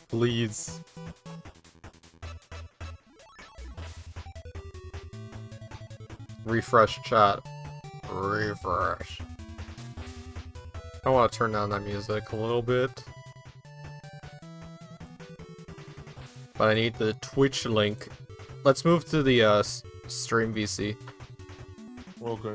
Please. Refresh chat. Refresh. I want to turn down that music a little bit. But I need the Twitch link. Let's move to the stream VC. Okay.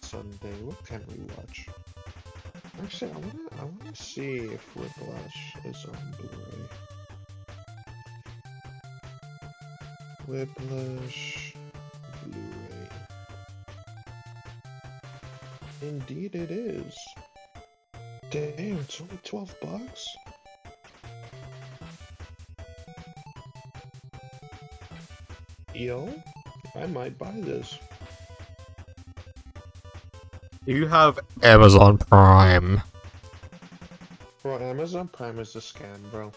Sunday, what can we watch? Actually, I wanna see if Whiplash is on Blu-ray. Whiplash Blu-ray. Indeed it is. Damn, it's only $12. Yo, I might buy this. You have Amazon Prime. Bro, Amazon Prime is a scam, bro.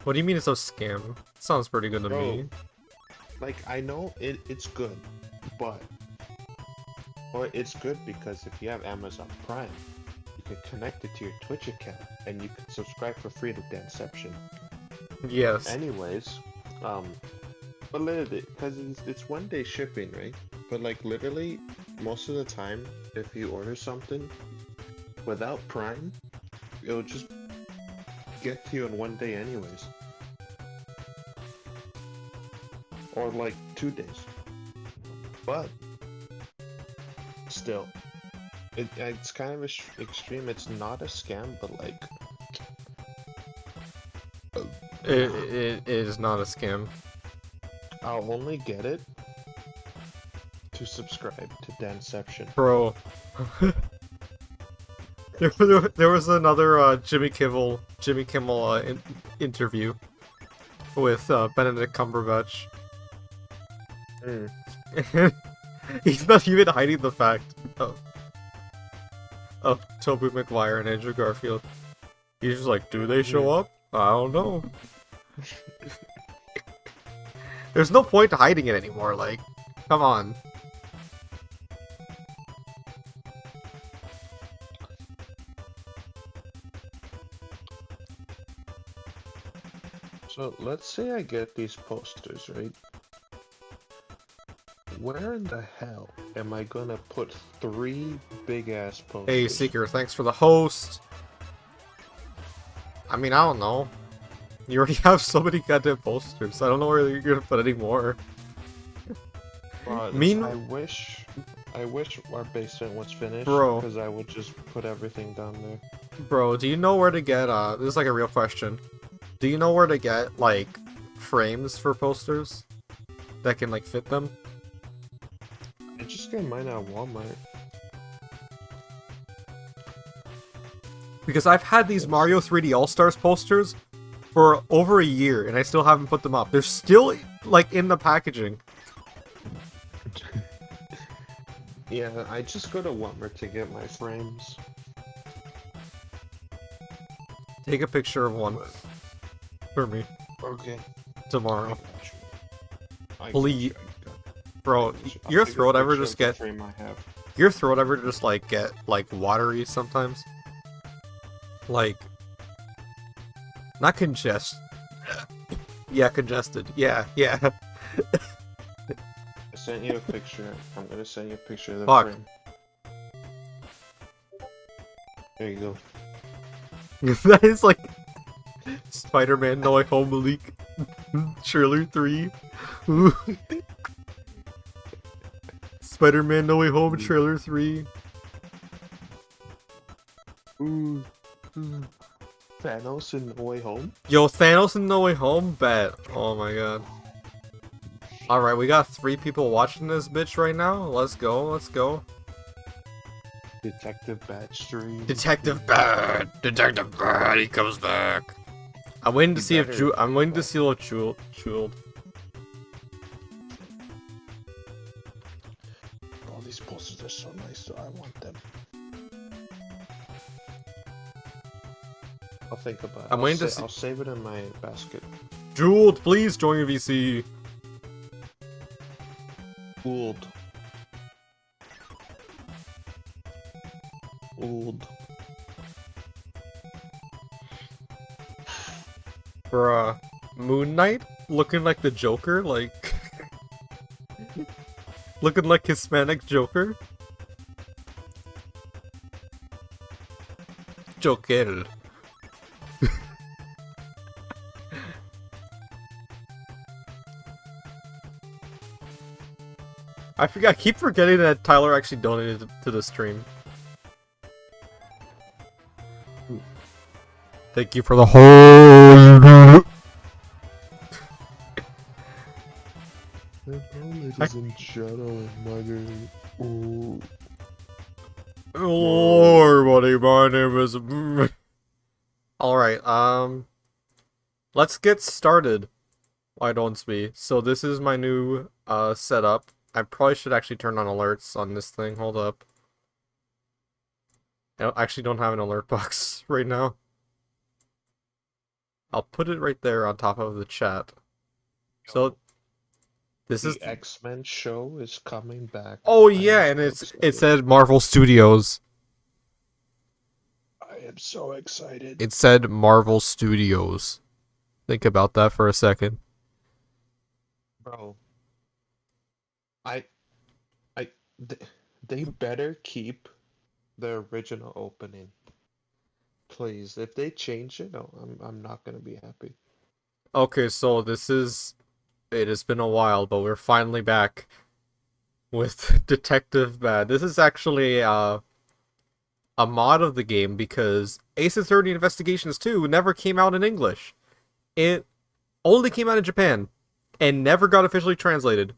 What do you mean it's a scam? Sounds pretty good to me. Like, I know it's good, but... Or it's good because if you have Amazon Prime, you can connect it to your Twitch account, and you can subscribe for free to Danception. Yes. Anyways, but literally, because it's one-day shipping, right? But like, literally, most of the time, if you order something without Prime, it'll just get to you in 1 day anyways. Or like 2 days. But still, it's kind of extreme. It's not a scam, but like It is not a scam. I'll only get it to subscribe to Danception. Bro. there was another Jimmy Kimmel interview with Benedict Cumberbatch. He's not even hiding the fact of Tobey Maguire and Andrew Garfield. He's just like, do they show up? I don't know. There's no point to hiding it anymore, like, come on. So let's say I get these posters, right? Where in the hell am I gonna put 3 big ass posters? Hey, Seeker, thanks for the host. I mean, I don't know. You already have so many goddamn posters. I don't know where you're gonna put any more. I wish our basement was finished, Bro. because I would just put everything down there. Bro, do you know where to get, this is like a real question. Do you know where to get, like, frames for posters that can, like, fit them? I just got mine at Walmart. Because I've had these Mario 3D All-Stars posters for over a year, and I still haven't put them up. They're still, like, in the packaging. Yeah, I just go to Walmart to get my frames. Take a picture of one for me Okay. tomorrow. I Please. got you. Bro, I'll your take a throat ever picture just of the get... frame I have. Your throat ever just, like, get, like, watery sometimes? Like... Not Yeah, congested. Yeah. I sent you a picture. I'm gonna send you a picture of the Fuck. frame. There you go. That is like Spider-Man No Way Home Malik Trailer 3. Spider-Man No Way Home Trailer 3. Thanos in No Way Home? Yo, Thanos in No Way Home? Bet. Oh my god. Alright, we got 3 people watching this bitch right now. Let's go. Detective Batch Detective Bad! Detective Bad, he comes back! I'm waiting to see if I'm waiting to see what Jeweled. All these posters are so nice, so I want them. I'll think about it. I'm waiting to see. I'll save it in my basket. Jeweled, please join your VC. Old. Old. Bruh. Moon Knight? Looking like the Joker? Like... looking like Hispanic Joker? Joker. I keep forgetting that Tyler actually donated to the stream. Thank you for the whole... Ladies and gentlemen, hello everybody, my name is... Alright, let's get started. Why don't we? So this is my new, setup. I probably should actually turn on alerts on this thing. Hold up. I actually don't have an alert box right now. I'll put it right there on top of the chat. So, this is... the X-Men show is coming back. Oh yeah, and it said Marvel Studios. I am so excited. It said Marvel Studios. Think about that for a second. Bro. They better keep the original opening. Please, if they change it, no, I'm not gonna be happy. Okay, so this is... It has been a while, but we're finally back with Detective Bad. This is actually a mod of the game because Ace Attorney Investigations 2 never came out in English. It only came out in Japan and never got officially translated.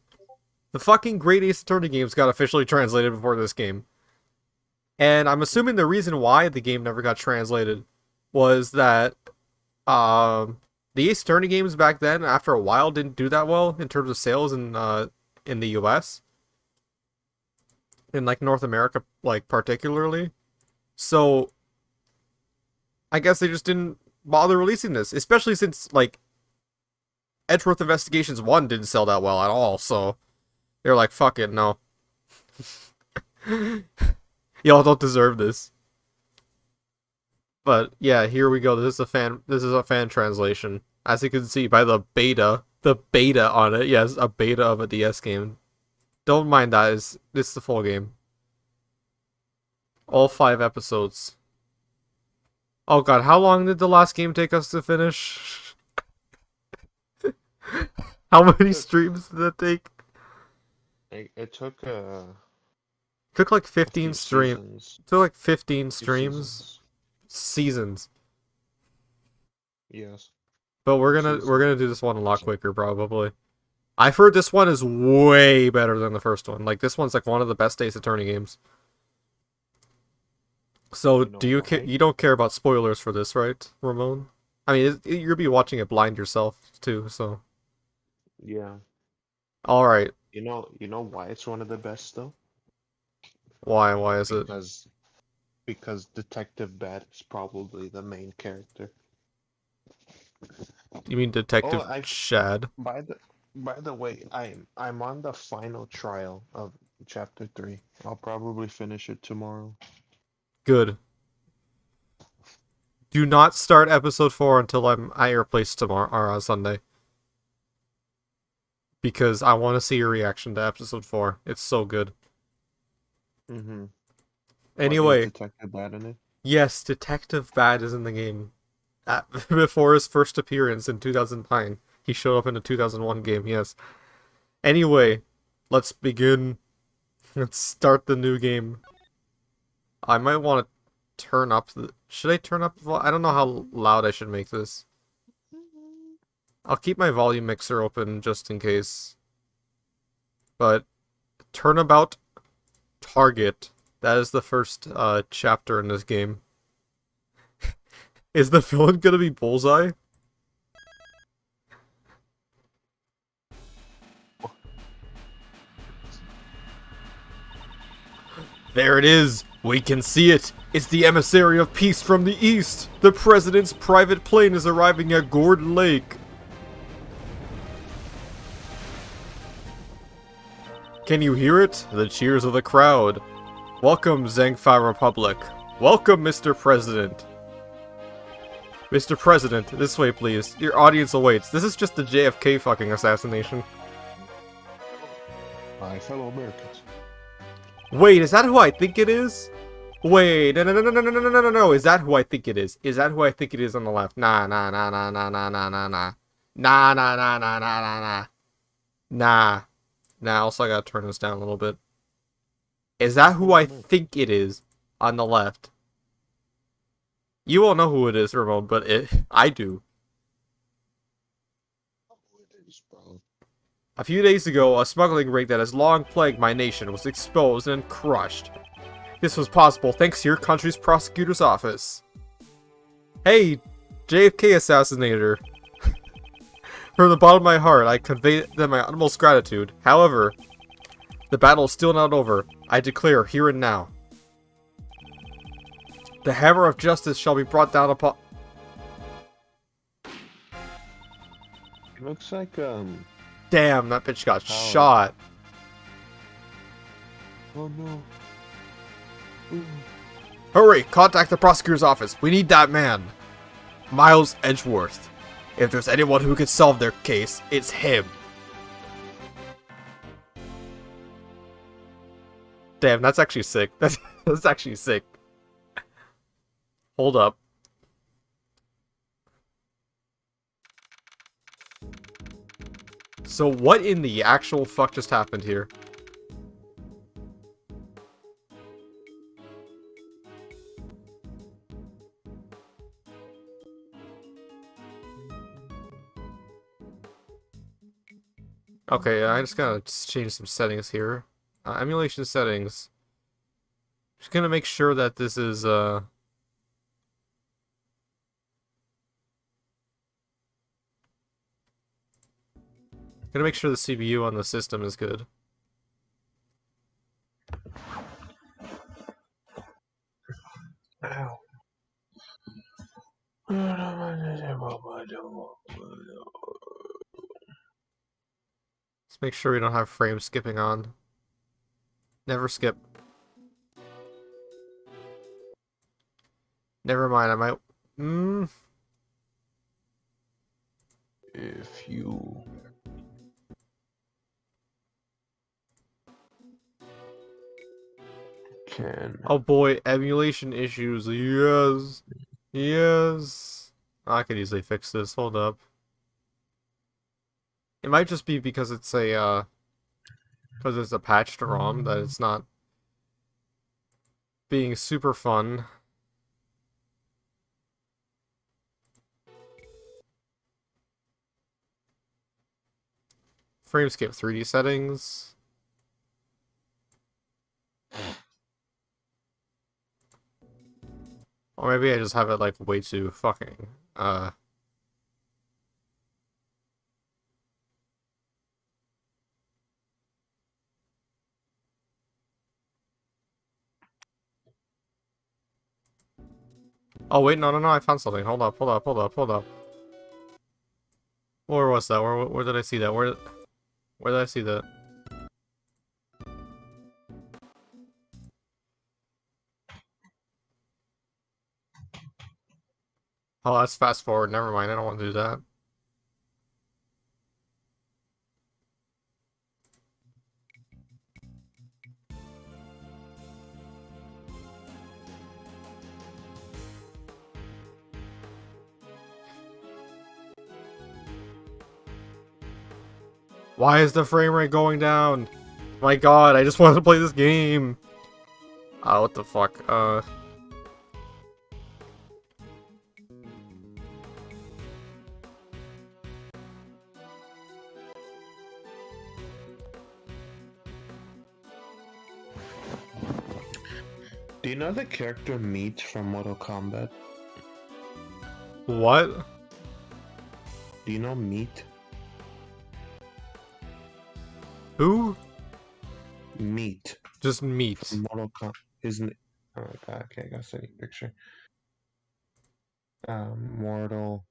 The fucking great Ace Attorney games got officially translated before this game. And I'm assuming the reason why the game never got translated was that the Ace Attorney games back then, after a while, didn't do that well in terms of sales in the US. In like North America, like particularly. So I guess they just didn't bother releasing this, especially since like Edgeworth Investigations 1 didn't sell that well at all, so they're like, fuck it, no. Y'all don't deserve this. But yeah, here we go. This is a fan translation. As you can see by the beta on it. Yes, a beta of a DS game. Don't mind that. It's the full game. All 5 episodes. Oh god, how long did the last game take us to finish? How many streams did it take? It took Took like 15 streams. seasons. Took like 15 streams. Seasons. Yes. But we're gonna do this one a lot quicker probably. I've heard this one is way better than the first one. Like this one's like one of the best Ace Attorney games. So do you you don't care about spoilers for this, right, Ramon? I mean, you'll be watching it blind yourself too, so. Yeah. All right. You know why it's one of the best though? Why? Why is it? Because Detective Bad is probably the main character. You mean Detective Shad? By the way, I'm on the final trial of chapter 3. I'll probably finish it tomorrow. Good. Do not start episode 4 until I'm at your place tomorrow or on Sunday. Because I want to see your reaction to episode 4. It's so good. Mm-hmm. Anyway. Detective Bad in it? Yes, Detective Bad is in the game. Before his first appearance in 2009. He showed up in a 2001 game, yes. Anyway, let's begin. Let's start the new game. I might want to turn up the... Should I turn up... I don't know how loud I should make this. I'll keep my volume mixer open just in case. But turnabout target That is the first chapter in this game. Is the villain gonna be Bullseye? There it is! We can see it! It's the emissary of peace from the east! The president's private plane is arriving at Gordon Lake! Can you hear it? The cheers of the crowd. Welcome, Zangfa Republic. Welcome, Mr. President. Mr. President, this way please. Your audience awaits. This is just the JFK fucking assassination. My fellow Americans. Wait, is that who I think it is? Wait, no, is that who I think it is? Is that who I think it is on the left? Nah. Nah, also I gotta turn this down a little bit. Is that who I think it is on the left? You won't know who it is, Ramon, but I do. A few days ago, a smuggling ring that has long plagued my nation was exposed and crushed. This was possible thanks to your country's prosecutor's office. Hey, JFK assassinator. From the bottom of my heart, I convey them my utmost gratitude. However, the battle is still not over. I declare here and now. The hammer of justice shall be brought down upon... Looks like, Damn, that bitch got shot. Oh no. Ooh. Hurry, contact the prosecutor's office. We need that man. Miles Edgeworth. If there's anyone who can solve their case, it's him. Damn, that's actually sick. That's actually sick. Hold up. So what in the actual fuck just happened here? Okay, I just gotta change some settings here. Emulation settings. Just gonna make sure that this is, gonna make sure the CPU on the system is good. Ow. Let's make sure we don't have frame skipping on. Never skip. Never mind, I might... If you can. Oh boy, emulation issues. Yes. Yes. I could easily fix this. Hold up. It might just be because it's a, because it's a patched ROM that it's not being super fun. Frameskip 3D settings. Or maybe I just have it like way too fucking, Oh wait, no, I found something. Hold up. Where was that? Where did I see that? Where did I see that? Oh, that's fast forward. Never mind. I don't want to do that. Why is the frame rate going down? My god, I just wanted to play this game. What the fuck? Do you know the character Meat from Mortal Kombat? What? Do you know Meat? Who? Meat Just meat. from Mortal Kombat. His name. Oh god, okay, I gotta send you a picture. Mortal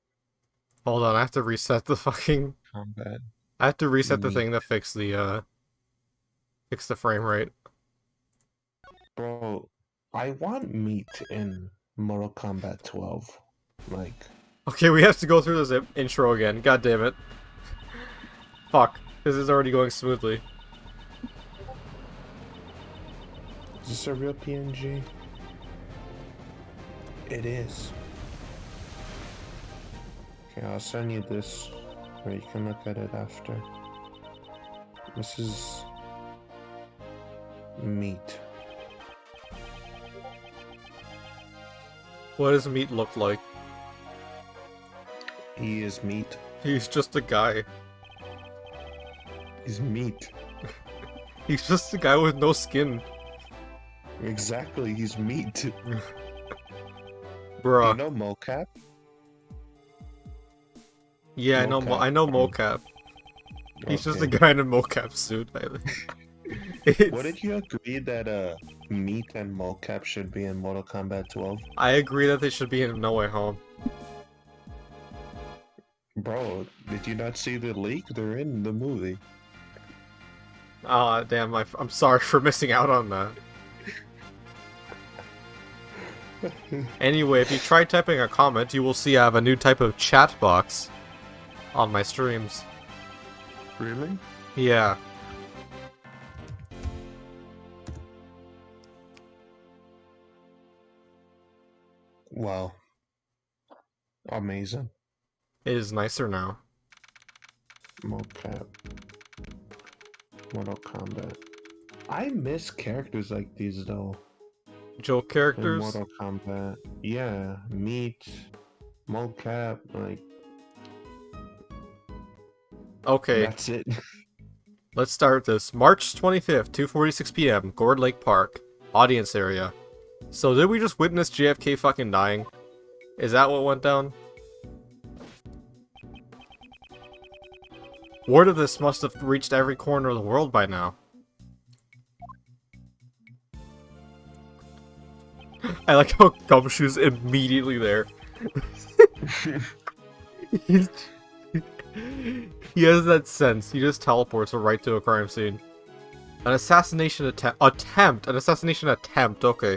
Hold on, I have to reset the fucking... Kombat I have to reset the Meat. thing to fix the frame rate. Bro, I want Meat in Mortal Kombat 12. Like, Okay, we have to go through this intro again. God damn it. Fuck. This is already going smoothly. is this a real PNG? It is. Okay, I'll send you this, or you can look at it after. This is Meat. What does meat look like? He is Meat. He's just a guy. He's Meat. He's just a guy with no skin. Exactly, he's Meat. Do Bruh. you know mocap? Yeah, I know mocap. He's just a guy in a mocap suit. Wouldn't you agree that Meat and mocap should be in Mortal Kombat 12? I agree that they should be in No Way Home. Bro, did you not see the leak? They're in the movie. Ah, damn, I'm sorry for missing out on that. Anyway, if you try typing a comment, you will see I have a new type of chat box on my streams. Really? Yeah. Wow. Amazing. It is nicer now. Mocap. Mortal Kombat. I miss characters like these though. Joke In characters? Mortal Kombat. Yeah, Meat, mocap, like Okay, that's it. let's start this. March 25th, 2:46 p.m., Gourd Lake Park. Audience area. So did we just witness JFK fucking dying? Is that what went down? Word of this must have reached every corner of the world by now. I like how Gumshoe's immediately there. He's... He has that sense. He just teleports right to a crime scene. An assassination attempt. An assassination attempt, okay.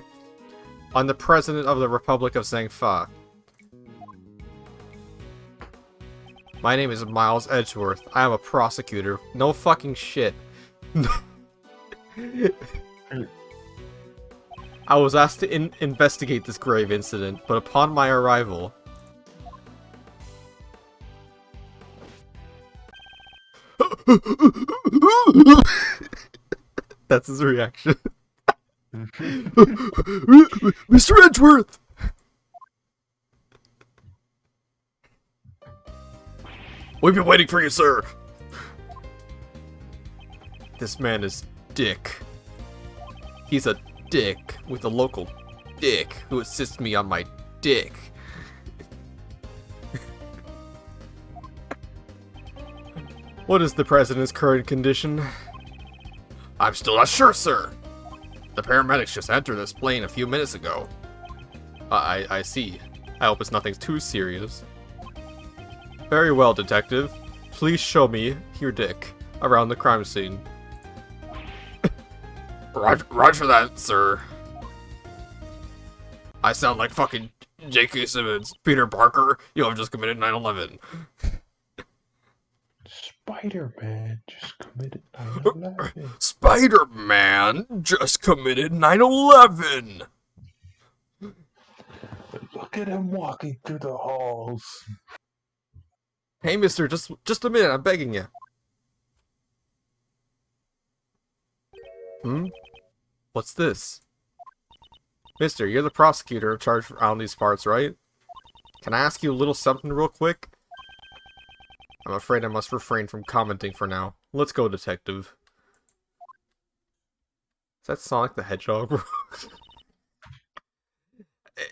On the President of the Republic of Zangfa. My name is Miles Edgeworth. I am a prosecutor. No fucking shit. I was asked to investigate this grave incident, but upon my arrival... That's his reaction. Mr. Edgeworth! We've been waiting for you, sir! This man is Dick. He's a dick with a local dick who assists me on my dick. What is the president's current condition? I'm still not sure, sir. The paramedics just entered this plane a few minutes ago. I see. I hope it's nothing too serious. Very well, detective. Please show me your dick around the crime scene. Roger that, sir. I sound like fucking J.K. Simmons. Peter Parker, you have just committed 9/11. Spider-Man just committed 9/11. Spider-Man just committed 9/11. Look at him walking through the halls. Hey, mister, just a minute, I'm begging you. What's this? Mister, you're the prosecutor in charge around these parts, right? Can I ask you a little something real quick? I'm afraid I must refrain from commenting for now. Let's go, detective. Is that Sonic the Hedgehog?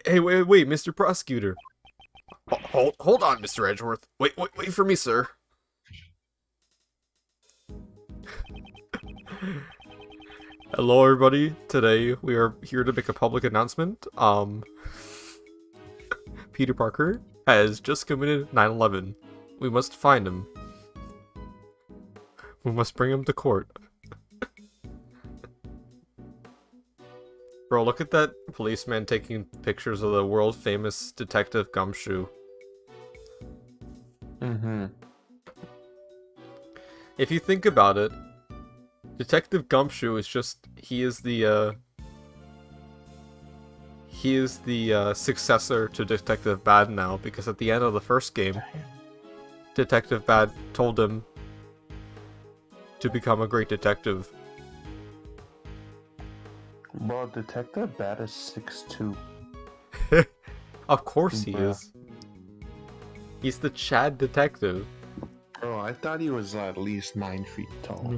Hey, wait, Mr. Prosecutor. Hold on, Mr. Edgeworth. Wait for me, sir. Hello, everybody. Today we are here to make a public announcement. Peter Parker has just committed 9/11. We must find him. We must bring him to court. Bro, look at that policeman taking pictures of the world famous Detective Gumshoe. Mm-hmm. If you think about it, Detective Gumshoe is just he is the successor to Detective Bad now, because at the end of the first game, Detective Bad told him to become a great detective. Bro, Detective Bad is 6'2". Of course he Bruh. is. He's the Chad detective. Bro, I thought he was at least 9 feet tall.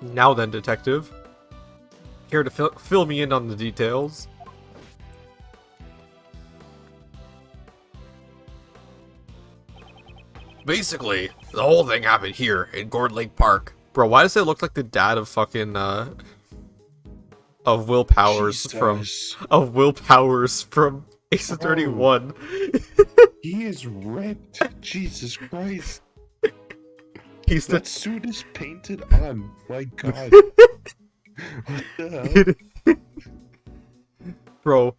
Now then, detective. Here to fill me in on the details. Basically, the whole thing happened here in Gourd Lake Park. Bro, why does it look like the dad of fucking, of Will Powers Jesus. of Will Powers from Ace Bro. 31? He is ripped. Jesus Christ. He's That the suit is painted on. My God. What the hell? Bro,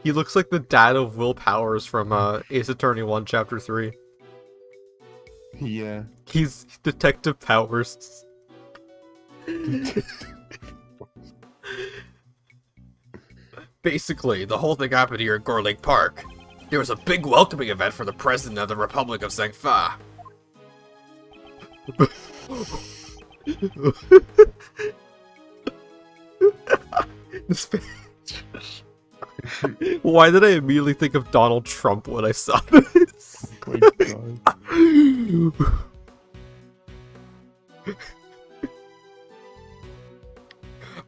he looks like the dad of Will Powers from Ace Attorney 1 Chapter 3. Yeah. He's Detective Powers. Basically, the whole thing happened here at Gore Lake Park. There was a big welcoming event for the President of the Republic of Zhengfa. Why did I immediately think of Donald Trump when I saw this? Oh my God.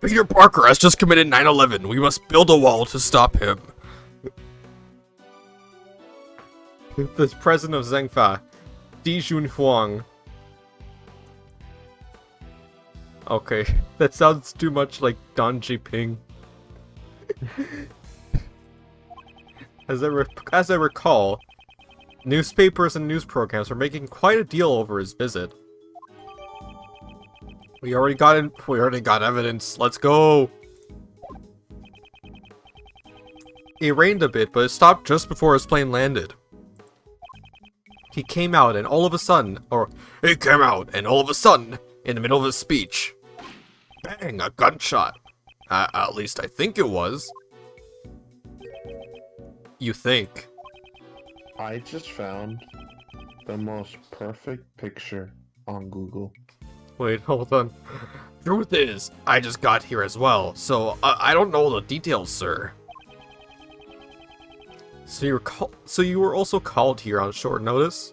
Peter Parker has just committed 9/11. We must build a wall to stop him. The president of Zhengfa, Di Junhuang. Okay, that sounds too much like Don Jiping. As I recall, newspapers and news programs were making quite a deal over his visit. We already got evidence. Let's go. It rained a bit, but it stopped just before his plane landed. He came out and all of a sudden, in the middle of his speech, bang, a gunshot. At least I think it was. You think? I just found the most perfect picture on Google. Wait, hold on. Truth is, I just got here as well, so I don't know the details, sir. So you were also called here on short notice?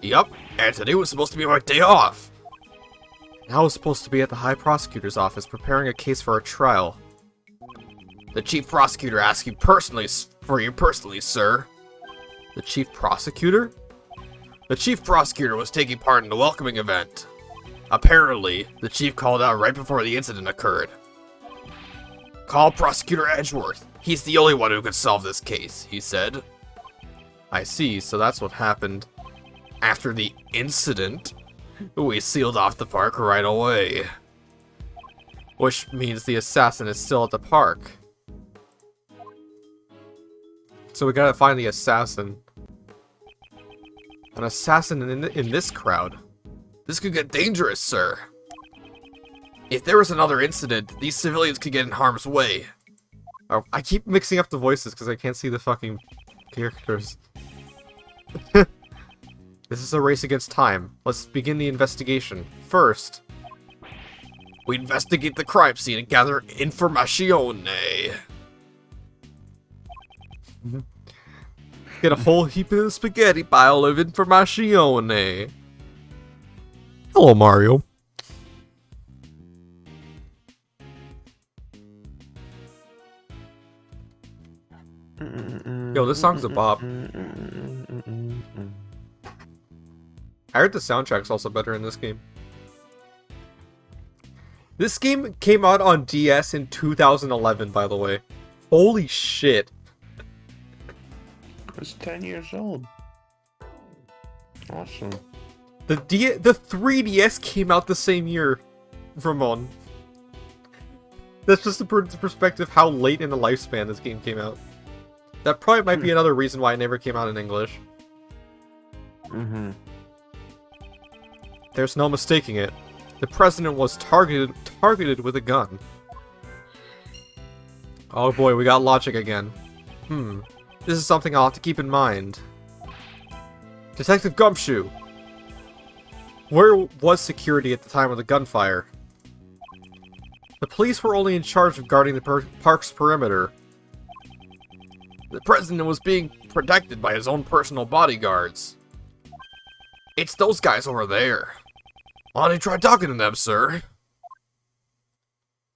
Yup, and today was supposed to be my day off. And I was supposed to be at the High Prosecutor's office preparing a case for a trial. The Chief Prosecutor asked you personally, sir. The Chief Prosecutor? The Chief Prosecutor was taking part in the welcoming event. Apparently, the Chief called out right before the incident occurred. Call Prosecutor Edgeworth. He's the only one who could solve this case, he said. I see, so that's what happened. After the incident, we sealed off the park right away. Which means the assassin is still at the park. So we gotta find the assassin. An assassin in this crowd. This could get dangerous, sir. If there was another incident, these civilians could get in harm's way. Oh, I keep mixing up the voices because I can't see the fucking characters. This is a race against time. Let's begin the investigation. First, we investigate the crime scene and gather information. Get a whole heap of the spaghetti pile of information. Hello, Mario. Yo, this song's a bop. I heard the soundtrack's also better in this game. This game came out on DS in 2011, by the way. Holy shit. It's 10 years old. Awesome. The 3DS came out the same year, Ramon. That's just to put into perspective how late in the lifespan this game came out. That probably might be another reason why it never came out in English. There's no mistaking it. The president was targeted with a gun. Oh boy, we got logic again. This is something I'll have to keep in mind. Detective Gumshoe! Where was security at the time of the gunfire? The police were only in charge of guarding the park's perimeter. The president was being protected by his own personal bodyguards. It's those guys over there. Why don't you try talking to them, sir?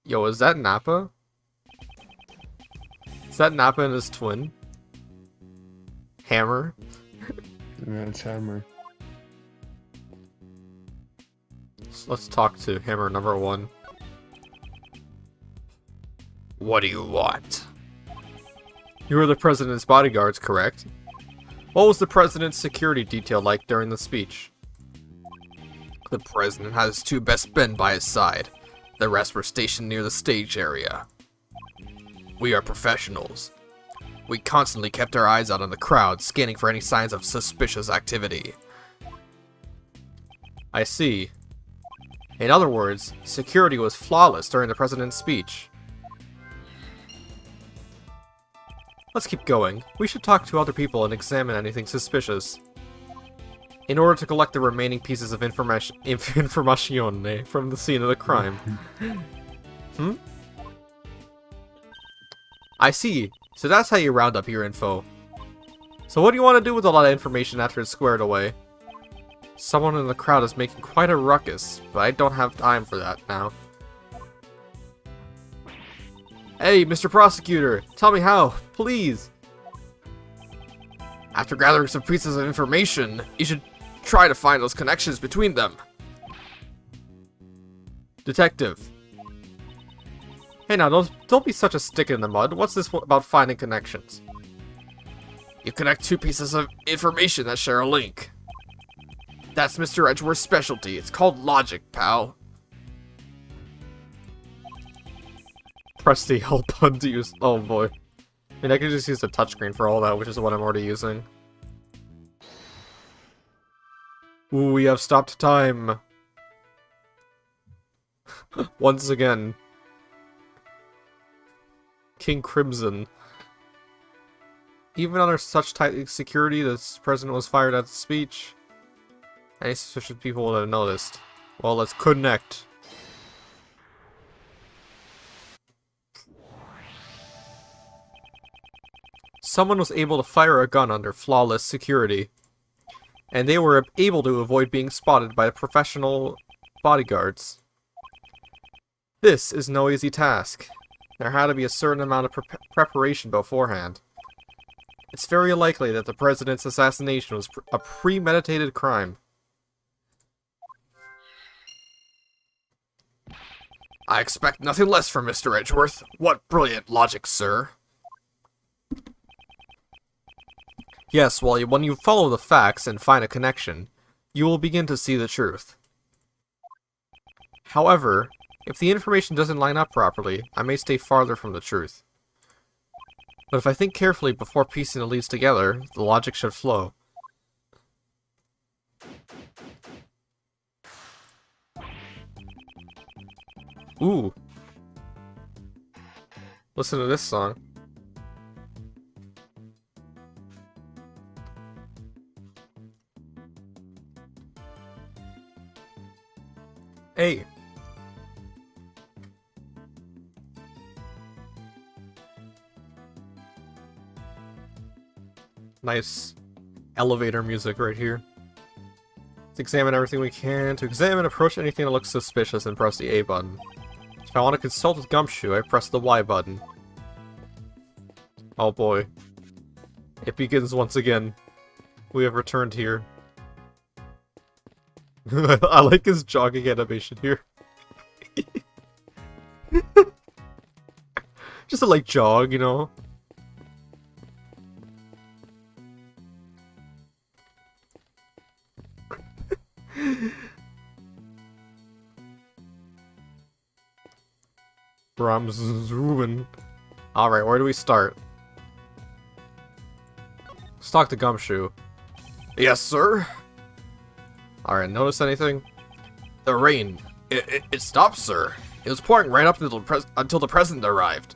Yo, is that Nappa? Is that Nappa and his twin? Hammer? Yeah, it's Hammer. So let's talk to Hammer number 1. What do you want? You were the president's bodyguards, correct? What was the president's security detail like during the speech? The president had his 2 best men by his side. The rest were stationed near the stage area. We are professionals. We constantly kept our eyes out on the crowd, scanning for any signs of suspicious activity. I see. In other words, security was flawless during the president's speech. Let's keep going. We should talk to other people and examine anything suspicious. In order to collect the remaining pieces of informazione from the scene of the crime. I see. So that's how you round up your info. So what do you want to do with all that information after it's squared away? Someone in the crowd is making quite a ruckus, but I don't have time for that now. Hey, Mr. Prosecutor, tell me how, please. After gathering some pieces of information, you should try to find those connections between them. Detective. Hey now, don't be such a stick in the mud. What's this about finding connections? You connect 2 pieces of information that share a link. That's Mr. Edgeworth's specialty. It's called logic, pal. Press the L button to use... Oh boy. I mean, I could just use the touchscreen for all that, which is what I'm already using. Ooh, we have stopped time. Once again. King Crimson. Even under such tight security, the president was fired at the speech. Any suspicious people would have noticed. Well, let's connect. Someone was able to fire a gun under flawless security. And they were able to avoid being spotted by the professional bodyguards. This is no easy task. There had to be a certain amount of preparation beforehand. It's very likely that the president's assassination was a premeditated crime. I expect nothing less from Mr. Edgeworth. What brilliant logic, sir. Yes, well, when you follow the facts and find a connection, you will begin to see the truth. However, if the information doesn't line up properly, I may stay farther from the truth. But if I think carefully before piecing the leads together, the logic should flow. Ooh. Listen to this song. Hey. Nice elevator music right here. Let's examine everything we can. To examine, approach anything that looks suspicious and press the A button. If I want to consult with Gumshoe, I press the Y button. Oh boy. It begins once again. We have returned here. I like his jogging animation here. Just to like jog, you know? Brahms Ruben. Alright, where do we start? Let's talk to Gumshoe. Yes, sir? Alright, notice anything? The rain. It stopped, sir. It was pouring right up until the president arrived.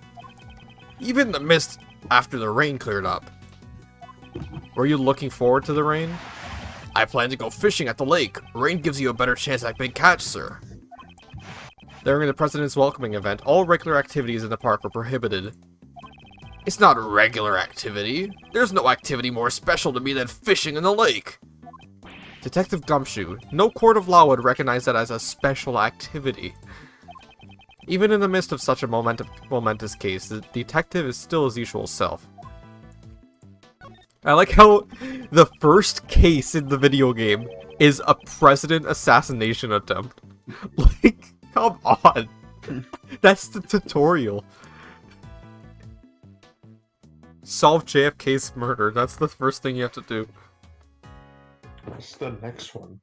Even the mist after the rain cleared up. Were you looking forward to the rain? I plan to go fishing at the lake. Rain gives you a better chance at big catch, sir. During the president's welcoming event, all regular activities in the park were prohibited. It's not a regular activity. There's no activity more special to me than fishing in the lake. Detective Gumshoe, no court of law would recognize that as a special activity. Even in the midst of such a momentous case, the detective is still his usual self. I like how the first case in the video game is a president assassination attempt. Like, come on. That's the tutorial. Solve JFK's murder. That's the first thing you have to do. What's the next one?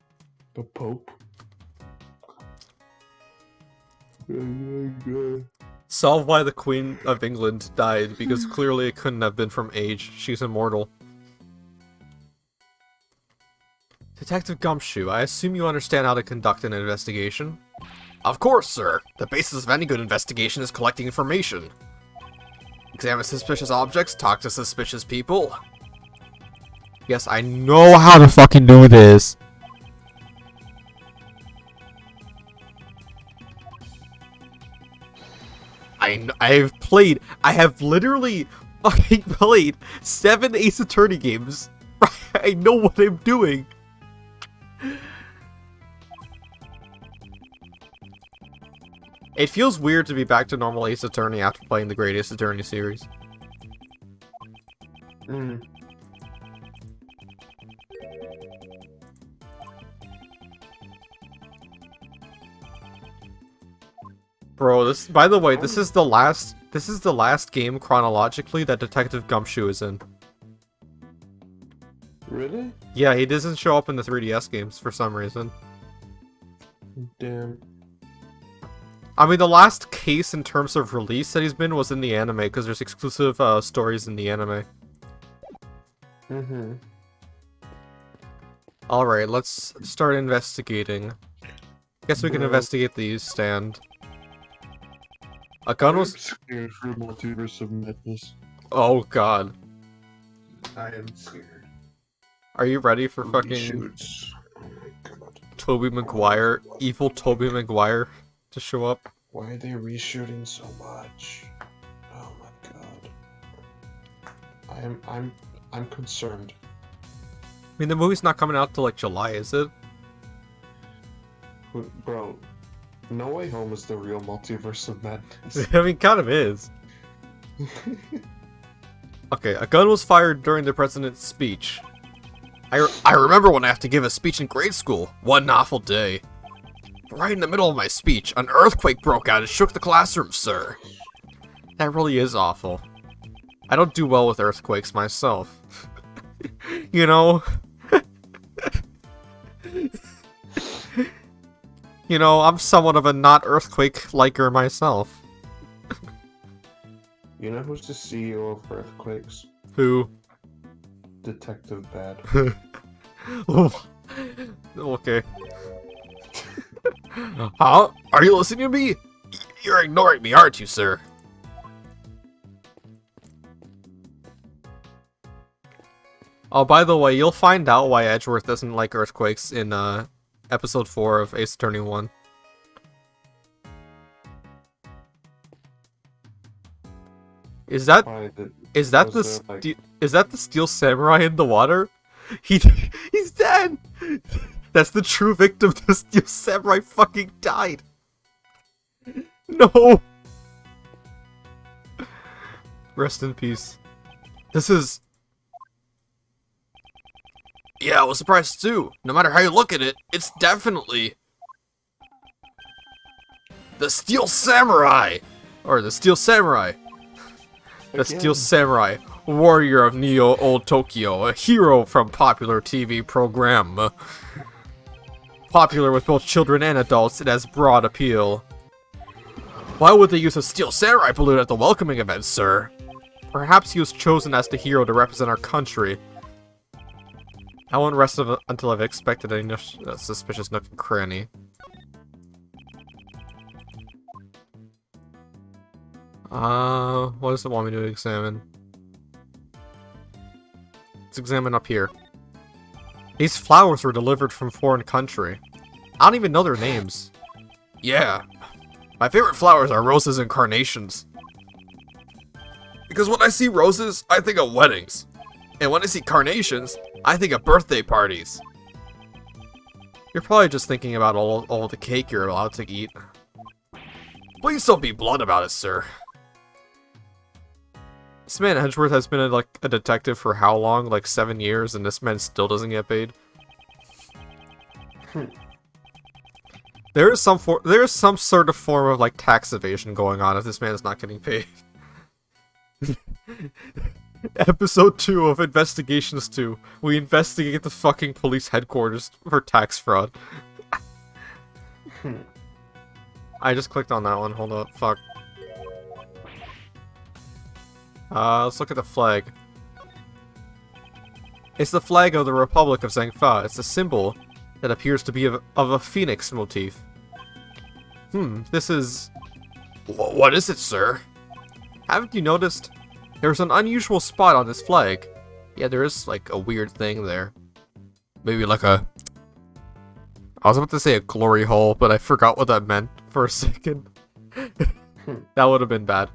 The Pope? Solve why the Queen of England died, because clearly it couldn't have been from age. She's immortal. Detective Gumshoe, I assume you understand how to conduct an investigation? Of course, sir. The basis of any good investigation is collecting information. Examine suspicious objects, talk to suspicious people. Yes, I know how to fucking do this. I have literally fucking played 7 Ace Attorney games. I know what I'm doing. It feels weird to be back to normal Ace Attorney after playing the Great Ace Attorney series. Bro, by the way, this is the last game chronologically that Detective Gumshoe is in. Really? Yeah, he doesn't show up in the 3DS games for some reason. Damn. I mean, the last case in terms of release that he's been was in the anime, because there's exclusive stories in the anime. Alright, let's start investigating. Guess we can investigate these stand. A gun was... I'm scared for Multiverse of Madness. Oh god. I am scared. Are you ready for Holy fucking shoots. Oh my god. Tobey Maguire, evil Tobey Maguire, to show up? Why are they reshooting so much? Oh my god. I'm concerned. I mean, the movie's not coming out till like July, is it? Bro, No Way Home is the real Multiverse of Madness. I mean, kind of is. Okay, a gun was fired during the president's speech. I remember when I have to give a speech in grade school. What an awful day. Right in the middle of my speech, an earthquake broke out and shook the classroom, sir. That really is awful. I don't do well with earthquakes myself. You know? You know, I'm somewhat of a not earthquake-liker myself. You know who's the CEO of Earthquakes? Who? Detective Bad. Okay. Huh? Are you listening to me? You're ignoring me, aren't you, sir? Oh, by the way, you'll find out why Edgeworth doesn't like earthquakes in episode 4 of Ace Attorney 1. Is that the Steel Samurai in the water? He's dead. That's the true victim. The Steel Samurai fucking died. No. Rest in peace. This is Yeah, I was surprised too. No matter how you look at it, it's definitely the Steel Samurai! Or the Steel Samurai. The Steel Again. Samurai, warrior of Neo Old Tokyo, a hero from popular TV program. Popular with both children and adults, it has broad appeal. Why would they use a Steel Samurai balloon at the welcoming event, sir? Perhaps he was chosen as the hero to represent our country. I won't rest until I've inspected any suspicious nook and cranny. What does it want me to examine? Let's examine up here. These flowers were delivered from foreign country. I don't even know their names. Yeah. My favorite flowers are roses and carnations. Because when I see roses, I think of weddings. And when I see carnations, I think of birthday parties. You're probably just thinking about all the cake you're allowed to eat. Please don't be blunt about it, sir. This man Edgeworth has been a detective for how long? Like 7 years, and this man still doesn't get paid. There is some sort of form of like tax evasion going on if this man is not getting paid. Episode 2 of Investigations 2. We investigate the fucking police headquarters for tax fraud. I just clicked on that one. Hold up. Fuck. Let's look at the flag. It's the flag of the Republic of Zhangfa. It's a symbol that appears to be of a phoenix motif. This is... What is it, sir? Haven't you noticed? There's an unusual spot on this flag. Yeah, there is, like, a weird thing there. Maybe like a... I was about to say a glory hole, but I forgot what that meant for a second. That would have been bad.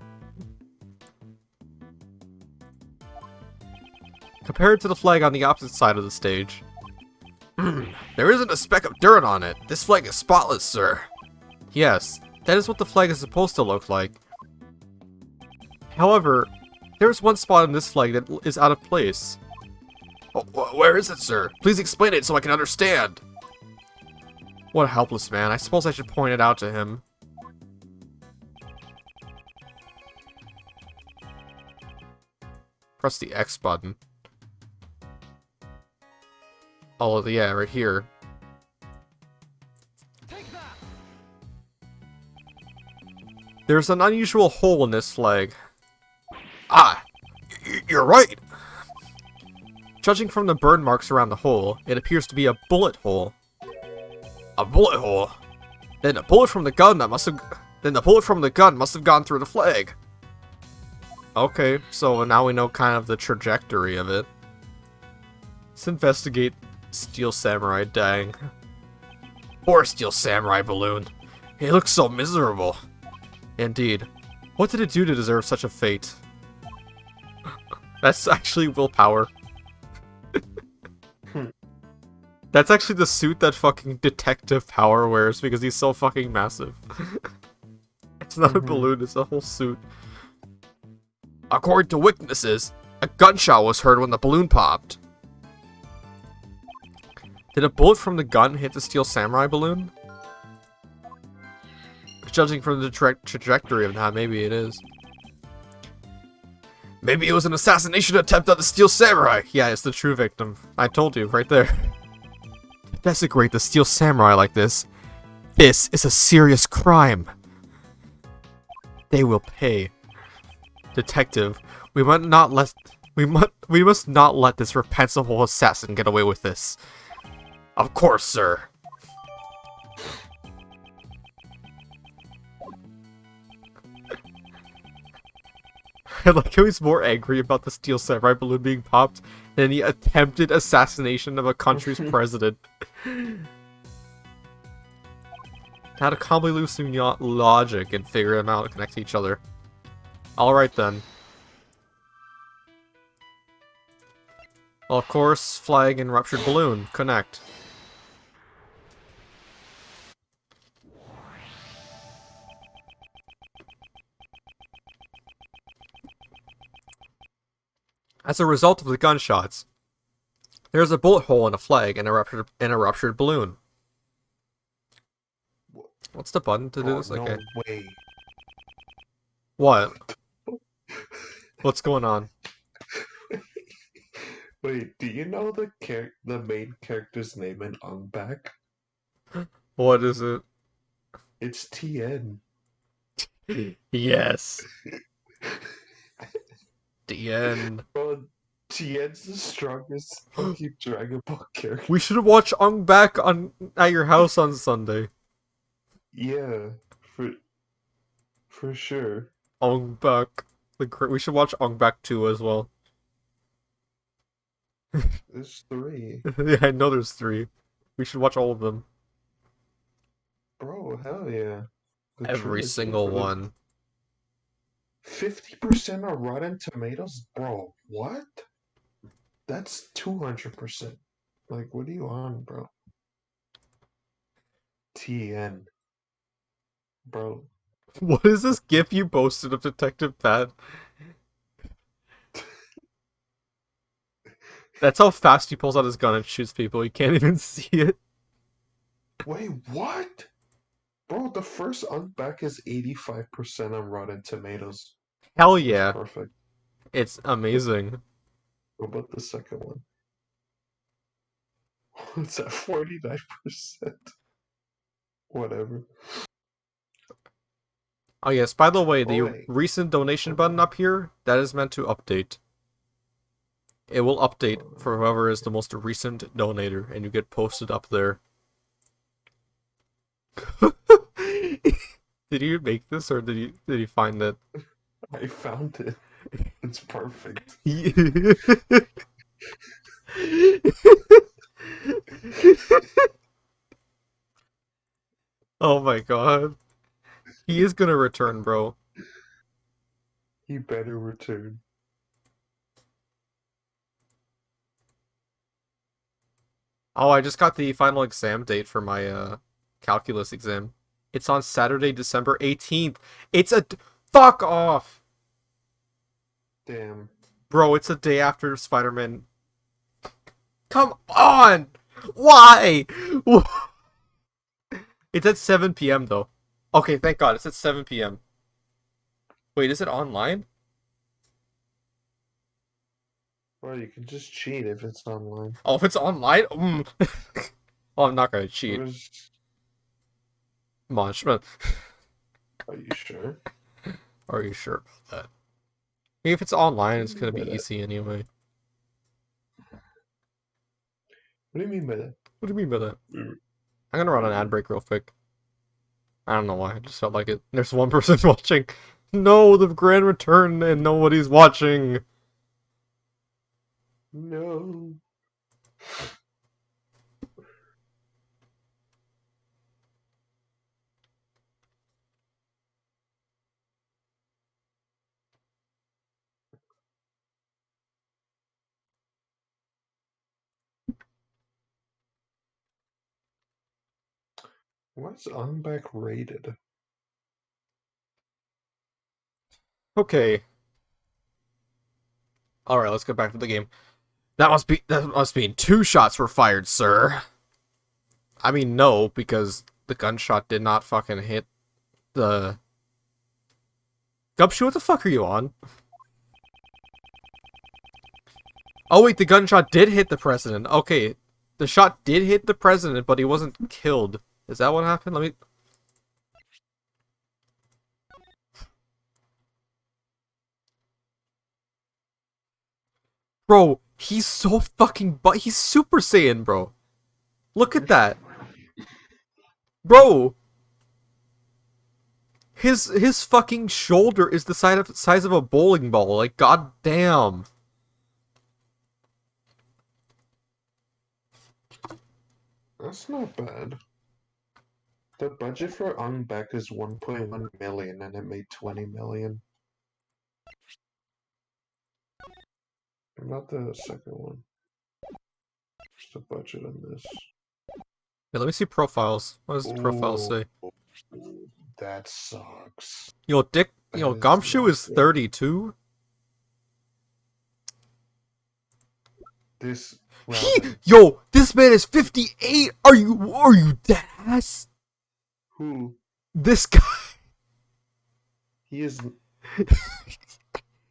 Compared to the flag on the opposite side of the stage. There isn't a speck of dirt on it. This flag is spotless, sir. Yes, that is what the flag is supposed to look like. However, there's one spot on this flag that is out of place. Oh, where is it, sir? Please explain it so I can understand. What a helpless man. I suppose I should point it out to him. Press the X button. Oh, yeah, right here. There's an unusual hole in this flag. Ah! You're right! Judging from the burn marks around the hole, it appears to be a bullet hole. A bullet hole? Then the bullet from the gun must have gone through the flag. Okay, so now we know kind of the trajectory of it. Let's investigate Steel Samurai, dang. Poor Steel Samurai balloon. He looks so miserable. Indeed. What did it do to deserve such a fate? That's actually willpower. That's actually the suit that fucking Detective Power wears because he's so fucking massive. It's not a balloon, it's a whole suit. According to witnesses, a gunshot was heard when the balloon popped. Did a bullet from the gun hit the Steel Samurai balloon? Judging from the trajectory of that, maybe it is. Maybe it was an assassination attempt on the Steel Samurai! Yeah, it's the true victim. I told you, right there. To desecrate the Steel Samurai like this, this is a serious crime. They will pay. Detective, we must not let this reprehensible assassin get away with this. Of course, sir. I like how he's more angry about the Steel Samurai balloon being popped than the attempted assassination of a country's president. How to convolute logic and figure them out and connect to each other. Alright then. Well, of course, flag and ruptured balloon. Connect. As a result of the gunshots, There's a bullet hole in a flag and a ruptured balloon. What's the button to do Bro, this? no Okay. way. What? What's going on? Wait, do you know the main character's name in Unback? What is it? It's TN. Yes. The end. Bro, TN's the strongest fucking Dragon Ball character. We should watch Ong Bak on at your house on Sunday. Yeah, for sure. Ong Bak. We should watch Ong Bak 2 as well. There's three. Yeah, I know there's three. We should watch all of them. Bro, hell yeah. The Every trilogy, single bro. one. 50% on Rotten Tomatoes? Bro, what? That's 200%. Like, what are you on, bro? TN. Bro. What is this gif you posted of Detective Pat? That's how fast he pulls out his gun and shoots people. You can't even see it. Wait, what? Bro, the first Unback is 85% on Rotten Tomatoes. Hell That's yeah. perfect. It's amazing. What about the second one? It's at 49%. Whatever. Oh yes, by the way, Oh, the wait. recent donation Hold button on. up here, that is meant to update. It will update for whoever is the most recent donator, and you get posted up there. Did you make this, or did you find it? I found it. It's perfect. Oh my god. He is gonna return, bro. He better return. Oh, I just got the final exam date for my calculus exam. It's on Saturday, December 18th. It's a fuck off. Damn. Bro, it's a day after Spider-Man. Come on. Why? It's at 7 p.m. though. Okay, thank God. It's at 7 p.m. Wait, is it online? Well, you can just cheat if it's online. Oh, if it's online? Oh, I'm not gonna It cheat. was... Much, but Are you sure? are you sure about that? If it's online, What it's do you gonna mean be by that? easy anyway. What do you mean by that? What do you mean by that? Mm. I'm gonna run an ad break real quick. I don't know why, I just felt like it. There's one person watching. No, the grand return and nobody's watching. No. What's Unback rated? Okay. Alright, let's get back to the game. That must mean 2 shots were fired, sir. I mean no, because the gunshot did not fucking hit the Gumshoe, what the fuck are you on? Oh wait, the gunshot did hit the president. Okay. The shot did hit the president, but he wasn't killed. Is that what happened? Let me... Bro, he's so fucking he's Super Saiyan, bro. Look at that. Bro. His fucking shoulder is the size of a bowling ball. Like, god damn. That's not bad. The budget for Unback is 1.1 million and it made 20 million. What about the second one? What's the budget on this? Yeah, let me see profiles. What does the profile Oh, say? that sucks. Yo, That is Gumshoe not is good. 32. This Robin. Yo, this man is 58. Are you dead ass? Who? This guy. He is.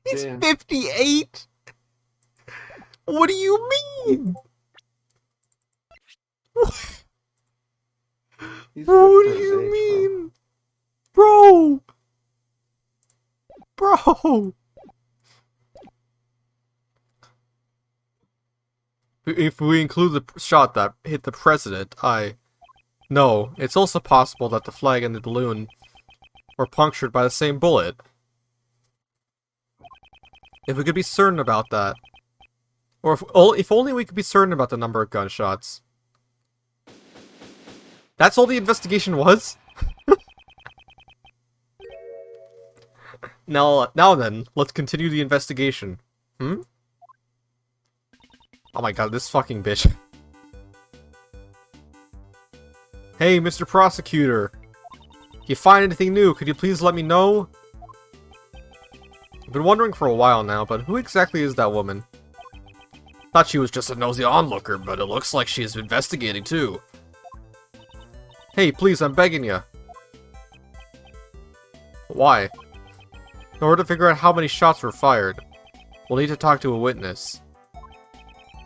He's Damn. 58. What do you mean? He's What good do for his you age, mean? Bro. Bro. If we include the shot that hit the president, No, it's also possible that the flag and the balloon were punctured by the same bullet. If we could be certain about that. Or if only we could be certain about the number of gunshots. That's all the investigation was? Now then, let's continue the investigation. Hmm? Oh my god, this fucking bitch. Hey, Mr. Prosecutor. If you find anything new, could you please let me know? I've been wondering for a while now, but who exactly is that woman? Thought she was just a nosy onlooker, but it looks like she's investigating too. Hey, please, I'm begging you. Why? In order to figure out how many shots were fired, we'll need to talk to a witness.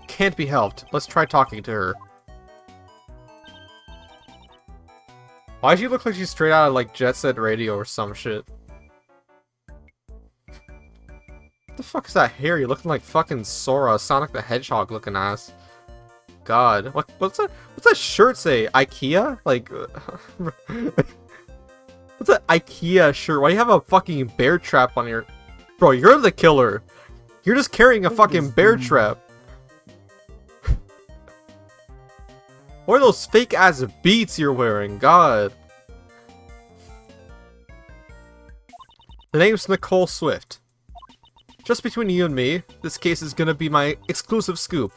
Can't be helped. Let's try talking to her. Why does she look like she's straight out of, like, Jet Set Radio or some shit? What the fuck is that hair? You're looking like fucking Sora, Sonic the Hedgehog looking ass. God. What's that shirt say? IKEA? Like... What's that IKEA shirt? Why do you have a fucking bear trap on your... Bro, you're the killer. You're just carrying a fucking bear trap. What are those fake ass beats you're wearing? God. The name's Nicole Swift. Just between you and me, this case is gonna be my exclusive scoop.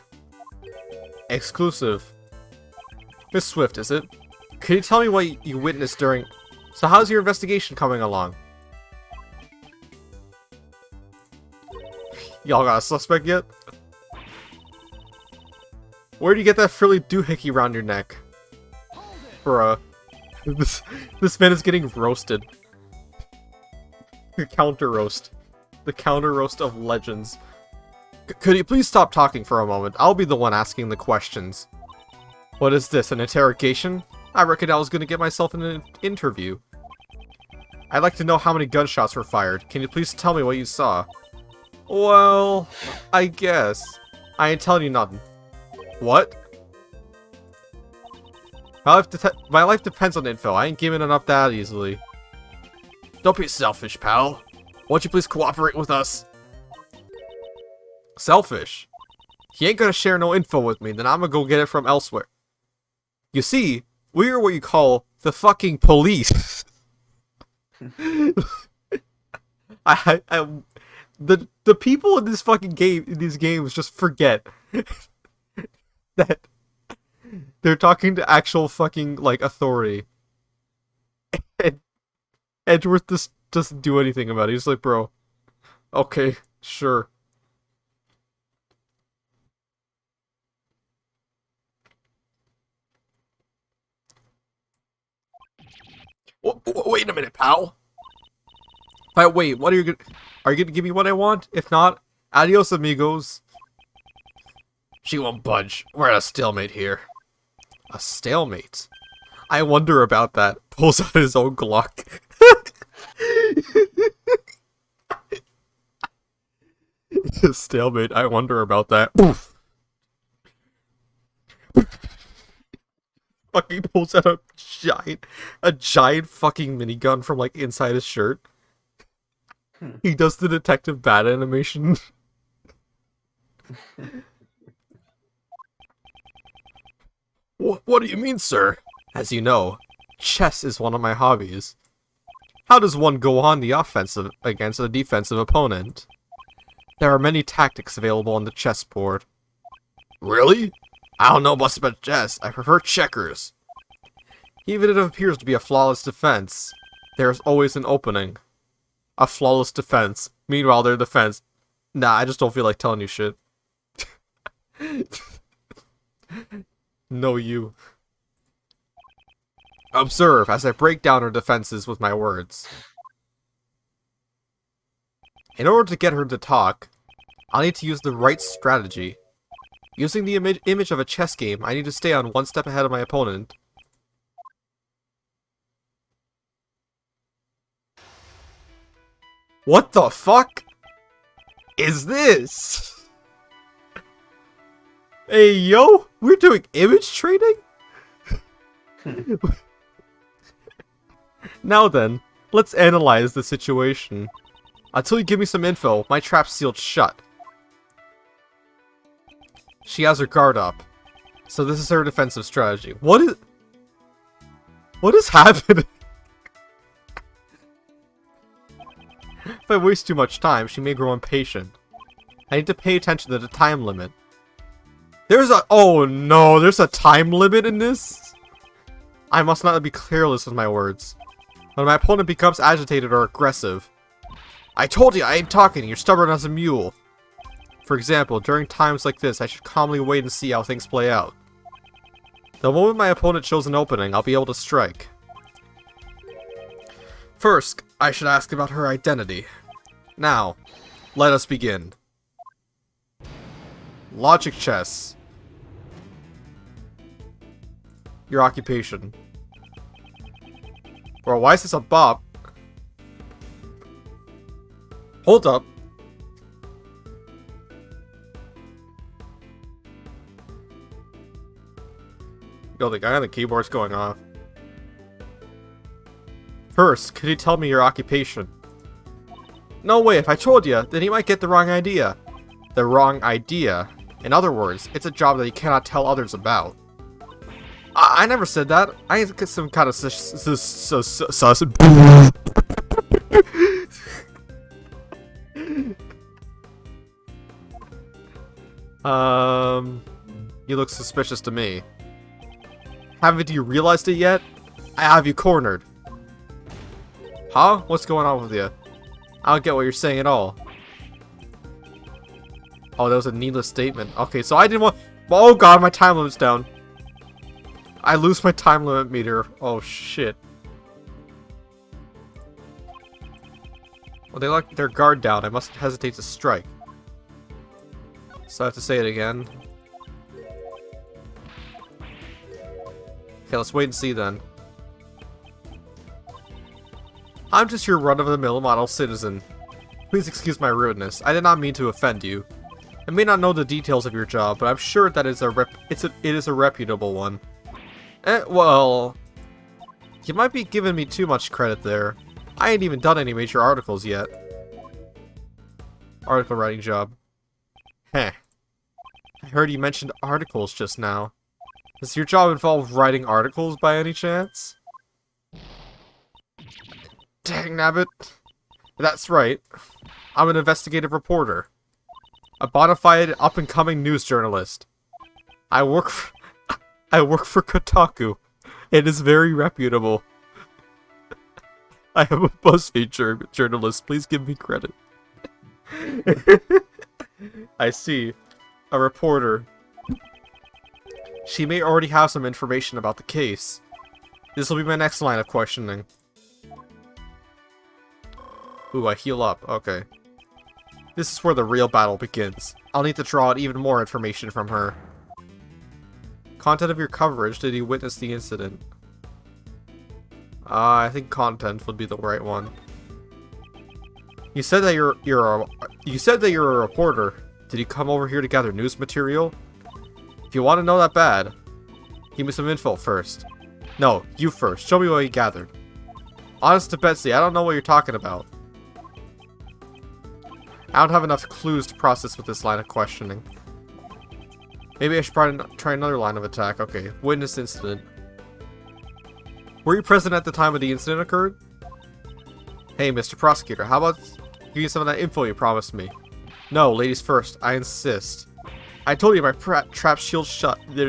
Exclusive. Miss Swift, is it? Can you tell me what you witnessed during... So how's your investigation coming along? Y'all got a suspect yet? Where do you get that frilly doohickey around your neck? Bruh. This man is getting roasted. The counter roast. The counter roast of legends. Could you please stop talking for a moment? I'll be the one asking the questions. What is this, an interrogation? I reckon I was gonna get myself in an interview. I'd like to know how many gunshots were fired. Can you please tell me what you saw? Well, I guess. I ain't telling you nothing. What? My life depends on info. I ain't giving it up that easily. Don't be selfish, pal. Won't you please cooperate with us? Selfish? He ain't gonna share no info with me, then I'm gonna go get it from elsewhere. You see, we are what you call the fucking police. The people in this fucking game, in these games, just forget that they're talking to actual fucking, like, authority. And Edgeworth just doesn't do anything about it. He's like, bro, okay, sure. Wait a minute, pal. Wait, what are you gonna... Are you gonna give me what I want? If not, adios, amigos. She won't budge. We're at a stalemate here. A stalemate? I wonder about that. Pulls out his own Glock. A stalemate. I wonder about that. Fucking pulls out a giant fucking minigun from like inside his shirt. He does the detective bat animation. What do you mean, sir? As you know, chess is one of my hobbies. How does one go on the offensive against a defensive opponent? There are many tactics available on the chessboard. Really? I don't know much about chess. I prefer checkers. Even if it appears to be a flawless defense, there is always an opening. A flawless defense. Meanwhile, their defense. Nah, I just don't feel like telling you shit. No, you. Observe as I break down her defenses with my words. In order to get her to talk, I'll need to use the right strategy. Using the image of a chess game, I need to stay on one step ahead of my opponent. What the fuck is this? Hey yo, we're doing image trading? Now then, let's analyze the situation. Until you give me some info, my trap's sealed shut. She has her guard up. So this is her defensive strategy. What is happening? If I waste too much time, she may grow impatient. I need to pay attention to the time limit. Oh no, there's a time limit in this? I must not be careless with my words. When my opponent becomes agitated or aggressive. I told you I ain't talking, you're stubborn as a mule. For example, during times like this, I should calmly wait and see how things play out. The moment my opponent shows an opening, I'll be able to strike. First, I should ask about her identity. Now, let us begin. Logic chess. Your occupation. Bro, why is this a bop? Hold up. Yo, the guy on the keyboard's going off. First, could you tell me your occupation? No way, if I told you, then he might get the wrong idea. The wrong idea? In other words, it's a job that you cannot tell others about. I never said that. I get some kind of sus. You look suspicious to me. Haven't you realized it yet? I have you cornered. Huh? What's going on with you? I don't get what you're saying at all. Oh, that was a needless statement. Okay, so I didn't want... Oh god, my time limit's down. I lose my time limit meter. Oh shit. Well, they let their guard down. I must hesitate to strike. So I have to say it again. Okay, let's wait and see then. I'm just your run-of-the-mill model citizen. Please excuse my rudeness. I did not mean to offend you. I may not know the details of your job, but I'm sure that it is a reputable one. Well, you might be giving me too much credit there. I ain't even done any major articles yet. Article writing job. Heh. I heard you mentioned articles just now. Does your job involve writing articles by any chance? Dang nabbit. That's right. I'm an investigative reporter. A bona fide up-and-coming news journalist. I work for Kotaku. It is very reputable. I am a BuzzFeed journalist. Please give me credit. I see. A reporter. She may already have some information about the case. This will be my next line of questioning. Ooh, I heal up. Okay. This is where the real battle begins. I'll need to draw out even more information from her. Content of your coverage. Did you witness the incident? I think content would be the right one. You said that you're a reporter. Did you come over here to gather news material? If you want to know that bad, give me some info first. No, you first. Show me what you gathered. Honest to Betsy, I don't know what you're talking about. I don't have enough clues to process with this line of questioning. Maybe I should try another line of attack. Okay, witness incident. Were you present at the time when the incident occurred? Hey, Mr. Prosecutor, how about give me some of that info you promised me? No, ladies first. I insist. I told you my trap shield shut. You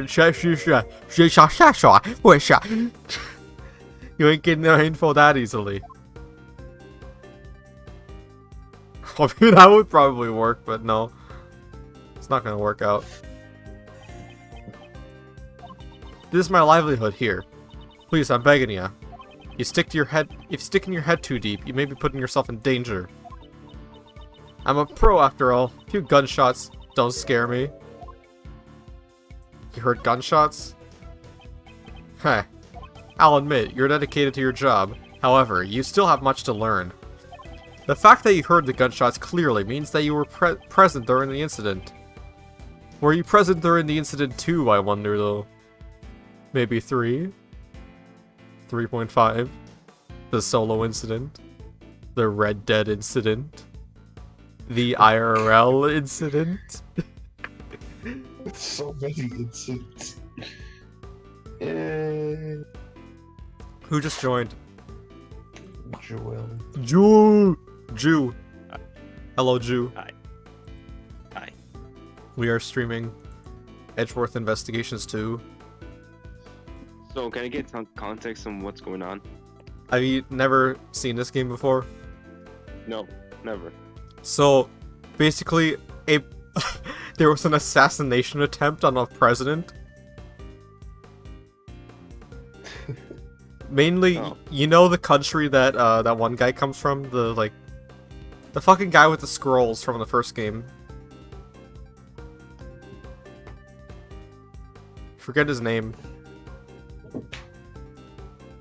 ain't getting the info that easily. I mean, that would probably work, but no. It's not gonna work out. This is my livelihood here. Please, I'm begging you. You stick to your head. If you stick in your head too deep, you may be putting yourself in danger. I'm a pro after all. A few gunshots don't scare me. You heard gunshots? Heh. I'll admit, you're dedicated to your job. However, you still have much to learn. The fact that you heard the gunshots clearly means that you were present during the incident. Were you present during the incident too, I wonder though? Maybe 3? 3.5? The solo incident? The Red Dead incident? The IRL incident? So many incidents. Yeah. Who just joined? Joel. Jew. Hello, Jew. Hi. Hi. We are streaming Edgeworth Investigations 2. So, can I get some context on what's going on? Have you never seen this game before? No, never. So, basically, there was an assassination attempt on a president. Mainly, you know the country that that one guy comes from? The fucking guy with the scrolls from the first game. Forget his name.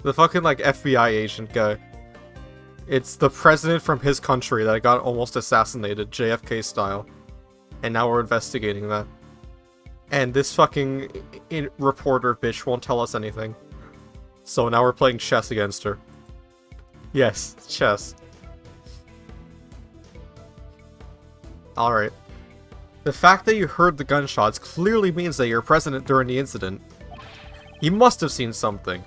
The fucking, FBI agent guy. It's the president from his country that got almost assassinated, JFK style. And now we're investigating that. And this fucking reporter bitch won't tell us anything. So now we're playing chess against her. Yes, chess. Alright. The fact that you heard the gunshots clearly means that you're present during the incident. You must have seen something.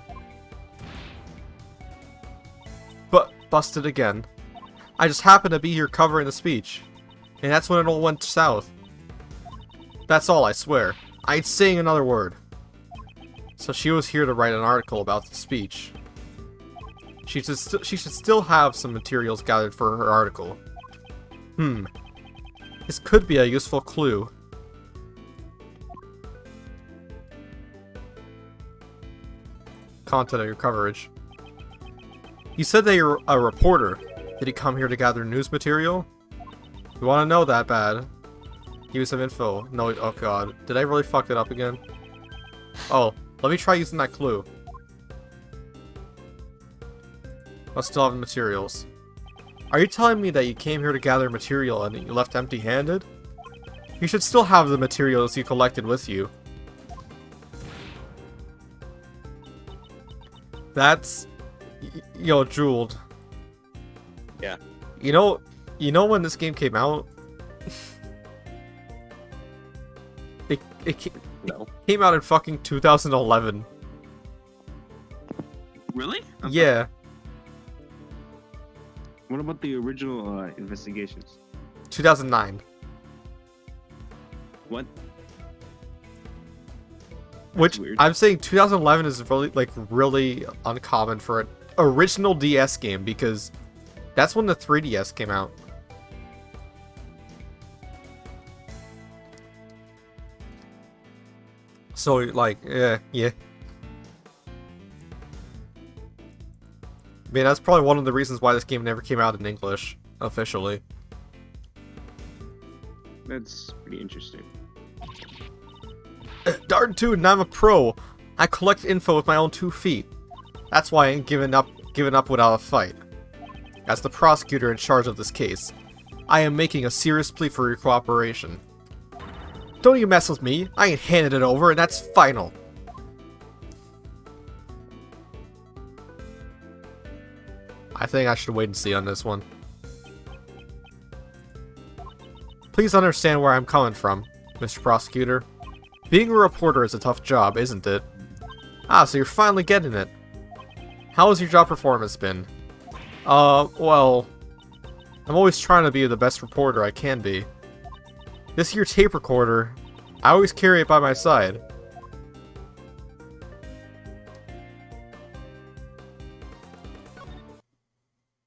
But busted again. I just happened to be here covering the speech. And that's when it all went south. That's all, I swear. I ain't saying another word. So she was here to write an article about the speech. She should still have some materials gathered for her article. This could be a useful clue. Content of your coverage. You said that you're a reporter. Did he come here to gather news material? You want to know that bad? Give me some info. No, oh god. Did I really fuck it up again? Oh, let me try using that clue. I still have the materials. Are you telling me that you came here to gather material and you left empty-handed? You should still have the materials you collected with you. That's... Yo, Jeweled. Yeah. You know when this game came out? It came out in fucking 2011. Really? Yeah. What about the original investigations? 2009. What? Which, weird. I'm saying 2011 is really uncommon for an original DS game, because that's when the 3DS came out. So, yeah. I mean, that's probably one of the reasons why this game never came out in English, officially. That's pretty interesting. Darn tootin', I'm a pro! I collect info with my own 2 feet. That's why I ain't giving up without a fight. As the prosecutor in charge of this case, I am making a serious plea for your cooperation. Don't you mess with me, I ain't handed it over, and that's final. I think I should wait and see on this one. Please understand where I'm coming from, Mr. Prosecutor. Being a reporter is a tough job, isn't it? Ah, so you're finally getting it. How has your job performance been? Well... I'm always trying to be the best reporter I can be. This here tape recorder, I always carry it by my side.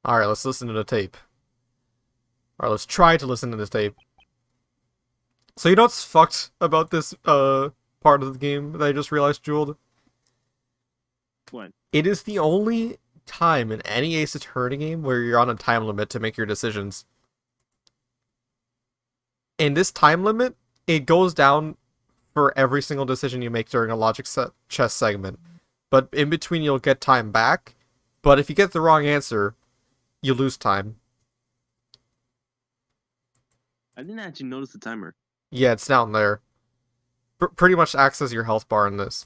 Alright, let's listen to the tape. Alright, let's try to listen to this tape. So you know what's fucked about this, part of the game that I just realized, Jeweled? What? It is the only time in any Ace Attorney game where you're on a time limit to make your decisions. In this time limit, it goes down for every single decision you make during a chess segment. But in between, you'll get time back. But if you get the wrong answer, you lose time. I didn't actually notice the timer. Yeah, it's down there. Pretty much acts as your health bar in this.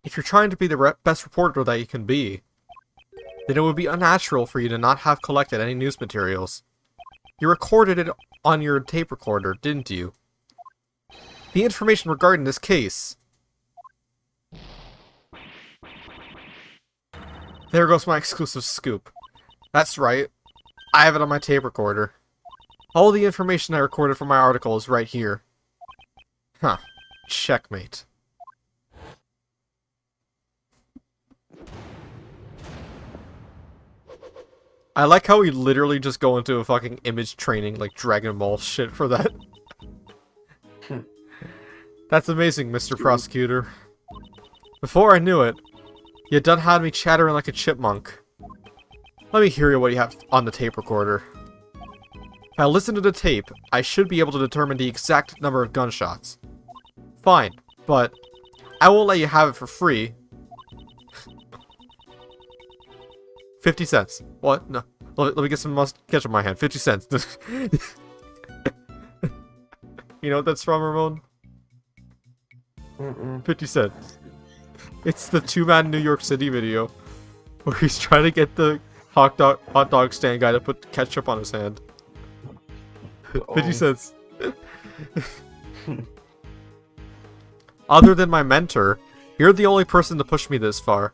If you're trying to be the best reporter that you can be, then it would be unnatural for you to not have collected any news materials. You recorded it on your tape recorder, didn't you? The information regarding this case. There goes my exclusive scoop. That's right. I have it on my tape recorder. All the information I recorded for my article is right here. Huh. Checkmate. I like how we literally just go into a fucking image training, like Dragon Ball shit for that. That's amazing, Mr. Prosecutor. Before I knew it, you done had me chattering like a chipmunk. Let me hear what you have on the tape recorder. If I listen to the tape, I should be able to determine the exact number of gunshots. Fine, but I won't let you have it for free. 50 cents. What? No. Let me get some ketchup in my hand. 50 cents. You know what that's from, Ramon? 50 cents. It's the two-man New York City video where he's trying to get the hot dog stand guy to put ketchup on his hand. 50 cents. Other than my mentor, you're the only person to push me this far.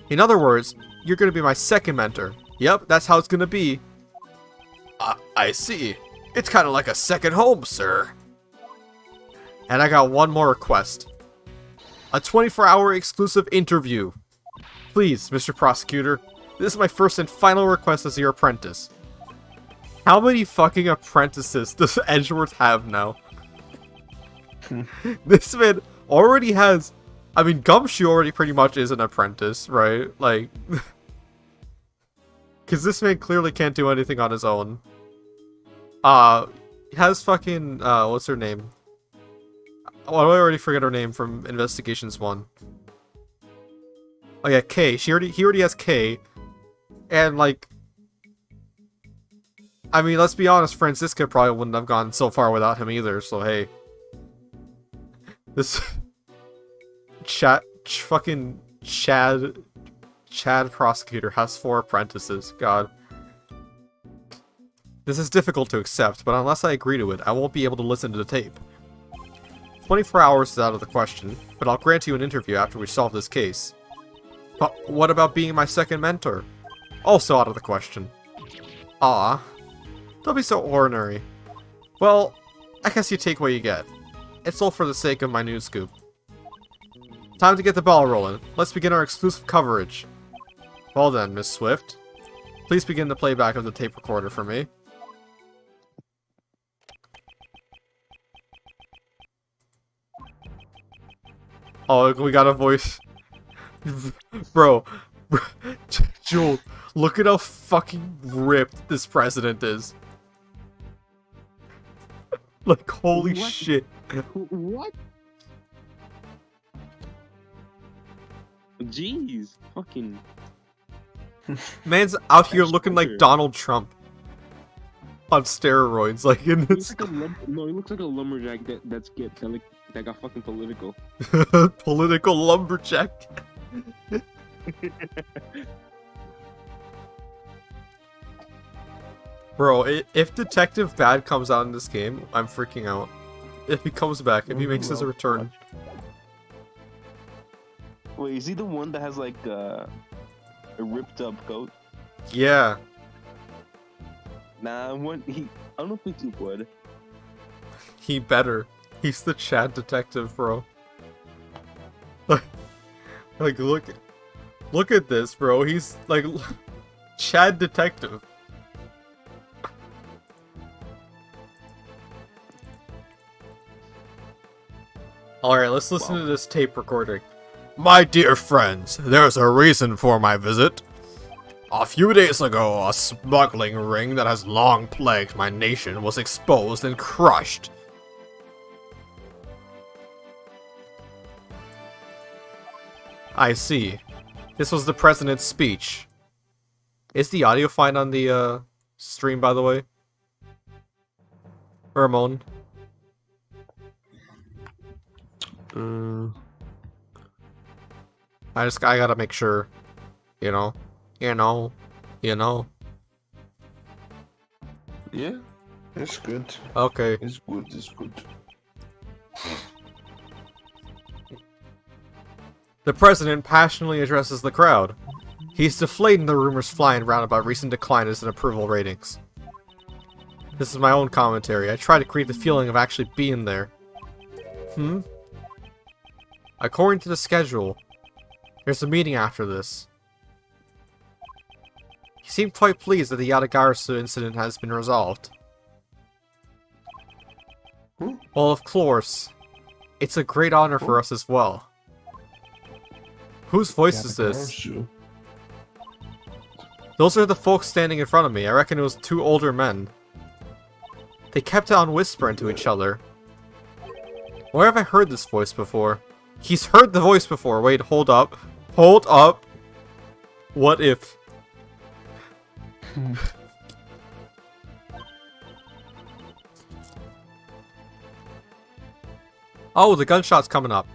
In other words, you're gonna be my second mentor. Yep, that's how it's gonna be. I see. It's kind of like a second home, sir. And I got one more request. A 24-hour exclusive interview. Please, Mr. Prosecutor. This is my first and final request as your apprentice. How many fucking apprentices does Edgeworth have now? This man already has... I mean, Gumshoe already pretty much is an apprentice, right? Like... Because this man clearly can't do anything on his own. He has fucking... what's her name? Oh, I already forget her name from Investigations 1. Oh yeah, Kay. He already has Kay. And, like... I mean, let's be honest, Francisca probably wouldn't have gone so far without him either, so hey. This... fucking Chad Prosecutor has 4 apprentices. God. This is difficult to accept, but unless I agree to it, I won't be able to listen to the tape. 24 hours is out of the question, but I'll grant you an interview after we solve this case. But what about being my second mentor? Also out of the question. Ah, don't be so ordinary. Well, I guess you take what you get. It's all for the sake of my news scoop. Time to get the ball rolling. Let's begin our exclusive coverage. Well then, Miss Swift. Please begin the playback of the tape recorder for me. Oh, we got a voice. Bro. Jewel, look at how fucking ripped this president is. Like, holy What? shit. What? Jeez, fucking. Man's out here That's looking like weird. Donald Trump. On steroids, like in He this looks like he looks like a lumberjack that got fucking political. political lumberjack. Bro, if Detective Bad comes out in this game, I'm freaking out. If he comes back, if he makes his return. Wait, is he the one that has like a ripped up coat? Yeah. Nah, I don't think he would. He better. He's the Chad detective, bro. Like, look at this, bro. He's like Chad detective. All right, let's listen to this tape recording. My dear friends, there's a reason for my visit. A few days ago, a smuggling ring that has long plagued my nation was exposed and crushed. I see. This was the president's speech. Is the audio fine on the stream, by the way? Ramon? I gotta make sure. You know? You know? Yeah, it's good. Okay. It's good. It's good. The president passionately addresses the crowd. He's deflating the rumors flying around about recent declines in approval ratings. This is my own commentary. I try to create the feeling of actually being there. According to the schedule, there's a meeting after this. He seemed quite pleased that the Yatagarasu incident has been resolved. Well, of course. It's a great honor for us as well. Whose voice is this? Those are the folks standing in front of me. I reckon it was two older men. They kept on whispering to each other. Where have I heard this voice before? He's heard the voice before. Wait, hold up. Hold up. What if... Oh, the gunshot's coming up.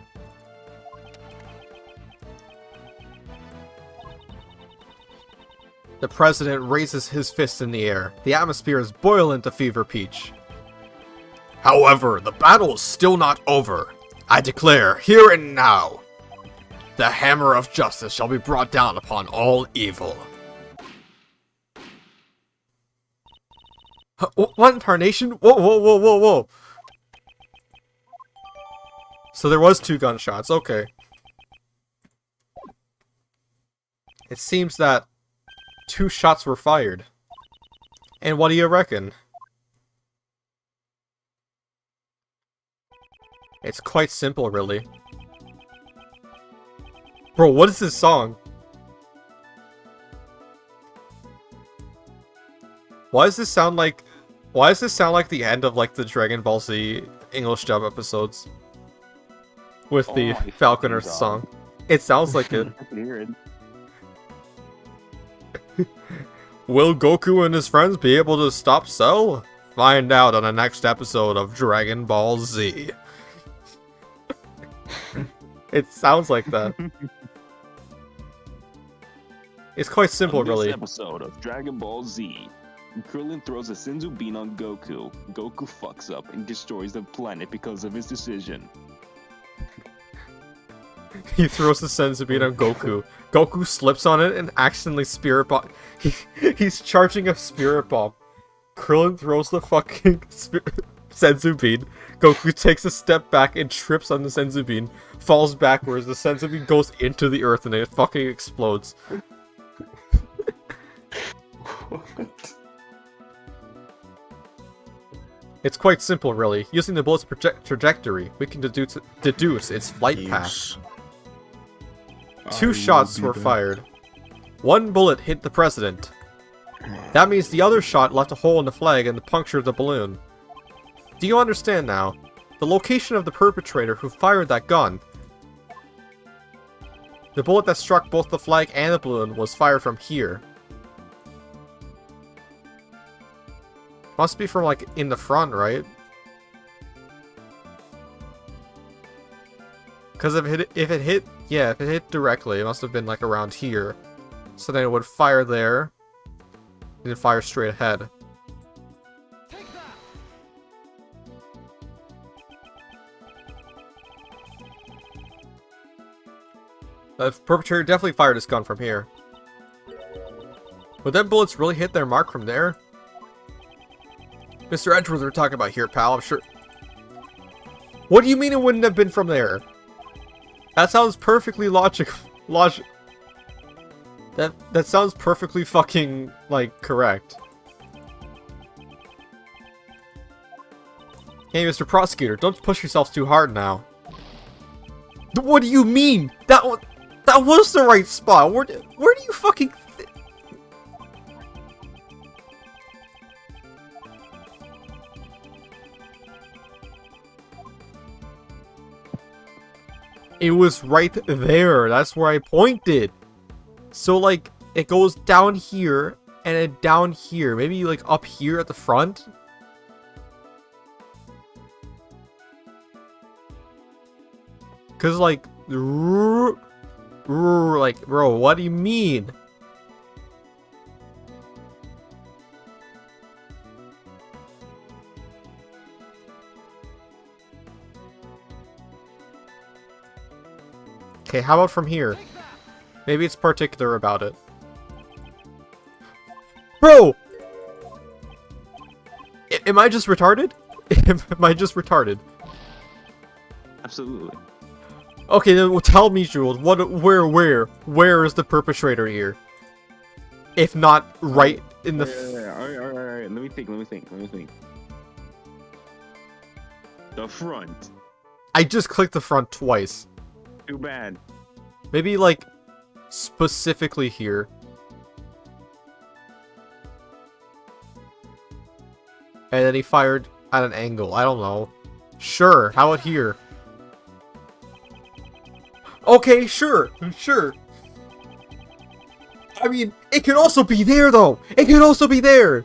The president raises his fist in the air. The atmosphere is boiling to fever pitch. However, the battle is still not over. I declare, here and now, the hammer of justice shall be brought down upon all evil. What in tarnation? Whoa, whoa, whoa, whoa, whoa. So there was two gunshots, okay. It seems that two shots were fired. And what do you reckon? It's quite simple, really. Bro, what is this song? Why does this sound like the end of like the Dragon Ball Z English dub episodes? With the Falcon Earth song. It sounds like it. Will Goku and his friends be able to stop Cell? Find out on the next episode of Dragon Ball Z. It sounds like that. It's quite simple, really. This episode of Dragon Ball Z, Krillin throws a Senzu bean on Goku. Goku fucks up and destroys the planet because of his decision. He throws the Senzu bean on Goku. Goku slips on it and accidentally spirit bomb. He's charging a spirit bomb. Krillin throws the fucking Senzu bean. Goku takes a step back and trips on the Senzu bean, falls backwards. The Senzu bean goes into the earth and it fucking explodes. What? It's quite simple, really. Using the bullet's trajectory, we can deduce its flight path. Two shots were fired. One bullet hit the president. That means the other shot left a hole in the flag and punctured the balloon. Do you understand now? The location of the perpetrator who fired that gun. The bullet that struck both the flag and the balloon was fired from here. Must be from like in the front, right? Because if it hit directly, it must have been like around here. So then it would fire there, and then fire straight ahead. The perpetrator definitely fired his gun from here. Would them bullets really hit their mark from there? Mr. Edgeworth, we're talking about here, pal. I'm sure. What do you mean it wouldn't have been from there? That sounds perfectly logical. That sounds perfectly fucking, like, correct. Hey, Mr. Prosecutor, don't push yourself too hard now. What do you mean? That was the right spot. Where do you fucking... It was right there. That's where I pointed. So, like, it goes down here and then down here. Maybe, like, up here at the front. Because, like, bro, what do you mean? Okay, how about from here? Maybe it's particular about it. Bro! Am I just retarded? Am I just retarded? Absolutely. Okay, then tell me, Jules, where is the perpetrator here? If not right in the... Alright. Let me think. The front. I just clicked the front twice. Too bad. Maybe, like, specifically here. And then he fired at an angle. I don't know. Sure, how about here? Okay, sure. I mean, it could also be there, though. It could also be there.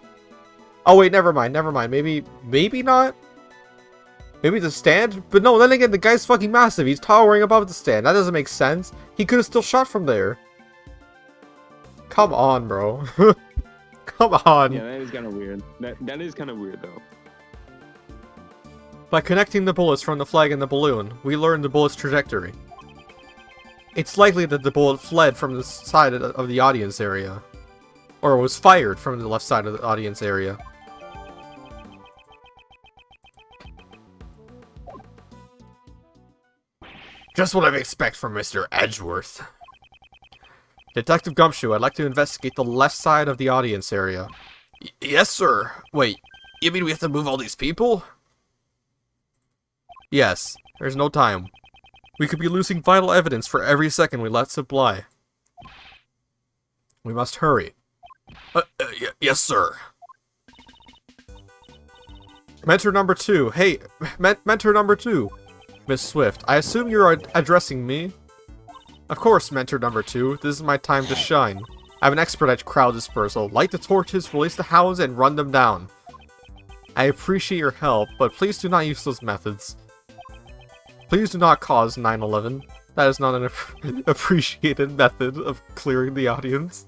Oh, wait, never mind. Maybe not? Maybe the stand? But no, then again, the guy's fucking massive. He's towering above the stand. That doesn't make sense. He could have still shot from there. Come on, bro. Come on. Yeah, that is kind of weird. That is kind of weird, though. By connecting the bullets from the flag and the balloon, we learned the bullet's trajectory. It's likely that the bullet fled from the side of the audience area. Or was fired from the left side of the audience area. Just what I expect from Mr. Edgeworth. Detective Gumshoe, I'd like to investigate the left side of the audience area. Yes, sir. Wait, you mean we have to move all these people? Yes, there's no time. We could be losing vital evidence for every second we let slip by. We must hurry. Yes, sir. Mentor number 2. Hey, mentor number 2. Miss Swift, I assume you're addressing me? Of course, mentor number 2. This is my time to shine. I'm an expert at crowd dispersal. Light the torches, release the hounds, and run them down. I appreciate your help, but please do not use those methods. Please do not cause 9/11. That is not an appreciated method of clearing the audience.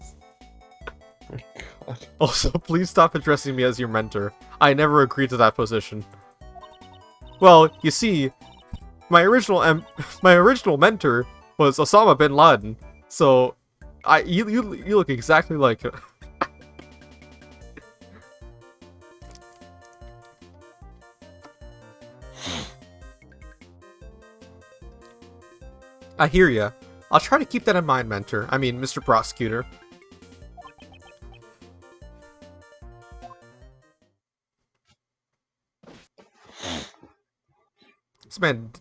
Oh my god. Also, please stop addressing me as your mentor. I never agreed to that position. Well, you see, my original mentor was Osama bin Laden, so you look exactly like him. I hear ya. I'll try to keep that in mind, mentor. I mean, Mr. Prosecutor.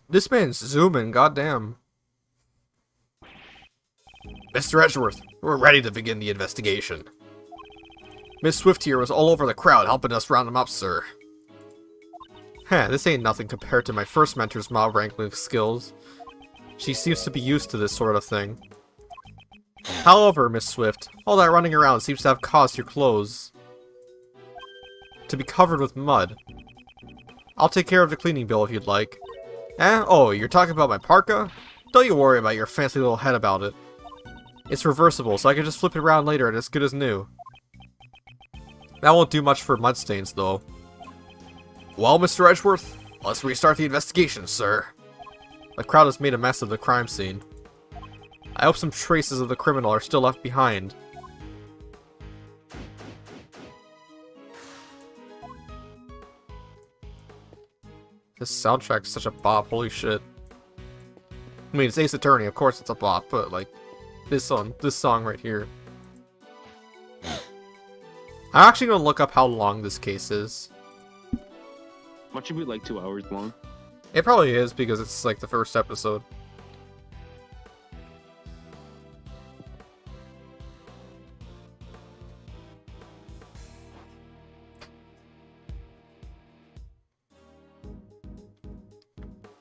This man's zooming, goddamn. Mr. Edgeworth, we're ready to begin the investigation. Miss Swift here was all over the crowd helping us round them up, sir. Huh, this ain't nothing compared to my first mentor's mob wrangling skills. She seems to be used to this sort of thing. However, Miss Swift, all that running around seems to have caused your clothes to be covered with mud. I'll take care of the cleaning bill if you'd like. Eh? Oh, you're talking about my parka? Don't you worry about your fancy little head about it. It's reversible, so I can just flip it around later and it's good as new. That won't do much for mud stains, though. Well, Mr. Edgeworth, let's restart the investigation, sir. The crowd has made a mess of the crime scene. I hope some traces of the criminal are still left behind. This soundtrack is such a bop, holy shit. I mean, it's Ace Attorney, of course it's a bop, but like, this song right here. I'm actually gonna look up how long this case is. Much should be like 2 hours long. It probably is, because it's like the first episode.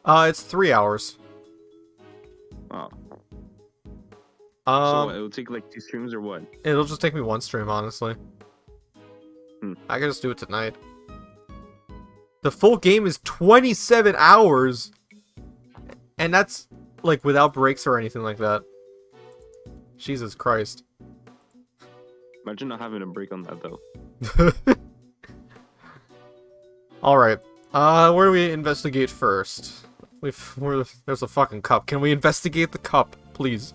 It's 3 hours. Oh. So Um, it will take like 2 streams or what? it'll just take me one stream, honestly. Hmm. I can just do it tonight. The full game is 27 hours! And that's, like, without breaks or anything like that. Jesus Christ. Imagine not having a break on that though. Alright. Where do we investigate first? There's a fucking cup. Can we investigate the cup, please?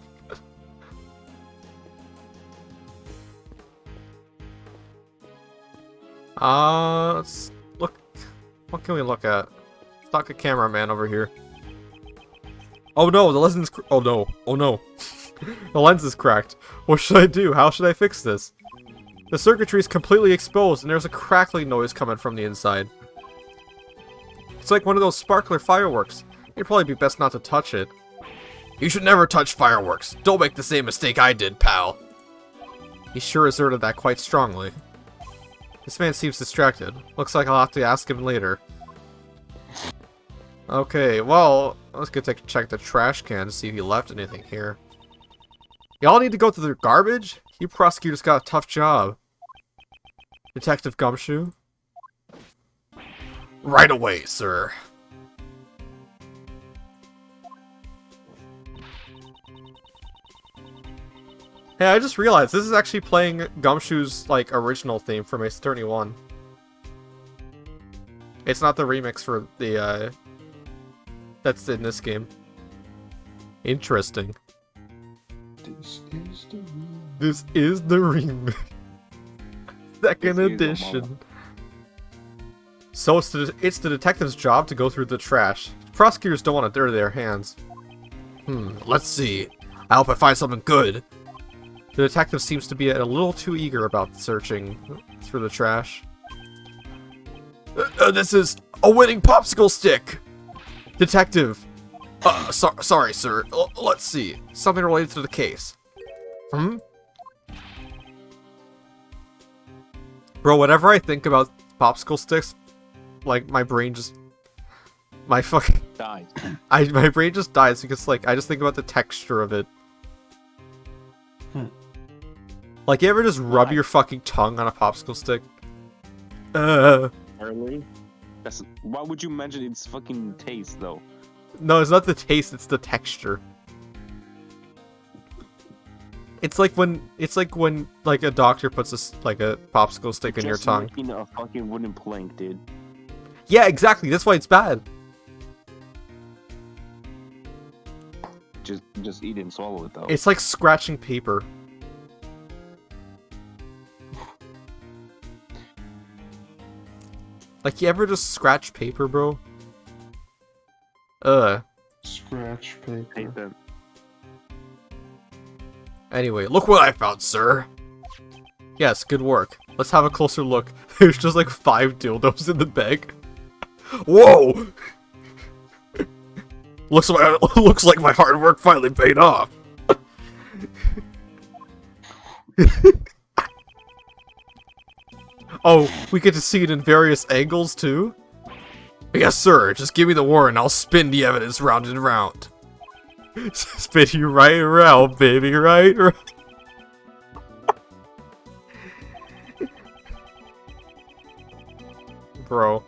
Let's look. What can we look at? Stock a cameraman over here. Oh no, the lens is oh no. Oh no. The lens is cracked. What should I do? How should I fix this? The circuitry is completely exposed and there's a crackling noise coming from the inside. It's like one of those sparkler fireworks. It'd probably be best not to touch it. You should never touch fireworks. Don't make the same mistake I did, pal. He sure asserted that quite strongly. This man seems distracted. Looks like I'll have to ask him later. Okay, well, let's go check the trash can to see if he left anything here. Y'all need to go through the garbage? You prosecutors got a tough job. Detective Gumshoe? Right away, sir. Hey, I just realized this is actually playing Gumshoe's, like, original theme from Ace Attorney 1. It's not the remix for the, that's in this game. Interesting. This is the remix. Second edition. So it's the detective's job to go through the trash. Prosecutors don't want to dirty their hands. Let's see. I hope I find something good. The detective seems to be a little too eager about searching through the trash. This is a winning popsicle stick! Detective! Sorry, sir. Let's see. Something related to the case. Bro, whenever I think about popsicle sticks, like, my brain just... My fucking... Dies. My brain just dies because, like, I just think about the texture of it. Like, you ever just rub your fucking tongue on a popsicle stick? Early? Why would you mention its fucking taste, though? No, it's not the taste, it's the texture. It's like when like a doctor puts a popsicle stick in your tongue. Just a fucking wooden plank, dude. Yeah, exactly. That's why it's bad. Just eat it and swallow it, though. It's like scratching paper. Like, you ever just scratch paper, bro? Scratch paper. Hate that. Anyway, look what I found, sir. Yes, good work. Let's have a closer look. There's just like 5 dildos in the bag. Whoa! Looks like my hard work finally paid off. Oh, we get to see it in various angles too? Yes, sir. Just give me the warrant. I'll spin the evidence round and round. Spin you right around, baby. Right around. Bro.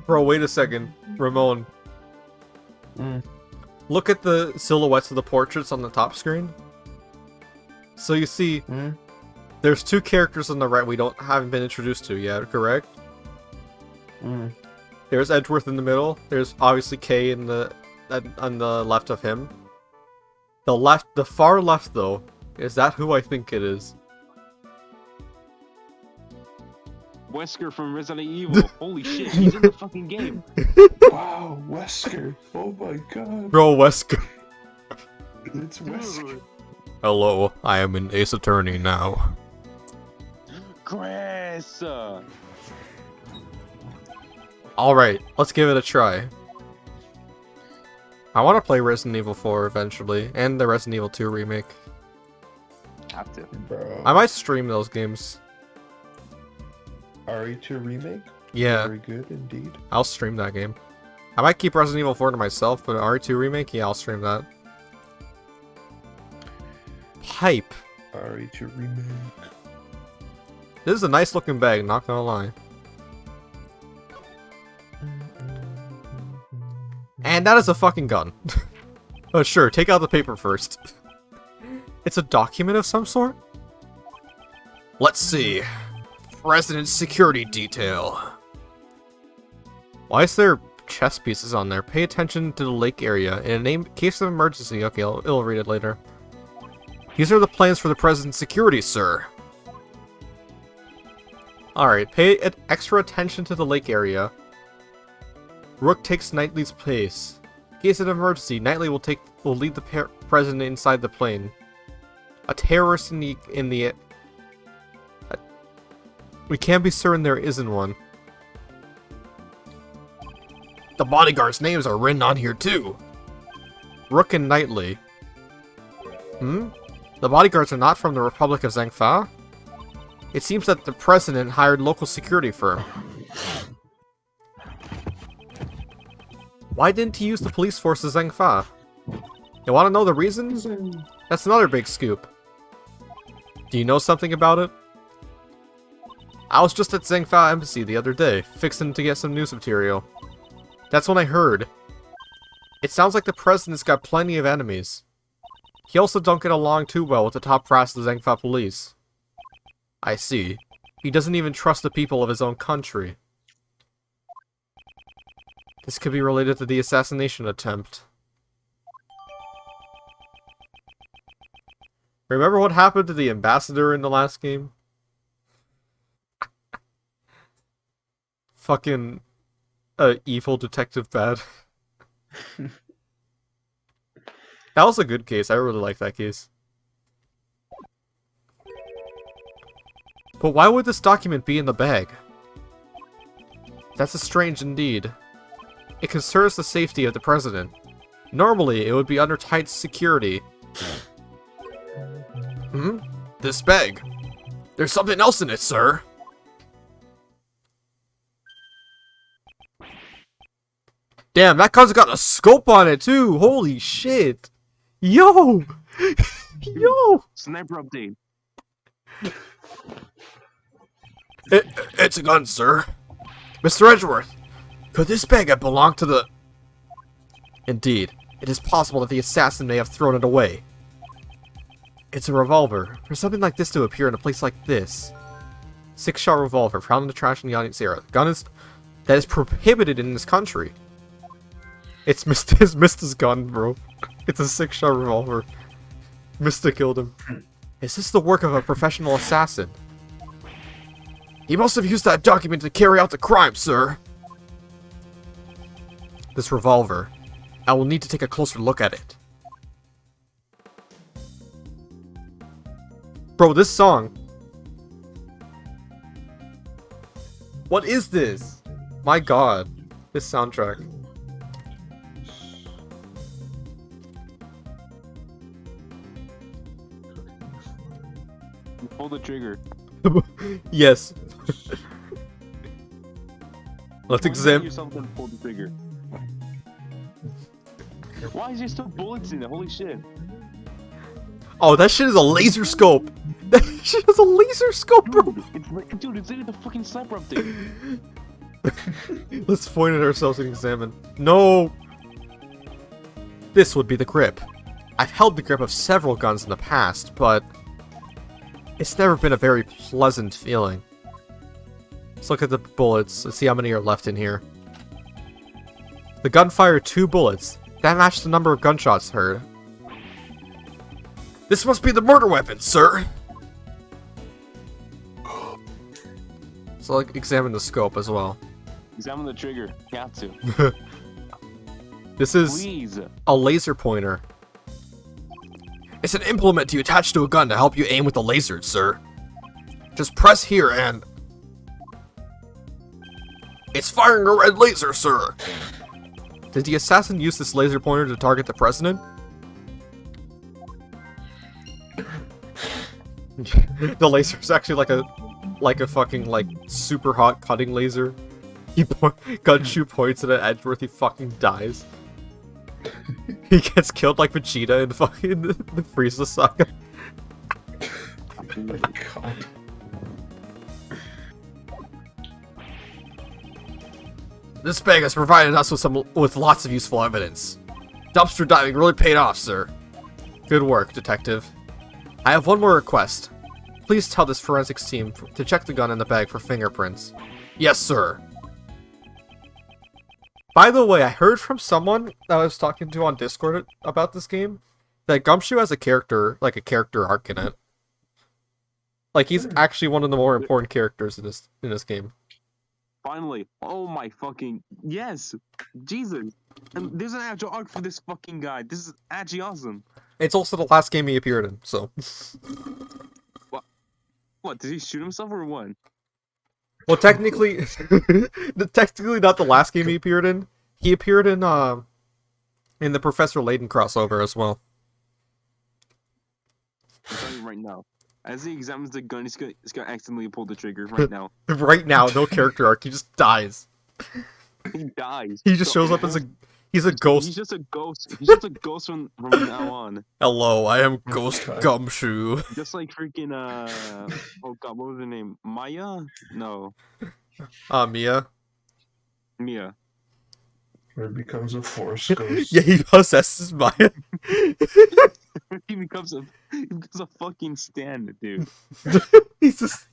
Bro, wait a second. Ramon. Look at the silhouettes of the portraits on the top screen. So you see, there's 2 characters on the right we haven't been introduced to yet, correct? There's Edgeworth in the middle. There's obviously Kay on the left of him. The far left though, is that who I think it is? Wesker from Resident Evil. Holy shit, he's in the fucking game. Wow, Wesker. Oh my god. Bro, Wesker. It's Wesker. Hello, I am an Ace Attorney now. Chris! Alright, let's give it a try. I want to play Resident Evil 4 eventually, and the Resident Evil 2 remake. Have to. Bro. I might stream those games. RE2 remake? Yeah, Very good indeed. I'll stream that game. I might keep Resident Evil 4 to myself, but RE2 remake, yeah, I'll stream that. Hype. RE2 remake. This is a nice looking bag, not gonna lie. And that is a fucking gun. Oh sure, take out the paper first. It's a document of some sort? Let's see. President's security detail. Why is there chess pieces on there? Pay attention to the lake area. In a case of emergency. Okay, I'll read it later. These are the plans for the president's security, sir. Alright, pay extra attention to the lake area. Rook takes Knightley's place. In case of emergency, Knightley will lead the president inside the plane. A terrorist we can't be certain there isn't one. The bodyguards' names are written on here too. Rook and Knightley. The bodyguards are not from the Republic of Zhengfa? It seems that the president hired local security firm. Why didn't he use the police force of Zhengfa? You want to know the reason? That's another big scoop. Do you know something about it? I was just at Zhengfa Embassy the other day, fixing to get some news material. That's when I heard. It sounds like the president's got plenty of enemies. He also don't get along too well with the top brass of the Zhengfa police. I see. He doesn't even trust the people of his own country. This could be related to the assassination attempt. Remember what happened to the ambassador in the last game? Fucking evil detective bad. That was a good case. I really like that case. But why would this document be in the bag? That's strange indeed. It concerns the safety of the president. Normally, it would be under tight security. This bag. There's something else in it, sir. Damn, that gun's got a scope on it too. Holy shit. Yo. Yo. Sniper update. It's a gun, sir. Mr. Edgeworth, could this bag have belonged to the... Indeed, it is possible that the assassin may have thrown it away. It's a revolver. For something like this to appear in a place like this. 6-shot revolver found in the trash in the audience area. The gun that is prohibited in this country. It's Mista's gun, bro. It's a 6-shot revolver. Mista killed him. Is this the work of a professional assassin? He must have used that document to carry out the crime, sir. This revolver. I will need to take a closer look at it. Bro, this song. What is this? My god. This soundtrack. Pull the trigger. Yes. Let's Why examine. yourself and pull the trigger. Why is there still bullets in it? Holy shit. Oh, that shit is a laser scope. That shit is a laser scope, bro. Dude, it's literally the fucking sniper update. Let's point at ourselves and examine. No. This would be the grip. I've held the grip of several guns in the past, but it's never been a very pleasant feeling. Let's look at the bullets. Let's see how many are left in here. The gun fired 2 bullets. That matched the number of gunshots heard. This must be the murder weapon, sir! So like, examine the scope as well. Examine the trigger. You have to. This is Please. a laser pointer. It's an implement you attach to a gun to help you aim with the lasers, sir. Just press here and... It's firing a red laser, sir! Did the assassin use this laser pointer to target the president? The laser is actually like a fucking like super hot cutting laser. Gunshoe points it at Edgeworth, he fucking dies. He gets killed like Vegeta in fucking the Frieza saga. Oh my god. This bag has provided us with lots of useful evidence. Dumpster diving really paid off, sir. Good work, detective. I have one more request. Please tell this forensics team to check the gun in the bag for fingerprints. Yes, sir. By the way, I heard from someone that I was talking to on Discord about this game that Gumshoe has a character arc in it. Like, he's actually one of the more important characters in this game. Finally. Oh my fucking yes. Jesus. And there's an actual arc for this fucking guy. This is actually awesome. It's also the last game he appeared in, so. What, did he shoot himself or what? Well, technically not the last game he appeared in. He appeared in the Professor Layton crossover as well. I'm telling you right now. As he examines the gun, he's gonna accidentally pull the trigger right now. Right now, no character arc. He just dies. He dies. He just shows up as he's a ghost. He's just a ghost. He's just a ghost from now on. Hello, I am Ghost Gumshoe. Just like freaking oh god, what was her name? Maya? No. Mia. Mia. Or it becomes a force ghost. Yeah, he possesses Maya. he becomes a fucking stand, dude. He's just...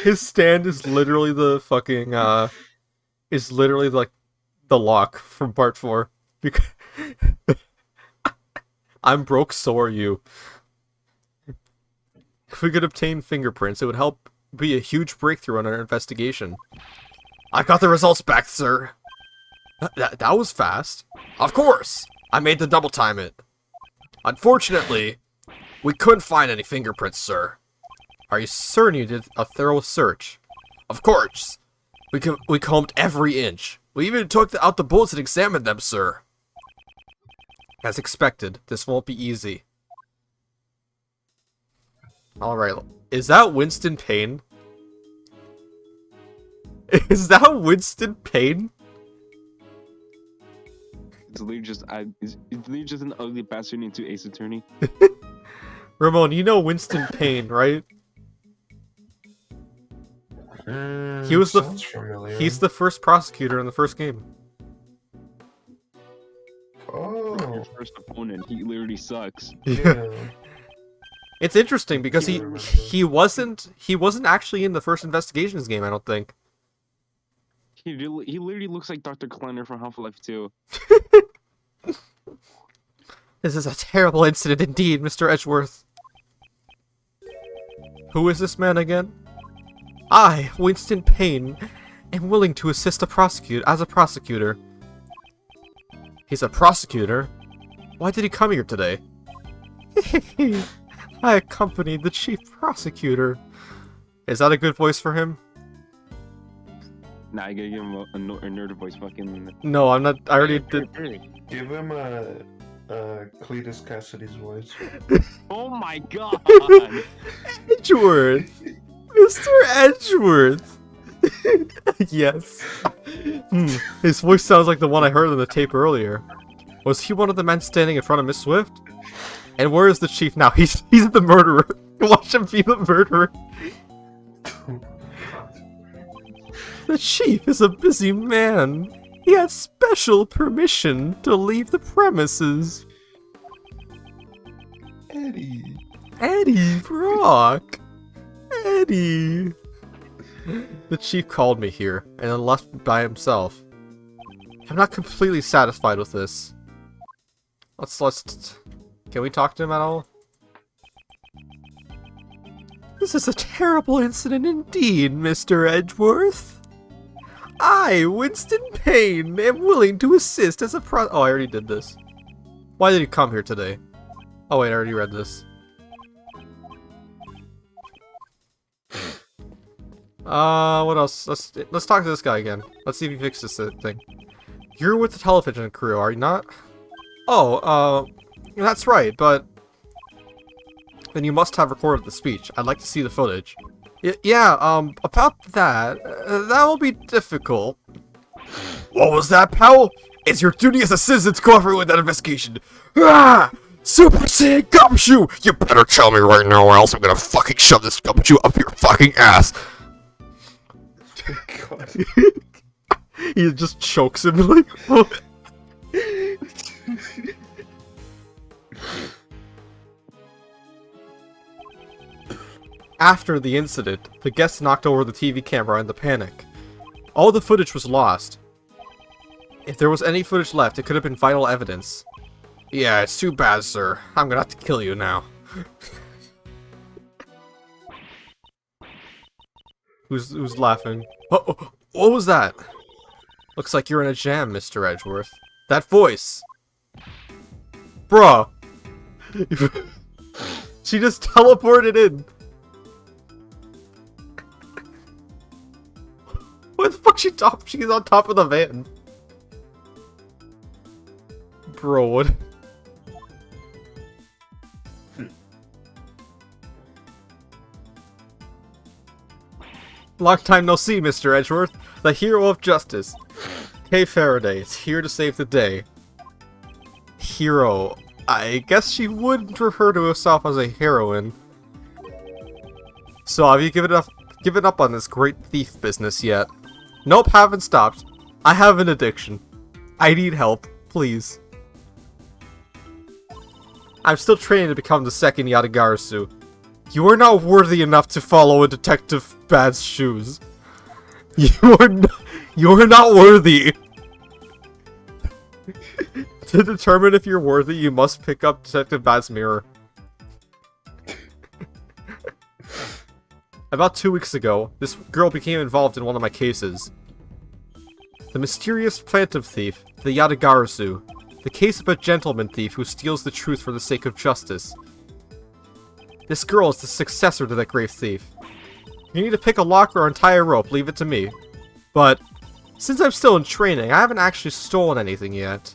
His stand is literally the fucking is literally like the lock from part 4. Because I'm broke, so are you. If we could obtain fingerprints, it would help be a huge breakthrough on our investigation. I got the results back, sir. That was fast. Of course! I made the double time it. Unfortunately, we couldn't find any fingerprints, sir. Are you certain you did a thorough search? Of course. We combed every inch. We even took out the bullets and examined them, sir. As expected, this won't be easy. Alright, is that Winston Payne? Is that Winston Payne? It's literally just an ugly bastard into Ace Attorney. Ramon, you know Winston Payne, right? He was he's the first prosecutor in the first game. Oh. Your first opponent, he literally sucks. Yeah. It's interesting because he wasn't actually in the first Investigations game, I don't think. He literally looks like Dr. Kleiner from Half-Life 2. This is a terrible incident indeed, Mr. Edgeworth. Who is this man again? I, Winston Payne, am willing to assist as a prosecutor. He's a prosecutor? Why did he come here today? I accompanied the chief prosecutor. Is that a good voice for him? Nah, I gotta give him a nerd voice fucking... No, I'm not. I already did. Give him Cletus Cassidy's voice. Oh my god! Edgeworth! Mr. Edgeworth! Yes. His voice sounds like the one I heard on the tape earlier. Was he one of the men standing in front of Miss Swift? And where is the chief now? He's the murderer. Watch him be the murderer. The chief is a busy man. He has special permission to leave the premises. Eddie Brock. Eddie. The chief called me here and then left by himself. I'm not completely satisfied with this. Let's can we talk to him at all? This is a terrible incident indeed, Mr. Edgeworth. I, Winston Payne, am willing to assist as a Oh, I already did this. Why did he come here today? Oh wait, I already read this. What else? Let's talk to this guy again. Let's see if he fixes this thing. You're with the television crew, are you not? Oh, that's right, but then you must have recorded the speech. I'd like to see the footage. Yeah, about that, that will be difficult. What was that, pal? It's your duty as a citizen to cooperate with that investigation. Ah! Super Saiyan Gumshoe! You better tell me right now or else I'm gonna fucking shove this gumshoe up your fucking ass! God. He just chokes him like... After the incident, the guests knocked over the TV camera in the panic. All the footage was lost. If there was any footage left, it could have been vital evidence. Yeah, it's too bad, sir. I'm gonna have to kill you now. Who's laughing? Oh, what was that? Looks like you're in a jam, Mr. Edgeworth. That voice! Bruh! She just teleported in! Where the fuck she top? She's on top of the van. Bro, what? Long time no see, Mr. Edgeworth. The hero of justice. Kay Faraday is here to save the day. Hero. I guess she would refer to herself as a heroine. So, have you given up on this great thief business yet? Nope, haven't stopped. I have an addiction. I need help, please. I'm still training to become the second Yatagarasu. You are not worthy enough to follow in Detective Bad's shoes. You are not worthy. To determine if you're worthy, you must pick up Detective Bad's mirror. About 2 weeks ago, this girl became involved in one of my cases. The mysterious phantom thief, the Yatagarasu. The case of a gentleman thief who steals the truth for the sake of justice. This girl is the successor to that grave thief. You need to pick a lock or untie a rope, leave it to me. But, since I'm still in training, I haven't actually stolen anything yet.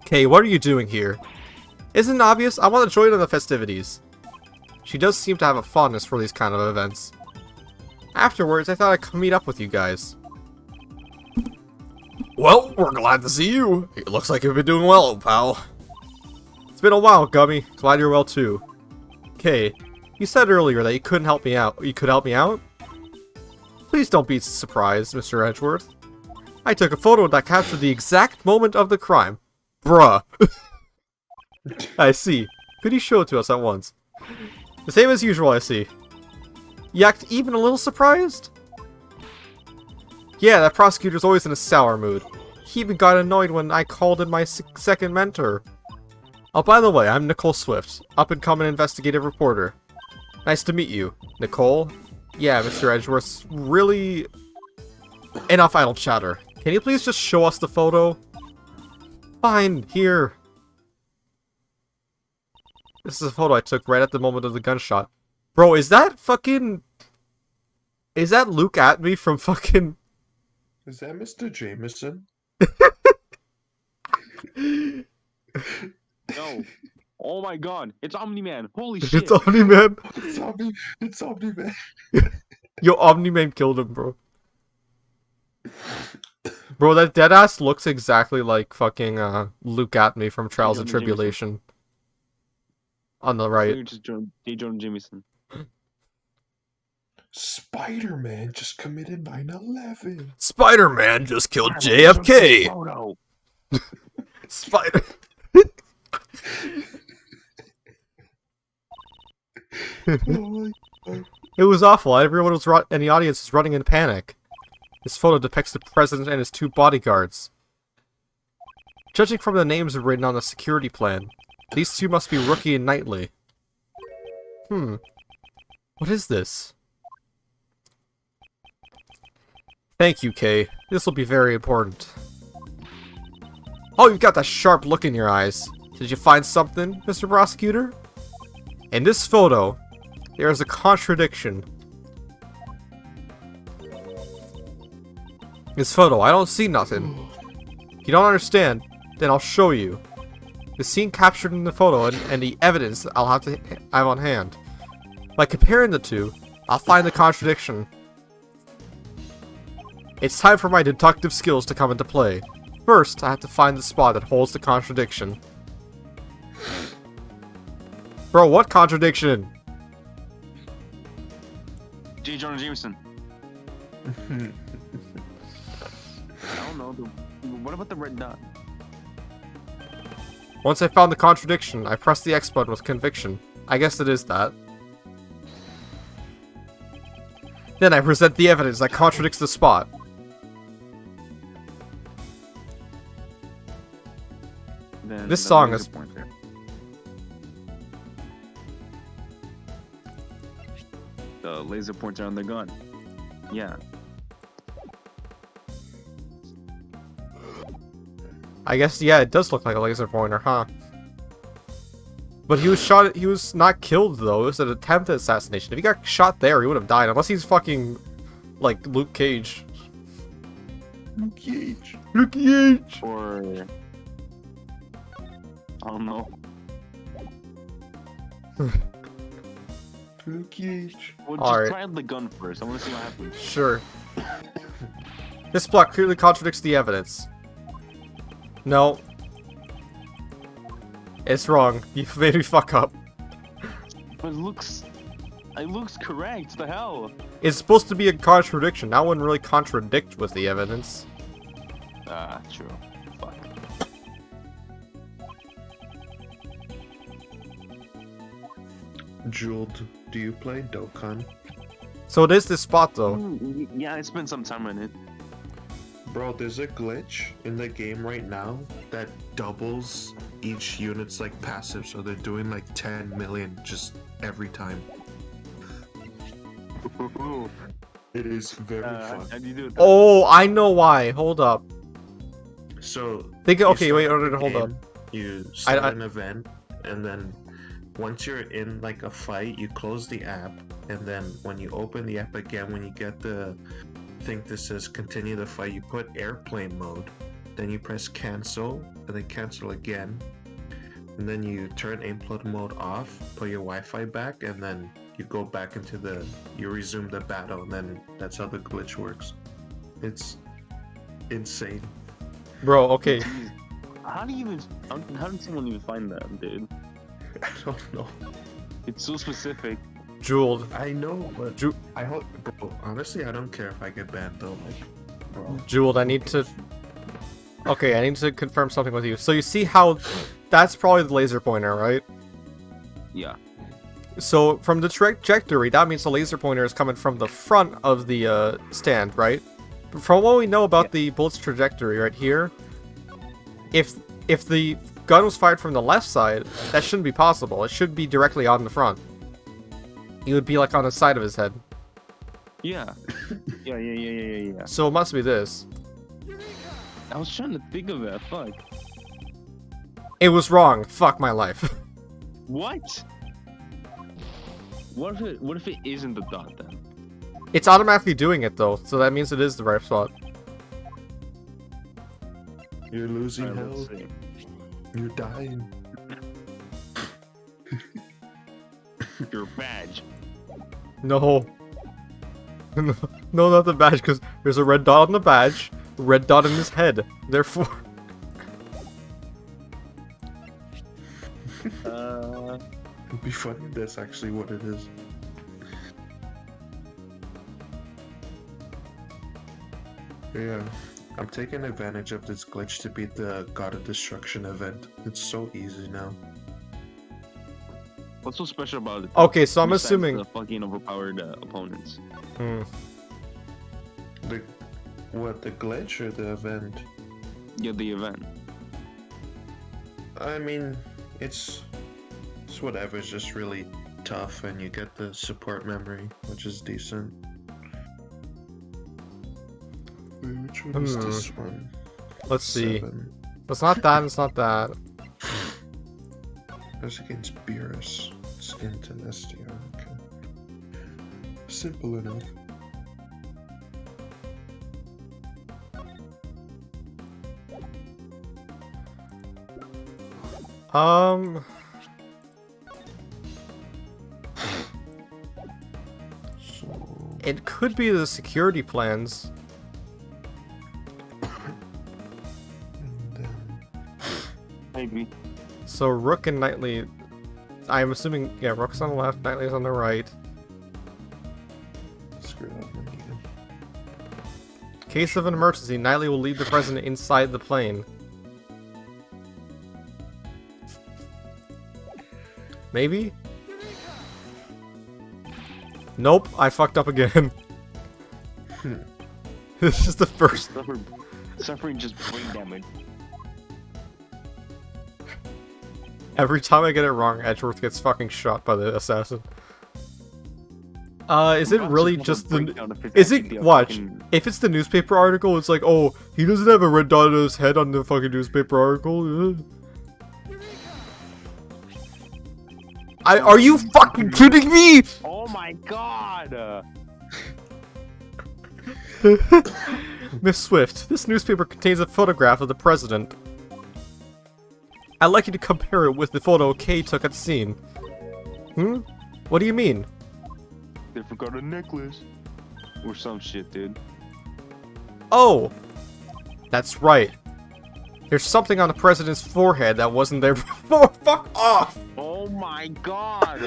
Kay, what are you doing here? Isn't it obvious? I want to join in the festivities. She does seem to have a fondness for these kind of events. Afterwards, I thought I'd come meet up with you guys. Well, we're glad to see you. It looks like you've been doing well, pal. It's been a while, Gummy. Glad you're well too. Kay, you said earlier that you couldn't help me out. You could help me out? Please don't be surprised, Mr. Edgeworth. I took a photo that captured the exact moment of the crime. Bruh. I see. Could you show it to us at once? The same as usual, I see. You act even a little surprised? Yeah, that prosecutor's always in a sour mood. He even got annoyed when I called in my second mentor. Oh, by the way, I'm Nicole Swift, up-and-coming investigative reporter. Nice to meet you. Nicole? Yeah, Mr. Edgeworth's really... Enough idle chatter. Can you please just show us the photo? Fine, here. This is a photo I took right at the moment of the gunshot. Bro, is that fucking... Is that Luke Atme from fucking... Is that Mr. Jameson? No. Oh my god, it's Omni-Man. Holy shit. It's Omni-Man. It's Omni-Man. Yo, Omni-Man killed him, bro. Bro, that deadass looks exactly like fucking Luke Atme from Trials and Tribulation. On the right. Just J. Jonah Jameson. Spider-Man just committed 9/11. Spider-Man just killed JFK. Photo. Spider. Oh my god. It was awful. Everyone was in the audience was running in panic. This photo depicts the president and his 2 bodyguards. Judging from the names written on the security plan, these 2 must be Rookie and Knightley. What is this? Thank you, Kay. This will be very important. Oh, you've got that sharp look in your eyes. Did you find something, Mr. Prosecutor? In this photo, there is a contradiction. This photo, I don't see nothing. If you don't understand, then I'll show you. The scene captured in the photo and the evidence I'll have on hand. By comparing the two, I'll find the contradiction. It's time for my deductive skills to come into play. First, I have to find the spot that holds the contradiction. Bro, what contradiction? J. Jonah Jameson. I don't know. What about the red dot? Once I found the contradiction, I pressed the X button with conviction. I guess it is that. Then I present the evidence that contradicts the spot. Then This the song laser is... pointer. The laser pointer on the gun. Yeah. I guess, yeah, it does look like a laser pointer, huh? But he was shot, he was not killed though, it was an attempted assassination. If he got shot there, he would have died, unless he's fucking, like, Luke Cage. Luke Cage. Luke Cage! Or... I don't know. Luke Cage. Well, All just right. try out the gun first. I want to see what happens. Sure. This plot clearly contradicts the evidence. No. It's wrong. You made me fuck up. But it looks correct. The hell? It's supposed to be a contradiction. That wouldn't really contradict with the evidence. Ah, true. Fuck. Jeweled, do you play Dokkan? So it is this spot though. Yeah, I spent some time on it. Bro, there's a glitch in the game right now that doubles each unit's like passive, so they're doing like 10 million just every time. It is very fun. How do you do it? Oh, I know why. Hold up. So Think. you Okay, wait. start the Hold up. game, You start I- an event, and then once you're in like a fight, you close the app, and then when you open the app again, when you get the thing that says continue the fight, you put airplane mode, then you press cancel, and then cancel again, and then you turn airplane mode off, put your Wi-Fi back, and then you go back into you resume the battle, and then that's how the glitch works. It's insane. Bro, okay. Jeez. How did someone even find that, dude? I don't know. It's so specific. Jeweled. I know, but Ju- I hope, bro. Honestly, I don't care if I get banned though. Like, bro. Jeweled, I need to... Okay, I need to confirm something with you. So you see how... That's probably the laser pointer, right? Yeah. So from the trajectory, that means the laser pointer is coming from the front of the stand, right? But from what we know about the bullet's trajectory right here, if the gun was fired from the left side, that shouldn't be possible. It should be directly on the front. It would be like on the side of his head. Yeah. Yeah. So it must be this. I was trying to think of that. Fuck. It was wrong. Fuck my life. What? What if it isn't the dot then? It's automatically doing it though, so that means it is the right spot. You're losing Alright, let's health. see. You're dying. Your badge. No. No, not the badge, because there's a red dot on the badge, red dot in his head. Therefore... It'd be funny if that's actually what it is. Yeah, I'm taking advantage of this glitch to beat the God of Destruction event. It's so easy now. What's so special about it? Okay, so I'm besides assuming... the fucking overpowered opponents. Hmm. The glitch or the event? Yeah, the event. I mean, it's whatever. It's just really tough, and you get the support memory, which is decent. Wait, which one is this one? Let's see. 7. It's not that, it's not that. That's against Beerus. Skin Telestia. Okay. Simple enough. Um, So, it could be the security plans. and then Maybe. So Rook and Knightley, I'm assuming, yeah, Rook's on the left, Knightley's on the right. screw up again. Case of an emergency, Knightley will leave the president inside the plane. Maybe? Nope, I fucked up again. This is the first. Suffering just brain damage. Every time I get it wrong, Edgeworth gets fucking shot by the assassin. Is it really just the... Is it... Watch. If it's the newspaper article, it's like, oh, he doesn't have a red dot on his head on the fucking newspaper article. Are you fucking kidding me? Oh my god! Miss Swift, this newspaper contains a photograph of the president. I'd like you to compare it with the photo Kay took at the scene. Hmm? What do you mean? They forgot a necklace. Or some shit, dude. Oh! That's right. There's something on the president's forehead that wasn't there before. Fuck off! Oh my god!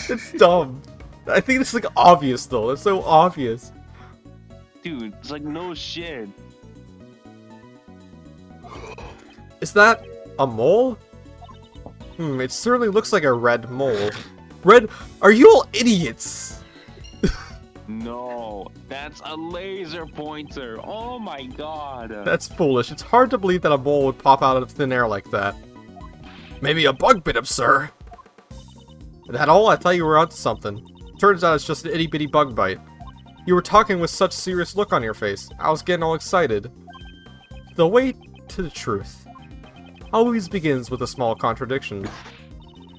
It's dumb. I think it's like obvious though. It's so obvious. Dude, it's like no shit. Is that a mole? It certainly looks like a red mole. Red? Are you all idiots? No, that's a laser pointer. Oh my god. That's foolish. It's hard to believe that a mole would pop out of thin air like that. Maybe a bug bit him, sir. Is that all? I thought you were onto something. Turns out it's just an itty-bitty bug bite. You were talking with such serious look on your face. I was getting all excited. The way to the truth always begins with a small contradiction.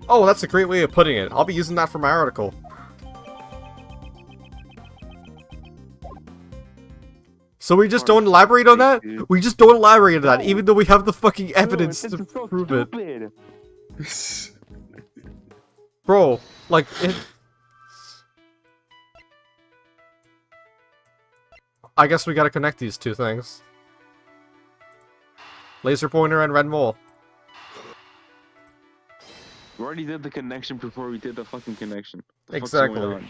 Oh, that's a great way of putting it. I'll be using that for my article. So we just don't elaborate on that? We just don't elaborate on that, even though we have the fucking evidence to prove it. Bro, like, it... I guess we gotta connect these two things. Laser pointer and red mole. We already did the connection before we did the fucking connection. The fuck's Exactly. going on?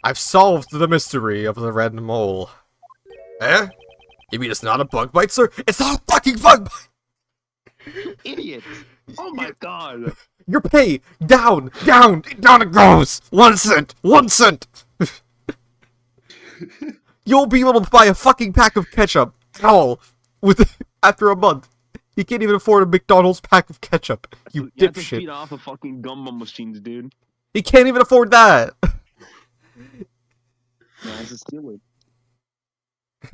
I've solved the mystery of the red mole. Eh? You mean it's not a bug bite, sir? It's not a fucking bug bite! Idiot! Oh my god! Your pay! Down! Down! Down it goes! 1 cent! 1 cent! You'll be able to buy a fucking pack of ketchup. All after a month. You can't even afford a McDonald's pack of ketchup. You have to dipshit. feed off of fucking gumball machines, dude. He can't even afford that! No, I just steal it.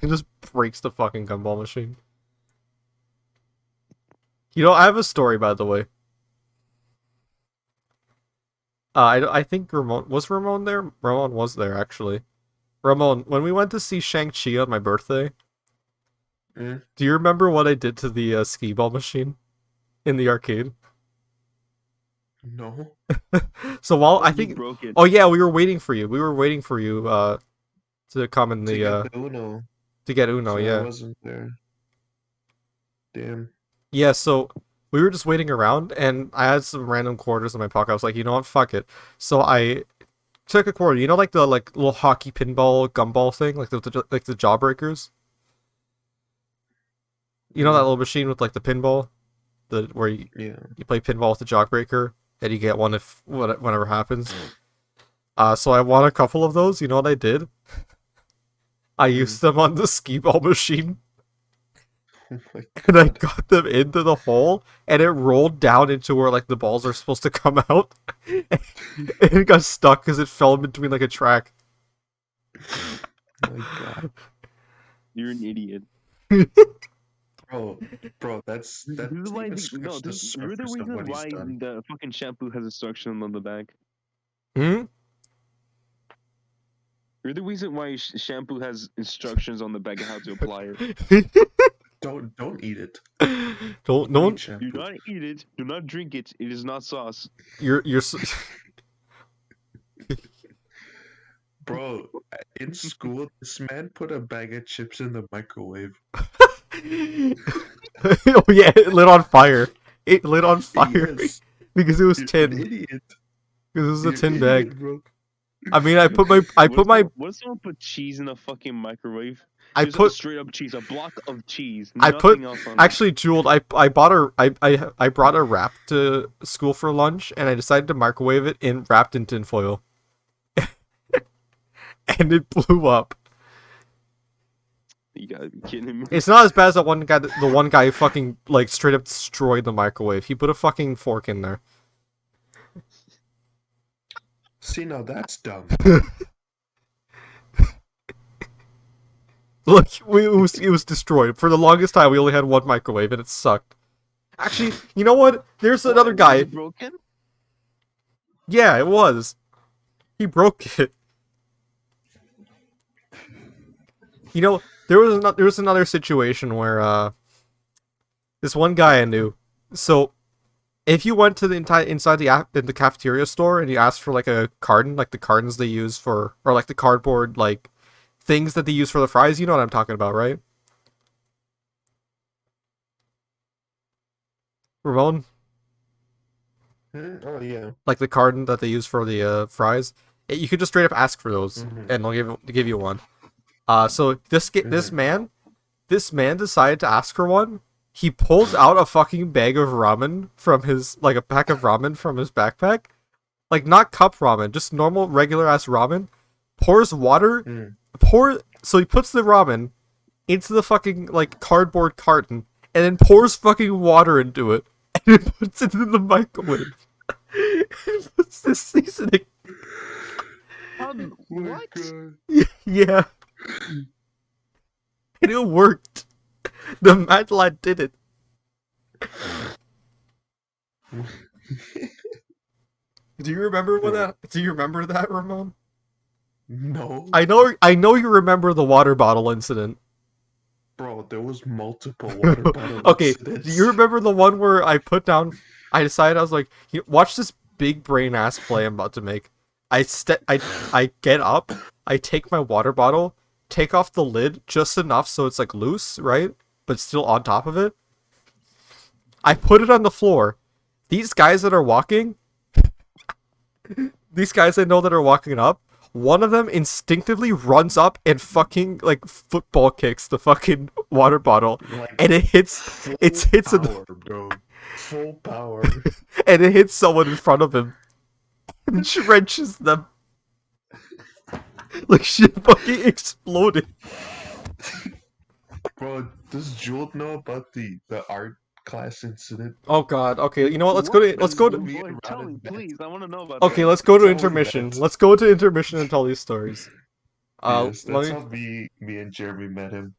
He just breaks the fucking gumball machine. You know, I have a story, by the way. I think Ramon... Was Ramon there? Ramon was there, actually. Ramon, when we went to see Shang-Chi on my birthday, do you remember what I did to the skee ball machine in the arcade? No. So while I You think... broke it. Oh yeah, we were waiting for you. We were waiting for you to come in To the... get the Uno. to get Uno, So yeah. I wasn't there. Damn. Yeah, so we were just waiting around, and I had some random quarters in my pocket. I was like, you know what, fuck it. So I took a quarter. You know, like the little hockey pinball gumball thing, like the Jawbreakers. You know that little machine with like the pinball, where you play pinball with the Jawbreaker, and you get one if whatever happens. So I won a couple of those. You know what I did? I used them on the skee ball machine. Oh my god. And I got them into the hole, and it rolled down into where like the balls are supposed to come out, and it got stuck because it fell in between like a track. Oh my god. You're an idiot. Bro, that's This is why even the, scratched no, the this, you're the surface of reason what he's why done. the fucking shampoo has instructions on the back. Hmm? You're the reason why shampoo has instructions on the back of how to apply it. Don't eat it. Don't Don't eat don't. Do shampoo. not eat it. Do not drink it. It is not sauce. You're Bro, in school, this man put a bag of chips in the microwave. oh yeah, it lit on fire. It lit on fire Yes, because it was you're tin. an idiot. Because it was a You're tin an bag. idiot, bro. I mean, What if someone put cheese in a fucking microwave? I Just put straight up cheese, a block of cheese, I put nothing else on it. actually, Jewel, I bought I brought a wrap to school for lunch, and I decided to microwave it in wrapped in tinfoil, and it blew up. You gotta be kidding me. It's not as bad as the one guy who fucking like straight up destroyed the microwave. He put a fucking fork in there. See, now that's dumb. Look, it was destroyed. For the longest time, we only had one microwave, and it sucked. Actually, you know what? There's another What, was guy. it broken? Yeah, it was. He broke it. You know, there was another situation where this one guy I knew. So, if you went to the inside in the cafeteria store and you asked for like a carton, like the cartons they use for, or like the cardboard like things that they use for the fries, you know what I'm talking about, right? Ramon, Oh yeah. like the carton that they use for the fries. You could just straight up ask for those, Mhm. and they'll give you one. So this man decided to ask for one. He pulls out a fucking bag of ramen from his like a pack of ramen from his backpack, like not cup ramen, just normal regular ass ramen. Pours water, Mm. so he puts the ramen into the fucking like cardboard carton, and then pours fucking water into it, and it puts it in the microwave. And puts the seasoning. My What? God. Yeah, and it worked. The mad lad did it. Do you remember Do you remember that, Ramon? No, I know you remember the water bottle incident. bro, there was multiple water bottle Okay, incidents. do you remember the one where I decided I was like, watch this big brain ass play I'm about to make. I get up, I take my water bottle, take off the lid just enough so it's like loose, right? But still on top of it. I put it on the floor. These guys that are walking, these guys I know that are walking up, one of them instinctively runs up and fucking like football kicks the fucking water bottle, Like, and it hits full hits power, bro. Full power. and it hits someone in front of him and wrenches them. Like shit fucking exploded. Bro, does Jewel know about the art class incident? Oh god. Okay, you know what? Let's What? go to Me Boy, and tell me, Rod met. please. I want to know about okay, that. let's go to That's how we intermission. met. Let's go to intermission and tell these stories. Yes, Let that's me. how me and Jeremy met him.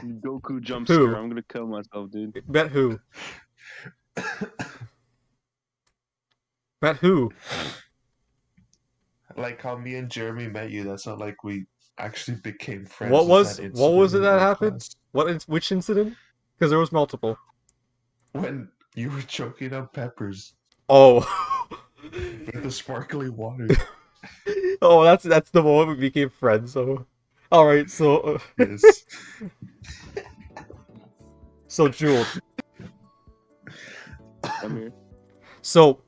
Goku jump Who? scare. I'm gonna kill myself, dude. Bet who? Bet who? Like how me and Jeremy met you, that's how like we actually became friends. What was was that what was it incident in that art happened? class. Which incident? Because there was multiple. When you were choking on peppers Oh. with the sparkly water. Oh, that's the moment we became friends. So, all right. Yes. So Jewel. Come here. So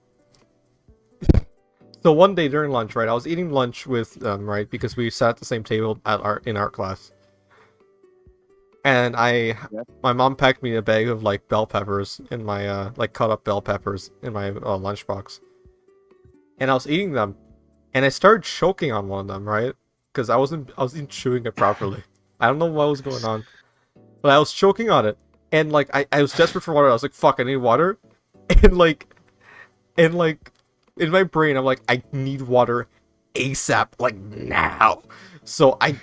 one day during lunch, right? I was eating lunch with them, right? Because we sat at the same table in art class. And my mom packed me a bag of like bell peppers in my like cut up bell peppers in my lunchbox. And I was eating them, and I started choking on one of them, right? Because I wasn't chewing it properly. I don't know what was going on, but I was choking on it, and like I was desperate for water. I was like, "Fuck, I need water," and like in my brain, I'm like, "I need water ASAP, like now." So I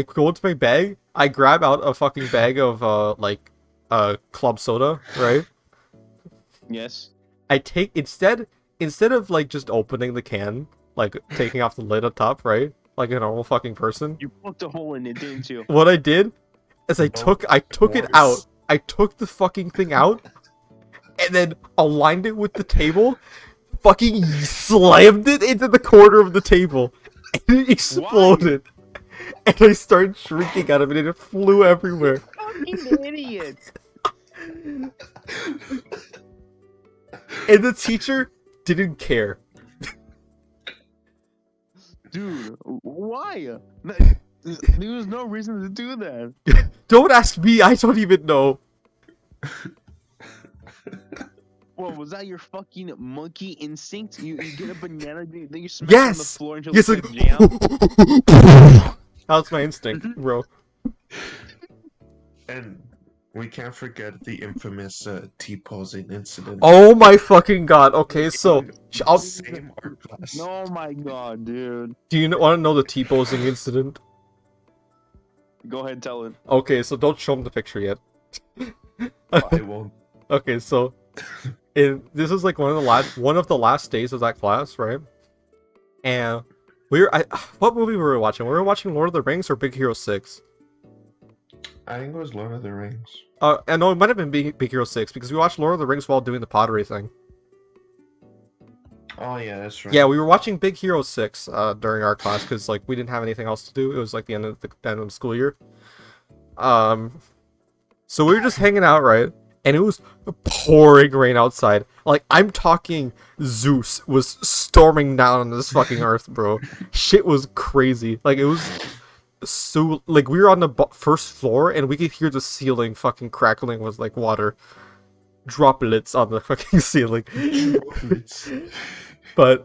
go into my bag, I grab out a fucking bag of like club soda, right? Yes. I take instead of like just opening the can, like taking off the lid on top, right? Like a normal fucking person. You poked a hole in it, didn't you? What I did, as I Of took it out. course. I took the fucking thing out and then aligned it with the table, fucking slammed it into the corner of the table, and it exploded. And I started shrieking at him, and it flew everywhere. Fucking idiot. And the teacher didn't care. Dude, why? There was no reason to do that. Don't ask me, I don't even know. What was that? Your fucking monkey instinct? You get a banana, then you smash it on the Yes! floor until Yes, it's like... like jam. That's my instinct, bro. And we can't forget the infamous T-posing incident. Oh my fucking god. Okay, so... Same art class. Oh my god, dude. Do you want to know the T-posing incident? Go ahead, tell it. Okay, so don't show him the picture yet. I won't. Okay, so... this is like one of the last days of that class, right? And what movie were we watching? We were watching Lord of the Rings or Big Hero 6? I think it was Lord of the Rings. And no, it might have been Big Hero 6 because we watched Lord of the Rings while doing the pottery thing. Oh yeah, that's right. Yeah, we were watching Big Hero 6 during our class because like we didn't have anything else to do. It was like the end of the school year. So we were just hanging out, right? And it was pouring rain outside. Like, I'm talking Zeus was storming down on this fucking earth, bro. Shit was crazy. Like, it was so... Like, we were on the first floor, and we could hear the ceiling fucking crackling with, like, water droplets on the fucking ceiling. But,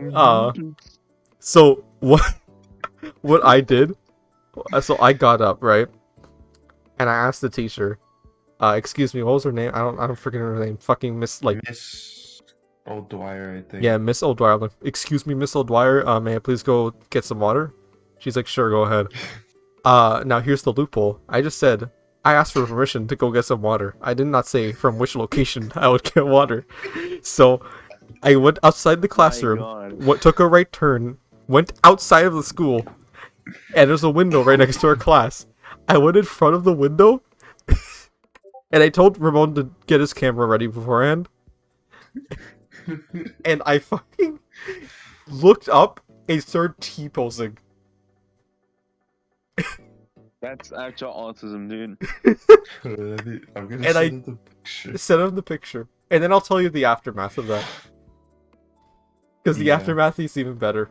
so, what I did... So, I got up, right? And I asked the teacher... excuse me, what was her name? I don't freaking know her name. Fucking Miss O'Dwyer, I think. Yeah, Miss O'Dwyer. Like, excuse me, Miss O'Dwyer. May I please go get some water? She's like, sure, go ahead. Now here's the loophole. I just said I asked for permission to go get some water. I did not say from which location I would get water. So I went outside the classroom. Took a right turn. Went outside of the school, and there's a window right next to our class. I went in front of the window. And I told Ramon to get his camera ready beforehand. And I fucking looked up and started T-posing. That's actual autism, dude. I'm gonna And send the picture. Send him the picture. And then I'll tell you the aftermath of that. Because the aftermath is even better.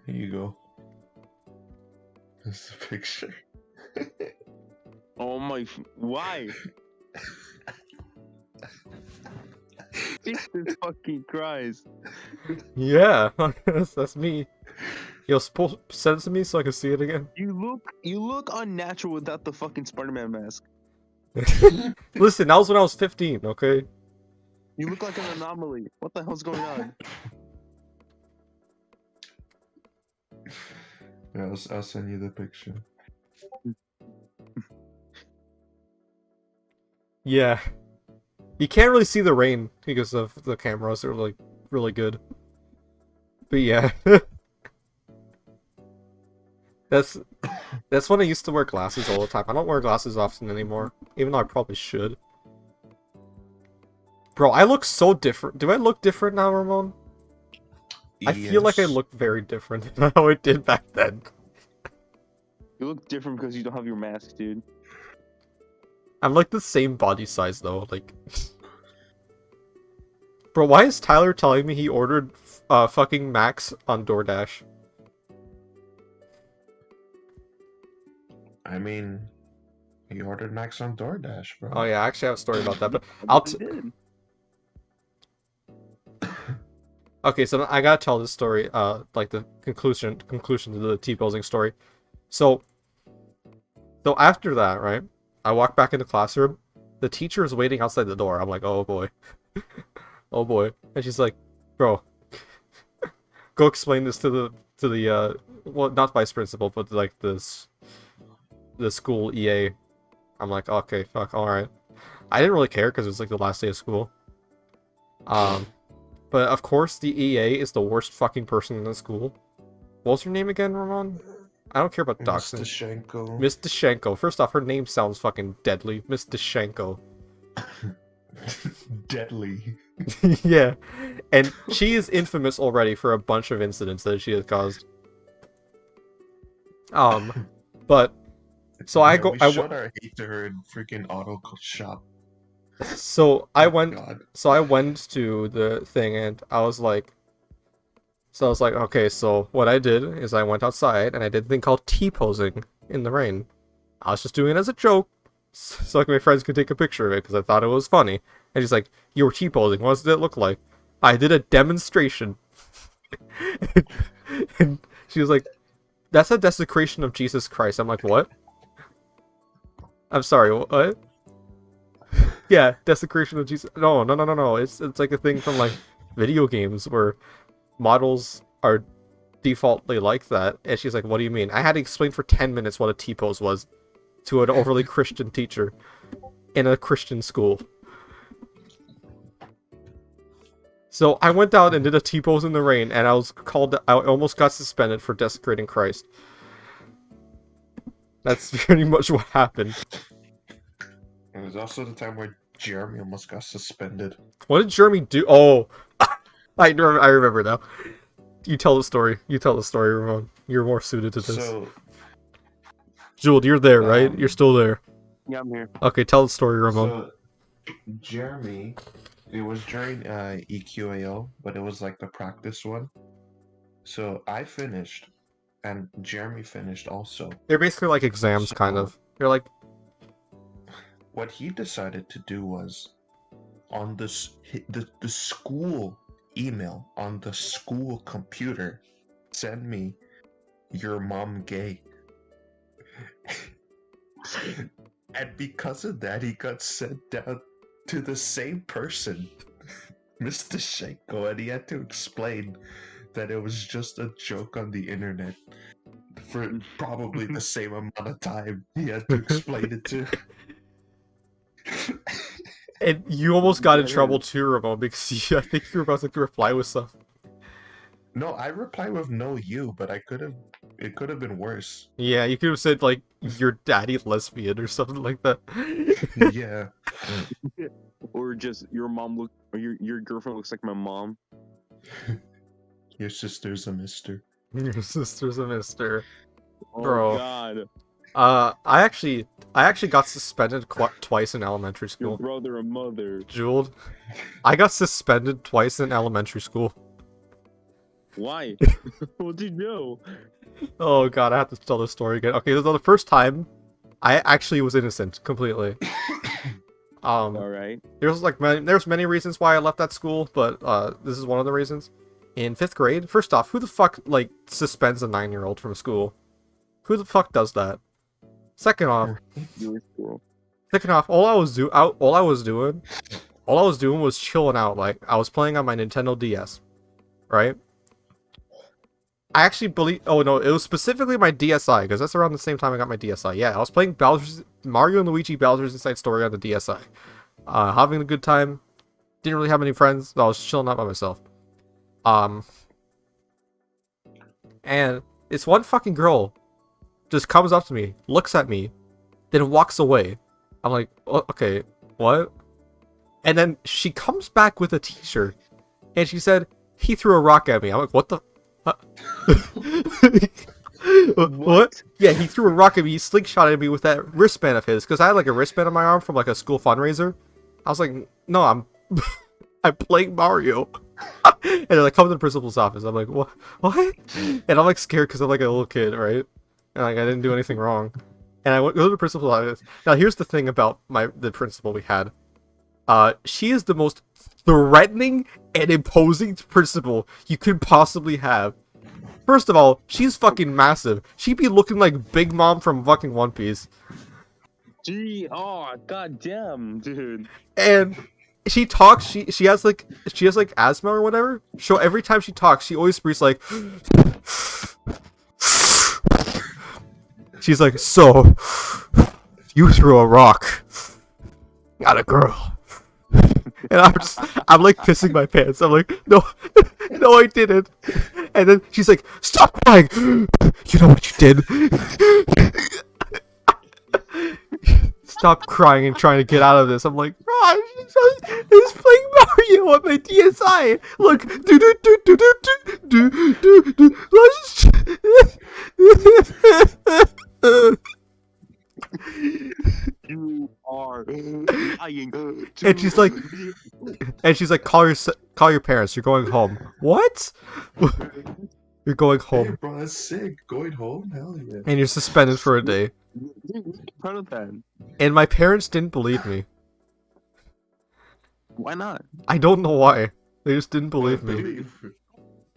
Here you go. That's the picture. Oh my... Why? Jesus fucking Christ. Yeah, that's me. Yo, send it to me so I can see it again. You look unnatural without the fucking Spider-Man mask. Listen, that was when I was 15, okay? You look like an anomaly. What the hell's going on? Yeah, I'll send you the picture. Yeah. You can't really see the rain because of the cameras. They're like really good. But yeah. That's when I used to wear glasses all the time. I don't wear glasses often anymore, even though I probably should. Bro, I look so different. Do I look different now, Ramon? I feel like I look very different than how I did back then. You look different because you don't have your mask, dude. I'm like the same body size though, like... Bro, why is Tyler telling me he ordered fucking Max on DoorDash? I mean, he ordered Max on DoorDash, bro. Oh yeah, I actually have a story about that, but Okay, so I gotta tell this story, like the conclusion to the T-posing story. So after that, right, I walk back in the classroom, the teacher is waiting outside the door. I'm like, oh boy. Oh boy. And she's like, bro, go explain this to the, well, not vice principal, but like the school EA. I'm like, okay, fuck, alright. I didn't really care because it was like the last day of school. But of course the EA is the worst fucking person in the school. What's her name again, Ramon? I don't care about Mr. doxing. Shenko. Miss Deshenko. First off, her name sounds fucking deadly. Miss Deshenko. Deadly. Yeah. And she is infamous already for a bunch of incidents that she has caused. But so I Yeah, go we I showed our hate to her in freaking auto shop. so I Oh, went God. so I went to the thing and I was like, okay, so what I did is I went outside and I did a thing called T-posing in the rain. I was just doing it as a joke, so like my friends could take a picture of it because I thought it was funny. And she's like, "You were T-posing. What does it look like?" I did a demonstration, and she was like, "That's a desecration of Jesus Christ." I'm like, "What?" I'm sorry, what? Yeah, desecration of Jesus. No, no, no, no, no. It's like a thing from like video games where models are defaultly like that. And she's like, "What do you mean?" I had to explain for 10 minutes what a T-pose was to an overly Christian teacher in a Christian school. So I went out and did a T-pose in the rain, and I almost got suspended for desecrating Christ. That's pretty much what happened. It was also the time where Jeremy almost got suspended. What did Jeremy do? Oh, I remember now. You tell the story. You tell the story, Ramon. You're more suited to this. So, Jewel, you're there, right? You're still there. Yeah, I'm here. Okay, tell the story, Ramon. so Jeremy, it was during EQAO, but it was like the practice one. So I finished, and Jeremy finished also. They're basically like exams, kind So- of. You're like, What he decided to do was, on the school email on the school computer, send me your mom gay. And because of that, he got sent down to the same person, Mr. Shenko, and he had to explain that it was just a joke on the internet for probably the same amount of time he had to explain it to. and you almost got in Yeah, trouble too, Ramon, because I think you were about to reply with something. No, I replied with no you, but it could have been worse. Yeah, you could have said like your daddy lesbian or something like that. Yeah. Or just your mom or your girlfriend looks like my mom. Your sister's a mister. Your sister's a mister. Oh Bro. God, I actually got suspended twice in elementary your school. brother and mother. Jewel, I got suspended twice in elementary school. Why? What'd you do? Oh god, I have to tell this story again. Okay, this is the first time I actually was innocent completely. All right. There's many reasons why I left that school, but this is one of the reasons. In 5th grade, first off, who the fuck like suspends a 9-year-old from school? Who the fuck does that? Second off, Your school. all I was doing was chilling out. Like I was playing on my Nintendo DS, right? I actually believe. Oh no, it was specifically my DSi because that's around the same time I got my DSi. Yeah, I was playing Mario and Luigi Bowser's Inside Story on the DSi, having a good time. Didn't really have any friends. So I was chilling out by myself. And this one fucking girl just comes up to me, looks at me, then walks away. I'm like, oh, okay, what? And then she comes back with a t-shirt, and she said, "He threw a rock at me." I'm like, what the? What? Yeah, he threw a rock at me. He slingshotted me with that wristband of his, because I had like a wristband on my arm from like a school fundraiser. I was like, no, I'm I'm playing Mario. And then I come to the principal's office. I'm like, what? And I'm like scared because I'm like a little kid, right? And like I didn't do anything wrong. And I go to the principal's office. Now here's the thing about the principal we had. She is the most threatening and imposing principal you could possibly have. First of all, she's fucking massive. She'd be looking like Big Mom from fucking One Piece. Gee, oh goddamn, dude. And she talks. She has like asthma or whatever. So every time she talks, she always breathes like. She's like, so you threw a rock at a girl. And I'm like pissing my pants. I'm like, no, no, I didn't. And then she's like, stop crying. You know what you did? Stop crying and trying to get out of this. I'm like, Ron, he's playing Mario on my DSi. Look, do do do do do do do do do. You are lying. And she's like, call your parents. You're going home. What? You're going Hey, home, bro, that's sick. Going home? Hell yeah. and you're suspended for a day. Proud of that. And my parents didn't believe me. Why not? I don't know why. They just didn't believe me. Believe.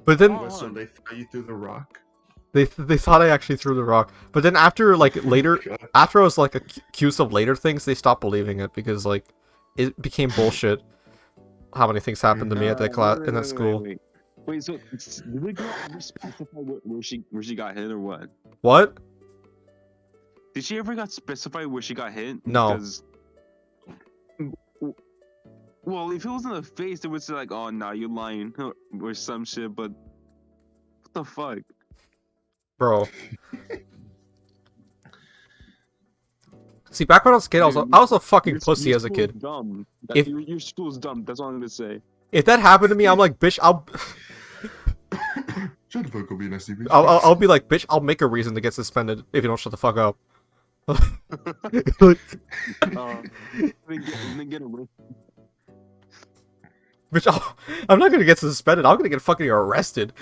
But then What, so they throw you through the rock? they thought I actually threw the rock. But then after like later, God. after I was like accused of later things, they stopped believing it because like it became bullshit. How many things happened to me at that class in that school? Wait, so did the girl ever specify where she got hit or what? What? Did she ever got specify where she got hit? No. Because, well, if it was in the face, it would say like, "Oh, no, you're lying" or some shit. But what the fuck? Bro. See, back when I was a kid, I was a fucking Your- pussy your as a school kid. is Dumb. If- Your school's dumb. That's all I'm gonna say. If that happened to me, I'm like, bitch, Shut the fuck up, you nasty bitch. I'll be like, bitch, I'll make a reason to get suspended if you don't shut the fuck up. Like, Then get away. bitch, I'm not gonna get suspended. I'm gonna get fucking arrested.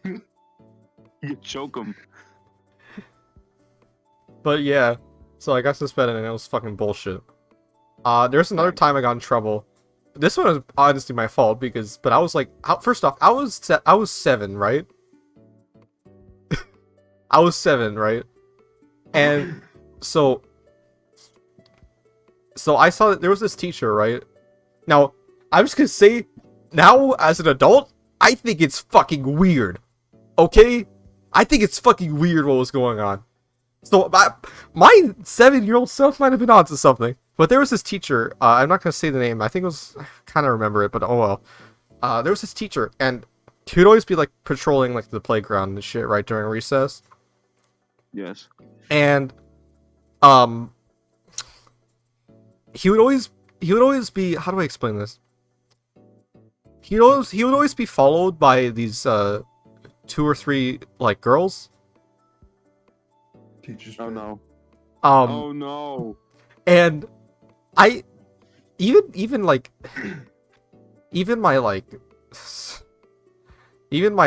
You choke him. But yeah, so I got suspended and it was fucking bullshit. There's another time I got in trouble. This one was honestly my fault but I was like, first off, I was 7, right? I was 7, right? And so I saw that there was this teacher, right? Now, I'm just gonna say, now as an adult, I think it's fucking weird. Okay? I think it's fucking weird what was going on. So my 7-year-old self might have been onto something. But there was this teacher, I'm not gonna say the name, I think it was, I kinda remember it, but oh well. There was this teacher, and he would always be like patrolling like the playground and shit, right, during recess. Yes. And he would always be, how do I explain this? He would always be followed by these 2 or 3 like girls. Teachers. Oh no. Oh no. And I even my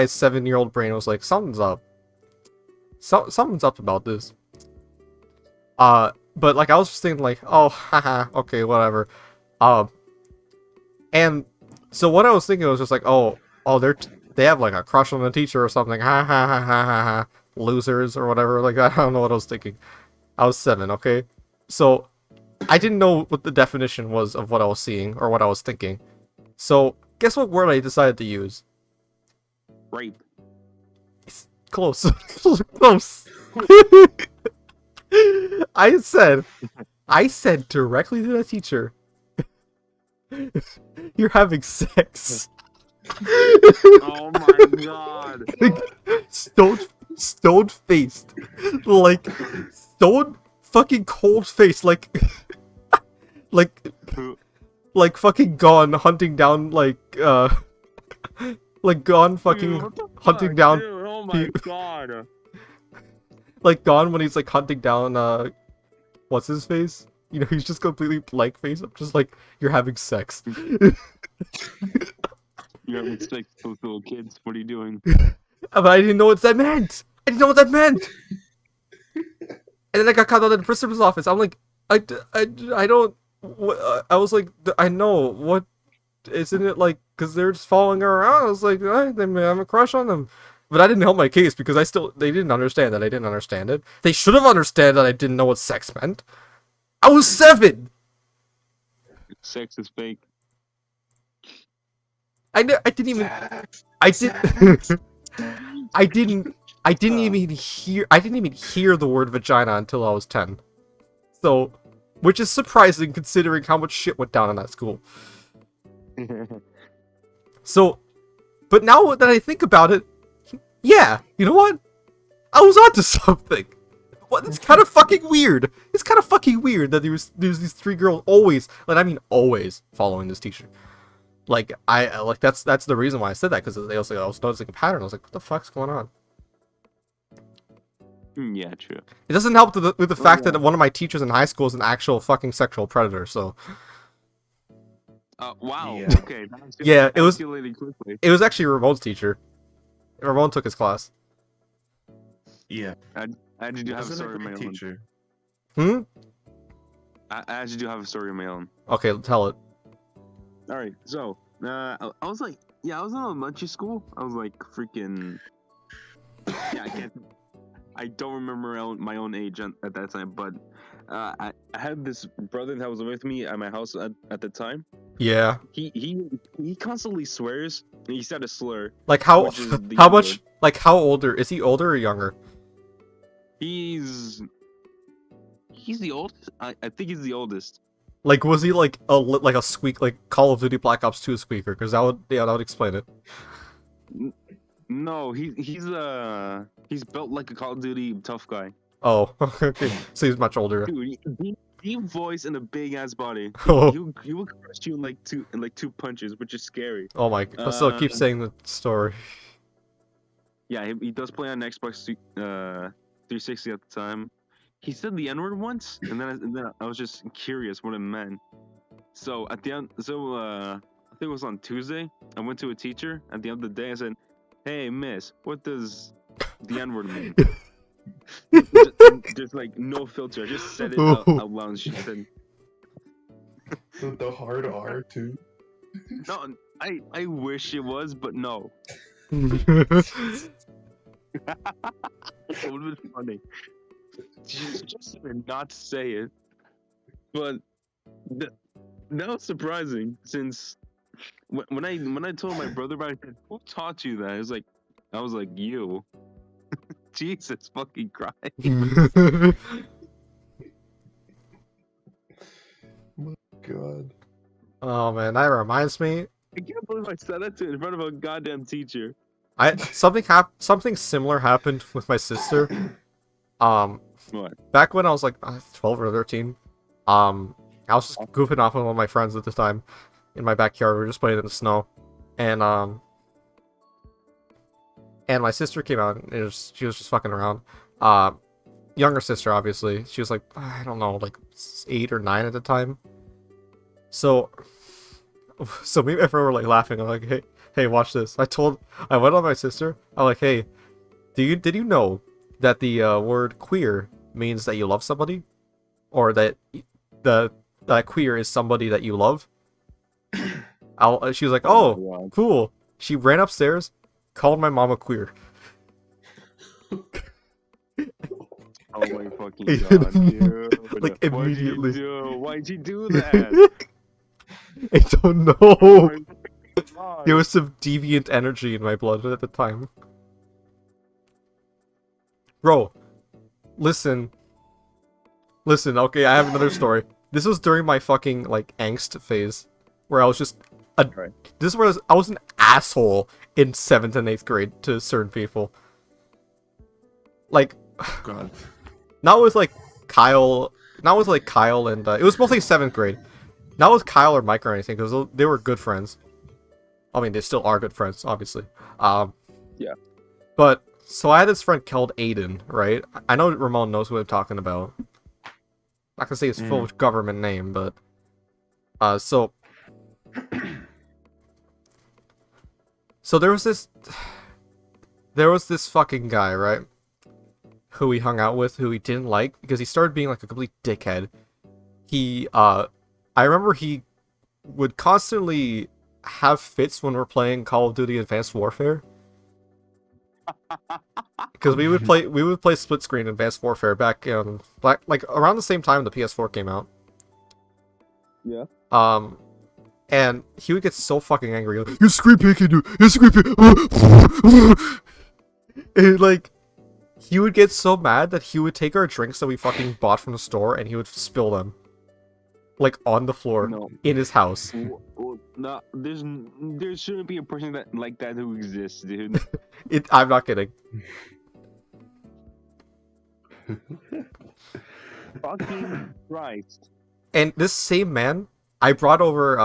7-year-old brain was like, something's up. Something's up about this. But like I was just thinking like, oh, haha, okay, whatever. And so what I was thinking was just like, oh, they have like a crush on the teacher or something. Ha ha ha ha ha ha. Losers or whatever. Like I don't know what I was thinking. I was 7, okay? So I didn't know what the definition was of what I was seeing or what I was thinking. So guess what word I decided to use? Rape. Close. Close. I said directly to the teacher, you're having sex. Oh my god. Stone faced. Like stone fucking cold faced, like like fucking gone hunting down like gone fucking Dude, what the hunting fuck, down dude? Oh my god. like gone when he's like hunting down what's his face? You know, he's just completely blank face. I'm just like, you're having sex. You have sex with those little kids. What are you doing? But I didn't know what that meant. I didn't know what that meant. And then I got called out in the principal's office. I'm like, I don't. I was like, I know. What? Isn't it like, because they're just following her around? I was like, they may have a crush on them. But I didn't help my case because they didn't understand that I didn't understand it. They should have understood that I didn't know what sex meant. I was 7. Sex is fake. I didn't even. I didn't even hear the word vagina until I was 10. So which is surprising considering how much shit went down in that school. So, but now that I think about it, yeah, you know what? I was onto something. What? It's kind of fucking weird. It's kind of fucking weird that there's these 3 girls always, like, I mean, always following this teacher. Like, that's the reason why I said that, because I was noticing a pattern. I was like, what the fuck's going on? Yeah, true. It doesn't help with the fact that one of my teachers in high school is an actual fucking sexual predator, so. Wow. Yeah. Okay. Yeah, it was. Escalated quickly. It was actually Ramon's teacher. Ramon took his class. Yeah. I actually do have a Wasn't story a of my great own. teacher. Hmm? I actually do have a story of my own. Okay, tell it. All right, so I was like, I was in elementary school. I was like freaking. Yeah, I don't remember my own age at that time, but I had this brother that was with me at my house at the time. Yeah. He constantly swears. And he said a slur. Like how Which is the how N much word. like how older is he? Older or younger? He's the oldest. I think he's the oldest. Like was he like a squeak, like Call of Duty Black Ops 2 squeaker? Because that would explain it. No, he's built like a Call of Duty tough guy. Oh, okay. So he's much older. Dude, deep voice and a big ass body. Oh. He will crush you in like two punches, which is scary. Oh my! So keep saying the story. Yeah, he does play on Xbox 360 at the time. He said the N-word once, and then I was just curious what it meant. So at the end, I think it was on Tuesday. I went to a teacher at the end of the day. I said, "Hey, miss, what does the N-word mean?" just like no filter. I just said it out loud. And she said, The hard R too. "No, I wish it was, but no." It would have been funny. Just did not say it, but that was surprising. Since when I told my brother about it, I said, "Who taught you that?" I was like, "You." Jesus fucking Christ. God. Oh man, that reminds me. I can't believe I said that in front of a goddamn teacher. Something similar happened with my sister. What? Back when I was like 12 or 13, I was just goofing off with one of my friends at the time in my backyard. We were just playing in the snow, and my sister came out and she was just fucking around. Younger sister, obviously. She was like, I don't know, like 8 or 9 at the time. So me and my friend were like laughing. I'm like, hey, watch this. I went on my sister. I'm like, hey, did you know that the word queer means that you love somebody, or that that queer is somebody that you love? She was like, oh, cool. She ran upstairs, called my mom a queer. Oh my fucking god, dude. Like immediately. Why'd you do that? I don't Oh know. my God. There was some deviant energy in my blood at the time. Bro, listen, okay, I have another story. This was during my fucking, like, angst phase, where I was just Right. this was I was an asshole in 7th and 8th grade to certain people. Like, God. not with Kyle and it was mostly 7th grade. Not with Kyle or Mike or anything, because they were good friends. I mean, they still are good friends, obviously. Yeah. But so I had this friend called Aiden, right? I know Ramon knows who I'm talking about. Not gonna say his full government name, but so there was this fucking guy, right? Who he hung out with, who he didn't like because he started being like a complete dickhead. I remember he would constantly have fits when we're playing Call of Duty Advanced Warfare. Because we would play split screen Advanced Warfare back in like around the same time the PS4 came out. Yeah. And he would get so fucking angry. Like, you're screen picking, dude. You're screen picking. And like, he would get so mad that he would take our drinks that we fucking bought from the store and he would spill them like on the floor No. in his house. No, there shouldn't be a person that like that who exists, dude. I'm not kidding. Fucking Christ. And this same man, I brought over.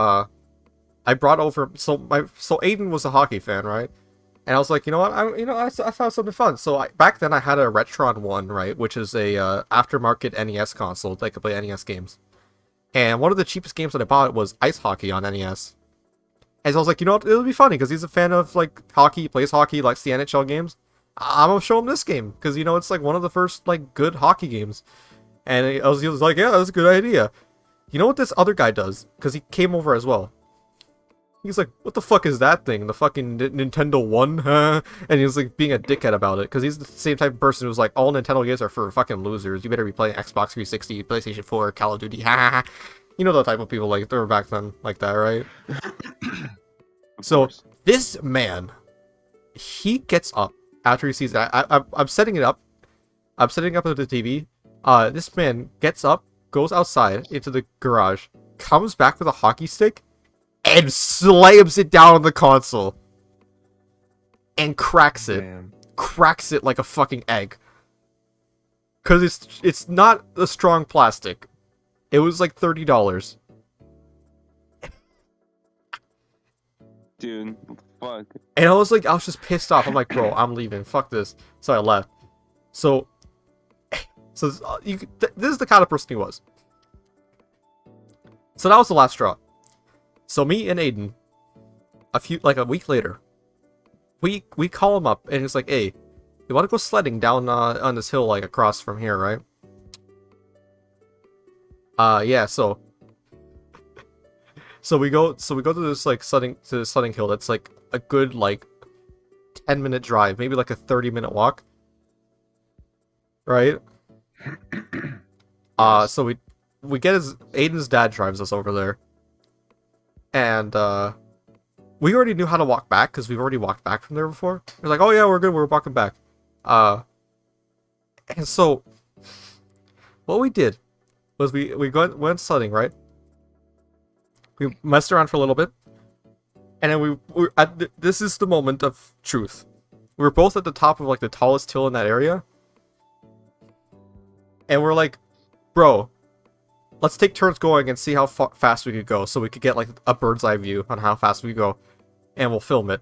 So Aiden was a hockey fan, right? And I was like, you know what? I found something fun. So back then I had a Retron 1, right, which is a aftermarket NES console that could play NES games. And one of the cheapest games that I bought was ice hockey on NES. And so I was like, you know what? It'll be funny because he's a fan of like hockey, plays hockey, likes the NHL games. I'm gonna show him this game because it's like one of the first like good hockey games. And he was like, yeah, that's a good idea. You know what this other guy does? Because he came over as well. He's like, what the fuck is that thing? The fucking Nintendo 1? Huh? And he was like being a dickhead about it. Because he's the same type of person who's like, all Nintendo games are for fucking losers. You better be playing Xbox 360, PlayStation 4, Call of Duty. Ha. You know the type of people like they were back then like that, right? So this man, he gets up after he sees that. I'm setting it up. I'm setting up the TV. This man gets up, goes outside into the garage, comes back with a hockey stick, and slams it down on the console. And cracks it. Damn. Cracks it like a fucking egg. Because it's not a strong plastic. It was like $30. Dude, fuck. And I was just pissed off. I'm like, bro, I'm leaving. Fuck this. So I left. So this is the kind of person he was. So that was the last straw. So me and Aiden, a week later, we call him up and it's like, hey, you want to go sledding down on this hill like across from here, right? Yeah. So we go to this like sledding hill that's like a good like 10-minute drive, maybe like a 30-minute walk, right? So we get Aiden's dad drives us over there. And we already knew how to walk back because we've already walked back from there before. We're like, oh yeah, we're good, we're walking back. And so what we did was we went sledding, right? We messed around for a little bit, and then this is the moment of truth. We were both at the top of like the tallest hill in that area, and we're like, bro, let's take turns going and see how fast we could go, so we could get like a bird's eye view on how fast we go, and we'll film it.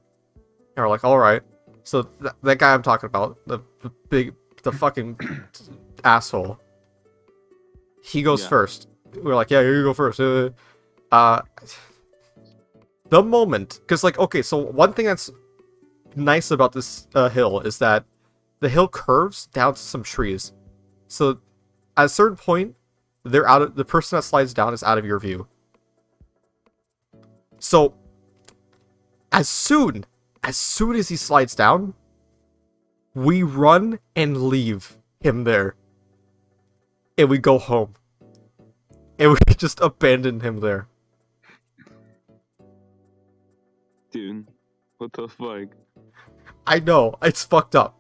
And we're like, all right. So that guy I'm talking about, the fucking asshole, he goes first. We're like, yeah, you go first. The moment, because like, okay, so one thing that's nice about this hill is that the hill curves down to some trees. So at a certain point, the person that slides down is out of your view. So as soon as he slides down, we run and leave him there. And we go home. And we just abandon him there. Dude, what the fuck? I know, it's fucked up.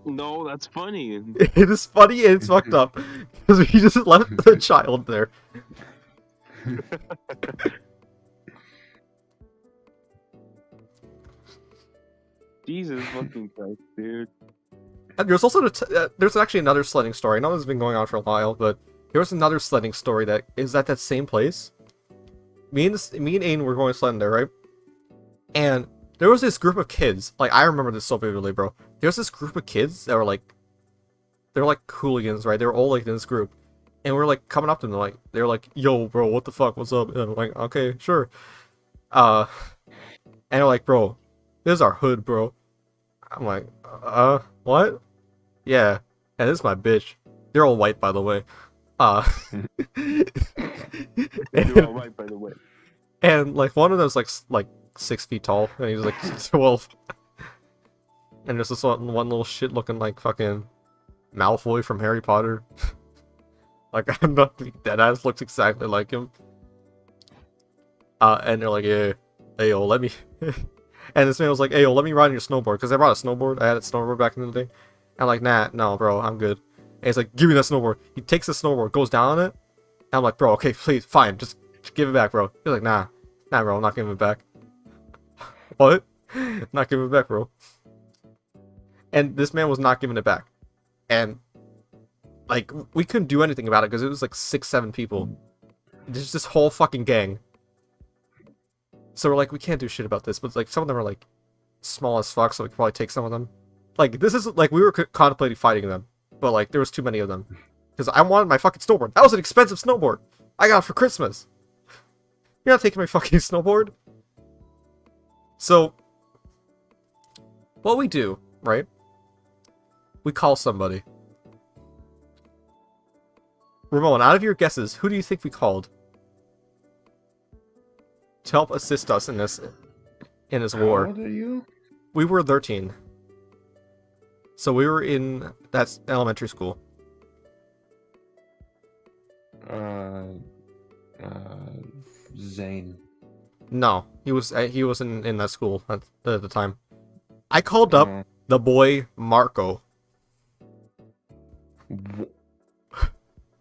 No, that's funny. It is funny and it's fucked up. Because we just left the child there. Jesus fucking Christ, dude. And there's also there's actually another sledding story. I know this has been going on for a while, but there was another sledding story that is at that same place. Me and Aiden were going sledding there, right? And there was this group of kids. Like, I remember this so vividly, bro. There was this group of kids that were like, they're like hooligans, right? They were all like in this group, and we're like coming up to them, they're like, "Yo, bro, what the fuck? What's up?" And I'm like, "Okay, sure." And they're like, "Bro, this is our hood, bro." I'm like, what? Yeah, and this is my bitch. They're all white, by the way. You're all right, by the way. And like one of them's like 6 feet tall, and he's like 12. And there's this one little shit looking like fucking Malfoy from Harry Potter. Like, I'm not being dead ass, looks exactly like him. And they're like, yeah, hey yo, let me. And this man was like, hey yo, let me ride on your snowboard, because I brought a snowboard. I had a snowboard back in the day. And I'm like, nah, no, bro, I'm good. And he's like, give me that snowboard. He takes the snowboard, goes down on it, I'm like, bro, okay, please, fine, just give it back, bro. He's like, nah, bro, I'm not giving it back. What? Not giving it back, bro. And this man was not giving it back. And, like, we couldn't do anything about it because it was like 6-7 people. There's this whole fucking gang. So we're like, we can't do shit about this. But, like, some of them are, like, small as fuck, so we could probably take some of them. Like, this is, like, we were contemplating fighting them. But, like, there was too many of them. Because I wanted my fucking snowboard. That was an expensive snowboard. I got it for Christmas. You're not taking my fucking snowboard? So, what we do, right? We call somebody. Ramon, out of your guesses, who do you think we called to help assist us in this war? How old are you? We were 13. So we were in that's elementary school. Zane. No, he was in that school at the time. I called up the boy Marco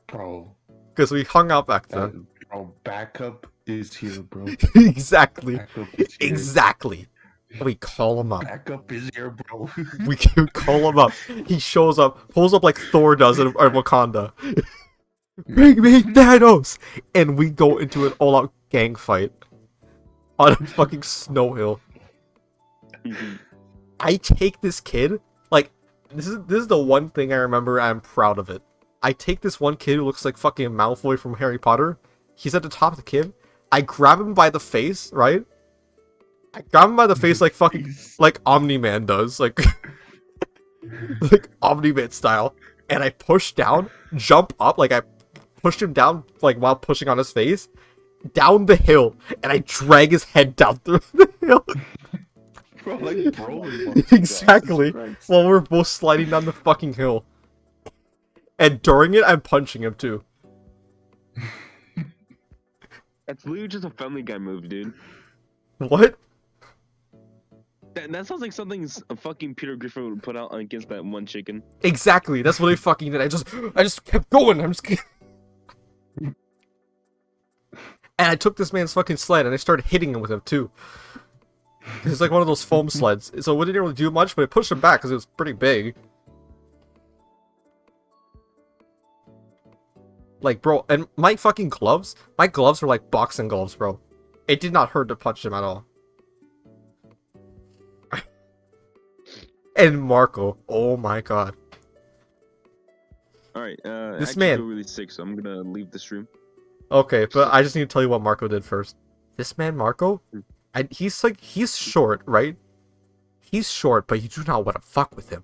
Bro. because we hung out back then. Bro, backup is here, bro. Exactly. Backup is here. Exactly. We call him up. Backup is here, bro. We can call him up. He shows up, pulls up like Thor does in Wakanda. Bring me Thanos! And we go into an all-out gang fight on a fucking snow hill. I take this kid, like, this is the one thing I remember. I'm proud of it. I take this one kid who looks like fucking Malfoy from Harry Potter. He's at the top of the kid. I grab him by the face, right? I grab him by the face like fucking, like Omni-Man does, like, like Omni-Man style. And I push down, jump up, like I pushed him down, like while pushing on his face, down the hill, and I drag his head down through the hill. Bro, like, bro. Exactly. While we're both sliding down the fucking hill. And during it, I'm punching him too. That's literally just a Family Guy move, dude. What? That sounds like something a fucking Peter Griffin would put out against that one chicken. Exactly. That's what I fucking did. I just kept going. And I took this man's fucking sled and I started hitting him with him too. It's like one of those foam sleds. So it didn't really do much, but it pushed him back because it was pretty big. Like, bro, and my gloves were like boxing gloves, bro. It did not hurt to punch him at all. And Marco, oh my god. Alright, this I man feel really sick, so I'm gonna leave this room. Okay, but I just need to tell you what Marco did first. This man, Marco, he's short, right? He's short, but you do not want to fuck with him.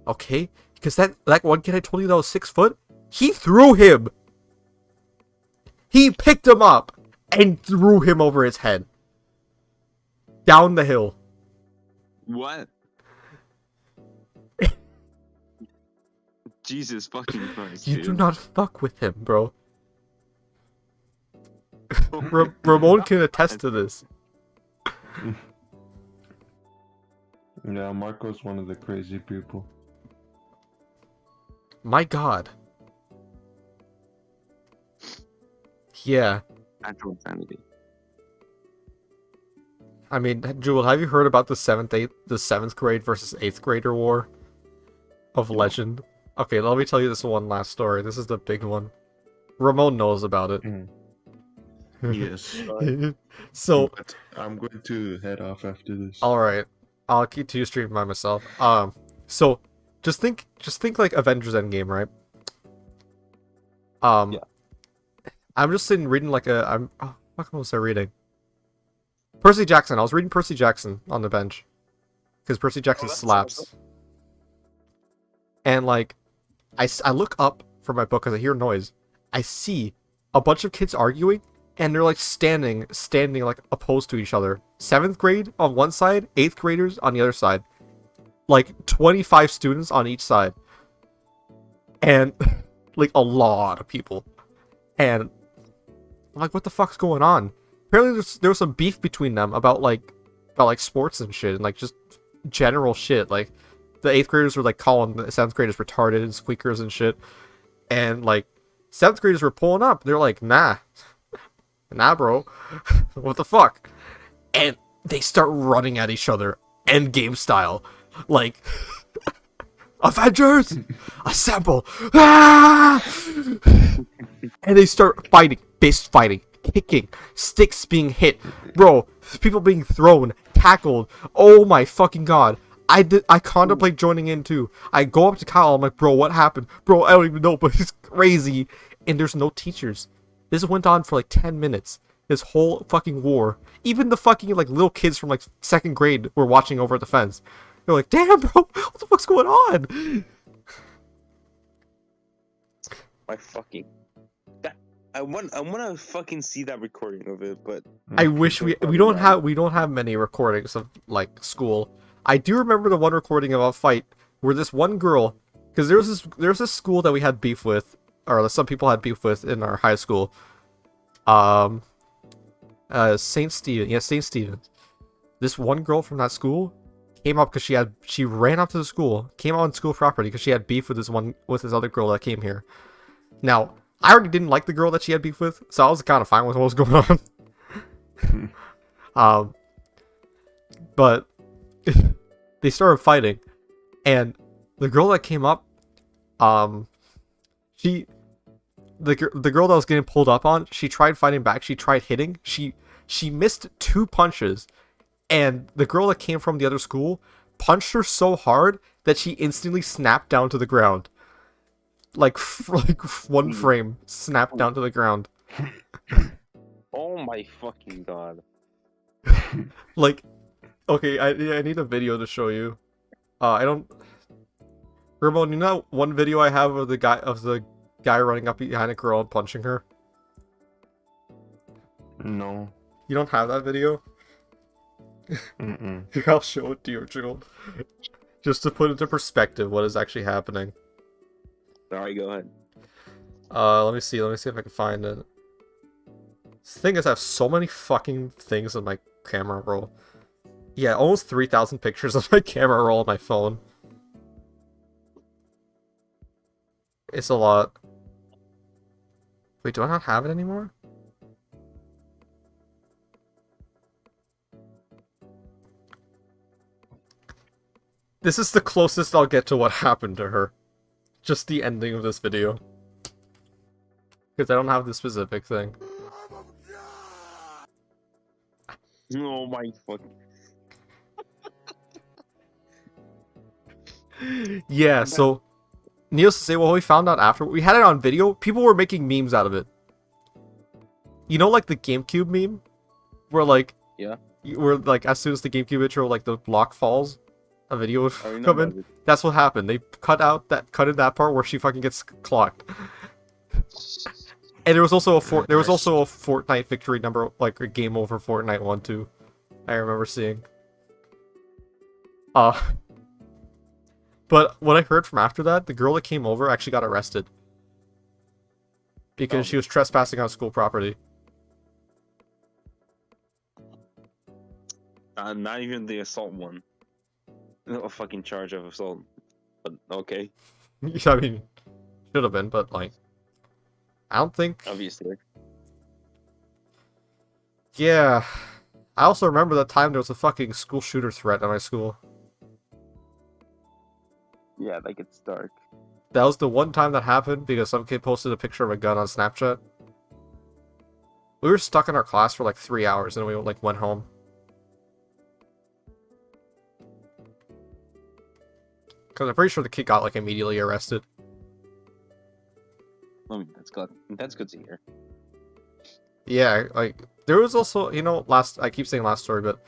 Okay? Because that one kid I told you that was 6 foot, he threw him! He picked him up and threw him over his head. Down the hill. What? Jesus fucking Christ, You dude. do not fuck with him, bro. Ramon can attest to this. Yeah, Marco's one of the crazy people. My god. Yeah. Actual insanity. I mean, Jewel, have you heard about the 7th grade versus 8th grader war of legend? Okay, let me tell you this one last story. This is the big one. Ramon knows about it. Yes. So, But I'm going to head off after this. alright. I'll keep to stream by myself. So just think like Avengers Endgame, right? Yeah. I'm just sitting reading like what was I reading? Percy Jackson. I was reading Percy Jackson on the bench. Because Percy Jackson slaps. And like, I look up from my book because I hear noise. I see a bunch of kids arguing, and they're like standing like opposed to each other. 7th grade on one side, 8th graders on the other side. Like 25 students on each side. And like a lot of people. And I'm like, what the fuck's going on? Apparently there was some beef between them about sports and shit, and like just general shit. Like the 8th graders were like calling the 7th graders retarded and squeakers and shit. And like 7th graders were pulling up. They're like, nah, bro, what the fuck? And they start running at each other, endgame style, like, Avengers, assemble! Ah! And they start fighting, fist fighting, kicking, sticks being hit, bro, people being thrown, tackled. Oh my fucking god. I contemplate joining in too. I go up to Kyle, I'm like, bro, what happened? Bro, I don't even know, but it's crazy. And there's no teachers. This went on for like 10 minutes. This whole fucking war. Even the fucking like little kids from like 2nd grade were watching over at the fence. They're like, damn, bro, what the fuck's going on? My fucking that I want to fucking see that recording of it, but I wish we don't have many recordings of like school. I do remember the one recording of a fight where this one girl, because there's this school that we had beef with, or some people had beef with in our high school. St. Stephen, yeah, St. Stephen's. This one girl from that school came up because she ran up to the school, came on school property because she had beef with this other girl that came here. Now, I already didn't like the girl that she had beef with, so I was kind of fine with what was going on. But they started fighting, and the girl that came up, the girl that was getting pulled up on, she tried fighting back. She tried hitting. She missed 2 punches, and the girl that came from the other school punched her so hard that she instantly snapped down to the ground. Like one frame snapped down to the ground. oh my fucking god. Like, okay, I need a video to show you. I don't. Ramon, you know one video I have of the guy running up behind a girl and punching her? No. You don't have that video? Mm-mm. Here, I'll show it to you, Jill. Just to put into perspective what is actually happening. Alright, go ahead. Let me see if I can find it. The thing is, I have so many fucking things on my camera roll. Yeah, almost 3,000 pictures on my camera roll on my phone. It's a lot. Wait, do I not have it anymore? This is the closest I'll get to what happened to her. Just the ending of this video. Because I don't have the specific thing. Oh my fucking. Yeah, so needless to say, what we found out after we had it on video, people were making memes out of it. You know, like the GameCube meme, where like, Yeah. where like as soon as the GameCube intro, like the block falls, a video would I know come about in. it. That's what happened. They cut in that part where she fucking gets clocked. And there was also a Fortnite victory number, like a game over Fortnite 1 too. I remember seeing. But what I heard from after that, the girl that came over actually got arrested. Because she was trespassing on school property. Not even the assault one. No, a fucking charge of assault. But okay, I mean, should have been, but like, I don't think. obviously. Yeah. I also remember that time there was a fucking school shooter threat at my school. Yeah, like it's dark. That was the one time that happened because some kid posted a picture of a gun on Snapchat. We were stuck in our class for like 3 hours and we like went home. Because I'm pretty sure the kid got like immediately arrested. I mean, that's good to hear. Yeah, like there was also, you know, I keep saying last story, but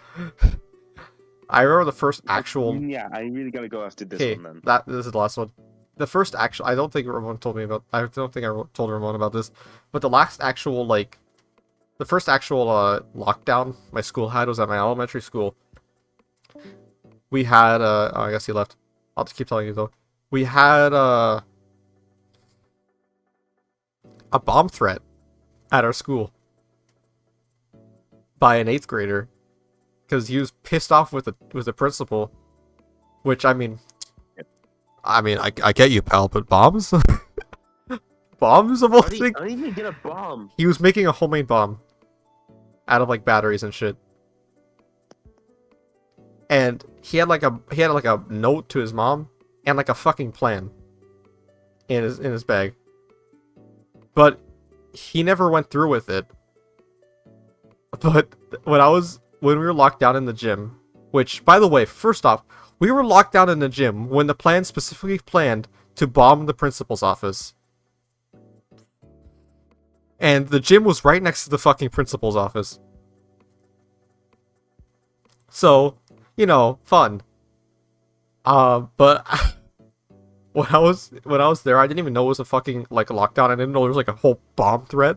I remember the first actual. Yeah, I really gotta go after this Okay, one then. this is the last one. The first actual. I don't think Ramon told me about. I don't think I told Ramon about this, but the last actual the first actual lockdown my school had was at my elementary school. We had oh, I guess he left. I'll just keep telling you though. We had a bomb threat at our school by an 8th grader because he was pissed off with the principal, which I mean, I get you, pal, but bombs? bombs of all How things. did he get a bomb? He was making a homemade bomb out of like batteries and shit. And he had like a note to his mom and like a fucking plan in his bag. But he never went through with it. But when we were locked down in the gym, which by the way, first off, we were locked down in the gym when the plan specifically planned to bomb the principal's office. And the gym was right next to the fucking principal's office. So, you know, fun. But when I was there, I didn't even know it was a fucking like lockdown. I didn't know there was like a whole bomb threat.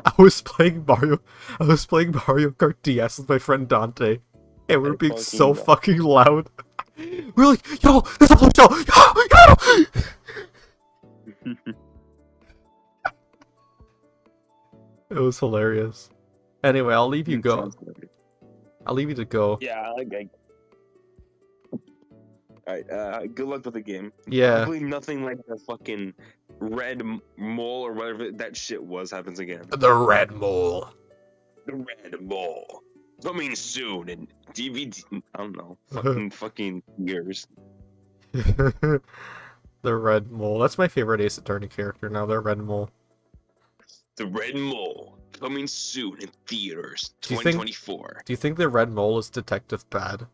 I was playing Mario Kart DS with my friend Dante, and we were being so fucking loud. We were like, "Yo, there's a hotel! Yo!" It was hilarious. Anyway, I'll leave you go. I'll leave you to go. Yeah, Alright, good luck with the game. Yeah. Hopefully nothing like the fucking red mole or whatever that shit was happens again. The red mole. The red mole. Coming soon in DVD. I don't know. Fucking years. The red mole. That's my favorite Ace Attorney character now, the red mole. The red mole. Coming soon in theaters. Do you think- 2024. Do you think the red mole is Detective Bad?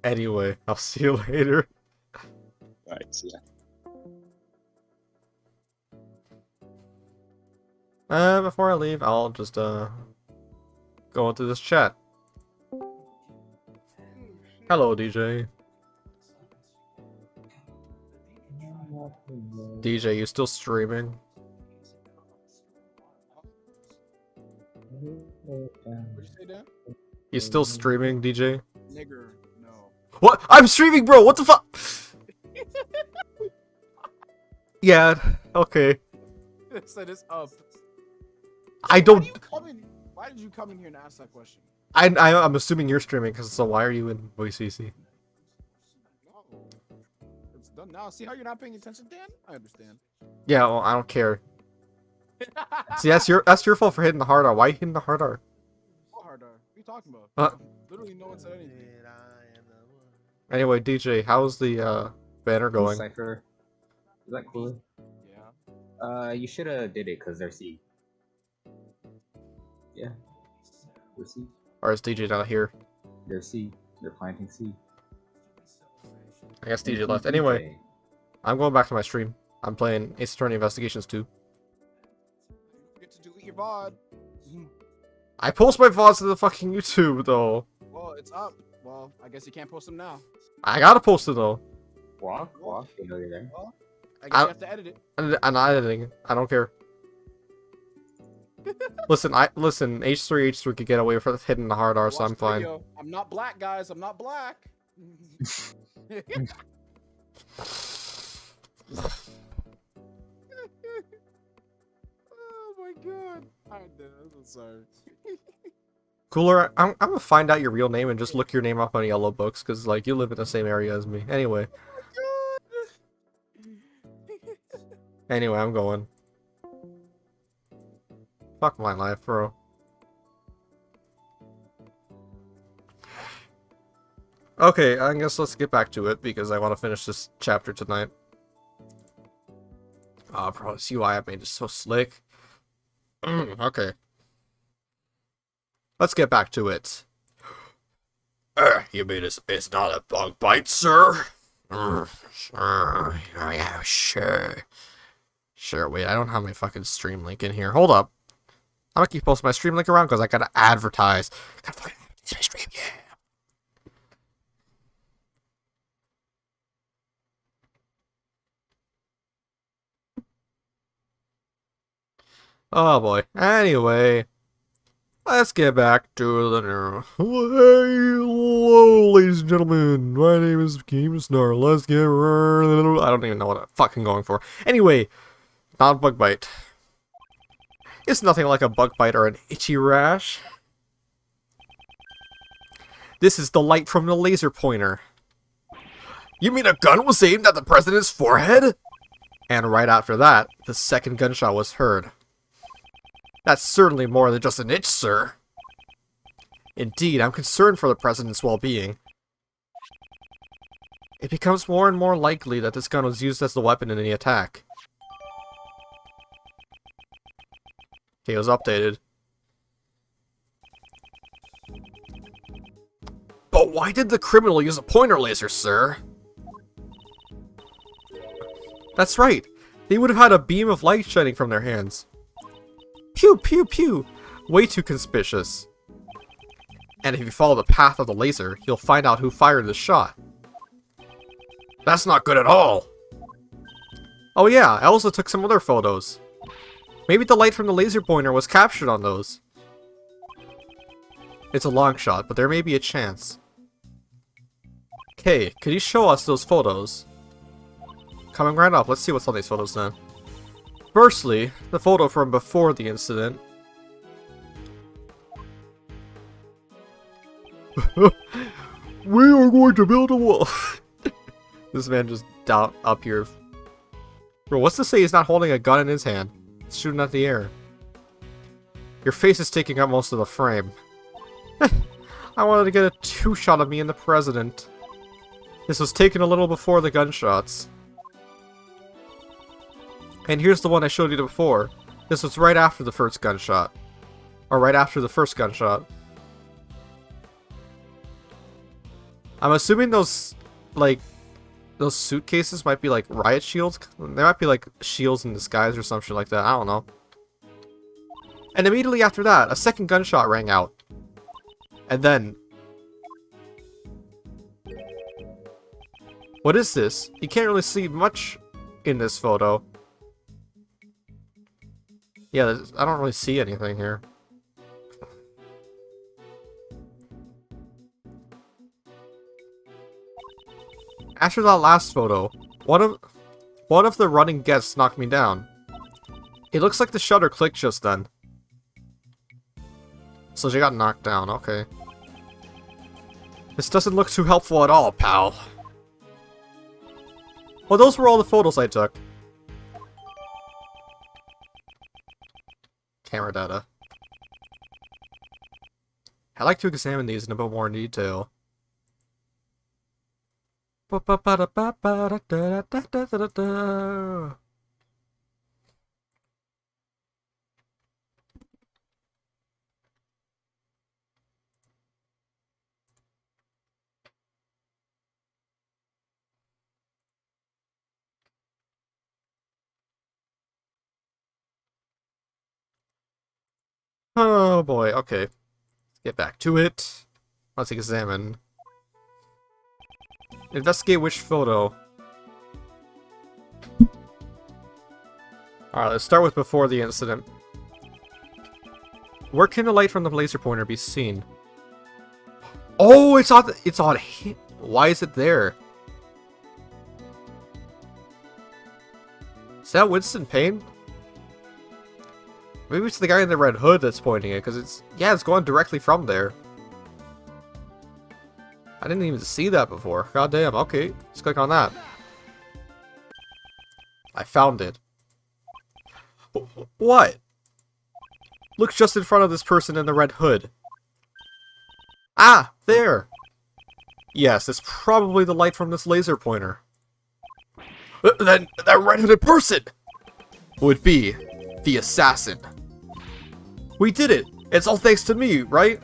Anyway, I'll see you later. Alright, so yeah. Before I leave, I'll just go into this chat. Hello, DJ. DJ, you still streaming? What'd you say, Dan? You still streaming, DJ? Nigger, no. What? I'm streaming, bro! What the fuck? Yeah, okay. Set this up. I don't... Why did you come in here and ask that question? I'm assuming you're streaming, because so why are you in voice VC? No. It's done now. See how you're not paying attention, Dan? I understand. Yeah, well, I don't care. See, that's your fault for hitting the hard R. Why are you hitting the hard R? What hard R? What are you talking about? Uh. Literally no one said anything. Anyway, DJ, how's the banner going? Cypher. Is that cool? Yeah. You should have did it because they're C. Yeah. They're C. Or is DJ not here? They're C. They're planting C. I guess DJ left. Anyway, I'm going back to my stream. I'm playing Ace Attorney Investigations 2. You get to delete your VOD. I post my VODs to the fucking YouTube, though. Well, it's up. Well, I guess you can't post them now. I gotta post it, though. Walk. You know you're there. Well, I guess you have to edit it. I'm not editing. I don't care. listen, H3 could get away with hitting the hard R, so Watch I'm the fine. video. I'm not black, guys. I'm not black. Oh my god. Alright, Dan. I'm sorry. Cooler, I'm gonna find out your real name and just look your name up on Yellow Books, because, like, you live in the same area as me. Anyway. Anyway, I'm going. Fuck my life, bro. Okay, I guess let's get back to it, because I want to finish this chapter tonight. Bro, this UI I made is so slick. Okay. Let's get back to it. You mean it's not a bug bite, sir? Sure. Oh, yeah, sure. Sure, wait, I don't have my fucking stream link in here. Hold up. I'm gonna keep posting my stream link around because I gotta advertise. Gotta fucking advertise my stream, yeah. Oh boy. Anyway, let's get back to the new. Hello, ladies and gentlemen. My name is Game Snarl. Let's get. I don't even know what I'm fucking going for. Anyway, not bug bite. It's nothing like a bug bite or an itchy rash. This is the light from the laser pointer. You mean a gun was aimed at the president's forehead? And right after that, the second gunshot was heard. That's certainly more than just an itch, sir. Indeed, I'm concerned for the president's well-being. It becomes more and more likely that this gun was used as the weapon in the attack. Okay, it was updated. But why did the criminal use a pointer laser, sir? That's right. They would have had a beam of light shining from their hands. Pew, pew, pew. Way too conspicuous. And if you follow the path of the laser, you'll find out who fired the shot. That's not good at all. Oh yeah, I also took some other photos. Maybe the light from the laser pointer was captured on those. It's a long shot, but there may be a chance. Okay, could you show us those photos? Coming right up, let's see what's on these photos then. Firstly, the photo from before the incident. We are going to build a wall. This man just down up here. Bro, what's to say he's not holding a gun in his hand? It's shooting at the air. Your face is taking up most of the frame. I wanted to get a two-shot of me and the president. This was taken a little before the gunshots. And here's the one I showed you before. This was right after the first gunshot. Or right after the first gunshot. I'm assuming those, like, those suitcases might be like riot shields. They might be like shields in disguise or something like that. I don't know. And immediately after that, a second gunshot rang out. And then... What is this? You can't really see much in this photo. Yeah, I don't really see anything here. After that last photo, one of the running guests knocked me down. It looks like the shutter clicked just then. So she got knocked down, okay. This doesn't look too helpful at all, pal. Well, those were all the photos I took. Camera data. I'd like to examine these in a bit more detail. Oh boy, okay. Let's get back to it. Let's examine. Investigate which photo. Alright, let's start with before the incident. Where can the light from the laser pointer be seen? Oh, it's on him. Why is it there? Is that Winston Payne? Maybe it's the guy in the red hood that's pointing it, because it's going directly from there. I didn't even see that before. God damn, okay. Let's click on that. I found it. What? Look just in front of this person in the red hood. Ah, there! Yes, it's probably the light from this laser pointer. Then that red-hooded person would be the assassin. We did it! It's all thanks to me, right?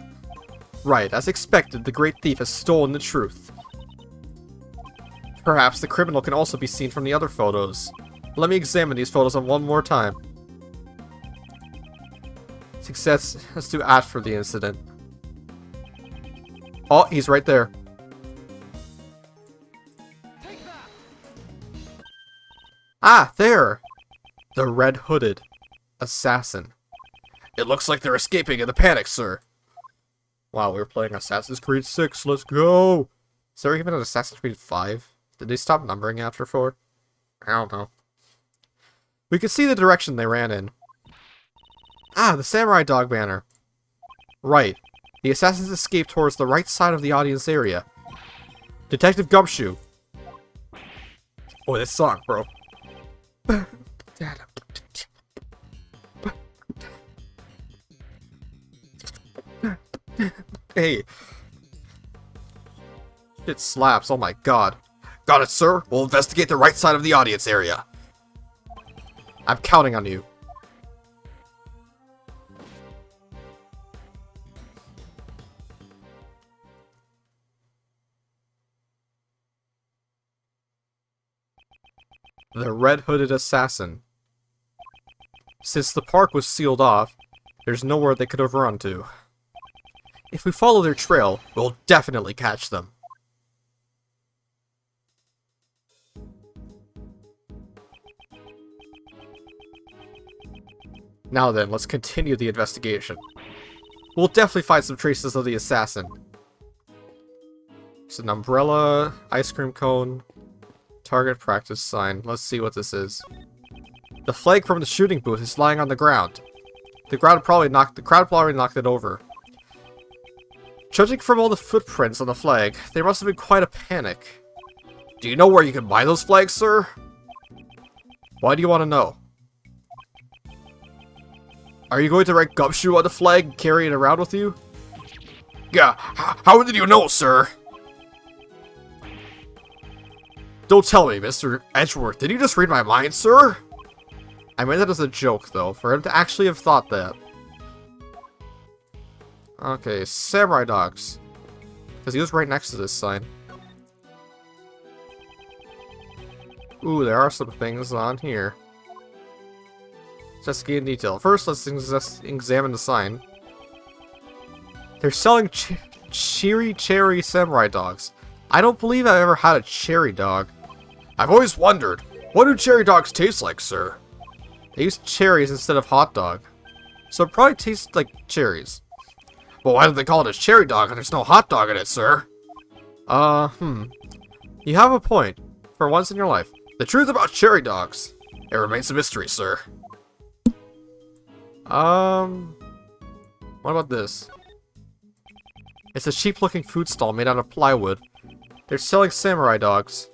Right, as expected, the great thief has stolen the truth. Perhaps the criminal can also be seen from the other photos. Let me examine these photos one more time. Success has to ask for the incident. Oh, he's right there. Ah, there! The red-hooded assassin. It looks like they're escaping in the panic, sir. Wow, we were playing Assassin's Creed 6. Let's go! Is there even an Assassin's Creed 5? Did they stop numbering after 4? I don't know. We can see the direction they ran in. Ah, the samurai dog banner. Right. The assassins escaped towards the right side of the audience area. Detective Gumshoe. Oh, this song, bro. Hey. It slaps, oh my god. Got it, sir. We'll investigate the right side of the audience area. I'm counting on you. The red-hooded assassin. Since the park was sealed off, there's nowhere they could have run to. If we follow their trail, we'll definitely catch them. Now then, let's continue the investigation. We'll definitely find some traces of the assassin. It's an umbrella, ice cream cone, target practice sign. Let's see what this is. The flag from the shooting booth is lying on the ground. The crowd probably knocked it over. Judging from all the footprints on the flag, there must have been quite a panic. Do you know where you can buy those flags, sir? Why do you want to know? Are you going to write Gumshoe on the flag and carry it around with you? Yeah, how did you know, sir? Don't tell me, Mr. Edgeworth. Did you just read my mind, sir? I meant that as a joke, though, for him to actually have thought that. Okay, samurai dogs. Because he was right next to this sign. Ooh, there are some things on here. Let's get in detail. First, let's examine the sign. They're selling cheery cherry samurai dogs. I don't believe I've ever had a cherry dog. I've always wondered, what do cherry dogs taste like, sir? They use cherries instead of hot dog. So it probably tastes like cherries. But why do they call it a cherry dog and there's no hot dog in it, sir? You have a point. For once in your life. The truth about cherry dogs. It remains a mystery, sir. What about this? It's a cheap-looking food stall made out of plywood. They're selling samurai dogs.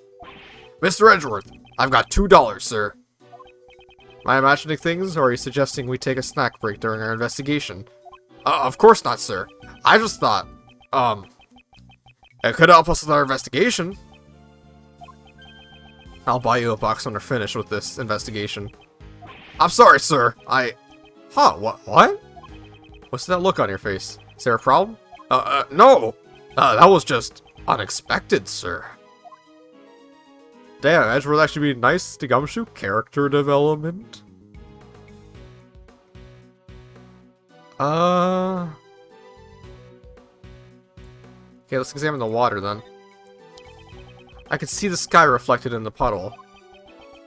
Mr. Edgeworth, I've got $2, sir. Am I imagining things, or are you suggesting we take a snack break during our investigation? Of course not, sir. I just thought, it could help us with our investigation. I'll buy you a box when we're finished with this investigation. I'm sorry, sir. Huh, what? What's that look on your face? Is there a problem? No! That was just unexpected, sir. Damn, Edgeworth actually be nice to Gumshoe. Character development. Okay, let's examine the water then. I could see the sky reflected in the puddle.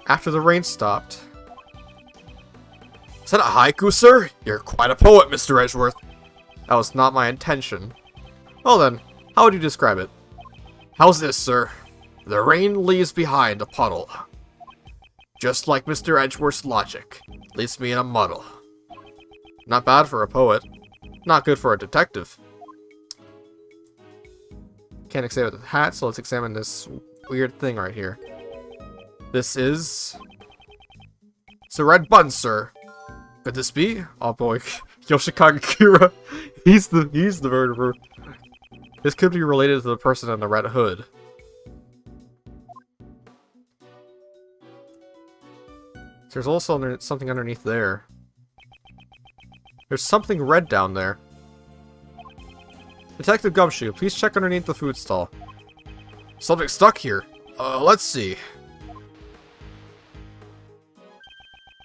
After the rain stopped. Is that a haiku, sir? You're quite a poet, Mr. Edgeworth. That was not my intention. Well then, how would you describe it? How's this, sir? The rain leaves behind a puddle. Just like Mr. Edgeworth's logic. Leaves me in a muddle. Not bad for a poet. Not good for a detective. Can't examine the hat, so let's examine this weird thing right here. This is... It's a red bun, sir. Could this be? Oh boy, Yoshikage Kira. He's the murderer. This could be related to the person in the red hood. There's also something underneath there. There's something red down there. Detective Gumshoe, please check underneath the food stall. Something stuck here. Let's see.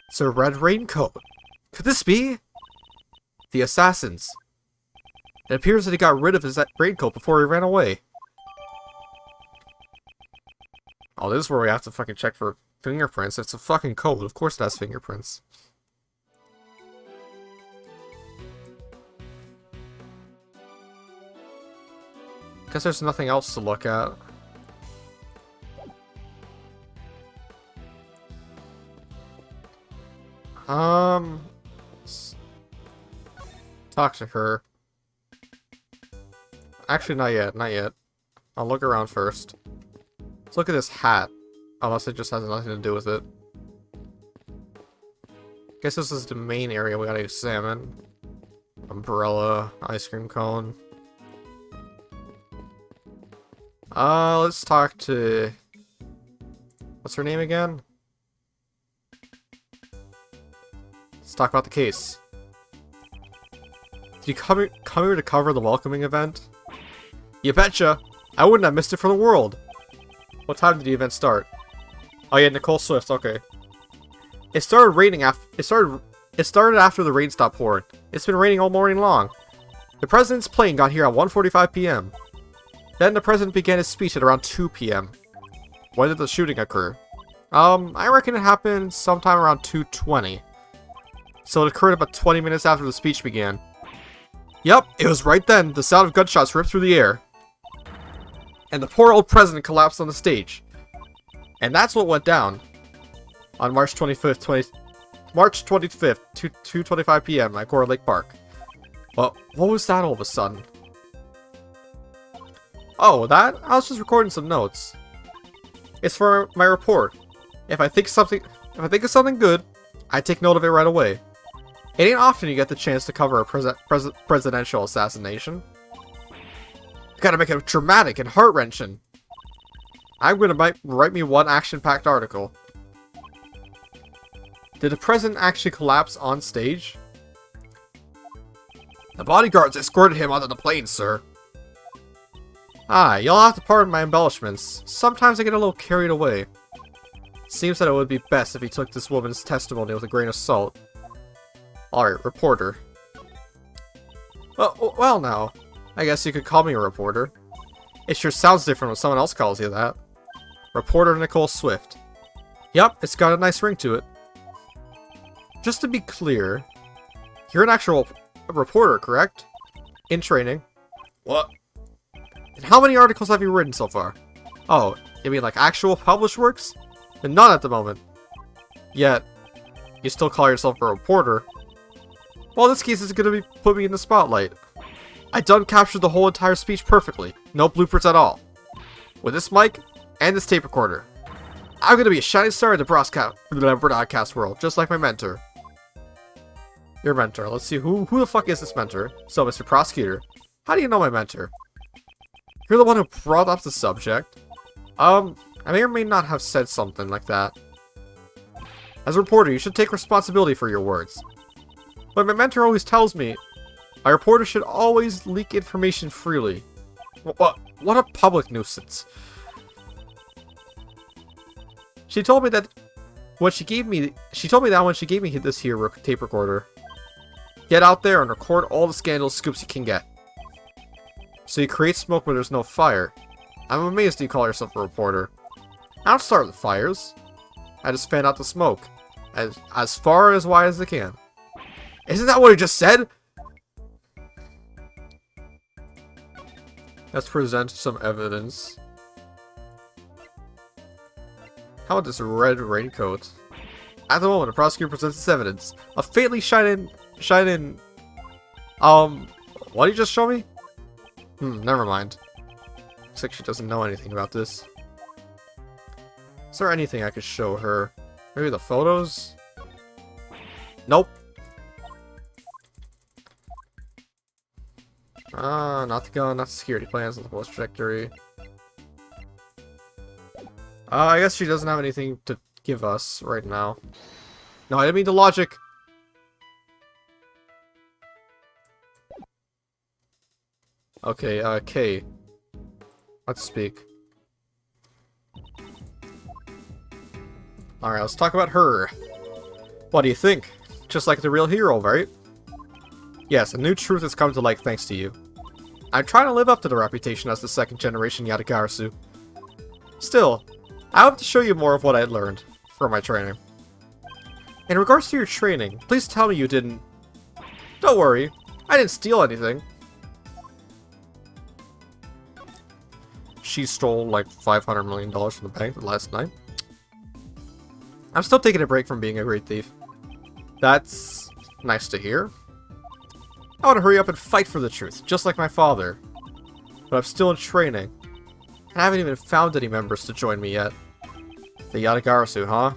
It's a red raincoat. Could this be? The assassins. It appears that he got rid of his raincoat before he ran away. Oh, this is where we have to fucking check for fingerprints. It's a fucking coat. Of course it has fingerprints. Guess there's nothing else to look at. Talk to her. Actually, not yet, not yet. I'll look around first. Let's look at this hat. Unless it just has nothing to do with it. Guess this is the main area we gotta examine. Umbrella, ice cream cone. Let's talk to... What's her name again? Let's talk about the case. Did you come here to cover the welcoming event? You betcha! I wouldn't have missed it for the world! What time did the event start? Oh yeah, Nicole Swift, okay. It started raining it started after the rain stopped pouring. It's been raining all morning long. The president's plane got here at 1:45 p.m. Then the president began his speech at around 2 p.m. When did the shooting occur? I reckon it happened sometime around 2:20. So it occurred about 20 minutes after the speech began. Yep, it was right then the sound of gunshots ripped through the air. And the poor old president collapsed on the stage. And that's what went down. On March 25th, 2:25 p.m. at Coral Lake Park. Well, what was that all of a sudden? Oh, that? I was just recording some notes. It's for my report. If I think of something good, I take note of it right away. It ain't often you get the chance to cover a presidential assassination. You gotta make it dramatic and heart-wrenching. I'm gonna write me one action-packed article. Did the president actually collapse on stage? The bodyguards escorted him onto the plane, sir. Ah, you'll have to pardon my embellishments. Sometimes I get a little carried away. Seems that it would be best if he took this woman's testimony with a grain of salt. Alright, reporter. Well now, I guess you could call me a reporter. It sure sounds different when someone else calls you that. Reporter Nicole Swift. Yep, it's got a nice ring to it. Just to be clear, you're an actual reporter, correct? In training. What? And how many articles have you written so far? Oh, you mean like actual published works? And none at the moment. Yet, you still call yourself a reporter. Well, this case is gonna put me in the spotlight. I done captured the whole entire speech perfectly. No bloopers at all. With this mic and this tape recorder. I'm gonna be a shining star in the broadcast world, just like my mentor. Your mentor. Let's see, who the fuck is this mentor? So, Mr. Prosecutor, how do you know my mentor? You're the one who brought up the subject. I may or may not have said something like that. As a reporter, you should take responsibility for your words. But my mentor always tells me, a reporter should always leak information freely. What a public nuisance. She told me that when she gave me this here tape recorder. Get out there and record all the scandal scoops you can get. So you create smoke where there's no fire. I'm amazed you call yourself a reporter. I don't start the fires. I just fan out the smoke. As far as wide as I can. Isn't that what he just said? Let's present some evidence. How about this red raincoat? At the moment, the prosecutor presents this evidence. A faintly shining... What did you just show me? Never mind. Looks like she doesn't know anything about this. Is there anything I could show her? Maybe the photos? Nope. Not the gun, not the security plans, not the bullet trajectory. I guess she doesn't have anything to give us right now. No, I didn't mean the logic. Okay, Kay. Let's speak. Alright, let's talk about her. What do you think? Just like the real hero, right? Yes, a new truth has come to light thanks to you. I'm trying to live up to the reputation as the second generation Yatagarasu. Still, I hope to show you more of what I learned from my training. In regards to your training, please tell me you didn't... Don't worry, I didn't steal anything. She stole like $500 million from the bank last night. I'm still taking a break from being a great thief. That's nice to hear. I want to hurry up and fight for the truth, just like my father. But I'm still in training. And I haven't even found any members to join me yet. The Yadagarasu, huh?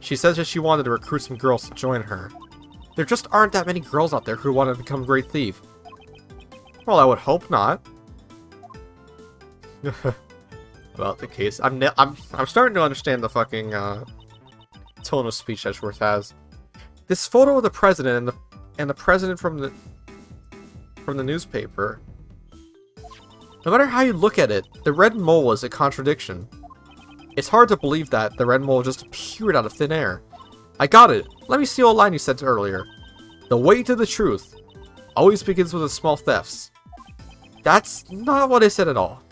She says that she wanted to recruit some girls to join her. There just aren't that many girls out there who want to become a great thief. Well, I would hope not. About the case, I'm starting to understand the fucking tone of speech Edgeworth has. This photo of the president and the president from the newspaper. No matter how you look at it, the red mole is a contradiction. It's hard to believe that the red mole just appeared out of thin air. I got it. Let me steal a line you said earlier. The way to the truth always begins with the small thefts. That's not what I said at all.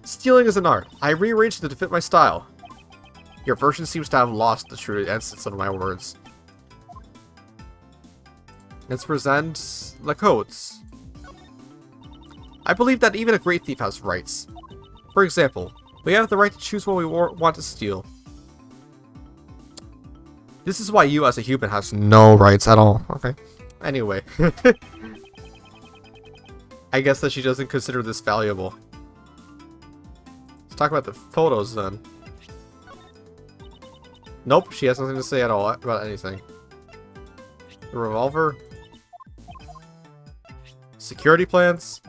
Stealing is an art. I rearranged it to fit my style. Your version seems to have lost the true essence of my words. Let's present the codes. I believe that even a great thief has rights. For example, we have the right to choose what we want to steal. This is why you as a human has no rights at all. Okay. Anyway. I guess that she doesn't consider this valuable. Let's talk about the photos then. Nope, she has nothing to say at all about anything. The revolver. Security plans.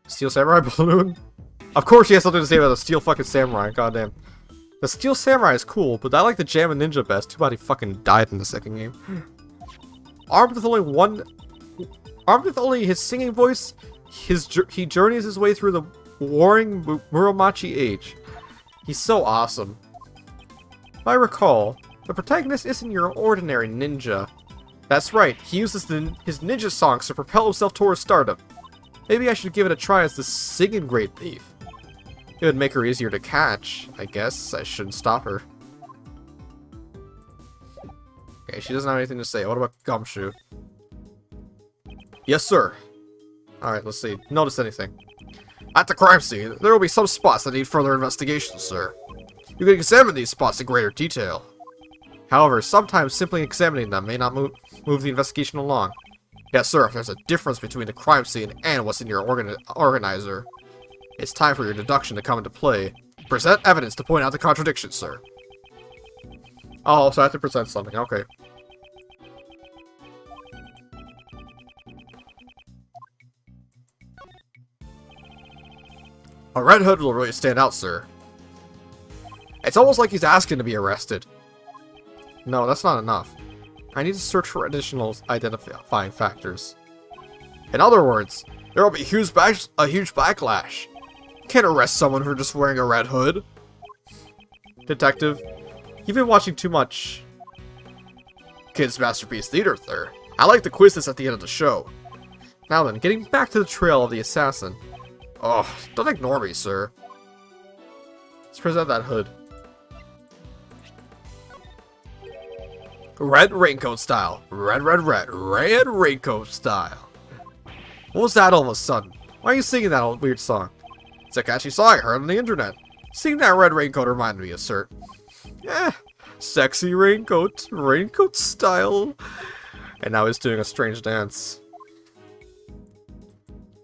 Steel Samurai balloon? Of course she has something to say about the Steel fucking Samurai, goddamn. The Steel Samurai is cool, but I like the Jammin' Ninja best. Too bad he fucking died in the second game. Armed with only his singing voice, he journeys his way through the warring Muromachi age. He's so awesome. If I recall, the protagonist isn't your ordinary ninja. That's right, he uses his ninja songs to propel himself towards stardom. Maybe I should give it a try as the singing great thief. It would make her easier to catch, I guess. I shouldn't stop her. Okay, she doesn't have anything to say. What about Gumshoe? Yes, sir. Alright, let's see. Notice anything. At the crime scene, there will be some spots that need further investigation, sir. You can examine these spots in greater detail. However, sometimes simply examining them may not move the investigation along. Yes, sir, there's a difference between the crime scene and what's in your organizer. It's time for your deduction to come into play. Present evidence to point out the contradiction, sir. Oh, so I have to present something, okay. A Red Hood will really stand out, sir. It's almost like he's asking to be arrested. No, that's not enough. I need to search for additional identifying factors. In other words, there will be a huge backlash. Can't arrest someone for just wearing a red hood. Detective, you've been watching too much Kids Masterpiece Theater, sir. I like the quizzes at the end of the show. Now then, getting back to the trail of the assassin. Oh, don't ignore me, sir. Let's present that hood. Red raincoat style. Red raincoat style. What was that all of a sudden? Why are you singing that old weird song? It's a catchy song I heard on the internet. Seeing that red raincoat reminded me of sir. Sexy raincoat. Raincoat style. And now he's doing a strange dance.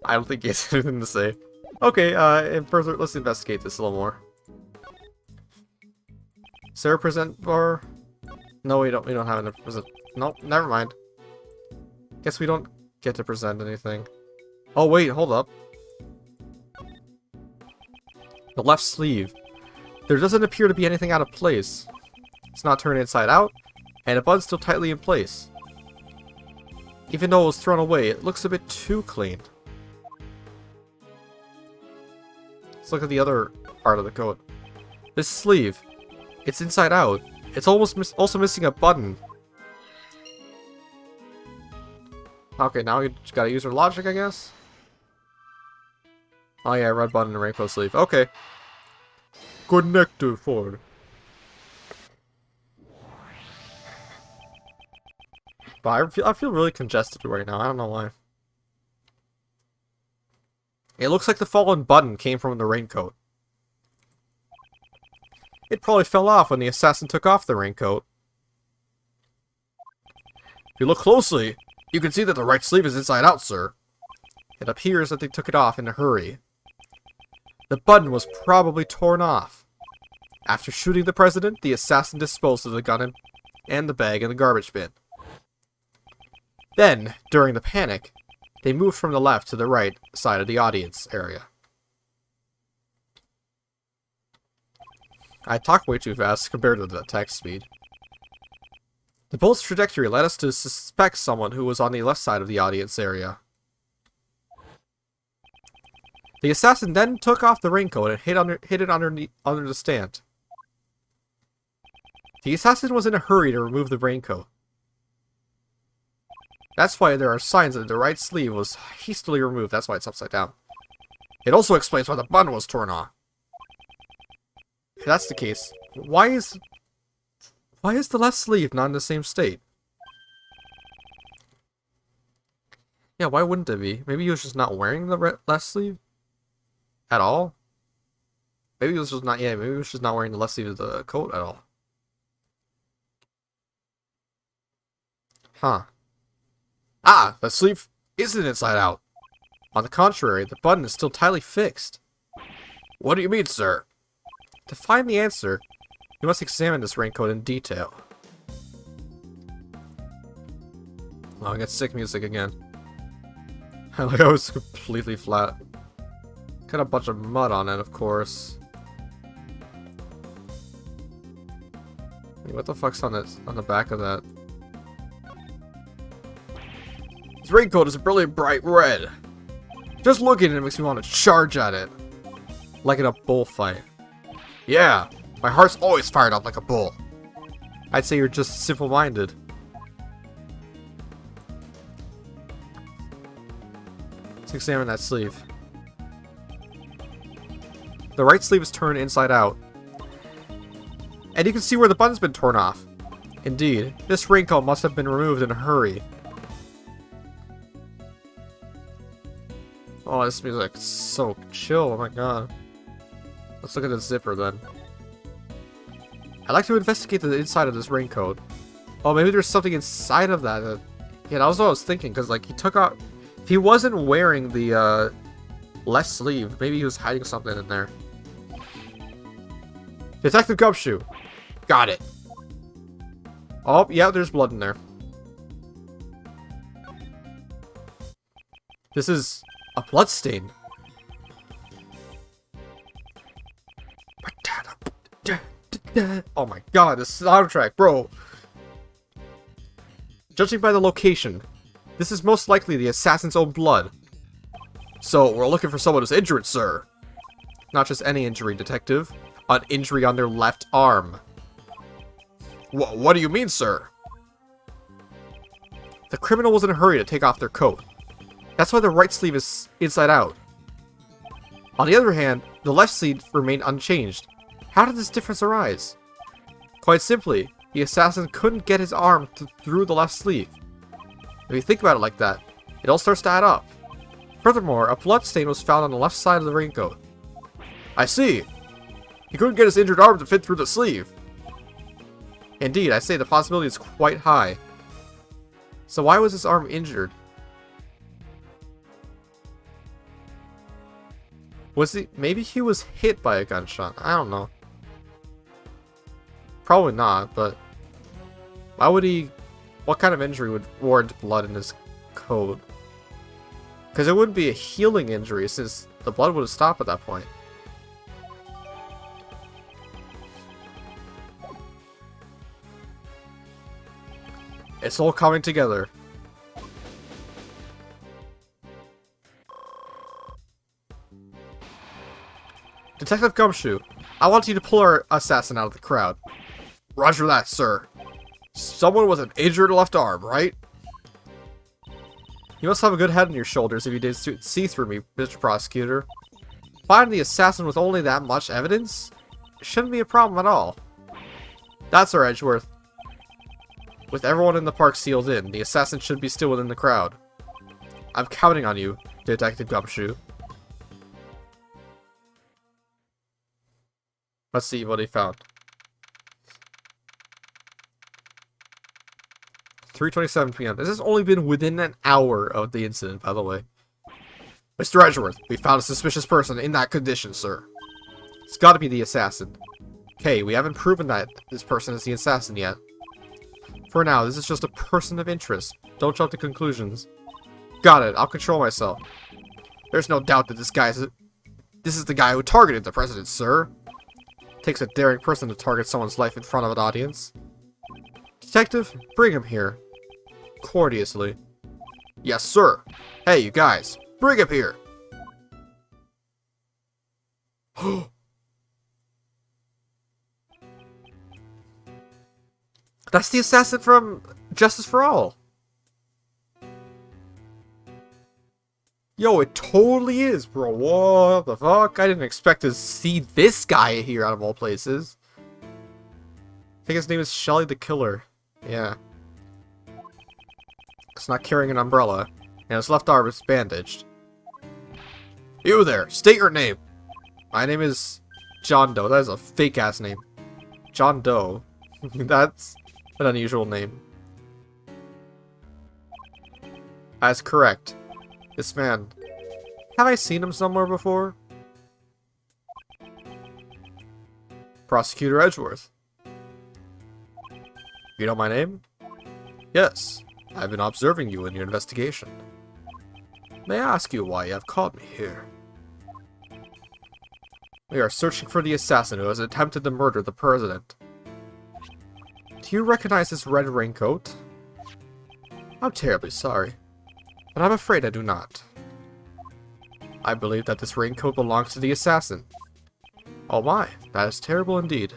I don't think he has anything to say. Okay, and further, let's investigate this a little more. Sir, present bar. No, we don't have enough present. Nope, never mind. Guess we don't get to present anything. Oh wait, hold up. The left sleeve. There doesn't appear to be anything out of place. It's not turned inside out, and the button's still tightly in place. Even though it was thrown away, it looks a bit too clean. Let's look at the other part of the coat. This sleeve. It's inside out. It's almost also missing a button. Okay, now we just gotta use our logic, I guess. Oh yeah, red button and raincoat sleeve. Okay. Connector forward. But I feel really congested right now. I don't know why. It looks like the fallen button came from the raincoat. It probably fell off when the assassin took off the raincoat. If you look closely, you can see that the right sleeve is inside out, sir. It appears that they took it off in a hurry. The button was probably torn off. After shooting the president, the assassin disposed of the gun and the bag in the garbage bin. Then, during the panic, they moved from the left to the right side of the audience area. I talk way too fast compared to the text speed. The bullet's trajectory led us to suspect someone who was on the left side of the audience area. The assassin then took off the raincoat and hid it under the stand. The assassin was in a hurry to remove the raincoat. That's why there are signs that the right sleeve was hastily removed. That's why it's upside down. It also explains why the button was torn off. If that's the case, why is the left sleeve not in the same state? Yeah, why wouldn't it be? Maybe he was just not wearing the left sleeve at all. Maybe he was just not. Yeah, maybe he was just not wearing the left sleeve of the coat at all. Huh. Ah, the sleeve isn't inside out. On the contrary, the button is still tightly fixed. What do you mean, sir? To find the answer, you must examine this raincoat in detail. Oh, I got sick music again. I like how it's completely flat. Got a bunch of mud on it, of course. Hey, what the fuck's on the back of that? This raincoat is brilliant bright red. Just looking at it makes me want to charge at it. Like in a bullfight. Yeah, my heart's always fired up like a bull. I'd say you're just simple-minded. Let's examine that sleeve. The right sleeve is turned inside out. And you can see where the button's been torn off. Indeed, this raincoat must have been removed in a hurry. Oh, this music is so chill, oh my god. Let's look at the zipper then. I'd like to investigate the inside of this raincoat. Oh, maybe there's something inside of that. Yeah, that was what I was thinking, because like he took out... If he wasn't wearing the left sleeve, maybe he was hiding something in there. Detective Gumshoe! Got it! Oh, yeah, there's blood in there. This is a blood stain. Oh my god, this soundtrack, bro! Judging by the location, this is most likely the assassin's own blood. So, we're looking for someone who's injured, sir. Not just any injury, detective. An injury on their left arm. What do you mean, sir? The criminal was in a hurry to take off their coat. That's why the right sleeve is inside out. On the other hand, the left sleeve remained unchanged. How did this difference arise? Quite simply, the assassin couldn't get his arm through the left sleeve. If you think about it like that, it all starts to add up. Furthermore, a blood stain was found on the left side of the raincoat. I see! He couldn't get his injured arm to fit through the sleeve. Indeed, I say the possibility is quite high. So why was his arm injured? Was he... Maybe he was hit by a gunshot. I don't know. Probably not, but... Why would he... What kind of injury would warrant blood in his coat? Because it wouldn't be a healing injury, since the blood would have stopped at that point. It's all coming together. Detective Gumshoe, I want you to pull our assassin out of the crowd. Roger that, sir. Someone with an injured left arm, right? You must have a good head on your shoulders if you did see through me, Mr. Prosecutor. Finding the assassin with only that much evidence? Shouldn't be a problem at all. That's our Edgeworth. With everyone in the park sealed in, the assassin should be still within the crowd. I'm counting on you, Detective Gumshoe. Let's see what he found. 3:27 p.m. This has only been within an hour of the incident, by the way. Mr. Edgeworth, we found a suspicious person in that condition, sir. It's gotta be the assassin. Okay, we haven't proven that this person is the assassin yet. For now, this is just a person of interest. Don't jump to conclusions. Got it, I'll control myself. There's no doubt that this is the guy who targeted the president, sir. Takes a daring person to target someone's life in front of an audience. Detective, bring him here. Courteously. Yes, sir. Hey, you guys, bring him here. That's the assassin from Justice for All. Yo, it totally is, bro. What the fuck? I didn't expect to see this guy here out of all places. I think his name is Shelly the Killer. Yeah. He's not carrying an umbrella, and his left arm is bandaged. You there, state your name. My name is John Doe. That is a fake-ass name. John Doe. That's an unusual name. That's correct. This man. Have I seen him somewhere before? Prosecutor Edgeworth. You know my name? Yes. I've been observing you in your investigation. May I ask you why you have called me here? We are searching for the assassin who has attempted to murder the president. Do you recognize this red raincoat? I'm terribly sorry, but I'm afraid I do not. I believe that this raincoat belongs to the assassin. Oh my, that is terrible indeed.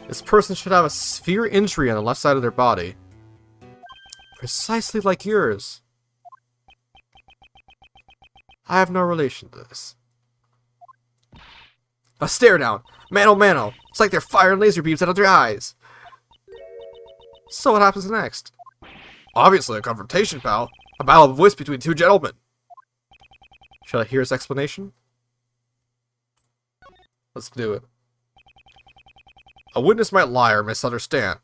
This person should have a severe injury on the left side of their body. Precisely like yours. I have no relation to this. A stare down! Mano mano! It's like they're firing laser beams out of their eyes! So what happens next? Obviously a confrontation, pal. A battle of wits between two gentlemen. Shall I hear his explanation? Let's do it. A witness might lie or misunderstand.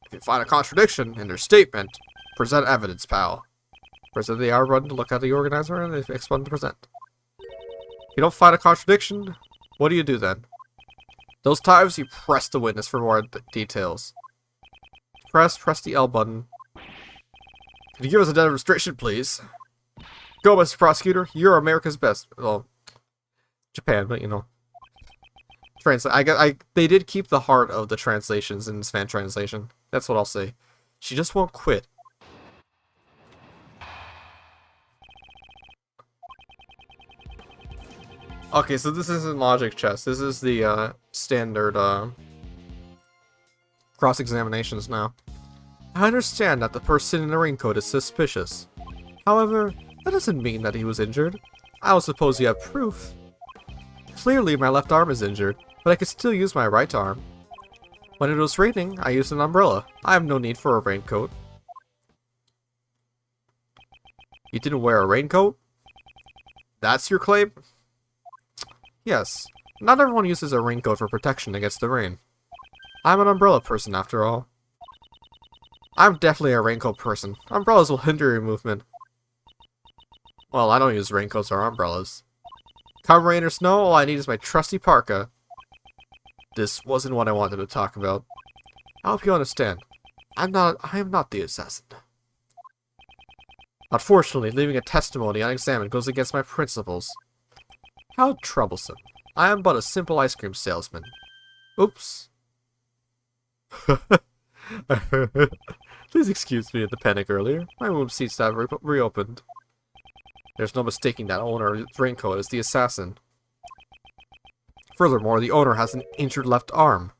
If you find a contradiction in their statement, present evidence, pal. Present the hour button to look at the organizer and the X button to present. If you don't find a contradiction, what do you do then? Those times you press the witness for more details. Press the L button. Can you give us a demonstration, please? Go, Mr. Prosecutor. You're America's best. Well, Japan, but you know. They did keep the heart of the translations in this fan translation. That's what I'll say. She just won't quit. Okay, so this isn't logic chess. This is the standard cross-examinations now. I understand that the person in the raincoat is suspicious. However, that doesn't mean that he was injured. I will suppose you have proof. Clearly, my left arm is injured, but I could still use my right arm. When it was raining, I used an umbrella. I have no need for a raincoat. You didn't wear a raincoat? That's your claim? Yes. Not everyone uses a raincoat for protection against the rain. I'm an umbrella person, after all. I'm definitely a raincoat person. Umbrellas will hinder your movement. Well, I don't use raincoats or umbrellas. Come rain or snow, all I need is my trusty parka. This wasn't what I wanted to talk about. I hope you understand. I am not the assassin. Unfortunately, leaving a testimony unexamined goes against my principles. How troublesome. I am but a simple ice cream salesman. Oops. Please excuse me of the panic earlier. My womb seems to have reopened. There's no mistaking that owner's raincoat as the assassin. Furthermore, the owner has an injured left arm.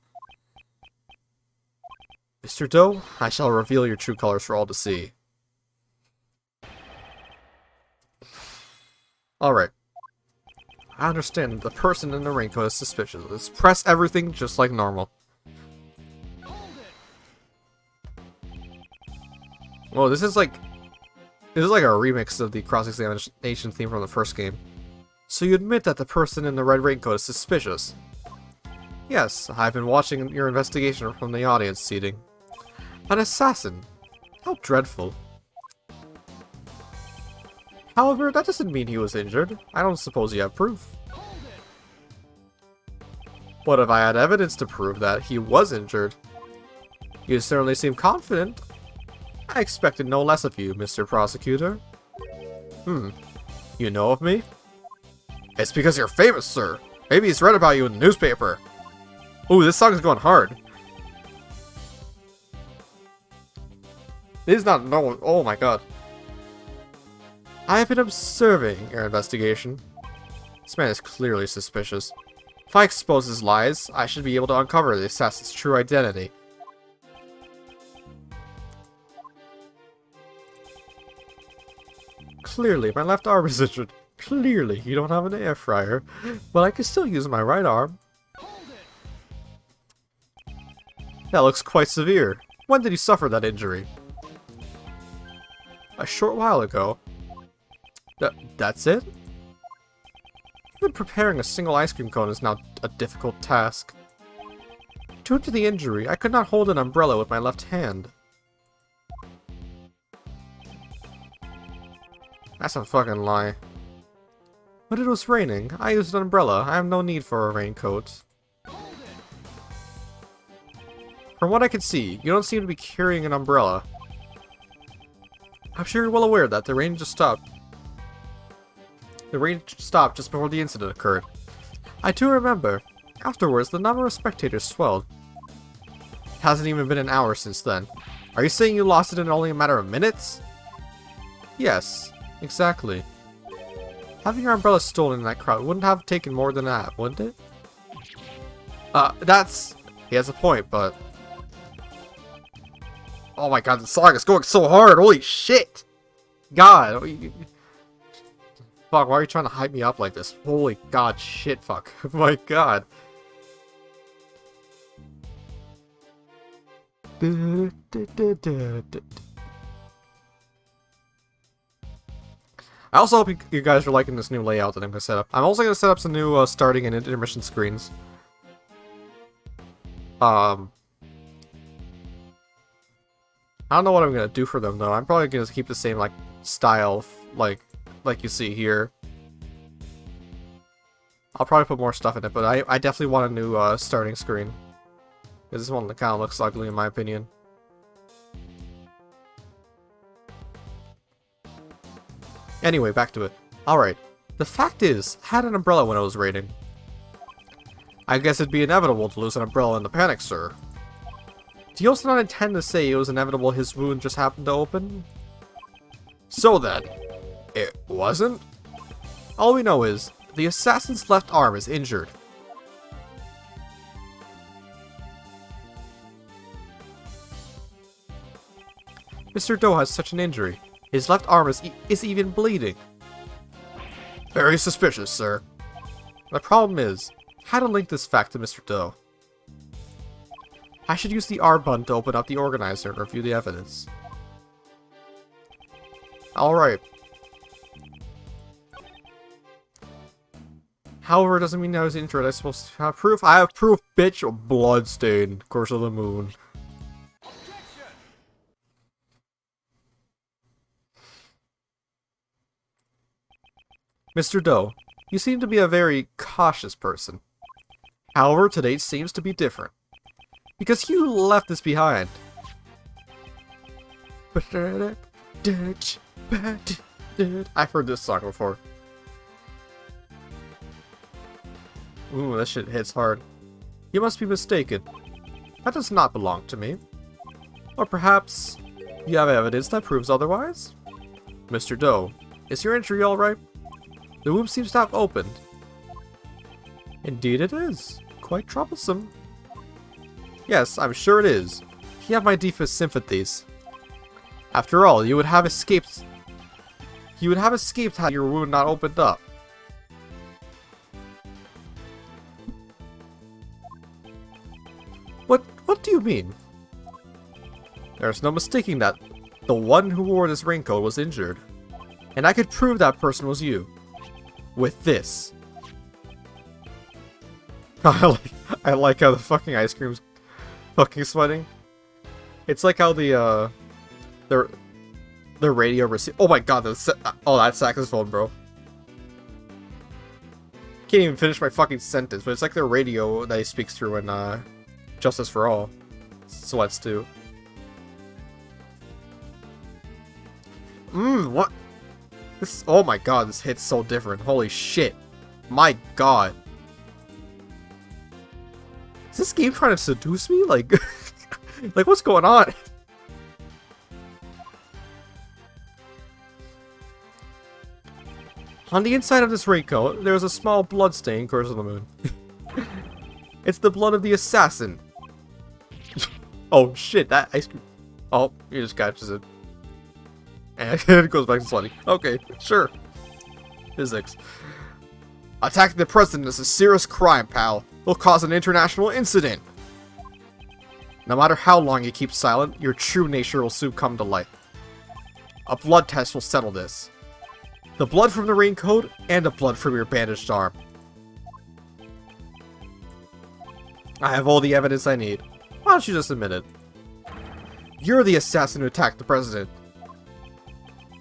Mr. Doe, I shall reveal your true colors for all to see. Alright. I understand that the person in the raincoat is suspicious. Let's press everything just like normal. Whoa, this is like a remix of the cross-examination theme from the first game. So you admit that the person in the red raincoat is suspicious? Yes, I've been watching your investigation from the audience seating. An assassin? How dreadful. However, that doesn't mean he was injured. I don't suppose you have proof. What if I had evidence to prove that he was injured? You certainly seem confident. I expected no less of you, Mr. Prosecutor. You know of me? It's because you're famous, sir. Maybe he's read about you in the newspaper. Ooh, this song is going hard. This is not no. Oh my god. I have been observing your investigation. This man is clearly suspicious. If I expose his lies, I should be able to uncover the assassin's true identity. Clearly, my left arm is injured. Clearly, you don't have an air fryer, but I can still use my right arm. That looks quite severe. When did you suffer that injury? A short while ago. That's it? Even preparing a single ice cream cone is now a difficult task. Due to the injury, I could not hold an umbrella with my left hand. That's a fucking lie. But it was raining. I used an umbrella. I have no need for a raincoat. From what I can see, you don't seem to be carrying an umbrella. I'm sure you're well aware that the rain just stopped. The rain stopped just before the incident occurred. I do remember. Afterwards, the number of spectators swelled. It hasn't even been an hour since then. Are you saying you lost it in only a matter of minutes? Yes, exactly. Having your umbrella stolen in that crowd wouldn't have taken more than that, wouldn't it? That's... He has a point, but... Oh my god, the song is going so hard! Holy shit! God! Fuck, why are you trying to hype me up like this? Holy god, shit, fuck. My god. I also hope you guys are liking this new layout that I'm going to set up. I'm also going to set up some new starting and intermission screens. I don't know what I'm going to do for them though. I'm probably going to keep the same like style like you see here. I'll probably put more stuff in it, but I definitely want a new starting screen. Because this one kind of looks ugly in my opinion. Anyway, back to it. Alright. The fact is, I had an umbrella when I was raiding. I guess it'd be inevitable to lose an umbrella in the panic, sir. Do you also not intend to say it was inevitable his wound just happened to open? So then, it wasn't? All we know is, the assassin's left arm is injured. Mr. Doe has such an injury. His left arm is even bleeding. Very suspicious, sir. The problem is, how to link this fact to Mr. Doe. I should use the R button to open up the organizer and review the evidence. Alright. However, it doesn't mean I was injured. I'm supposed to have proof. I have proof, bitch! Bloodstain. Curse of the Moon. Mr. Doe, you seem to be a very cautious person. However, today seems to be different. Because you left this behind. I've heard this song before. Ooh, that shit hits hard. You must be mistaken. That does not belong to me. Or perhaps you have evidence that proves otherwise? Mr. Doe, is your injury alright? The wound seems to have opened. Indeed it is. Quite troublesome. Yes, I'm sure it is. You have my deepest sympathies. After all, you would have escaped. You would have escaped had your wound not opened up. What do you mean? There's no mistaking that the one who wore this raincoat was injured. And I could prove that person was you. With this. I like how the fucking ice cream's fucking sweating. It's like how the The radio receiver. Oh my god, oh, that's saxophone, bro. Can't even finish my fucking sentence, but it's like the radio that he speaks through in Justice for All. Sweats too. What? This, oh my god, this hit's so different. Holy shit. My god. Is this game trying to seduce me? Like, like what's going on? On the inside of this raincoat, there is a small blood stain, Curse of the Moon. It's the blood of the assassin. Oh shit, that ice cream. Oh, he just catches it. And it goes back to slutty. Okay, sure. Physics. Attacking the president is a serious crime, pal. Will cause an international incident. No matter how long you keep silent, your true nature will soon come to light. A blood test will settle this. The blood from the raincoat, and the blood from your bandaged arm. I have all the evidence I need. Why don't you just admit it? You're the assassin who attacked the president.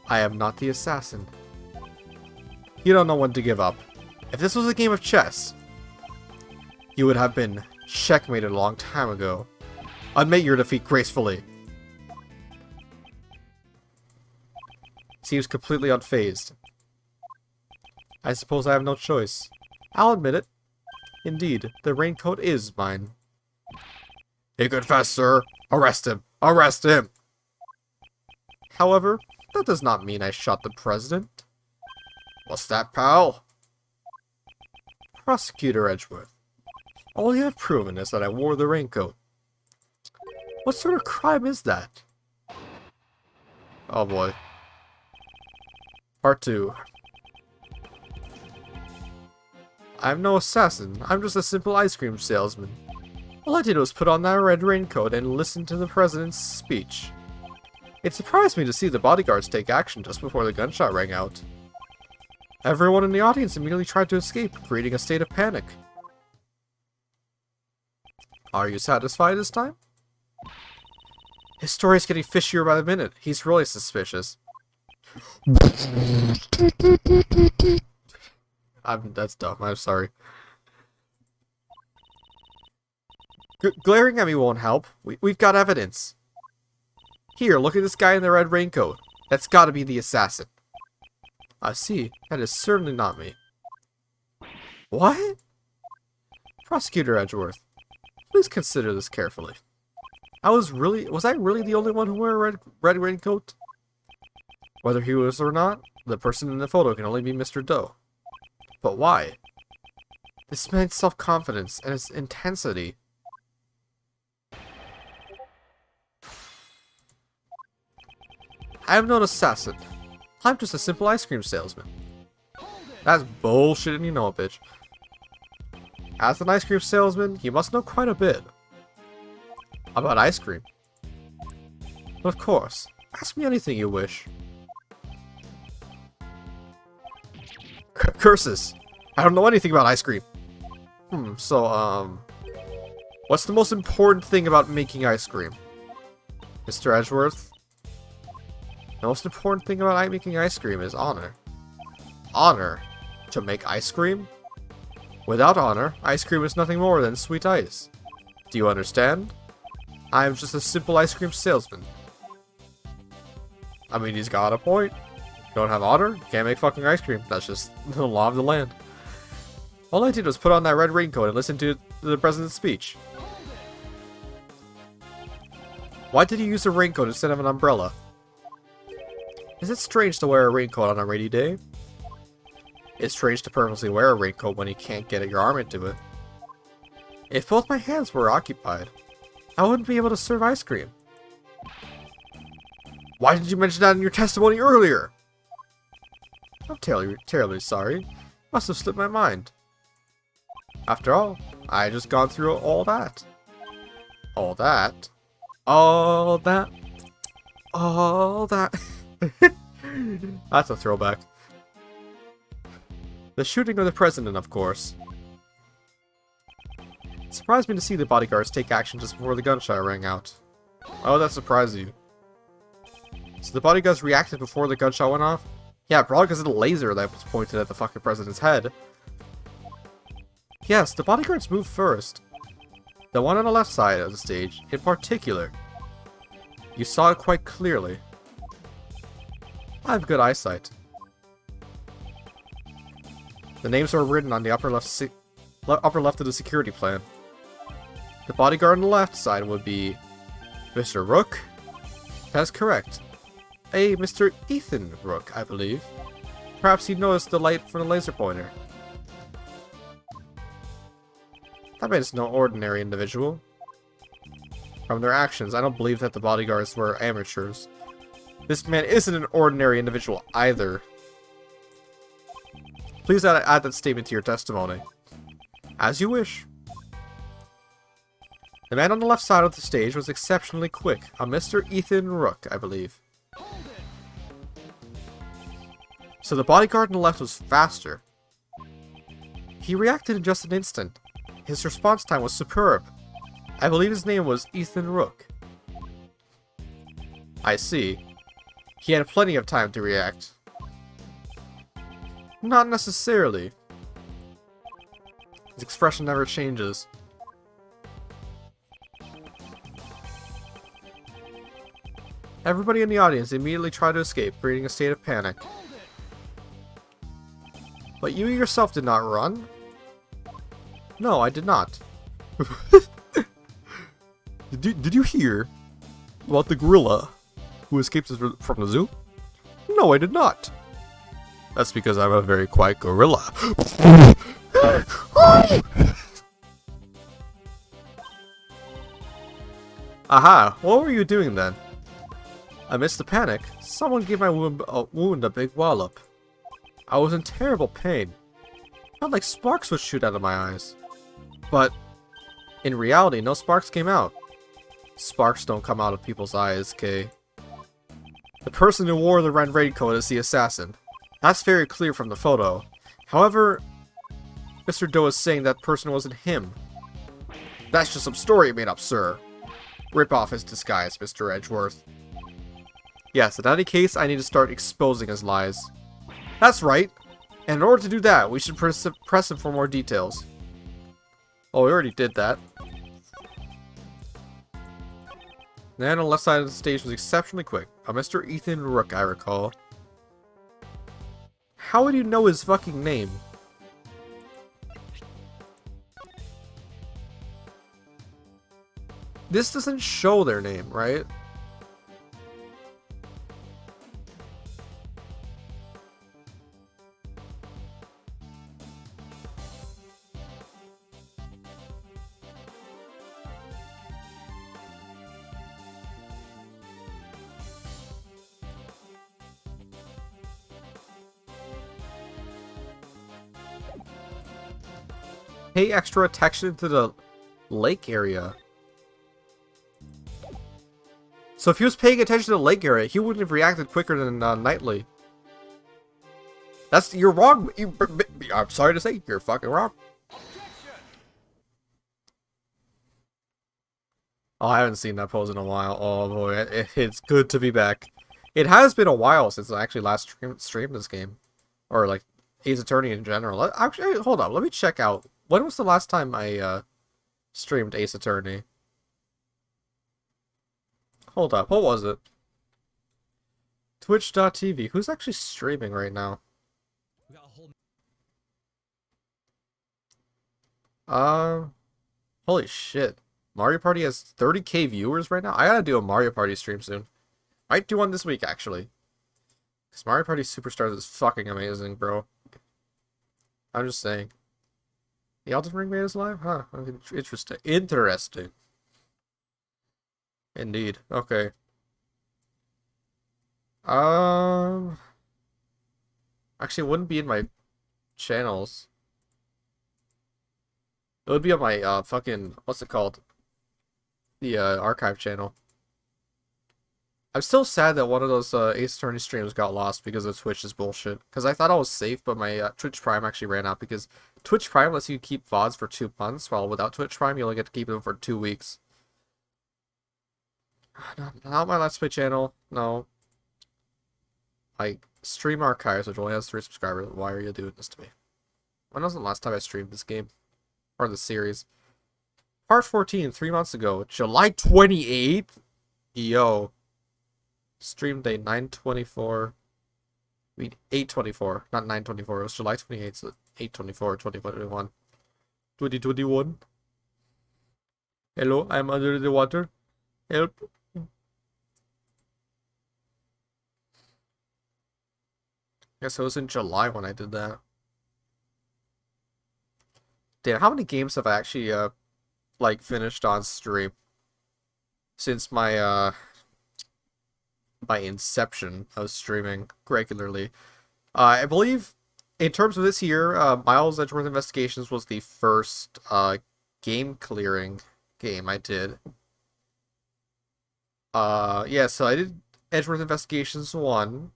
I am not the assassin. You don't know when to give up. If this was a game of chess, you would have been checkmated a long time ago. Admit your defeat gracefully. Seems completely unfazed. I suppose I have no choice. I'll admit it. Indeed, the raincoat is mine. He confessed, sir. Arrest him. Arrest him. However, that does not mean I shot the president. What's that, pal? Prosecutor Edgeworth. All you have proven is that I wore the raincoat. What sort of crime is that? Oh boy. Part 2. I'm no assassin. I'm just a simple ice cream salesman. All I did was put on that red raincoat and listen to the president's speech. It surprised me to see the bodyguards take action just before the gunshot rang out. Everyone in the audience immediately tried to escape, creating a state of panic. Are you satisfied this time? His story's getting fishier by the minute. He's really suspicious. That's dumb. I'm sorry. Glaring at me won't help. We've got evidence. Here, look at this guy in the red raincoat. That's gotta be the assassin. I see. That is certainly not me. What? Prosecutor Edgeworth, please consider this carefully. Was I really the only one who wore a red raincoat? Whether he was or not, the person in the photo can only be Mr. Doe. But why? This man's self-confidence and his intensity. I am no assassin. I'm just a simple ice cream salesman. That's bullshit and you know it, bitch. As an ice cream salesman, you must know quite a bit. About ice cream. Of course. Ask me anything you wish. Curses! I don't know anything about ice cream. What's the most important thing about making ice cream? Mr. Edgeworth? The most important thing about making ice cream is honor. Honor? To make ice cream? Without honor, ice cream is nothing more than sweet ice. Do you understand? I am just a simple ice cream salesman. I mean, he's got a point. You don't have honor, you can't make fucking ice cream. That's just the law of the land. All I did was put on that red raincoat and listen to the president's speech. Why did you use a raincoat instead of an umbrella? Is it strange to wear a raincoat on a rainy day? It's strange to purposely wear a raincoat when you can't get your arm into it. If both my hands were occupied, I wouldn't be able to serve ice cream. Why did you mention that in your testimony earlier? I'm terribly sorry. Must have slipped my mind. After all, I just gone through all that. All that? All that? All that? That's a throwback. The shooting of the president, of course. It surprised me to see the bodyguards take action just before the gunshot rang out. Oh, that surprised you. So the bodyguards reacted before the gunshot went off? Yeah, probably because of the laser that was pointed at the fucking president's head. Yes, the bodyguards moved first. The one on the left side of the stage, in particular. You saw it quite clearly. I have good eyesight. The names were written on the upper left of the security plan. The bodyguard on the left side would be Mr. Rook. That's correct. A Mr. Ethan Rook, I believe. Perhaps he noticed the light from the laser pointer. That man is no ordinary individual. From their actions, I don't believe that the bodyguards were amateurs. This man isn't an ordinary individual either. Please add that statement to your testimony. As you wish. The man on the left side of the stage was exceptionally quick. A Mr. Ethan Rook, I believe. So the bodyguard on the left was faster. He reacted in just an instant. His response time was superb. I believe his name was Ethan Rook. I see. He had plenty of time to react. Not necessarily. His expression never changes. Everybody in the audience immediately tried to escape, creating a state of panic. But you yourself did not run? No, I did not. Did you hear about the gorilla who escaped from the zoo? No, I did not. That's because I'm a very quiet gorilla. Aha, what were you doing then? Amidst the panic, someone gave my wound a big wallop. I was in terrible pain. It felt like sparks would shoot out of my eyes. But, in reality, no sparks came out. Sparks don't come out of people's eyes, Kay. The person who wore the red raincoat is the assassin. That's very clear from the photo. However, Mr. Doe is saying that person wasn't him. That's just some story you made up, sir. Rip off his disguise, Mr. Edgeworth. Yes, in any case, I need to start exposing his lies. That's right. And in order to do that, we should press him for more details. Oh, we already did that. The man on the left side of the stage was exceptionally quick. A Mr. Ethan Rook, I recall. How would you know his fucking name? This doesn't show their name, right? Pay extra attention to the lake area. So if he was paying attention to the lake area, he wouldn't have reacted quicker than Knightley. You're wrong. I'm sorry to say, you're fucking wrong. Oh, I haven't seen that pose in a while. Oh boy, it's good to be back. It has been a while since I actually last streamed this game. Or like, Ace Attorney in general. Actually, hold on, let me check out. When was the last time I streamed Ace Attorney? Hold up, what was it? Twitch.tv. Who's actually streaming right now? Holy shit. Mario Party has 30k viewers right now? I gotta do a Mario Party stream soon. Might do one this week, actually. Because Mario Party Superstars is fucking amazing, bro. I'm just saying. The Elden Ring made us live? Huh. Interesting. Interesting. Indeed. Okay. Actually, it wouldn't be in my channels. It would be on my, fucking, what's it called? The, archive channel. I'm still sad that one of those, Ace Attorney streams got lost because of Twitch's bullshit. Because I thought I was safe, but my, Twitch Prime actually ran out because Twitch Prime lets you keep VODs for 2 months, while without Twitch Prime, you only get to keep them for 2 weeks. Not my Let's Play channel, no. My stream archives, which only has 3 subscribers. Why are you doing this to me? When was the last time I streamed this game? Or the series? Part 14, 3 months ago. July 28th? Yo. Stream date 9/24. I mean 8/24, not 9/24. It was July 28th, so 8/24, 2021. 2021. Hello, I'm under the water. Help. Guess it was in July when I did that. Damn, how many games have I actually like finished on stream since my inception of streaming regularly? I believe in terms of this year, Miles Edgeworth Investigations was the first game clearing game I did. Yeah, so I did Edgeworth Investigations 1.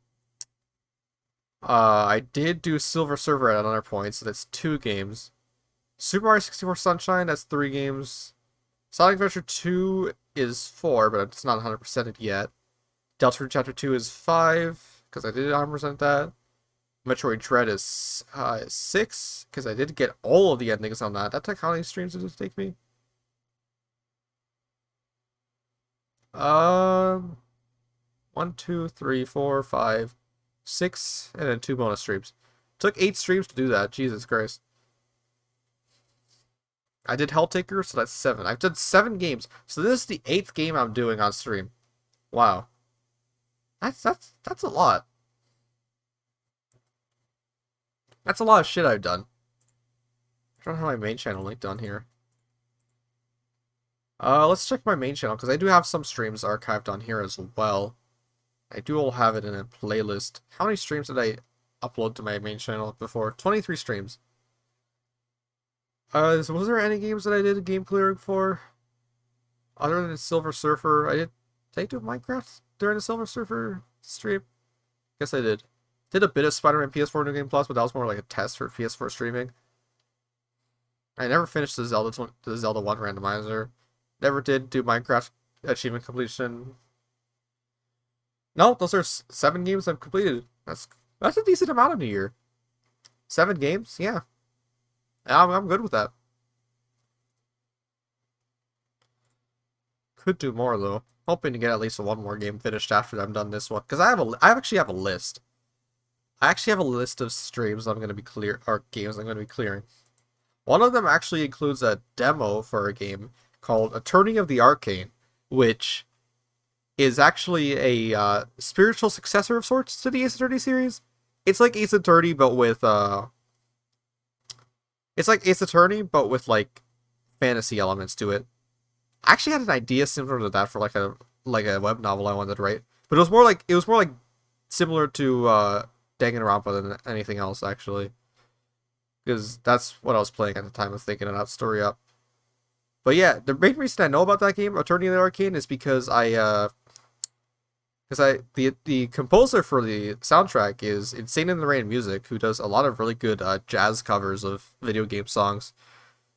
I did do Silver Surfer at another point, so that's 2 games. Super Mario 64 Sunshine, that's 3 games. Sonic Adventure 2 is 4, but it's not 100%ed yet. Delta Chapter 2 is 5, because I did 100% that. Metroid Dread is 6, because I did get all of the endings on that. How many streams did it take me? 1, 2, 3, 4, 5, 6, and then 2 bonus streams. Took 8 streams to do that. Jesus Christ. I did Helltaker, so that's 7. I've done 7 games. So this is the 8th game I'm doing on stream. Wow. That's a lot. That's a lot of shit I've done. I don't have my main channel linked on here. Let's check my main channel, because I do have some streams archived on here as well. I do all have it in a playlist. How many streams did I upload to my main channel before? 23 streams. So was there any games that I did a game clearing for? Other than Silver Surfer, did I do Minecraft during the Silver Surfer stream? Guess I did. Did a bit of Spider-Man PS4 New Game Plus, but that was more like a test for PS4 streaming. I never finished the Zelda 1 randomizer. Never did do Minecraft achievement completion. No, those are 7 games I've completed. That's a decent amount in a year. 7 games? Yeah. I'm good with that. Could do more though. Hoping to get at least 1 more game finished after I'm done this one, because I actually have a list. I actually have a list of streams I'm gonna be games I'm gonna be clearing. One of them actually includes a demo for a game called Attorney of the Arcane, which is actually a spiritual successor of sorts to the Ace Attorney series. It's like Ace Attorney, but with it's like Ace Attorney, but with like fantasy elements to it. I actually had an idea similar to that for like a web novel I wanted to write, but it was more like similar to Danganronpa than anything else actually, because that's what I was playing at the time of thinking of that story up. But yeah, the main reason I know about that game, Attorney of the Arcane, is because the composer for the soundtrack is Insane in the Rain Music, who does a lot of really good jazz covers of video game songs.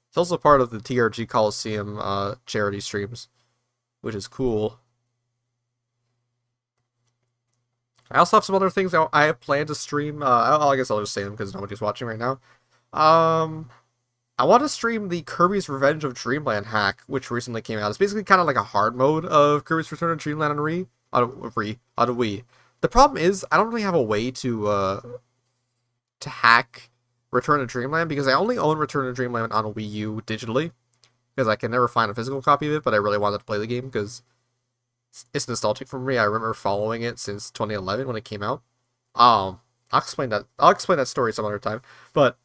It's also part of the TRG Coliseum charity streams, which is cool. I also have some other things I have planned to stream. I guess I'll just say them because nobody's watching right now. I want to stream the Kirby's Revenge of Dreamland hack, which recently came out. It's basically kind of like a hard mode of Kirby's Return to Dreamland on Wii. The problem is I don't really have a way to hack Return to Dreamland, because I only own Return to Dreamland on a Wii U digitally, because I can never find a physical copy of it, but I really wanted to play the game because it's nostalgic for me. I remember following it since 2011 when it came out. I'll explain that story some other time. But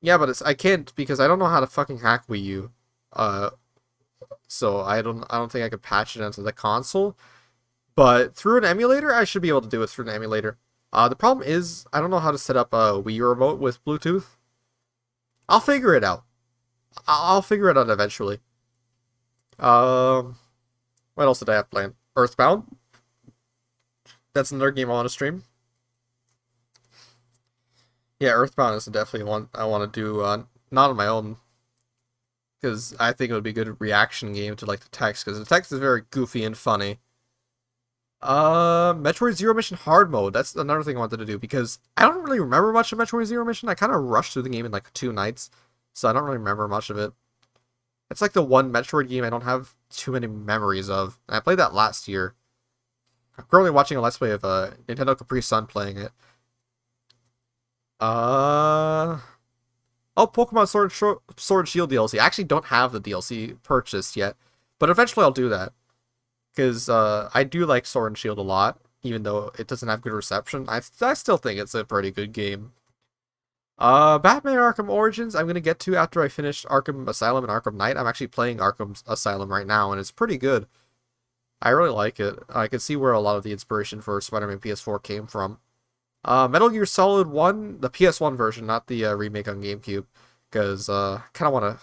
yeah, but I can't because I don't know how to fucking hack Wii U. So I don't think I could patch it onto the console. But through an emulator, I should be able to do it through an emulator. The problem is I don't know how to set up a Wii U remote with Bluetooth. I'll figure it out. I'll figure it out eventually. What else did I have planned? Earthbound. That's another game I want to stream. Yeah, Earthbound is definitely one I want to do, not on my own, because I think it would be a good reaction game to like the text, because the text is very goofy and funny. Metroid Zero Mission hard mode. That's another thing I wanted to do because I don't really remember much of Metroid Zero Mission. I kind of rushed through the game in like 2 nights, so I don't really remember much of it. It's like the one Metroid game I don't have too many memories of. And I played that last year. I'm currently watching a Let's Play of Nintendo Capri Sun playing it. Oh, Pokemon Sword and Shield DLC. I actually don't have the DLC purchased yet, but eventually I'll do that. Because I do like Sword and Shield a lot, even though it doesn't have good reception. I still think it's a pretty good game. Batman Arkham Origins I'm going to get to after I finish Arkham Asylum and Arkham Knight. I'm actually playing Arkham Asylum right now, and it's pretty good. I really like it. I can see where a lot of the inspiration for Spider-Man PS4 came from. Metal Gear Solid 1, the PS1 version, not the remake on GameCube, because kind of want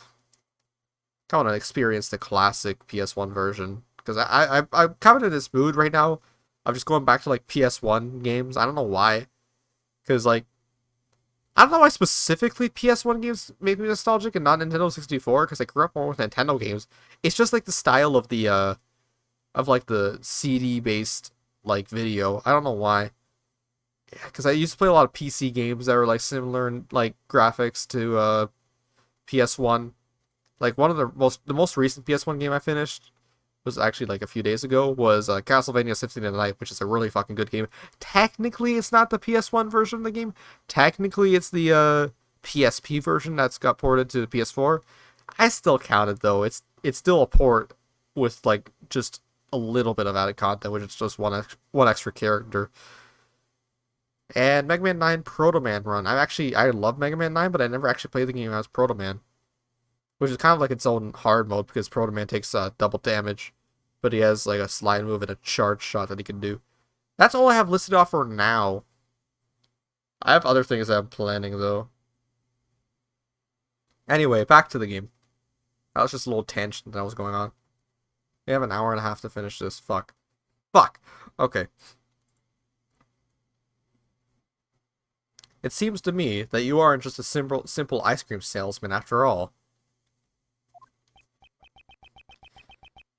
to experience the classic PS1 version. Because I'm kind of in this mood right now. I'm just going back to like PS1 games. I don't know why. Because like, I don't know why specifically PS1 games make me nostalgic and not Nintendo 64. Because I grew up more with Nintendo games. It's just like the style of the CD based like video. I don't know why. Because I used to play a lot of PC games that were like similar in like graphics to PS1. Like one of the most recent PS1 game I finished was actually like a few days ago was Castlevania Symphony of the Night, which is a really fucking good game. Technically, it's not the PS1 version of the game. Technically, it's the PSP version that's got ported to the PS4. I still count it though. It's still a port with like just a little bit of added content, which is just one extra character. And Mega Man 9 Proto Man Run. I love Mega Man 9, but I never actually played the game as Proto Man. Which is kind of like its own hard mode because Proto Man takes double damage. But he has like a slide move and a charge shot that he can do. That's all I have listed off for now. I have other things that I'm planning though. Anyway, back to the game. That was just a little tangent that was going on. We have an hour and a half to finish this. Fuck. Okay. It seems to me that you aren't just a simple ice cream salesman after all.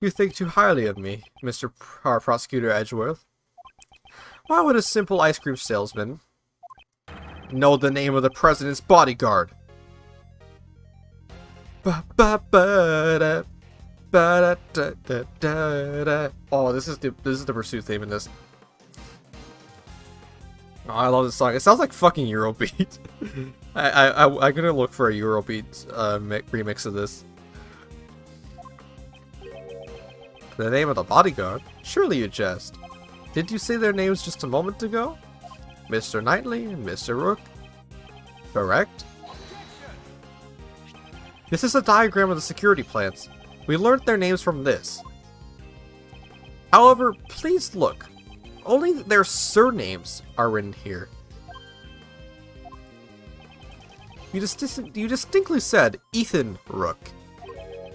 You think too highly of me, Mr. Prosecutor Edgeworth. Why would a simple ice cream salesman know the name of the president's bodyguard? Oh, this is the Pursuit theme in this. Oh, I love this song. It sounds like fucking Eurobeat. I'm gonna look for a Eurobeat remix of this. The name of the bodyguard? Surely you jest. Did you say their names just a moment ago? Mr. Knightley and Mr. Rook? Correct? This is a diagram of the security plans. We learned their names from this. However, please look. Only their surnames are written here. You distinctly said Ethan Rook.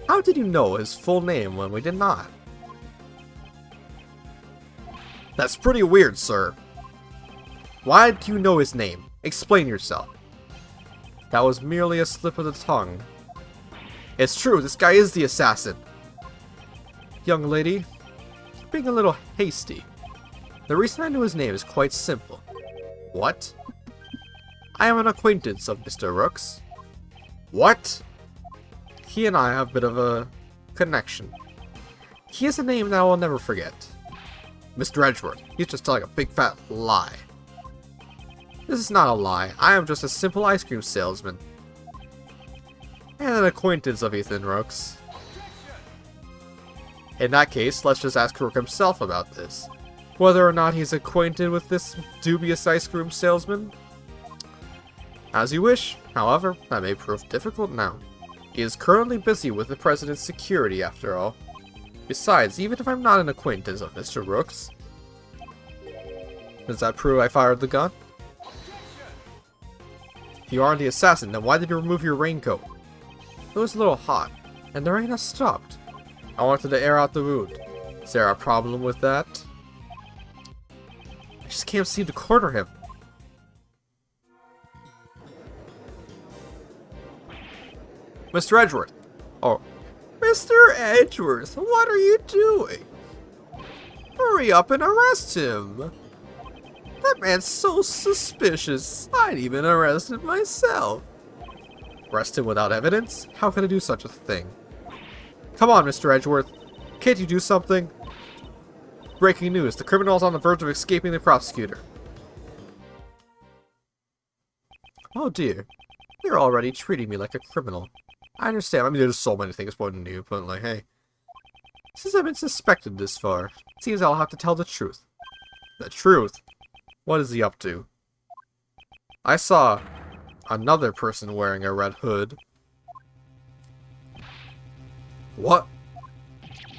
How did you know his full name when we did not? That's pretty weird, sir. Why do you know his name? Explain yourself. That was merely a slip of the tongue. It's true, this guy is the assassin. Young lady, you're being a little hasty. The reason I knew his name is quite simple. What? I am an acquaintance of Mr. Rook's. What? He and I have a bit of a connection. He has a name that I will never forget. Mr. Edgeworth, he's just telling a big fat lie. This is not a lie. I am just a simple ice cream salesman. And an acquaintance of Ethan Rook's. In that case, let's just ask Rook himself about this. Whether or not he's acquainted with this dubious ice cream salesman. As you wish. However, that may prove difficult now. He is currently busy with the president's security after all. Besides, even if I'm not an acquaintance of Mr. Rook's, does that prove I fired the gun? If you aren't the assassin, then why did you remove your raincoat? It was a little hot, and the rain has stopped. I wanted to air out the wound. Is there a problem with that? I just can't seem to corner him. Mr. Edgeworth. Oh. Mr. Edgeworth, what are you doing? Hurry up and arrest him! That man's so suspicious, I'd even arrest him myself. Arrest him without evidence? How could I do such a thing? Come on, Mr. Edgeworth. Can't you do something? Breaking news. The criminal is on the verge of escaping the prosecutor. Oh dear. You're already treating me like a criminal. I understand. I mean, there's so many things pointing to you, but like, hey. Since I've been suspected this far, it seems I'll have to tell the truth. The truth? What is he up to? I saw another person wearing a red hood. What?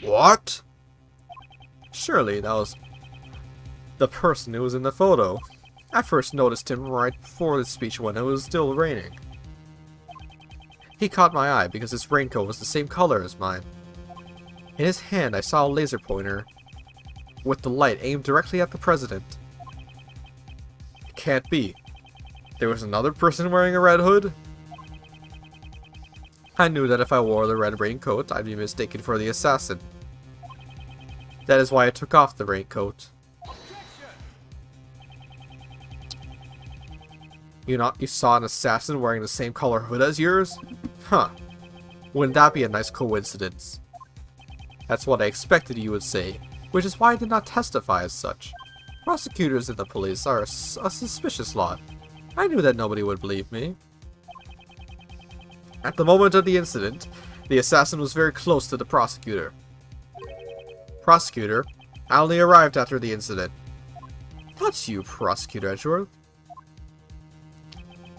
What? Surely that was the person who was in the photo. I first noticed him right before the speech when it was still raining. He caught my eye because his raincoat was the same color as mine. In his hand I saw a laser pointer with the light aimed directly at the president. It can't be. There was another person wearing a red hood? I knew that if I wore the red raincoat, I'd be mistaken for the assassin. That is why I took off the raincoat. You saw an assassin wearing the same color hood as yours? Huh. Wouldn't that be a nice coincidence? That's what I expected you would say, which is why I did not testify as such. Prosecutors and the police are a suspicious lot. I knew that nobody would believe me. At the moment of the incident, the assassin was very close to the prosecutor. Prosecutor, I only arrived after the incident. That's you, Prosecutor Edgeworth.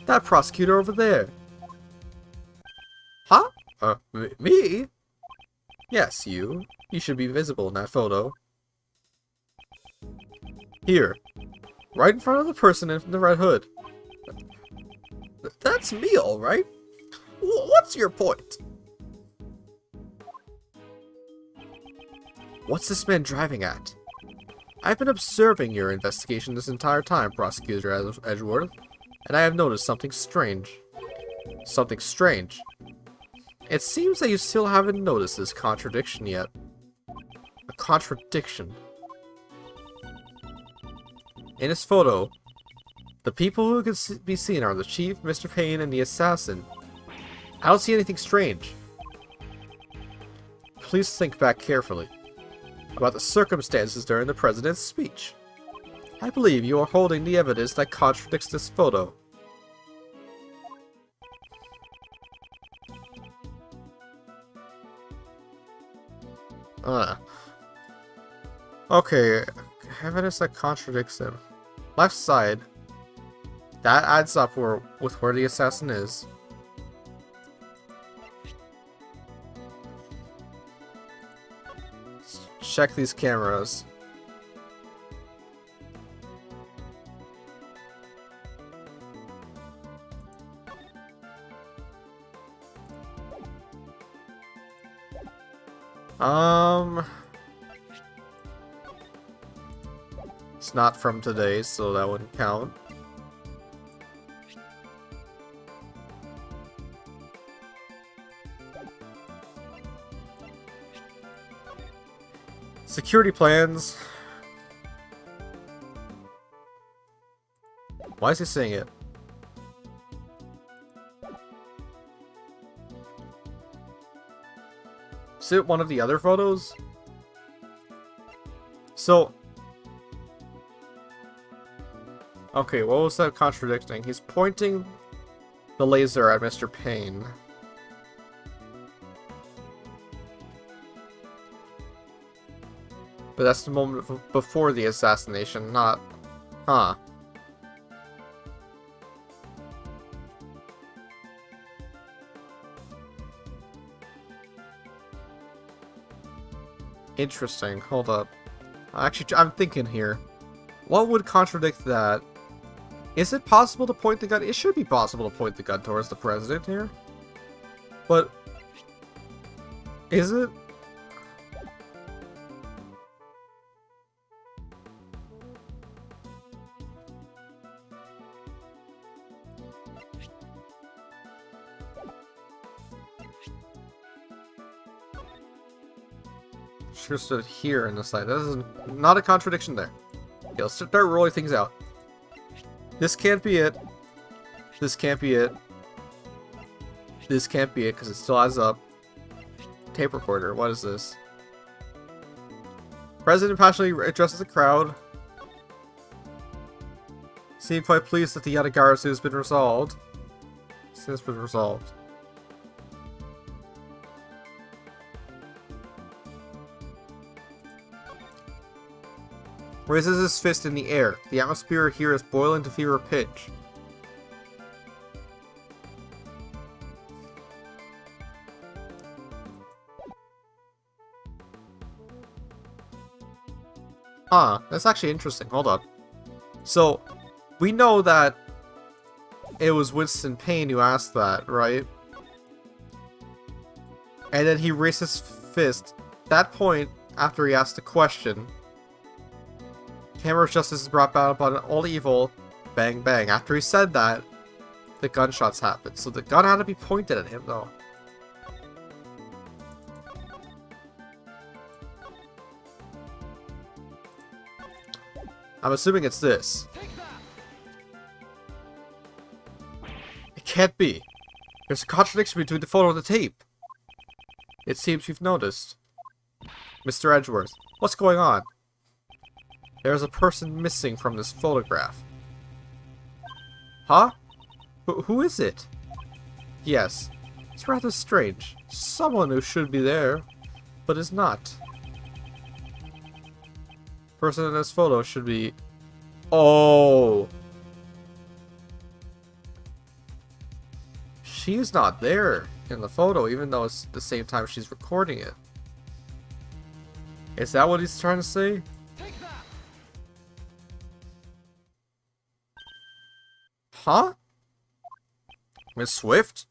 That prosecutor over there. Huh? Me? Yes, you. You should be visible in that photo. Here. Right in front of the person in the red hood. That's me, alright. What's your point? What's this man driving at? I've been observing your investigation this entire time, Prosecutor Edgeworth, and I have noticed something strange. Something strange? It seems that you still haven't noticed this contradiction yet. A contradiction. In this photo, the people who can be seen are the Chief, Mr. Payne, and the assassin. I don't see anything strange. Please think back carefully about the circumstances during the President's speech. I believe you are holding the evidence that contradicts this photo. Okay, evidence that contradicts him. Left side. That adds up with where the assassin is. Check these cameras. It's not from today, so that wouldn't count. Security plans. Why is he saying it? Is it one of the other photos? So... Okay, what was that contradicting? He's pointing the laser at Mr. Payne. But that's the moment before the assassination, not... Huh. Interesting. Hold up. Actually, I'm thinking here. What would contradict that? Is it possible to point the gun? It should be possible to point the gun towards the president here. But... is it? Should have stood here in the side. That is not a contradiction there. Okay, let's start rolling things out. This can't be it. This can't be it. This can't be it because it still adds up. Tape recorder. What is this? President passionately addresses the crowd. Seemed quite pleased that the Yatagara suit has been resolved. Since been resolved. Raises his fist in the air. The atmosphere here is boiling to fever pitch. Huh, that's actually interesting. Hold up. So, we know that it was Winston Payne who asked that, right? And then he raised his fist. That point, after he asked the question, Hammer of Justice is brought down upon all evil. Bang, bang. After he said that, the gunshots happened. So the gun had to be pointed at him, though. I'm assuming it's this. It can't be. There's a contradiction between the photo and the tape. It seems you've noticed. Mr. Edgeworth, what's going on? There's a person missing from this photograph. Huh? Who is it? Yes. It's rather strange. Someone who should be there, but is not. Person in this photo should be... Oh! She's not there in the photo, even though it's the same time she's recording it. Is that what he's trying to say? Huh? Miss Swift?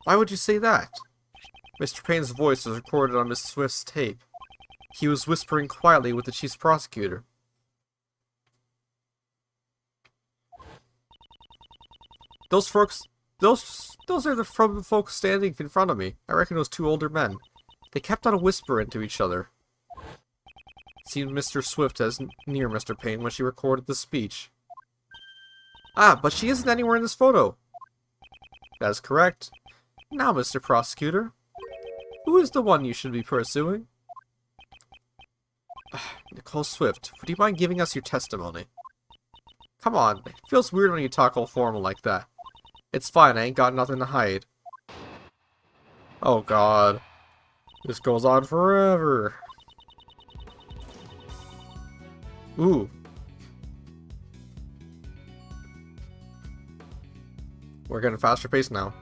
Why would you say that? Mr. Payne's voice was recorded on Miss Swift's tape. He was whispering quietly with the chief prosecutor. Those folks... Those are the folks standing in front of me. I reckon those two older men. They kept on whispering to each other. It seemed Mr. Swift was near Mr. Payne when she recorded the speech. Ah, but she isn't anywhere in this photo. That is correct. Now, Mr. Prosecutor, who is the one you should be pursuing? Nicole Swift, would you mind giving us your testimony? Come on, it feels weird when you talk all formal like that. It's fine, I ain't got nothing to hide. Oh god. This goes on forever. Ooh. We're getting faster pace now.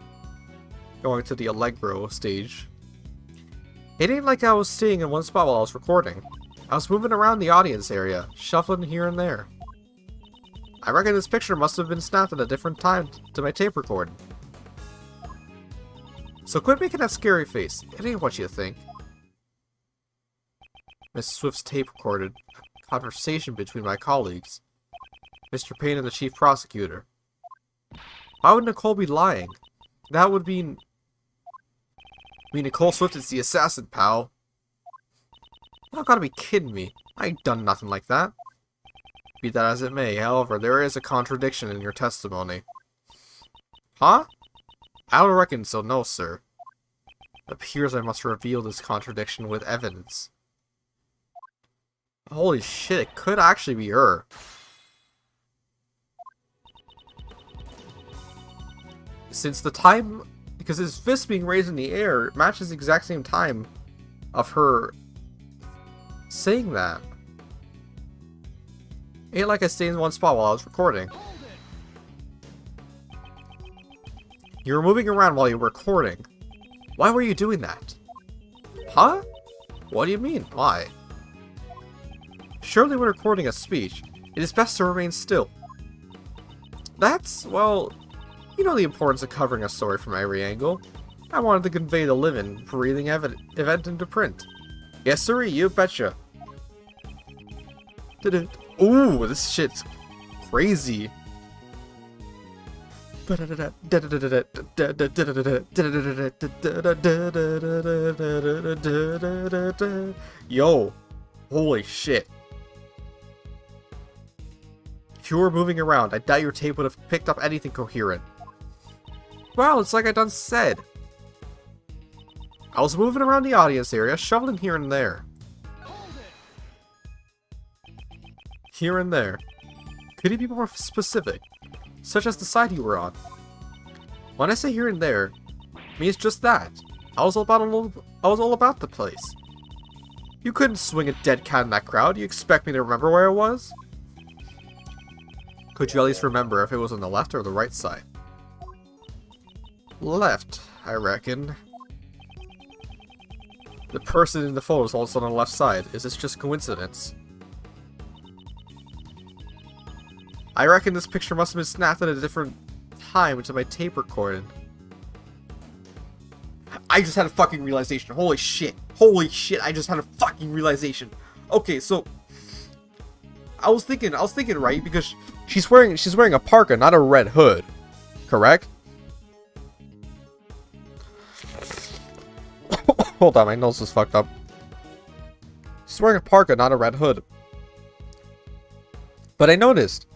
Going to the Allegro stage. It ain't like I was staying in one spot while I was recording. I was moving around the audience area, shuffling here and there. I reckon this picture must have been snapped at a different time to my tape recording. So quit making that scary face. It ain't what you think. Miss Swift's tape recorded a conversation between my colleagues, Mr. Payne and the chief prosecutor. Why would Nicole be lying? That would mean... Nicole Swift is the assassin, pal. You gotta be kidding me. I ain't done nothing like that. Be that as it may, however, there is a contradiction in your testimony. Huh? I don't reckon so, no, sir. It appears I must reveal this contradiction with evidence. Holy shit, it could actually be her. Since the time... Because his fist being raised in the air matches the exact same time of her saying that. Ain't like I stayed in one spot while I was recording. You were moving around while you were recording. Why were you doing that? Huh? What do you mean? Why? Surely when recording a speech, it is best to remain still. That's, well, you know the importance of covering a story from every angle. I wanted to convey the living, breathing event into print. Yes, sir, you betcha. Ooh, this shit's crazy. Yo, holy shit. If you were moving around, I doubt your tape would have picked up anything coherent. Well, it's like I done said. I was moving around the audience area, shoveling here and there. Here and there. Could you be more specific? Such as the side you were on. When I say here and there, it means just that. I was all about the place. You couldn't swing a dead cat in that crowd. You expect me to remember where I was? Could you at least remember if it was on the left or the right side? Left, I reckon. The person in the photo is also on the left side. Is this just coincidence? I reckon this picture must have been snapped at a different time to my tape recording. I just had a fucking realization. Holy shit. Holy shit, I just had a fucking realization. Okay, so I was thinking, right, because she's wearing a parka, not a red hood. Correct? Hold on, my nose is fucked up. She's wearing a parka, not a red hood. But I noticed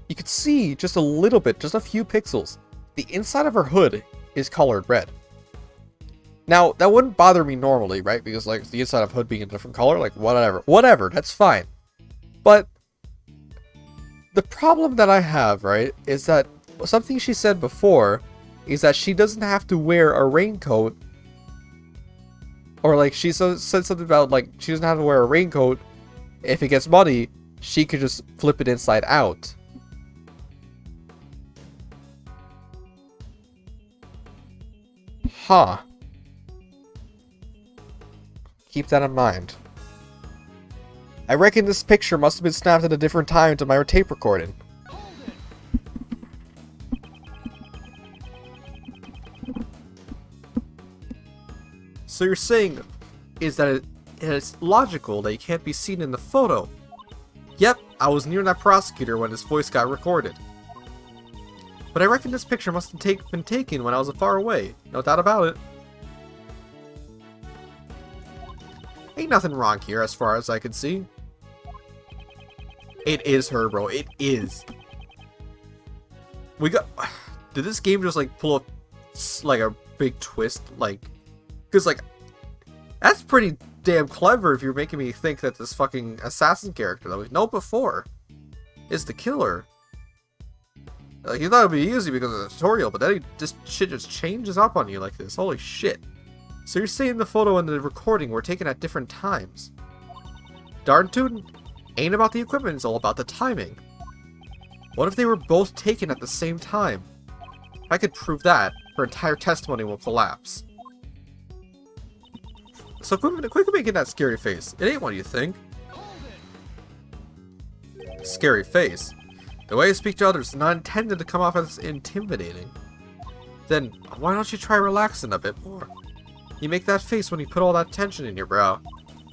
you could see just a little bit, just a few pixels. The inside of her hood is colored red. Now, that wouldn't bother me normally, right? Because, like, the inside of hood being a different color, like, whatever, that's fine. But the problem that I have, right, is that something she said before is that she doesn't have to wear a raincoat. Or, like, she said something about, like, she doesn't have to wear a raincoat. If it gets muddy, she could just flip it inside out. Huh. Keep that in mind. I reckon this picture must have been snapped at a different time to my tape recording. So you're saying is that it's logical that you can't be seen in the photo. Yep, I was near that prosecutor when his voice got recorded. But I reckon this picture must have been taken when I was far away. No doubt about it. Ain't nothing wrong here as far as I can see. It is her, bro. It is. We got... Did this game just, like, pull up, like, a big twist? Like... Because, like... That's pretty damn clever if you're making me think that this fucking assassin character that we know before is the killer. Like, you thought it'd be easy because of the tutorial, but then shit just changes up on you like this. Holy shit. So you're saying the photo and the recording were taken at different times. Darn tootin'. Ain't about the equipment, it's all about the timing. What if they were both taken at the same time? If I could prove that, her entire testimony will collapse. So quit making that scary face. It ain't what you think. Scary face? The way you speak to others is not intended to come off as intimidating. Then, why don't you try relaxing a bit more? You make that face when you put all that tension in your brow.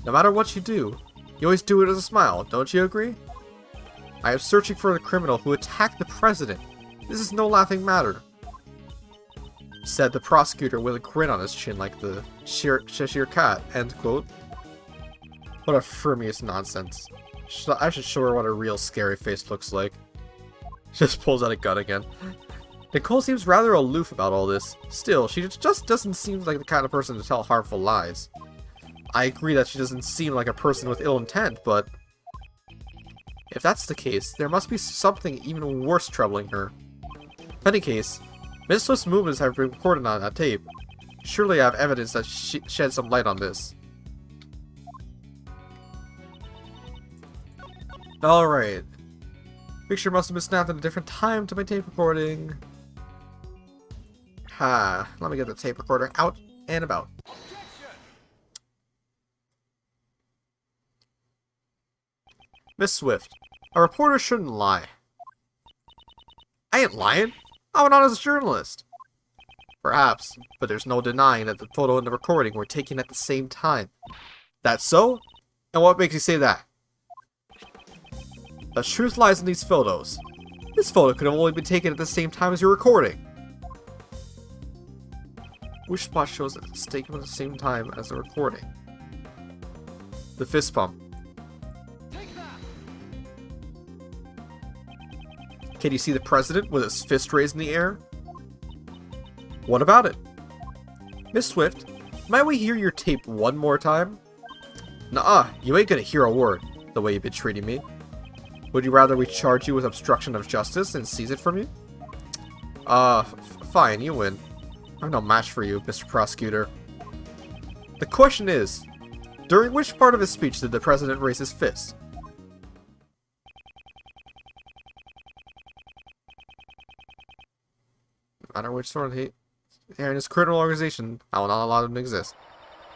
No matter what you do, you always do it with a smile, don't you agree? I am searching for the criminal who attacked the president. This is no laughing matter. Said the prosecutor with a grin on his chin like the Cheshire Cat, end quote. What a frumious nonsense. I should show her what a real scary face looks like. Just pulls out a gun again. Nicole seems rather aloof about all this. Still, she just doesn't seem like the kind of person to tell harmful lies. I agree that she doesn't seem like a person with ill intent, but... If that's the case, there must be something even worse troubling her. In any case, Miss Swift's movements have been recorded on that tape. Surely I have evidence that shed some light on this. Alright. Picture must have been snapped at a different time to my tape recording. Ha, let me get the tape recorder out and about. Miss Swift, a reporter shouldn't lie. I ain't lying. I'm an honest journalist. Perhaps, but there's no denying that the photo and the recording were taken at the same time. That's so? And what makes you say that? The truth lies in these photos. This photo could have only been taken at the same time as your recording. Which spot shows that it's taken at the same time as the recording? The fist pump. Can you see the president with his fist raised in the air? What about it? Miss Swift, might we hear your tape one more time? Nuh-uh, you ain't gonna hear a word, the way you've been treating me. Would you rather we charge you with obstruction of justice and seize it from you? Fine, you win. I'm no match for you, Mr. Prosecutor. The question is, during which part of his speech did the president raise his fist? No matter which sort of hate, in his criminal organization, I will not allow them to exist.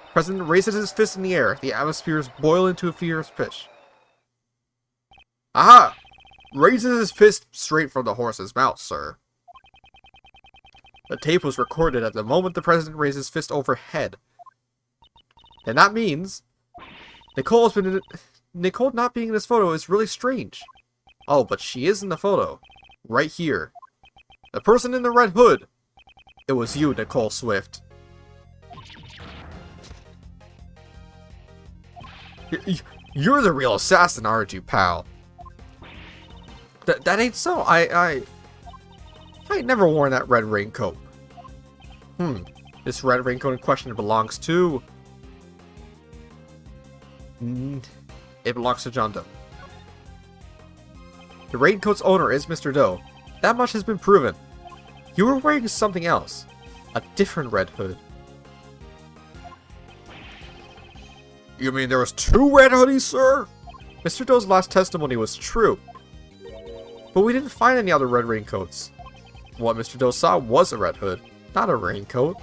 The president raises his fist in the air. The atmospheres boil into a fierce pitch. Aha! Raises his fist straight from the horse's mouth, sir. The tape was recorded at the moment the president raised his fist overhead. And that means Nicole not being in this photo is really strange. Oh, but she is in the photo. Right here. The person in the red hood. It was you, Nicole Swift. You're the real assassin, aren't you, pal? That ain't so. I ain't never worn that red raincoat. This red raincoat in question belongs to... It belongs to John Doe. The raincoat's owner is Mr. Doe. That much has been proven. You were wearing something else. A different red hood. You mean there was 2 red hoodies, sir? Mr. Doe's last testimony was true. But we didn't find any other red raincoats. What Mr. Doe saw was a red hood, not a raincoat.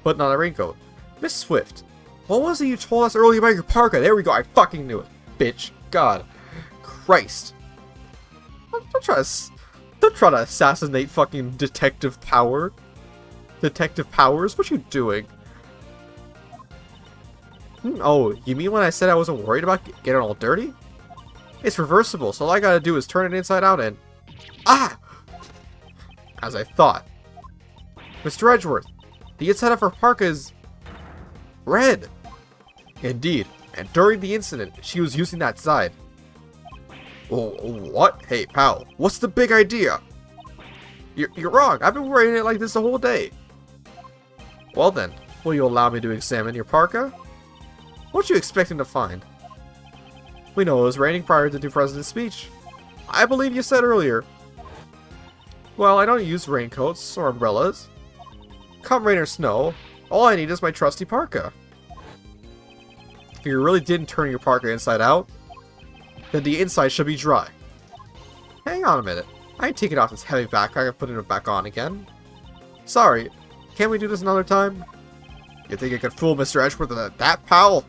But not a raincoat. Miss Swift, what was it you told us earlier about your parka? There we go, I fucking knew it. Bitch. God. Christ. Don't try to assassinate fucking Detective Power. Detective Powers? What you doing? Oh, you mean when I said I wasn't worried about getting all dirty? It's reversible, so all I gotta do is turn it inside out and... Ah! As I thought. Mr. Edgeworth, the inside of her parka is... red. Indeed, and during the incident, she was using that side. Oh, what? Hey, pal, what's the big idea? You're wrong, I've been wearing it like this the whole day. Well then, will you allow me to examine your parka? What you expecting to find? We know it was raining prior to the president's speech. I believe you said earlier. Well, I don't use raincoats or umbrellas. Come rain or snow, all I need is my trusty parka. If you really didn't turn your parka inside out, then the inside should be dry. Hang on a minute. I ain't taking off this heavy backpack and putting it back on again. Sorry, can't we do this another time? You think you could fool Mr. Edgeworth with that, pal?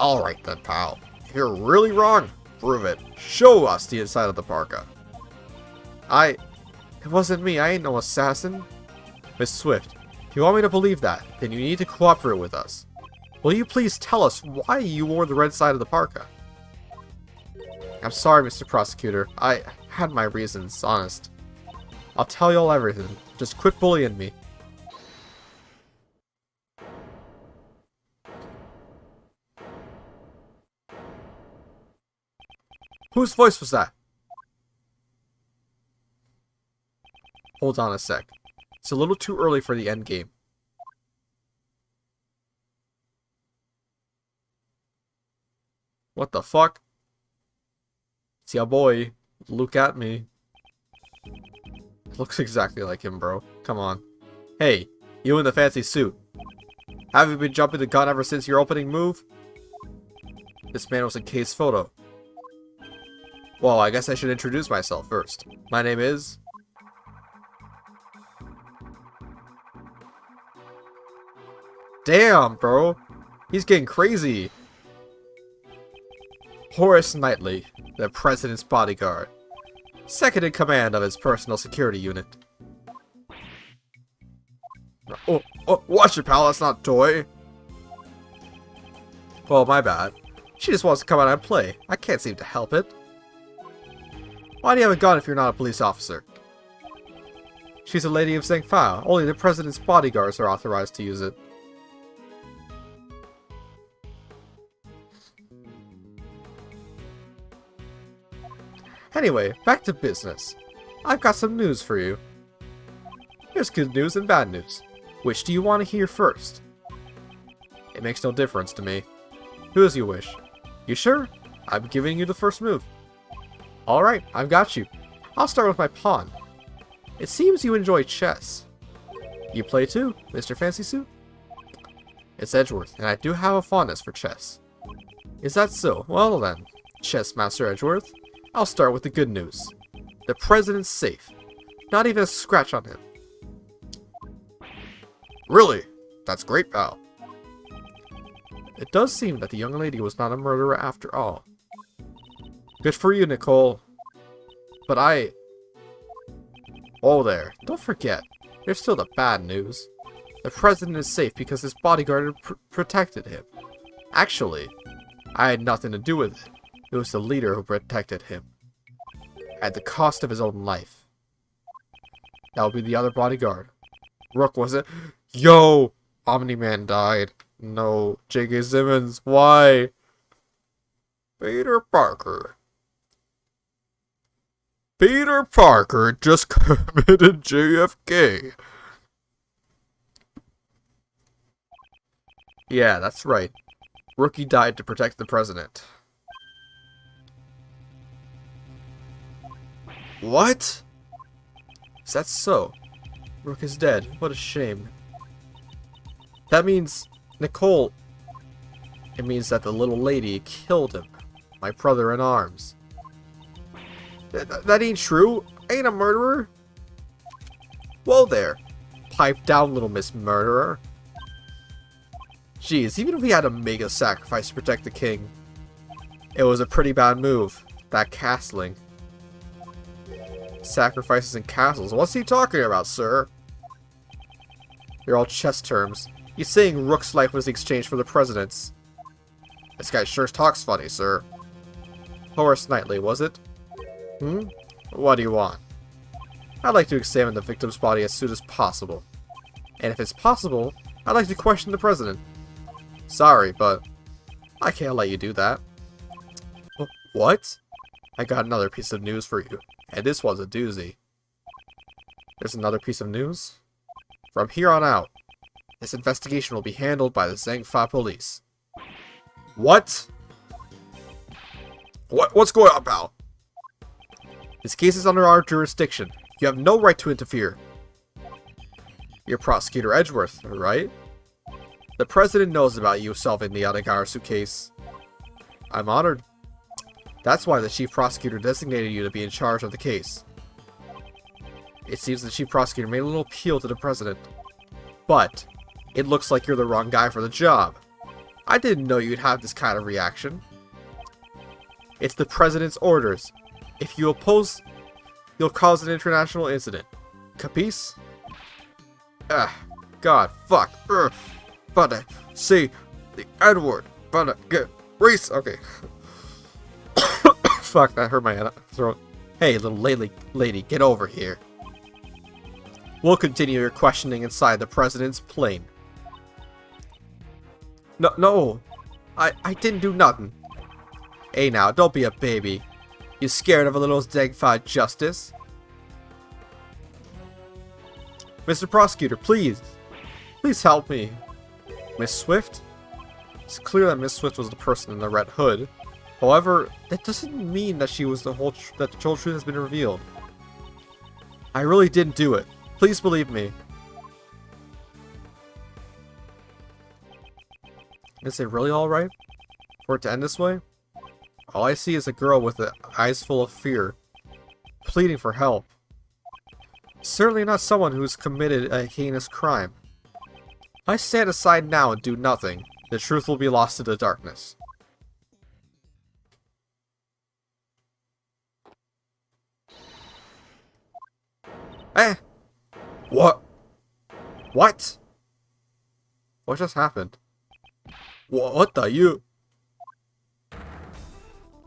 Alright then, pal. If you're really wrong, prove it. Show us the inside of the parka. It wasn't me. I ain't no assassin. Miss Swift, if you want me to believe that, then you need to cooperate with us. Will you please tell us why you wore the red side of the parka? I'm sorry, Mr. Prosecutor. I had my reasons, honest. I'll tell y'all everything. Just quit bullying me. Whose voice was that? Hold on a sec. It's a little too early for the end game. What the fuck? It's your boy. Look at me. Looks exactly like him, bro. Come on. Hey, you in the fancy suit. Have you been jumping the gun ever since your opening move? This man was in Kay's photo. Well, I guess I should introduce myself first. My name is... Damn, bro. He's getting crazy. Horace Knightley, the president's bodyguard. Second in command of his personal security unit. Oh, watch it, pal. That's not toy. Well, my bad. She just wants to come out and play. I can't seem to help it. Why do you have a gun if you're not a police officer? She's a lady of Zhengfa. Only the president's bodyguards are authorized to use it. Anyway, back to business. I've got some news for you. Here's good news and bad news. Which do you want to hear first? It makes no difference to me. Do as you wish. You sure? I'm giving you the first move. Alright, I've got you. I'll start with my pawn. It seems you enjoy chess. You play too, Mr. Fancy Suit? It's Edgeworth, and I do have a fondness for chess. Is that so? Well then, Chess Master Edgeworth, I'll start with the good news. The president's safe. Not even a scratch on him. Really? That's great, pal. It does seem that the young lady was not a murderer after all. Good for you, Nicole. But Oh there, don't forget, there's still the bad news. The president is safe because his bodyguard protected him. Actually, I had nothing to do with it. It was the leader who protected him. At the cost of his own life. That would be the other bodyguard. Rook, was it? Yo! Omni-Man died. No. J.K. Simmons, why? Peter Parker. Peter Parker just committed JFK. Yeah, that's right. Rookie died to protect the president. What? Is that so? Rook is dead. What a shame. That means... Nicole... It means that the little lady killed him. My brother in arms. That ain't true. I ain't a murderer. Whoa there. Pipe down, little Miss Murderer. Jeez, even if we had to make a sacrifice to protect the king, it was a pretty bad move. That castling. Sacrifices and castles. What's he talking about, sir? They're all chess terms. He's saying Rook's life was exchanged for the president's. This guy sure talks funny, sir. Horace Knightley, was it? What do you want? I'd like to examine the victim's body as soon as possible. And if it's possible, I'd like to question the president. Sorry, but I can't let you do that. What? I got another piece of news for you. And this one's a doozy. There's another piece of news? From here on out, this investigation will be handled by the Zhengfa police. What? What's going on, pal? This case is under our jurisdiction. You have no right to interfere. You're Prosecutor Edgeworth, right? The president knows about you solving the Adagarasu case. I'm honored. That's why the chief prosecutor designated you to be in charge of the case. It seems the chief prosecutor made a little appeal to the president. But it looks like you're the wrong guy for the job. I didn't know you'd have this kind of reaction. It's the president's orders. If you oppose, you'll cause an international incident. Capice? God, fuck. But see the N-word. But get race. Okay. Fuck, that hurt my throat. Hey, little lady, get over here. We'll continue your questioning inside the president's plane. No, I didn't do nothing. Hey now, don't be a baby. You scared of a little Zhengfa justice? Mr. Prosecutor, please help me. Miss Swift? It's clear that Miss Swift was the person in the red hood. However, that doesn't mean that she was that the whole truth has been revealed. I really didn't do it. Please believe me. Is it really alright for it to end this way? All I see is a girl with the eyes full of fear, pleading for help. Certainly not someone who's committed a heinous crime. I stand aside now and do nothing. The truth will be lost in the darkness. What? What? What just happened? What the you?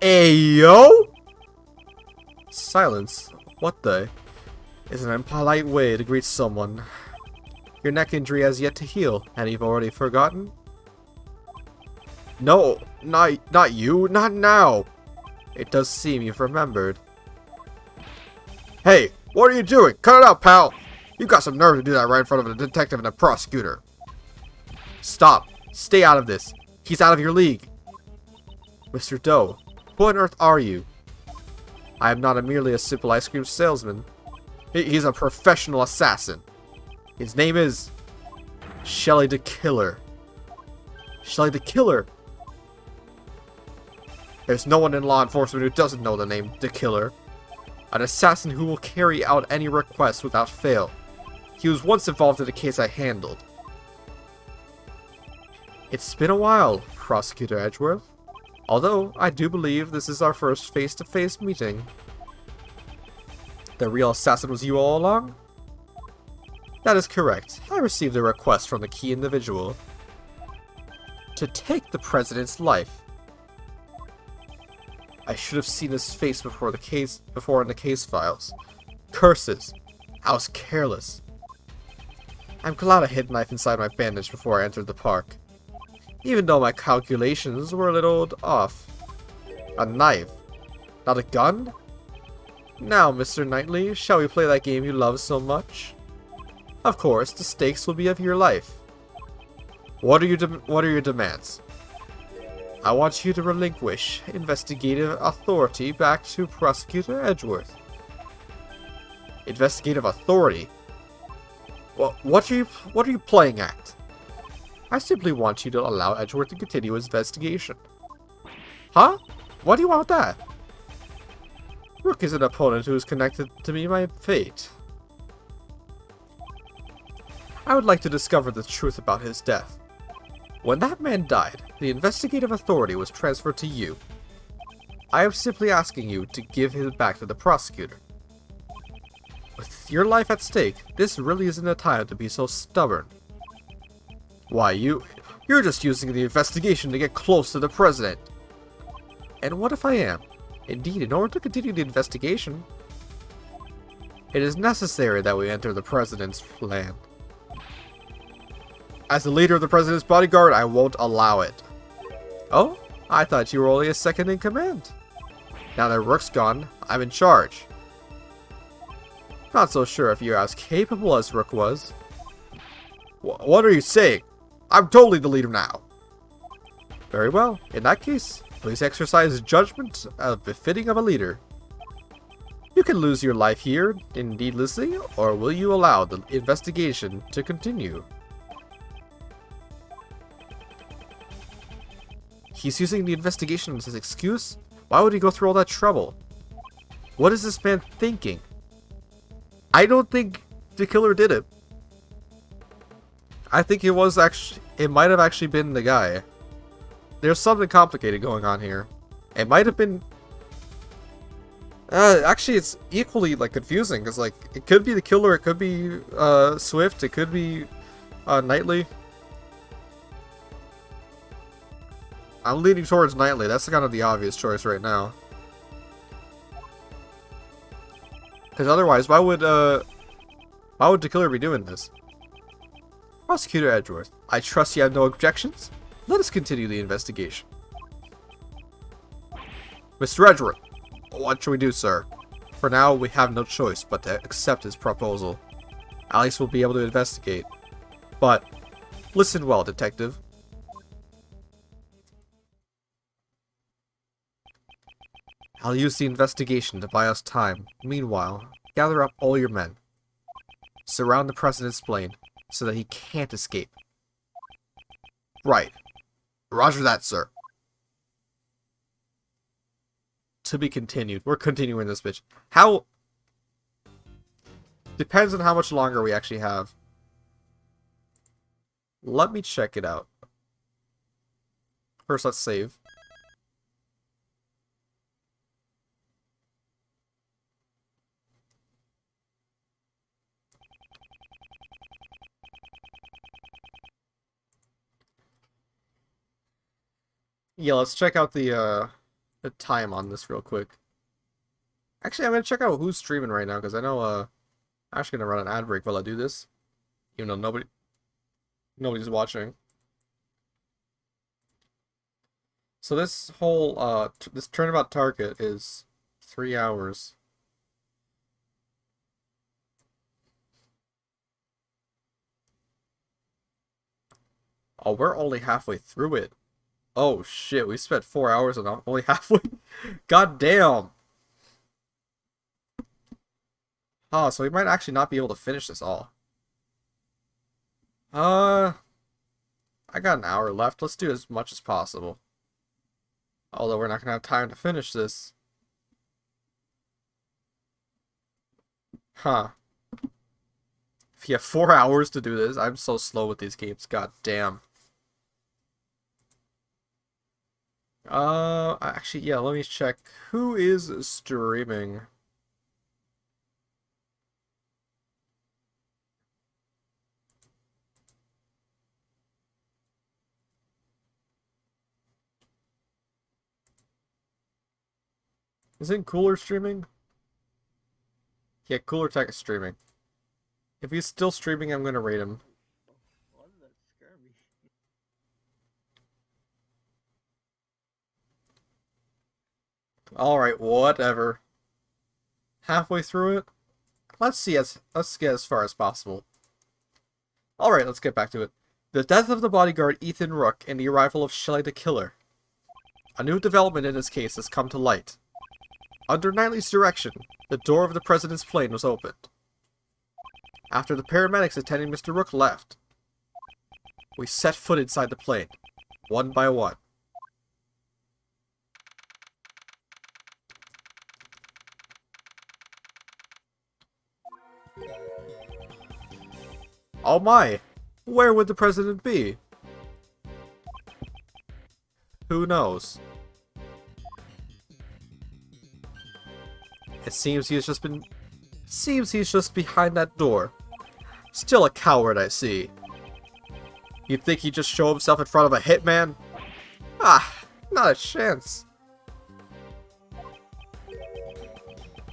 Ayo! Silence. What the? Is an impolite way to greet someone. Your neck injury has yet to heal, and you've already forgotten? No, not you, not now! It does seem you've remembered. Hey, what are you doing? Cut it out, pal! You got some nerve to do that right in front of a detective and a prosecutor. Stop. Stay out of this. He's out of your league. Mr. Doe, who on earth are you? I am not merely a simple ice cream salesman. He's a professional assassin. His name is Shelly the Killer. Shelly the Killer. There's no one in law enforcement who doesn't know the name the Killer. An assassin who will carry out any request without fail. He was once involved in a case I handled. It's been a while, Prosecutor Edgeworth. Although, I do believe this is our first face-to-face meeting. The real assassin was you all along? That is correct. I received a request from the key individual to take the president's life. I should have seen his face before in the case files. Curses. I was careless. I'm glad I hid a knife inside my bandage before I entered the park. Even though my calculations were a little off. A knife. Not a gun? Now, Mr. Knightley, shall we play that game you love so much? Of course, the stakes will be of your life. What are your demands? I want you to relinquish investigative authority back to Prosecutor Edgeworth. Investigative authority? Well, what are you playing at? I simply want you to allow Edgeworth to continue his investigation. Huh? What do you want with that? Rook is an opponent who is connected to me by fate. I would like to discover the truth about his death. When that man died, the investigative authority was transferred to you. I am simply asking you to give him back to the prosecutor. With your life at stake, this really isn't a time to be so stubborn. Why, you're just using the investigation to get close to the president. And what if I am? Indeed, in order to continue the investigation, it is necessary that we enter the president's land. As the leader of the president's bodyguard, I won't allow it. Oh, I thought you were only a second in command. Now that Rook's gone, I'm in charge. Not so sure if you're as capable as Rook was. What are you saying? I'm totally the leader now. Very well. In that case, please exercise judgment befitting of a leader. You can lose your life here, needlessly, or will you allow the investigation to continue? He's using the investigation as his excuse? Why would he go through all that trouble? What is this man thinking? I don't think the killer did it. I think it might have actually been the guy. There's something complicated going on here. It might have been... actually, it's equally, like, confusing, because, like, it could be the killer, it could be, Swift, it could be, Knightley. I'm leaning towards Knightley. That's kind of the obvious choice right now. Because otherwise, why would the killer be doing this? Prosecutor Edgeworth, I trust you have no objections? Let us continue the investigation. Mr. Edgeworth, what should we do, sir? For now, we have no choice but to accept his proposal. At least we'll be able to investigate. But, listen well, detective. I'll use the investigation to buy us time. Meanwhile, gather up all your men. Surround the president's plane, so that he can't escape. Right. Roger that, sir. To be continued. We're continuing this bitch. How... Depends on how much longer we actually have. Let me check it out. First, let's save. Yeah, let's check out the the time on this real quick. Actually, I'm gonna check out who's streaming right now because I know I'm actually gonna run an ad break while I do this, even though nobody's watching. So this whole this turnabout target is 3 hours. Oh, we're only halfway through it. Oh shit, we spent 4 hours and I'm only halfway. God damn. Oh, so we might actually not be able to finish this all. I got an hour left. Let's do as much as possible. Although we're not gonna have time to finish this. Huh. If you have 4 hours to do this, I'm so slow with these games. God damn. Actually, yeah, let me check. Who is streaming? Isn't Cooler streaming? Yeah, Cooler Tech is streaming. If he's still streaming, I'm gonna rate him. Why did that scare me? Alright, whatever. Halfway through it? Let's get as far as possible. Alright, let's get back to it. The death of the bodyguard Ethan Rook and the arrival of Shelley the Killer. A new development in this case has come to light. Under Knightley's direction, the door of the president's plane was opened. After the paramedics attending Mr. Rook left, we set foot inside the plane, one by one. Oh my! Where would the president be? Who knows? It seems he's just behind that door. Still a coward, I see. You'd think he'd just show himself in front of a hitman? Ah, not a chance.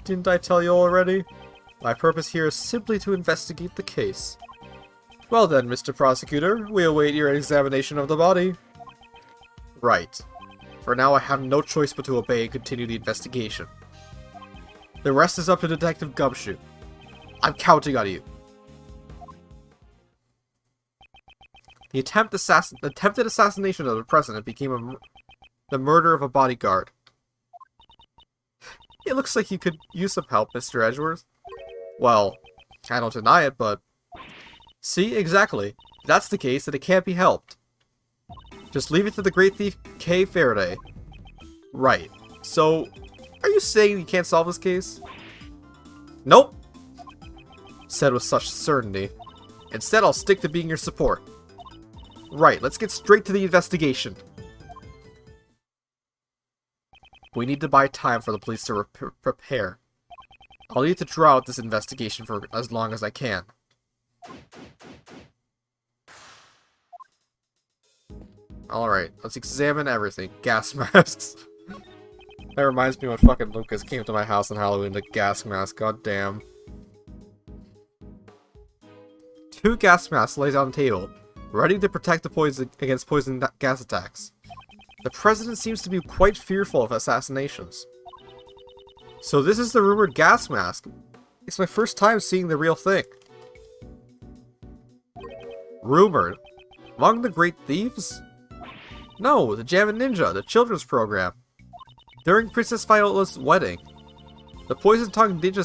Didn't I tell you already? My purpose here is simply to investigate the case. Well then, Mr. Prosecutor, we await your examination of the body. Right. For now, I have no choice but to obey and continue the investigation. The rest is up to Detective Gumshoe. I'm counting on you. The attempted assassination of the president became the murder of a bodyguard. It looks like you could use some help, Mr. Edgeworth. Well, I don't deny it, but... See, exactly. If that's the case, then it can't be helped. Just leave it to the great thief Kay Faraday. Right. So, are you saying you can't solve this case? Nope. Said with such certainty. Instead, I'll stick to being your support. Right, let's get straight to the investigation. We need to buy time for the police to prepare. I'll need to draw out this investigation for as long as I can. Alright, let's examine everything. Gas masks. That reminds me when fucking Lucas came to my house on Halloween, the gas mask, god damn. 2 gas masks laid on the table, ready to protect the against poison gas attacks. The president seems to be quite fearful of assassinations. So this is the rumored gas mask. It's my first time seeing the real thing. Rumored? Among the great thieves? No, the Jam and Ninja, the children's program. During Princess Viola's wedding, the poison-tongued ninja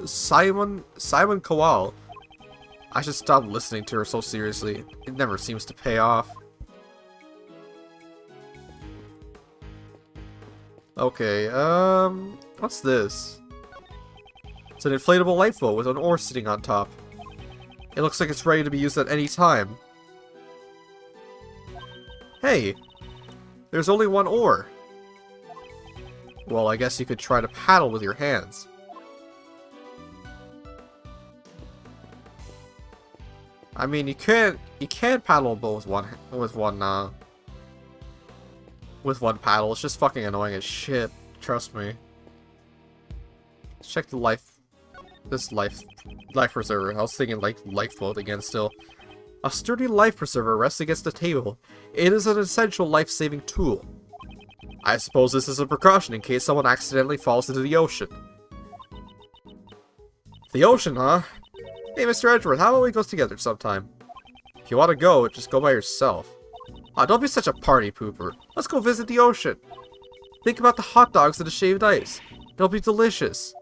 Simon Kowal. I should stop listening to her so seriously. It never seems to pay off. Okay, what's this? It's an inflatable lifeboat with an oar sitting on top. It looks like it's ready to be used at any time. Hey, there's only one oar. Well, I guess you could try to paddle with your hands. I mean, you can paddle both with one with one paddle. It's just fucking annoying as shit. Trust me. Let's check the life preserver. I was thinking like life float again still. A sturdy life preserver rests against the table. It is an essential life-saving tool. I suppose this is a precaution in case someone accidentally falls into the ocean. The ocean, huh? Hey, Mr. Edgeworth, how about we go together sometime? If you want to go, just go by yourself. Ah, don't be such a party pooper. Let's go visit the ocean. Think about the hot dogs and the shaved ice. They'll be delicious.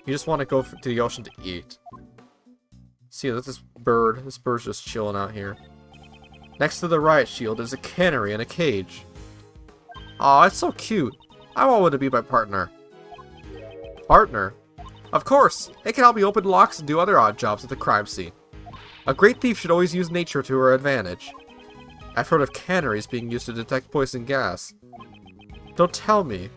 You just want to go to the ocean to eat. See, that's this bird. This bird's just chilling out here. Next to the riot shield is a canary in a cage. Aw, it's so cute. I want one to be my partner. Partner? Of course! It can help me open locks and do other odd jobs at the crime scene. A great thief should always use nature to her advantage. I've heard of canaries being used to detect poison gas. Don't tell me.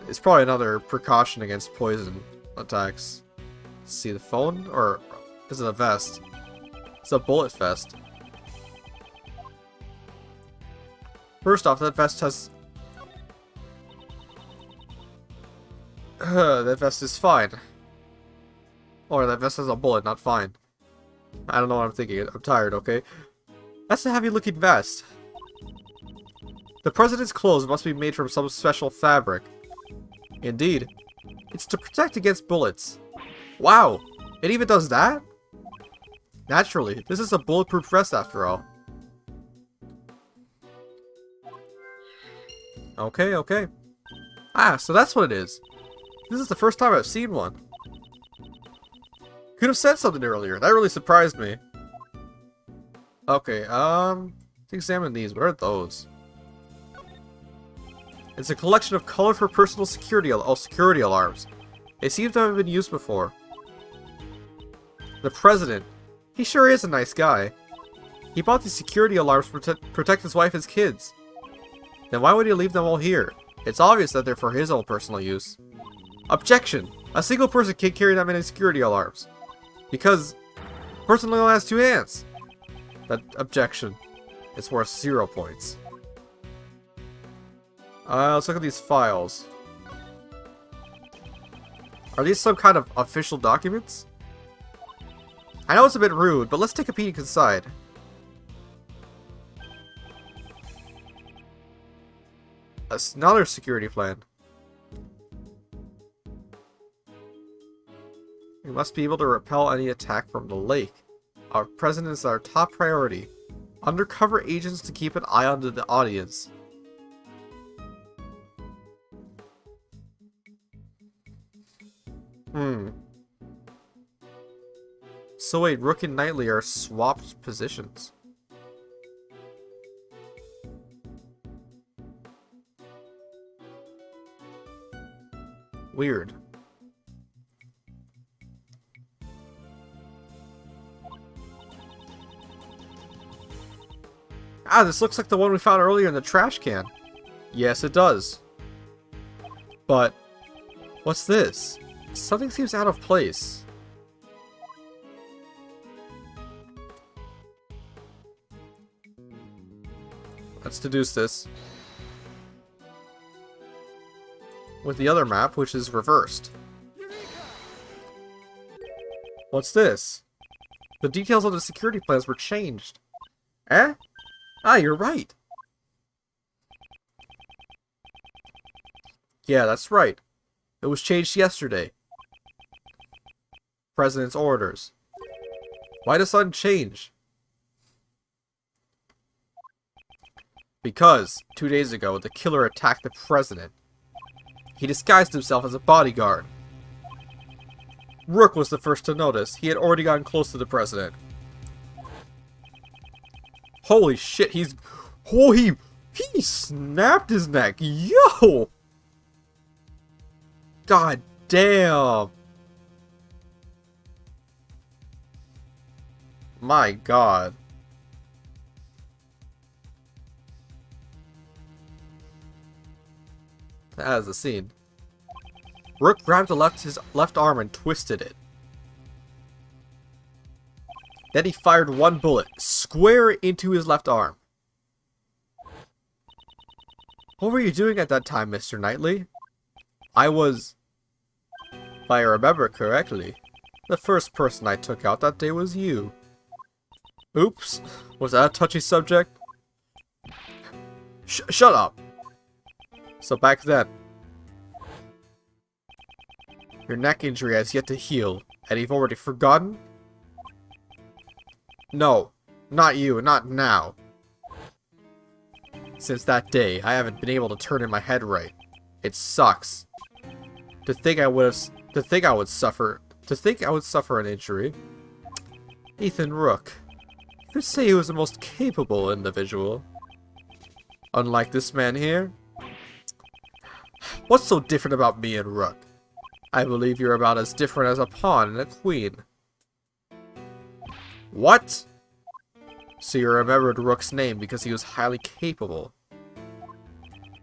It's probably another precaution against poison attacks. Let's see, the phone? Or is it a vest? It's a bullet vest. First off, that vest has... that vest is fine. Or that vest has a bullet, not fine. I don't know what I'm thinking. I'm tired, okay? That's a heavy-looking vest. The president's clothes must be made from some special fabric. Indeed. It's to protect against bullets. Wow! It even does that? Naturally, this is a bulletproof vest after all. Okay, okay. Ah, so that's what it is. This is the first time I've seen one. Could have said something earlier. That really surprised me. Okay, let's examine these. What are those? It's a collection of colorful personal security alarms. They seem to have been used before. The president. He sure is a nice guy. He bought these security alarms to protect his wife and kids. Then why would he leave them all here? It's obvious that they're for his own personal use. Objection! A single person can't carry that many security alarms. Because the person only has 2 hands. That objection is worth 0 points. Let's look at these files. Are these some kind of official documents? I know it's a bit rude, but let's take a peek inside. Another security plan. We must be able to repel any attack from the lake. Our president is our top priority. Undercover agents to keep an eye on the audience. So wait, Rook and Knightley are swapped positions. Weird. Ah, this looks like the one we found earlier in the trash can. Yes, it does. But, what's this? Something seems out of place. Let's deduce this with the other map, which is reversed. What's this? The details of the security plans were changed. Eh? Ah, you're right. Yeah, that's right. It was changed yesterday. President's orders. Why does sudden change? Because, 2 days ago, the killer attacked the president. He disguised himself as a bodyguard. Rook was the first to notice. He had already gotten close to the president. Holy shit, he snapped his neck. Yo! God damn. My god. That is the scene. Rook grabbed his left arm and twisted it. Then he fired one bullet, square into his left arm. What were you doing at that time, Mr. Knightley? I was, if I remember correctly, the first person I took out that day was you. Oops, was that a touchy subject? Shut up! So back then, your neck injury has yet to heal, and you've already forgotten? No, not you, not now. Since that day, I haven't been able to turn in my head right. It sucks. To think I would suffer an injury. Ethan Rook. You could say he was the most capable individual. Unlike this man here. What's so different about me and Rook? I believe you're about as different as a pawn and a queen. What? So you remembered Rook's name because he was highly capable.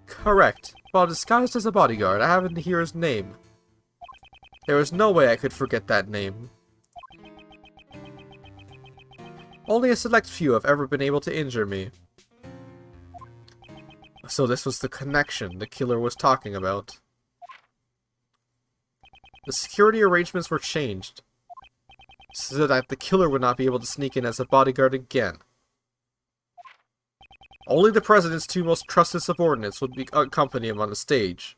Correct. While disguised as a bodyguard, I happened to hear his name. There was no way I could forget that name. Only a select few have ever been able to injure me. So this was the connection the killer was talking about. The security arrangements were changed, so that the killer would not be able to sneak in as a bodyguard again. Only the president's two most trusted subordinates would accompany him on the stage.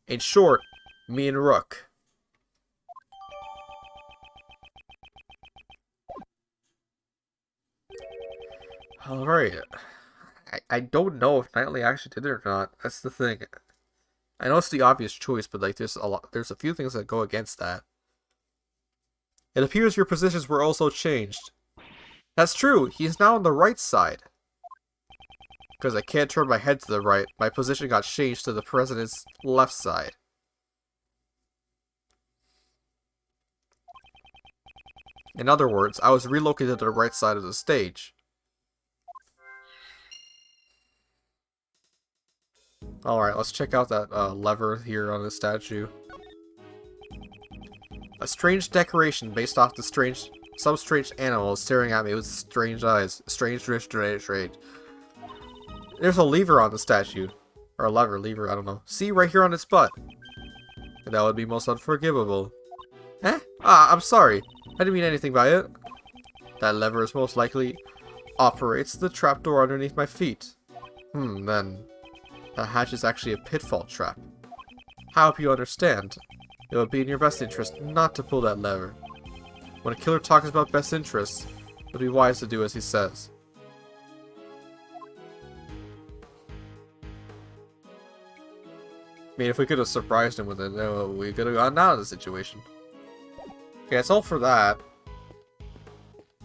In short, me and Rook. Alright. I don't know if Knightley actually did it or not. That's the thing. I know it's the obvious choice, but like there's a few things that go against that. It appears your positions were also changed. That's true, he's now on the right side. Because I can't turn my head to the right, my position got changed to the president's left side. In other words, I was relocated to the right side of the stage. Alright, let's check out that lever here on the statue. A strange decoration based off some strange animal staring at me with strange eyes. Strange. There's a lever on the statue. Or a lever, I don't know. See, right here on its butt. And that would be most unforgivable. Eh? I'm sorry. I didn't mean anything by it. That lever is most likely operates the trapdoor underneath my feet. Then that hatch is actually a pitfall trap. I hope you understand. It would be in your best interest not to pull that lever. When a killer talks about best interests, it would be wise to do as he says. I mean, if we could have surprised him with it, we could have gotten out of the situation. Okay, that's all for that.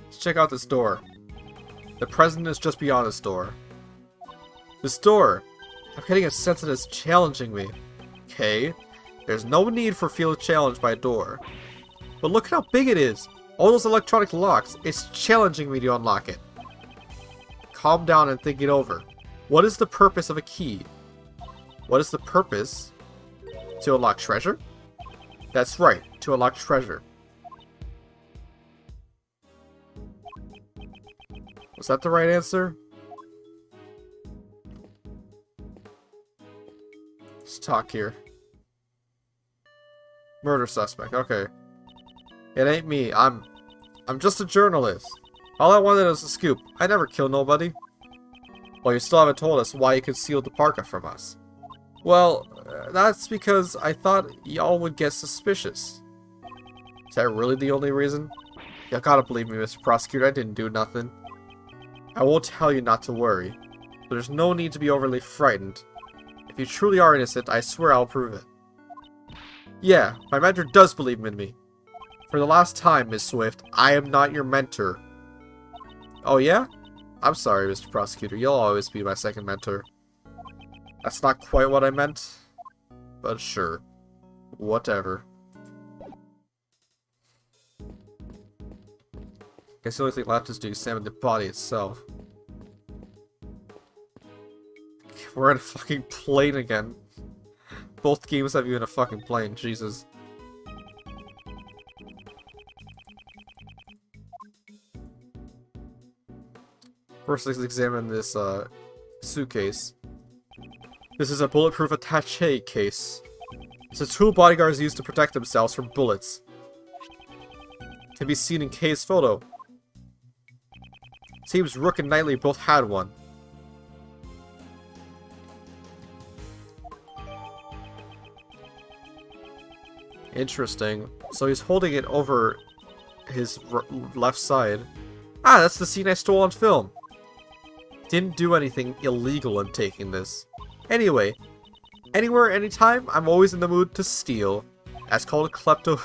Let's check out this door. The president is just beyond this door. This door! I'm getting a sense that it's challenging me. Okay, there's no need for feeling challenged by a door. But look at how big it is! All those electronic locks, it's challenging me to unlock it. Calm down and think it over. What is the purpose of a key? What is the purpose? To unlock treasure? That's right, to unlock treasure. Was that the right answer? Let's talk here. Murder suspect, okay. It ain't me, I'm just a journalist. All I wanted was a scoop. I never killed nobody. Well, you still haven't told us why you concealed the parka from us. Well, that's because I thought y'all would get suspicious. Is that really the only reason? You gotta believe me, Mr. Prosecutor, I didn't do nothing. I won't tell you not to worry, but there's no need to be overly frightened. If you truly are innocent, I swear I'll prove it. Yeah, my mentor does believe in me. For the last time, Miss Swift, I am not your mentor. Oh yeah? I'm sorry, Mr. Prosecutor, you'll always be my second mentor. That's not quite what I meant, but sure. Whatever. Guess the only thing left is to examine the body itself. We're in a fucking plane again. Both games have you in a fucking plane, Jesus. First, let's examine this suitcase. This is a bulletproof attaché case. It's a tool bodyguards use to protect themselves from bullets. Can be seen in Kay's photo. Seems Rook and Knightley both had one. Interesting. So he's holding it over his left side. Ah, that's the scene I stole on film. Didn't do anything illegal in taking this. Anyway, anywhere, anytime, I'm always in the mood to steal. That's called a klepto...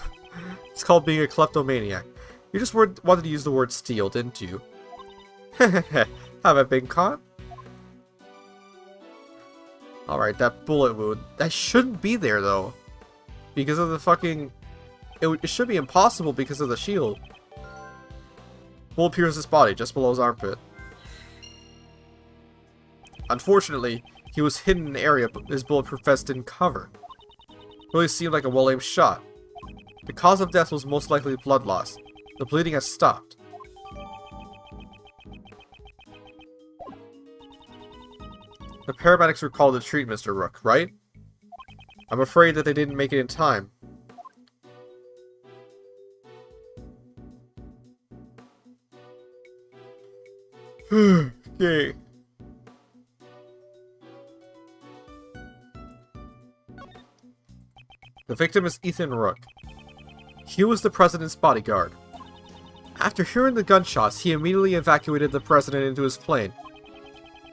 It's called being a kleptomaniac. You just wanted to use the word steal, didn't you? Have I been caught? Alright, that bullet wound. That shouldn't be there, though. Because of the fucking... It should be impossible because of the shield. Bullet pierces his body, just below his armpit. Unfortunately, he was hidden in an area his bulletproof vest didn't cover. Really seemed like a well-aimed shot. The cause of death was most likely blood loss. The bleeding has stopped. The paramedics were called to treat Mr. Rook, right? I'm afraid that they didn't make it in time. Okay. The victim is Ethan Rook. He was the president's bodyguard. After hearing the gunshots, he immediately evacuated the president into his plane.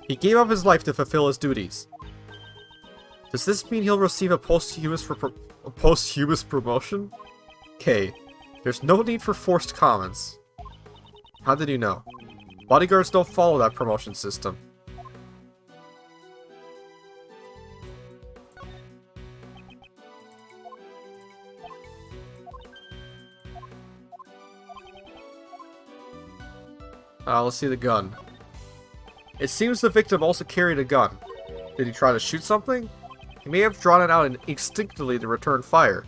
He gave up his life to fulfill his duties. Does this mean he'll receive a posthumous promotion? K. There's no need for forced comments. How did you know? Bodyguards don't follow that promotion system. Let's see the gun. It seems the victim also carried a gun. Did he try to shoot something? He may have drawn it out instinctively to return fire.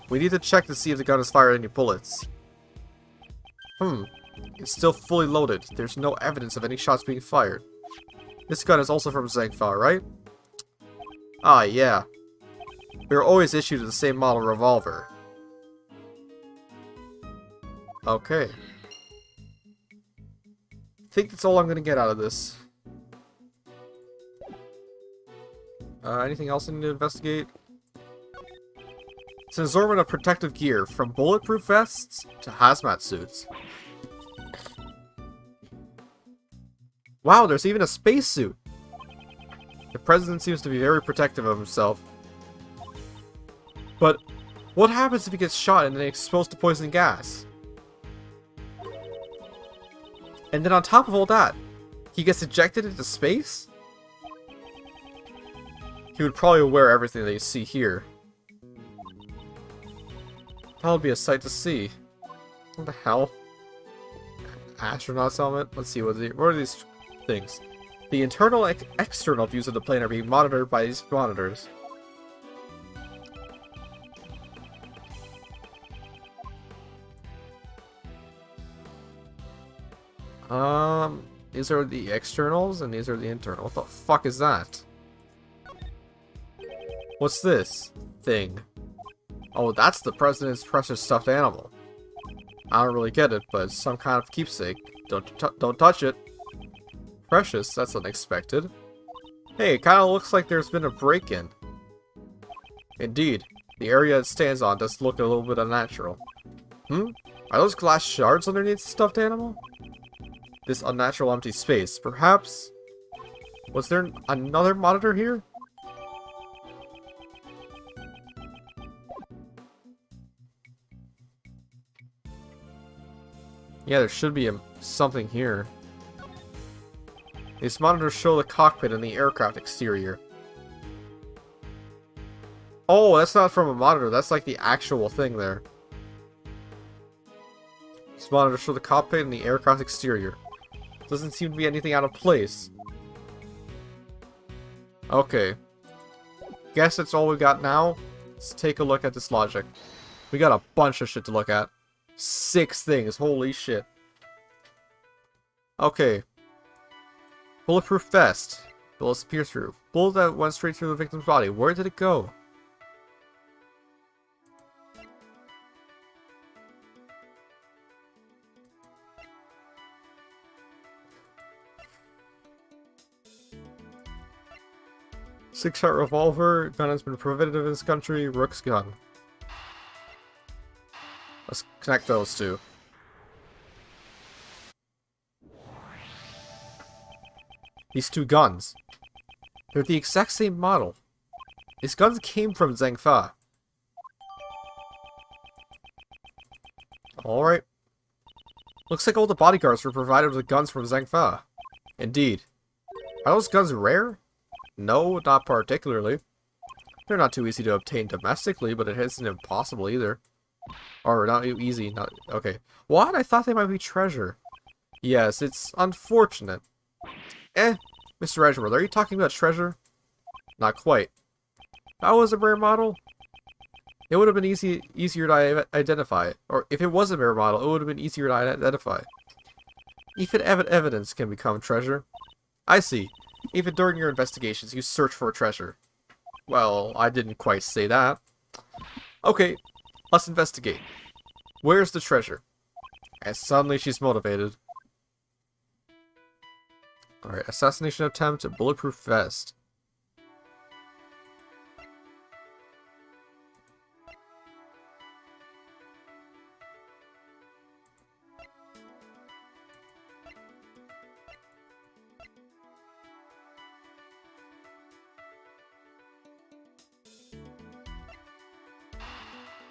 We need to check to see if the gun has fired any bullets. It's still fully loaded. There's no evidence of any shots being fired. This gun is also from Zengfa, right? Ah, yeah. We were always issued the same model revolver. Okay. I think that's all I'm gonna get out of this. Anything else I need to investigate? It's an assortment of protective gear, from bulletproof vests to hazmat suits. Wow, there's even a spacesuit! The president seems to be very protective of himself. But what happens if he gets shot and then exposed to poison gas? And then on top of all that, he gets ejected into space? He would probably wear everything that you see here. That would be a sight to see. What the hell? Astronaut's helmet? Let's see, what are these things? The internal and external views of the plane are being monitored by these monitors. These are the externals and these are the internal. What the fuck is that? What's this thing? Oh, that's the president's precious stuffed animal. I don't really get it, but it's some kind of keepsake. Don't touch it. Precious? That's unexpected. Hey, it kind of looks like there's been a break-in. Indeed, the area it stands on does look a little bit unnatural. Are those glass shards underneath the stuffed animal? This unnatural empty space, perhaps? Was there another monitor here? Yeah, there should be something here. These monitors show the cockpit and the aircraft exterior. Oh, that's not from a monitor. That's like the actual thing there. These monitors show the cockpit and the aircraft exterior. Doesn't seem to be anything out of place. Okay. Guess that's all we got now. Let's take a look at this logic. We got a bunch of shit to look at. 6 things. Holy shit. Okay. Bulletproof vest. Bullets pierce through. Bullet that went straight through the victim's body. Where did it go? Six-shot revolver. Gun has been prohibited in this country. Rook's gun. Let's connect those two. These two guns. They're the exact same model. These guns came from Zhengfa. Alright. Looks like all the bodyguards were provided with guns from Zhengfa. Indeed. Are those guns rare? No, not particularly. They're not too easy to obtain domestically, but it isn't impossible either. Or not easy, not... Okay. What? I thought they might be treasure. Yes, it's unfortunate. Mr. Edgeworth, are you talking about treasure? Not quite. That was a rare model? It would have been easier to identify. Or if it was a rare model, it would have been easier to identify. Even evidence can become treasure. I see. Even during your investigations, you search for a treasure. Well, I didn't quite say that. Okay, let's investigate. Where's the treasure? And suddenly she's motivated. Alright, assassination attempt, a bulletproof vest.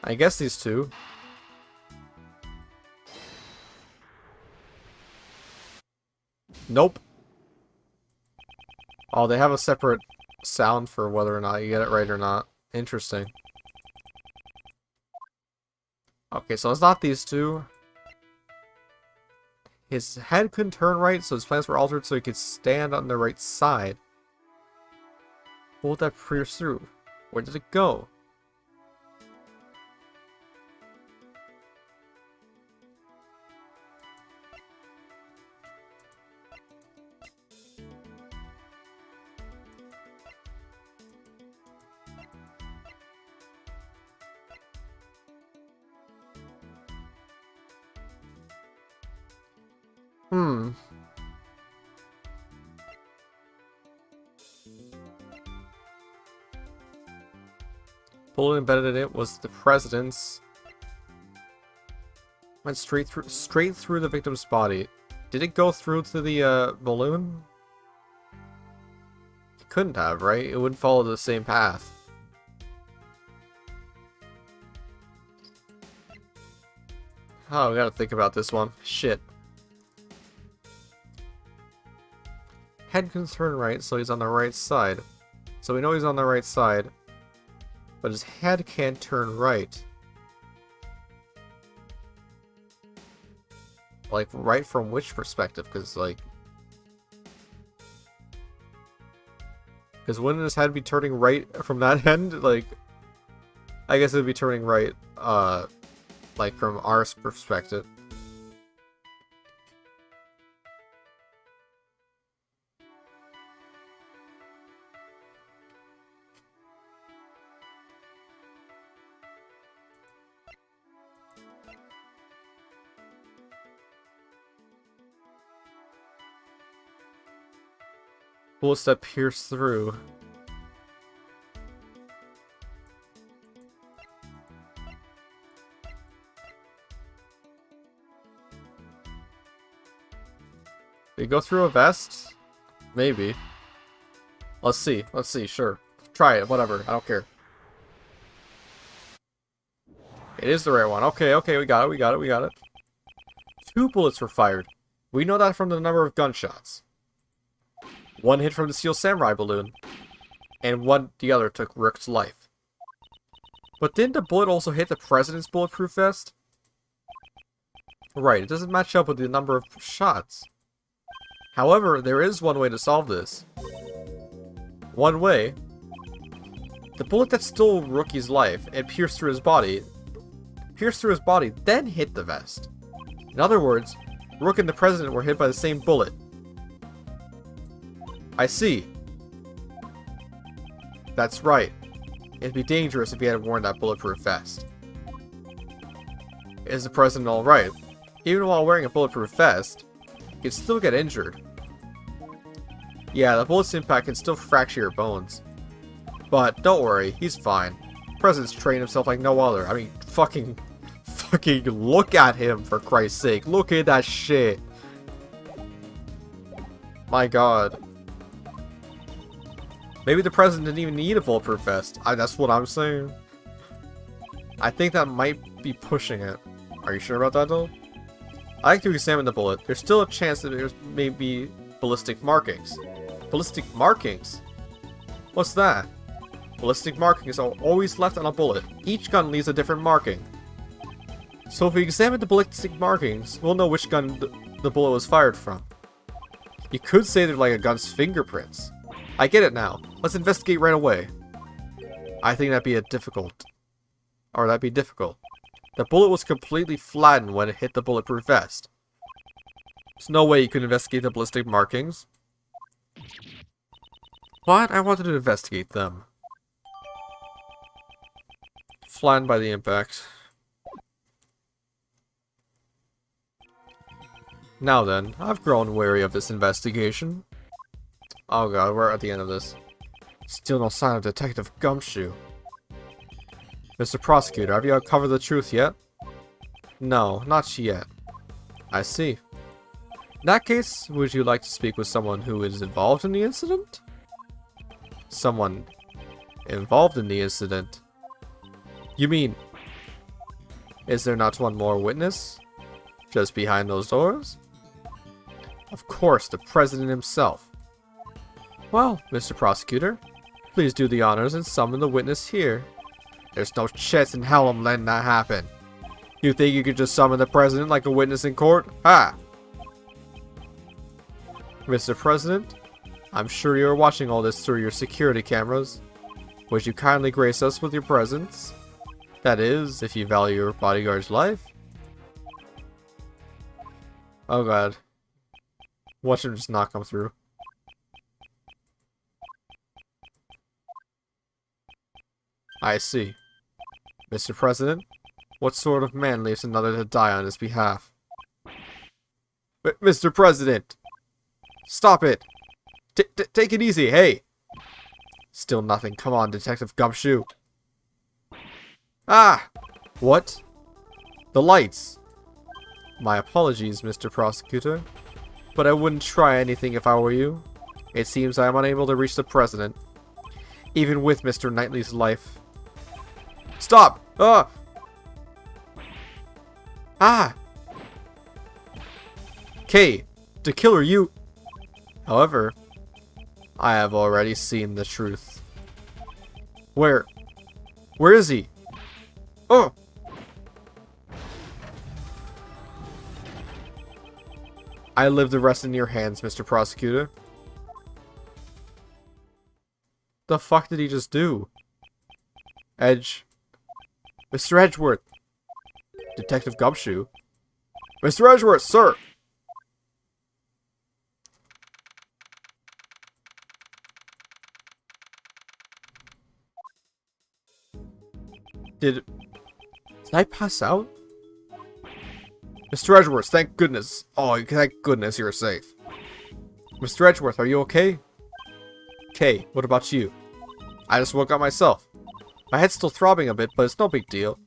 I guess these two. Nope. Oh, they have a separate sound for whether or not you get it right or not. Interesting. Okay, so it's not these two. His head couldn't turn right, so his plans were altered so he could stand on the right side. What would that pierce through? Where did it go? Bullet embedded in it was the president's. Went straight through the victim's body. Did it go through to the balloon? It couldn't have, right? It wouldn't follow the same path. Oh, we gotta think about this one. Shit. Head can turn right, so he's on the right side. So we know he's on the right side. But his head can't turn right. Like, right from which perspective? Because, like... Because wouldn't his head be turning right from that end? Like... I guess it would be turning right, like, from our perspective. Bullets that pierce through. Did it go through a vest? Maybe. Let's see. Let's see. Sure. Try it. Whatever. I don't care. It is the right one. Okay, okay. We got it. We got it. We got it. 2 bullets were fired. We know that from the number of gunshots. 1 hit from the Steel Samurai balloon, and the other took Rook's life. But didn't the bullet also hit the president's bulletproof vest? Right, it doesn't match up with the number of shots. However, there is one way to solve this. One way. The bullet that stole Rookie's life and pierced through his body, then hit the vest. In other words, Rook and the president were hit by the same bullet. I see. That's right. It'd be dangerous if he had worn that bulletproof vest. Is the president alright? Even while wearing a bulletproof vest, you'd still get injured. Yeah, the bullet's impact can still fracture your bones. But don't worry, he's fine. The president's trained himself like no other. I mean, fucking look at him, for Christ's sake. Look at that shit. My god. Maybe the president didn't even need a bulletproof vest. That's what I'm saying. I think that might be pushing it. Are you sure about that though? I like to examine the bullet. There's still a chance that there's maybe ballistic markings. Ballistic markings? What's that? Ballistic markings are always left on a bullet. Each gun leaves a different marking. So if we examine the ballistic markings, we'll know which gun the bullet was fired from. You could say they're like a gun's fingerprints. I get it now. Let's investigate right away. I think that'd be difficult. The bullet was completely flattened when it hit the bulletproof vest. There's no way you could investigate the ballistic markings. What? I wanted to investigate them. Flattened by the impact. Now then, I've grown wary of this investigation. Oh god, we're at the end of this. Still no sign of Detective Gumshoe. Mr. Prosecutor, have you uncovered the truth yet? No, not yet. I see. In that case, would you like to speak with someone who is involved in the incident? Someone involved in the incident? You mean, is there not one more witness? Just behind those doors? Of course, the president himself. Well, Mr. Prosecutor, please do the honors and summon the witness here. There's no chance in hell I'm letting that happen. You think you could just summon the president like a witness in court? Ha! Mr. President, I'm sure you're watching all this through your security cameras. Would you kindly grace us with your presence? That is, if you value your bodyguard's life. Oh god. Watch him just not come through. I see. Mr. President, what sort of man leaves another to die on his behalf? Mr. President! Stop it! Take it easy, hey! Still nothing. Come on, Detective Gumshoe. Ah! What? The lights! My apologies, Mr. Prosecutor, but I wouldn't try anything if I were you. It seems I am unable to reach the President, even with Mr. Knightley's life. Stop! Ah! Kay, the killer, you... However, I have already seen the truth. Where is he? Oh! I leave the rest in your hands, Mr. Prosecutor. The fuck did he just do? Mr. Edgeworth! Detective Gumshoe? Mr. Edgeworth, sir! Did I pass out? Mr. Edgeworth, thank goodness. Oh, thank goodness you're safe. Mr. Edgeworth, are you okay? Okay, what about you? I just woke up myself. My head's still throbbing a bit, but it's no big deal.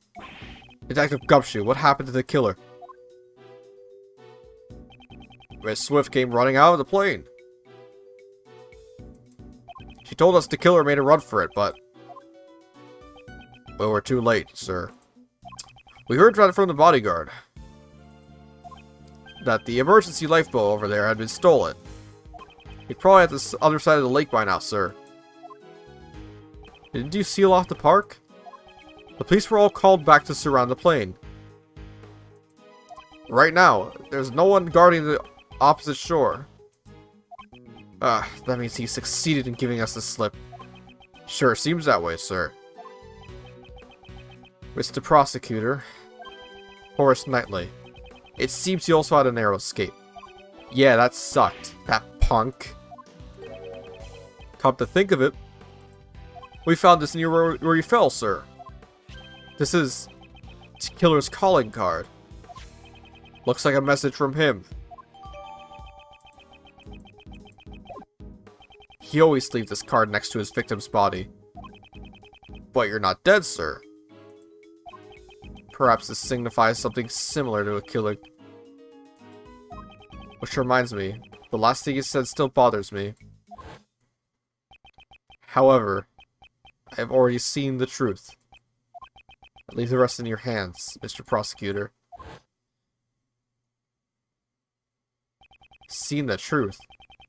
Detective Gumshoe, what happened to the killer? Miss Swift came running out of the plane. She told us the killer made a run for it, but... well, we're too late, sir. We heard that from the bodyguard. That the emergency lifeboat over there had been stolen. He's probably at the other side of the lake by now, sir. Didn't you seal off the park? The police were all called back to surround the plane. Right now, there's no one guarding the opposite shore. That means he succeeded in giving us the slip. Sure, seems that way, sir. Mr. Prosecutor, Horace Knightley. It seems he also had a narrow escape. Yeah, that sucked. That punk. Come to think of it, we found this near where you fell, sir. This is Killer's calling card. Looks like a message from him. He always leaves this card next to his victim's body. But you're not dead, sir. Perhaps this signifies something similar to a killer. Which reminds me, the last thing he said still bothers me. However, I have already seen the truth. I leave the rest in your hands, Mr. Prosecutor. Seen the truth?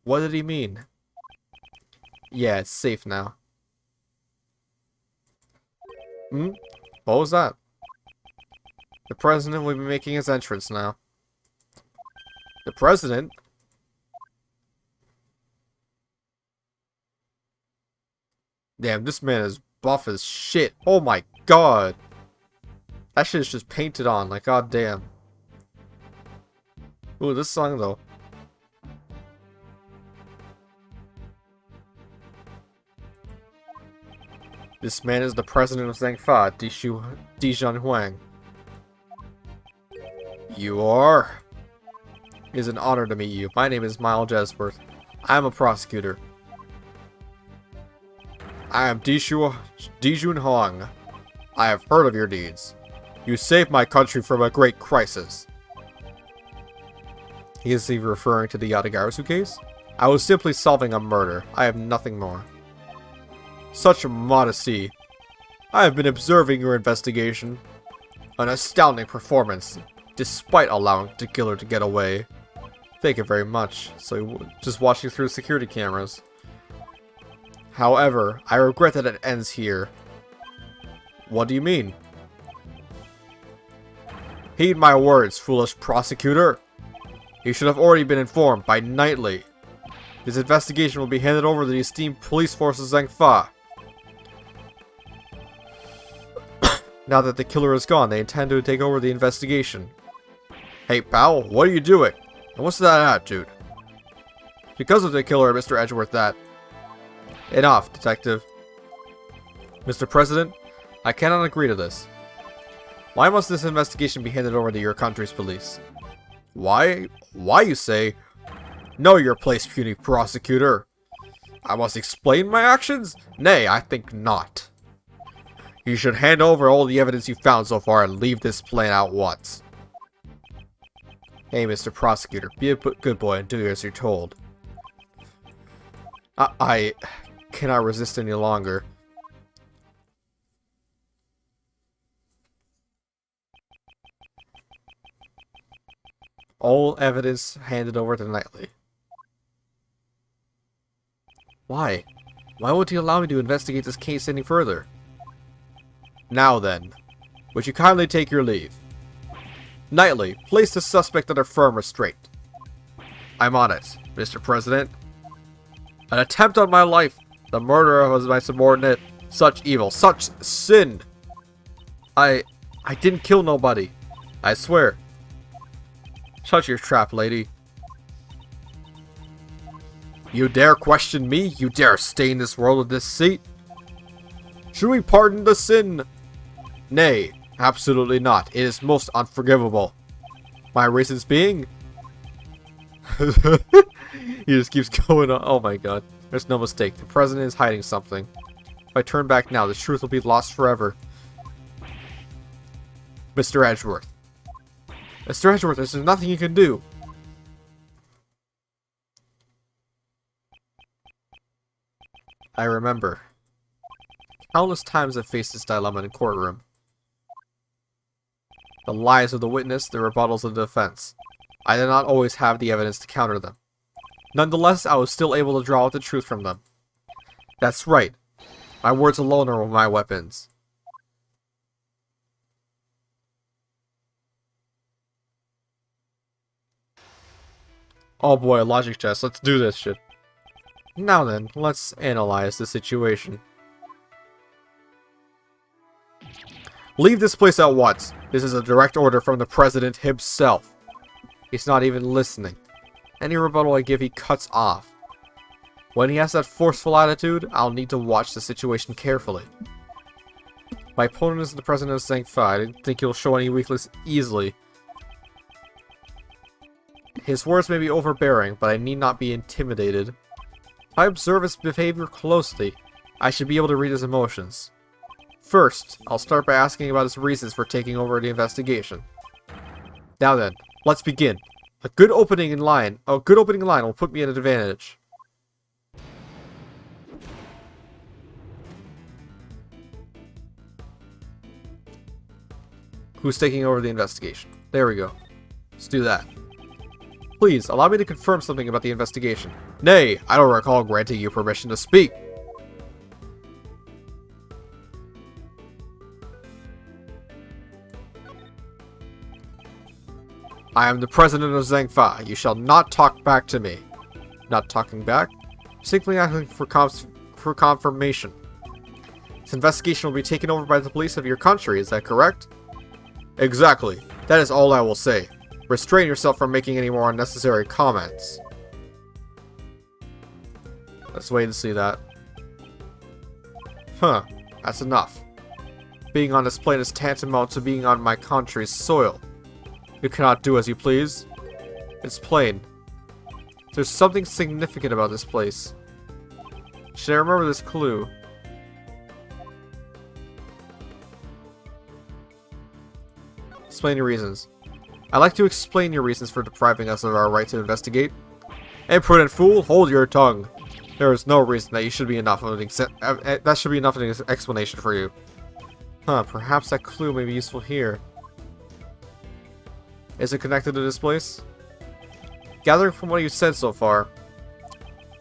What did he mean? Yeah, it's safe now. Hmm? What was that? The president will be making his entrance now. The president? Damn, this man is buff as shit. Oh my god. That shit is just painted on, like goddamn. Ooh, this song though. This man is the president of Zhangfa, Dijon Huang. You are? It is an honor to meet you. My name is Miles Edgeworth. I am a prosecutor. I am Dijun Huang. I have heard of your deeds. You saved my country from a great crisis. Is he referring to the Yatagarasu case? I was simply solving a murder. I have nothing more. Such modesty. I have been observing your investigation. An astounding performance, despite allowing the killer to get away. Thank you very much. So, just watching through security cameras. However, I regret that it ends here. What do you mean? Heed my words, foolish prosecutor. You should have already been informed by Knightley. This investigation will be handed over to the esteemed police forces of Zhangfa. Now that the killer is gone, they intend to take over the investigation. Hey pal, what are you doing? And what's that attitude? Because of the killer, Mr. Edgeworth, that... Enough, detective. Mr. President, I cannot agree to this. Why must this investigation be handed over to your country's police? Why? Why, you say? Know your place, puny prosecutor. I must explain my actions? Nay, I think not. You should hand over all the evidence you found so far and leave this plan out once. Hey, Mr. Prosecutor, be a good boy and do as you're told. I cannot resist any longer. All evidence handed over to Knightley. Why? Why won't he allow me to investigate this case any further? Now then, would you kindly take your leave? Knightley, place the suspect under firm restraint. I'm on it, Mr. President. An attempt on my life, the murder of my subordinate, such evil, such sin. I didn't kill nobody. I swear. Shut your trap, lady. You dare question me? You dare stay in this world with this seat? Should we pardon the sin? Nay, absolutely not. It is most unforgivable. My reasons being... He just keeps going on. Oh my god. There's no mistake. The president is hiding something. If I turn back now, the truth will be lost forever. Mr. Edgeworth. Mr. Edgeworth, there's nothing you can do. I remember. Countless times I've faced this dilemma in a courtroom. The lies of the witness, the rebuttals of the defense. I did not always have the evidence to counter them. Nonetheless, I was still able to draw out the truth from them. That's right. My words alone are my weapons. Oh boy, logic test. Let's do this shit. Now then, let's analyze the situation. Leave this place at once. This is a direct order from the president himself. He's not even listening. Any rebuttal I give, he cuts off. When he has that forceful attitude, I'll need to watch the situation carefully. My opponent is the president of Zhengfa. I didn't think he'll show any weakness easily. His words may be overbearing, but I need not be intimidated. If I observe his behavior closely, I should be able to read his emotions. First, I'll start by asking about his reasons for taking over the investigation. Now then, let's begin. A good opening line will put me at an advantage. Who's taking over the investigation? There we go. Let's do that. Please, allow me to confirm something about the investigation. Nay, I don't recall granting you permission to speak. I am the president of Zhengfa. You shall not talk back to me. Not talking back? Simply asking for confirmation. This investigation will be taken over by the police of your country, is that correct? Exactly. That is all I will say. Restrain yourself from making any more unnecessary comments. Let's wait and see that. Huh. That's enough. Being on this plane is tantamount to being on my country's soil. You cannot do as you please. It's plain. There's something significant about this place. Should I remember this clue? Explain your reasons. I'd like to explain your reasons for depriving us of our right to investigate. Imprudent fool, hold your tongue. There is no reason that you should be enough of that should be enough of an explanation for you. Huh, perhaps that clue may be useful here. Is it connected to this place? Gathering from what you said so far,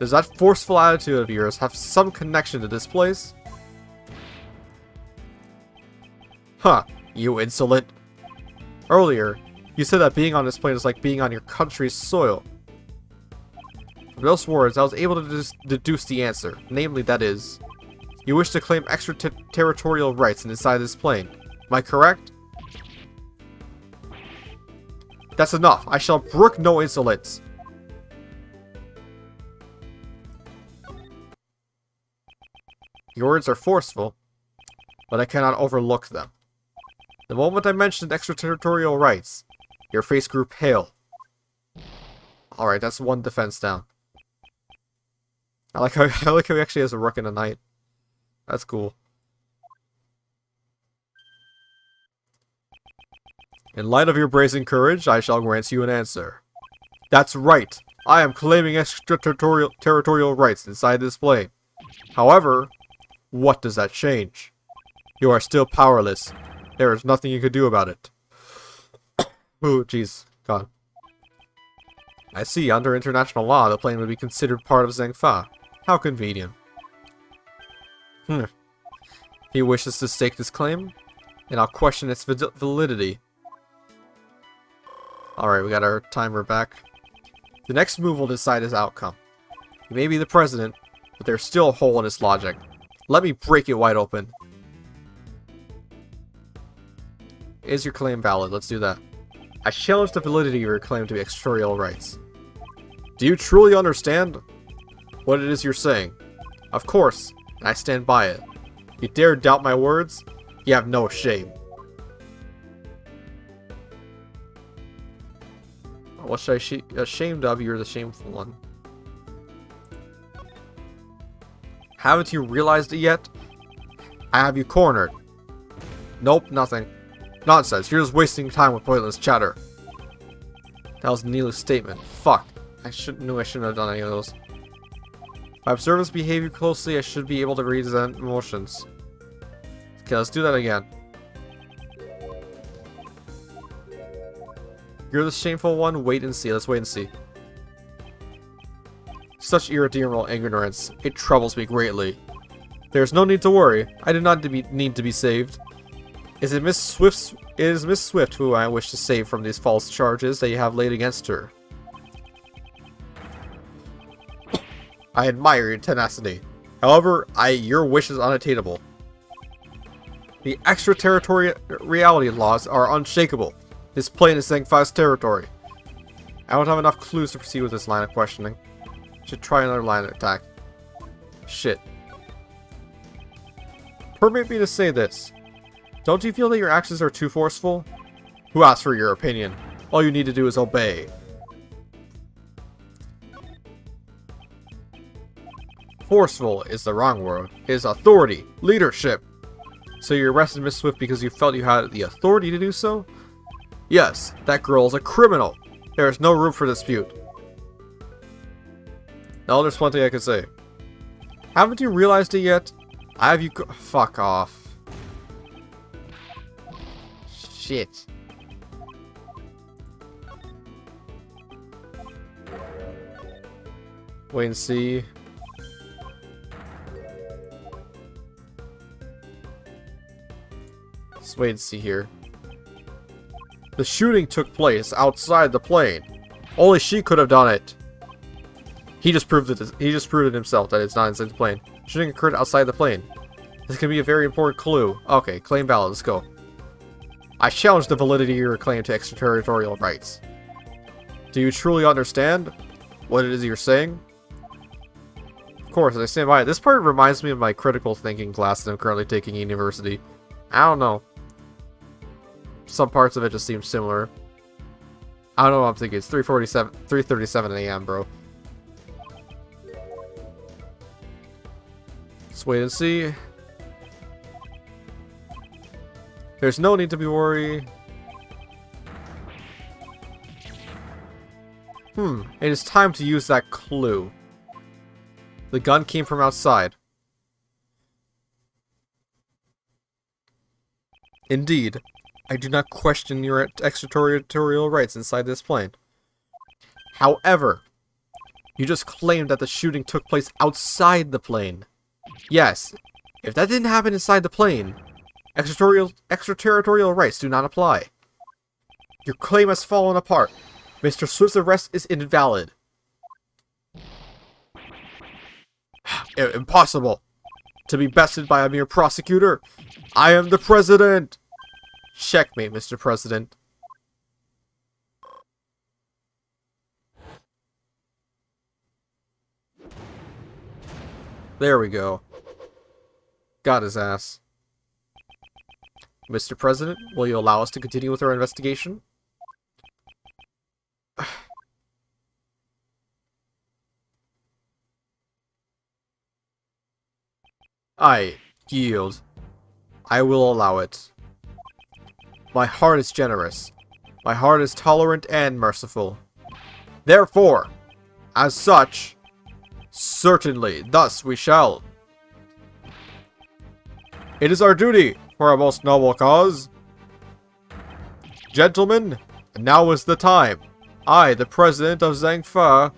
does that forceful attitude of yours have some connection to this place? Huh, you insolent. Earlier, you said that being on this plane is like being on your country's soil. From those words, I was able to deduce the answer, namely that is, you wish to claim extraterritorial rights inside this plane. Am I correct? That's enough. I shall brook no insolence. Your words are forceful, but I cannot overlook them. The moment I mentioned extraterritorial rights, your face grew pale. Alright, that's one defense down. I like how he actually has a rook and a knight. That's cool. In light of your brazen courage, I shall grant you an answer. That's right. I am claiming extraterritorial rights inside this plane. However, what does that change? You are still powerless. There is nothing you could do about it. Ooh, jeez. God. I see, under international law, the plane would be considered part of Zhengfa. How convenient. He wishes to stake this claim, and I'll question its validity. Alright, we got our timer back. The next move will decide his outcome. He may be the president, but there's still a hole in his logic. Let me break it wide open. Is your claim valid? Let's do that. I challenge the validity of your claim to be extraterritorial rights. Do you truly understand what it is you're saying? Of course, and I stand by it. You dare doubt my words? You have no shame. What should I be ashamed of? You're the shameful one. Haven't you realized it yet? I have you cornered. Nope, nothing. Nonsense, you're just wasting time with pointless chatter. That was Neela's statement. Fuck. I knew I shouldn't have done any of those. If I observe his behavior closely, I should be able to read his emotions. Okay, let's do that again. You're the shameful one? Wait and see. Let's wait and see. Such irredeemable ignorance. It troubles me greatly. There's no need to worry. I do not need to be saved. It is Miss Swift who I wish to save from these false charges that you have laid against her. I admire your tenacity. However, your wish is unattainable. The extraterritoriality laws are unshakable. This plane is Zhengfa's territory. I don't have enough clues to proceed with this line of questioning. Should try another line of attack. Shit. Permit me to say this. Don't you feel that your actions are too forceful? Who asked for your opinion? All you need to do is obey. Forceful is the wrong word. It is authority. Leadership. So you arrested Miss Swift because you felt you had the authority to do so? Yes, that girl is a criminal. There is no room for dispute. Now there's one thing I can say. Haven't you realized it yet? I have you fuck off. Shit. Wait and see. Let's wait and see here. The shooting took place outside the plane. Only she could have done it. He just proved it. He just proved it himself that it's not inside the plane. Shooting occurred outside the plane. This can be a very important clue. Okay, claim valid. Let's go. I challenge the validity of your claim to extraterritorial rights. Do you truly understand what it is you're saying? Of course, I stand by it. This part reminds me of my critical thinking class that I'm currently taking at university. I don't know. Some parts of it just seem similar. I don't know what I'm thinking. It's 3:37 a.m., bro. Let's wait and see. There's no need to be worried. It is time to use that clue. The gun came from outside. Indeed, I do not question your extraterritorial rights inside this plane. However, you just claimed that the shooting took place outside the plane. Yes, if that didn't happen inside the plane, extraterritorial rights do not apply. Your claim has fallen apart. Mr. Swift's arrest is invalid. Impossible. To be bested by a mere prosecutor. I am the president. Checkmate, Mr. President. There we go. Got his ass. Mr. President, will you allow us to continue with our investigation? I yield. I will allow it. My heart is generous. My heart is tolerant and merciful. Therefore, as such, certainly, thus we shall. It is our duty for our most noble cause. Gentlemen, now is the time. I, the president of Zhangfa,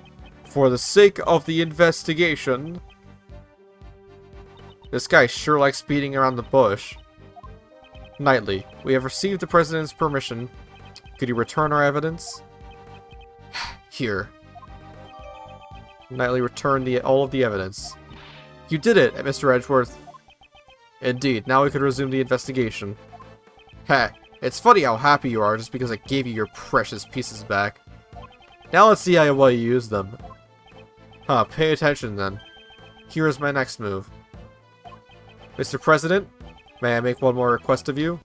for the sake of the investigation. This guy sure likes speeding around the bush. Knightley, we have received the president's permission. Could you return our evidence? Here. Knightley returned all of the evidence. You did it, Mr. Edgeworth. Indeed, now we could resume the investigation. Heh, it's funny how happy you are just because I gave you your precious pieces back. Now let's see how well you use them. Pay attention then. Here is my next move. Mr. President, may I make one more request of you?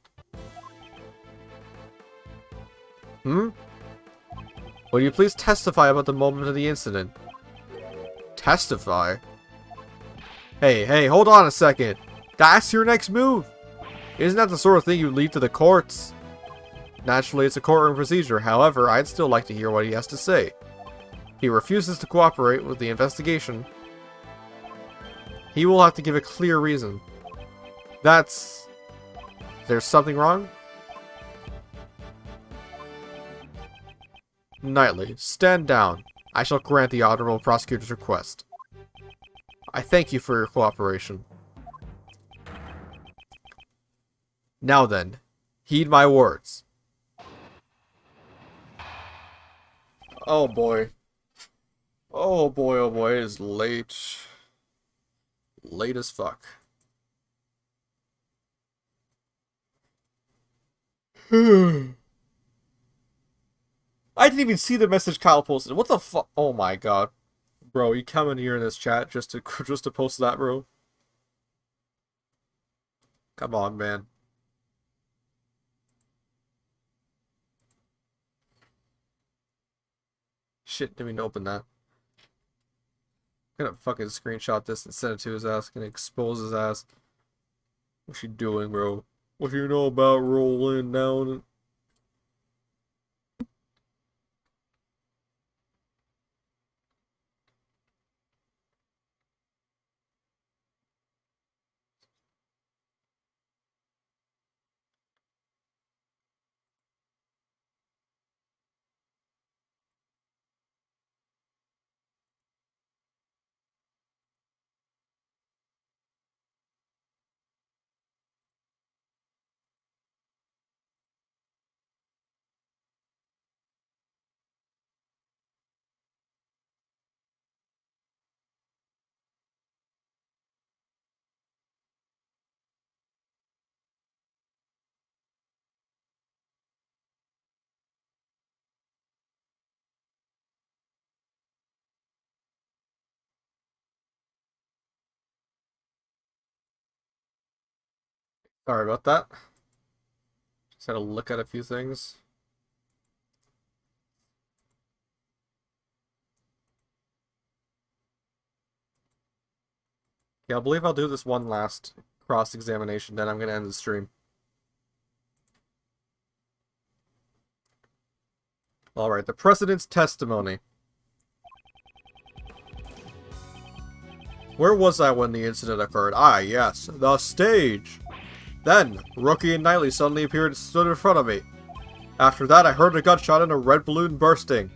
Will you please testify about the moment of the incident? Testify? Hey, hold on a second. That's your next move. Isn't that the sort of thing you lead to the courts? Naturally, it's a courtroom procedure. However, I'd still like to hear what he has to say. If he refuses to cooperate with the investigation, he will have to give a clear reason. There's something wrong? Knightley, stand down. I shall grant the honorable prosecutor's request. I thank you for your cooperation. Now then, heed my words. Oh boy. Oh boy, it is late. Late as fuck. I didn't even see the message Kyle posted. What the fuck? Oh my god. Bro, you come in here in this chat just to just to post that, bro? Come on, man. Shit, didn't mean to open that. I'm gonna fucking screenshot this and send it to his ass. Gonna expose his ass. What you doing, bro? What you know about rolling down? Sorry about that. Just had to look at a few things. Yeah, I believe I'll do this one last cross-examination, then I'm gonna end the stream. Alright, the President's testimony. Where was I when the incident occurred? Ah, yes, the stage! Then, Rookie and Knightley suddenly appeared and stood in front of me. After that, I heard a gunshot and a red balloon bursting.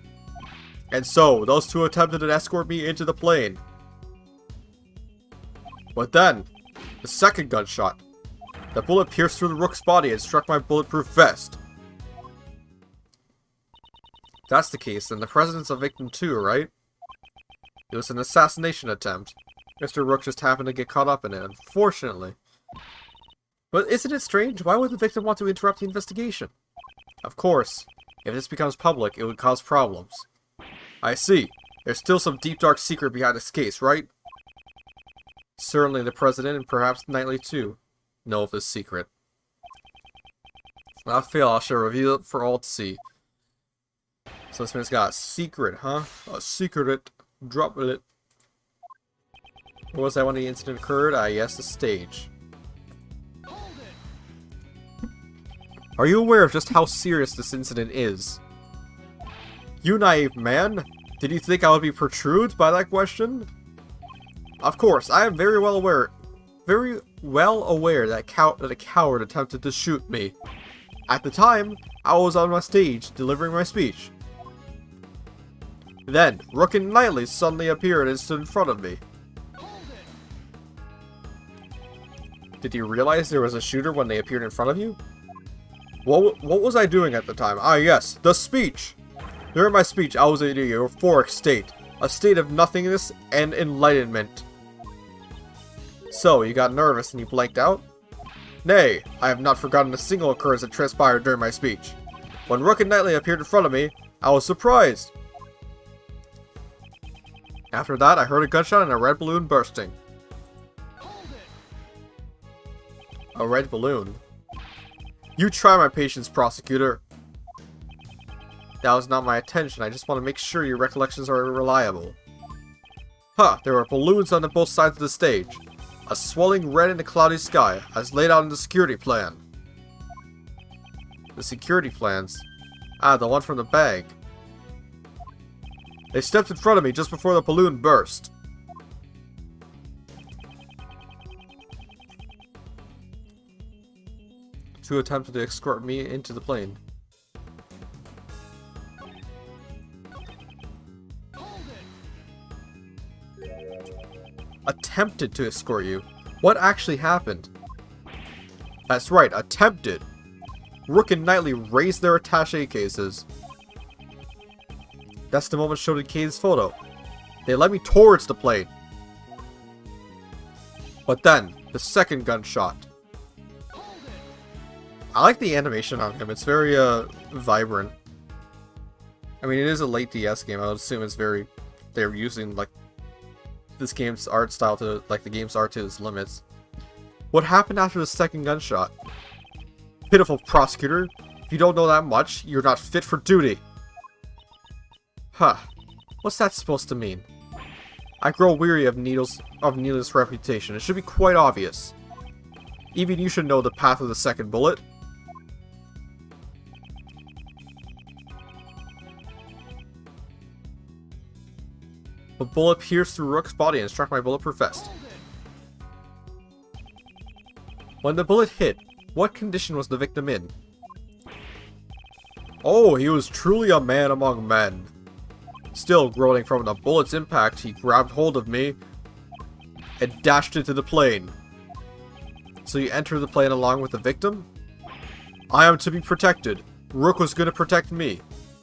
And so, those two attempted to escort me into the plane. But then, the second gunshot. The bullet pierced through the Rook's body and struck my bulletproof vest. If that's the case, then the President's a victim too, right? It was an assassination attempt. Mr. Rook just happened to get caught up in it, unfortunately. But isn't it strange? Why would the victim want to interrupt the investigation? Of course, if this becomes public, it would cause problems. I see. There's still some deep dark secret behind this case, right? Certainly the President, and perhaps Knightley too, know of this secret. Without fail, I shall reveal it for all to see. So this man's got a secret, huh? A secret. Drop it. Where was that when the incident occurred? Ah, yes, the stage. Are you aware of just how serious this incident is? You naive man! Did you think I would be perturbed by that question? Of course, I am very well aware that a coward attempted to shoot me. At the time, I was on my stage delivering my speech. Then, Rook and Knightley suddenly appeared and stood in front of me. Did you realize there was a shooter when they appeared in front of you? What was I doing at the time? Ah yes, the speech! During my speech, I was in a euphoric state. A state of nothingness and enlightenment. So, you got nervous and you blanked out? Nay, I have not forgotten a single occurrence that transpired during my speech. When Rook and Knightley appeared in front of me, I was surprised. After that, I heard a gunshot and a red balloon bursting. A red balloon? You try my patience, prosecutor. That was not my intention, I just want to make sure your recollections are reliable. Huh, there were balloons on both sides of the stage. A swelling red in the cloudy sky, as laid out in the security plan. The security plans? Ah, the one from the bag. They stepped in front of me just before the balloon burst. Two attempted to escort me into the plane. Attempted to escort you? What actually happened? That's right, attempted. Rook and Knightley raised their attaché cases. That's the moment shown in Kane's photo. They led me towards the plane. But then, the second gunshot. I like the animation on him. It's very, vibrant. I mean, it is a late DS game. I would assume it's very... They're using, like, this game's art style to, like the game's art to its limits. What happened after the second gunshot? Pitiful prosecutor. If you don't know that much, you're not fit for duty. Huh. What's that supposed to mean? I grow weary of Needle's reputation. It should be quite obvious. Even you should know the path of the second bullet. A bullet pierced through Rook's body and struck my bulletproof vest. When the bullet hit, what condition was the victim in? Oh, he was truly a man among men. Still groaning from the bullet's impact, he grabbed hold of me and dashed into the plane. So you enter the plane along with the victim? I am to be protected. Rook was going to protect me.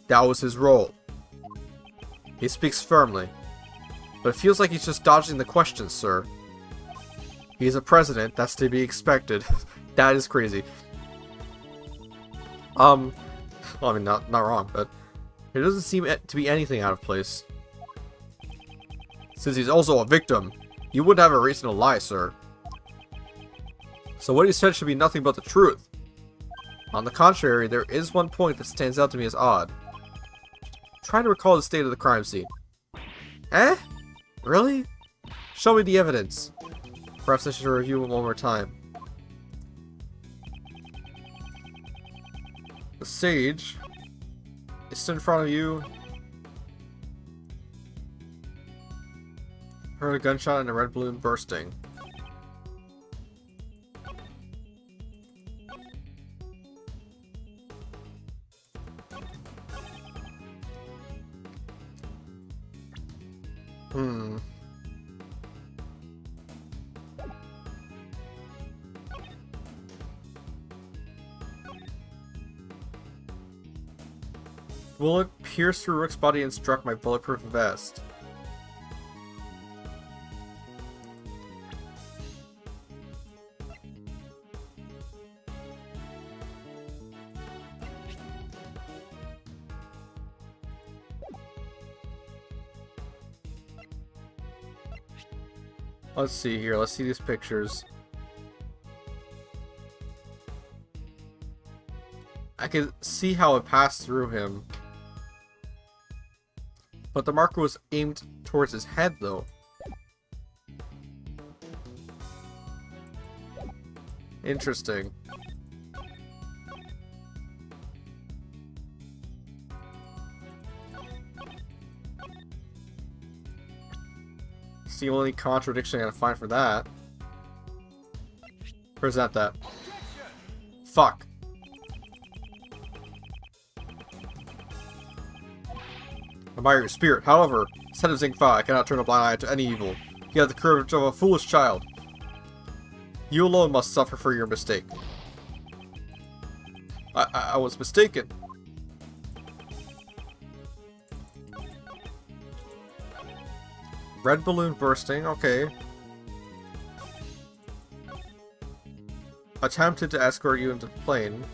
That was his role. He speaks firmly. But it feels like he's just dodging the questions, sir. He's a president, that's to be expected. That is crazy. Well, I mean, not wrong, but it doesn't seem to be anything out of place. Since he's also a victim, you wouldn't have a reason to lie, sir. So what he said should be nothing but the truth. On the contrary, there is one point that stands out to me as odd. Trying to recall the state of the crime scene. Eh? Really? Show me the evidence. Perhaps I should review it one more time. The sage is stood in front of you. Heard a gunshot and a red balloon bursting. Bullet pierced through Rook's body and struck my bulletproof vest. Let's see here. Let's see these pictures. I can see how it passed through him. But the marker was aimed towards his head, though. Interesting. It's the only contradiction I gotta find for that. Present that. Fuck. Admire your spirit. However, said of Zingfa, I cannot turn a blind eye to any evil. You have the courage of a foolish child. You alone must suffer for your mistake. I was mistaken. Red balloon bursting, okay. Attempted to escort you into the plane.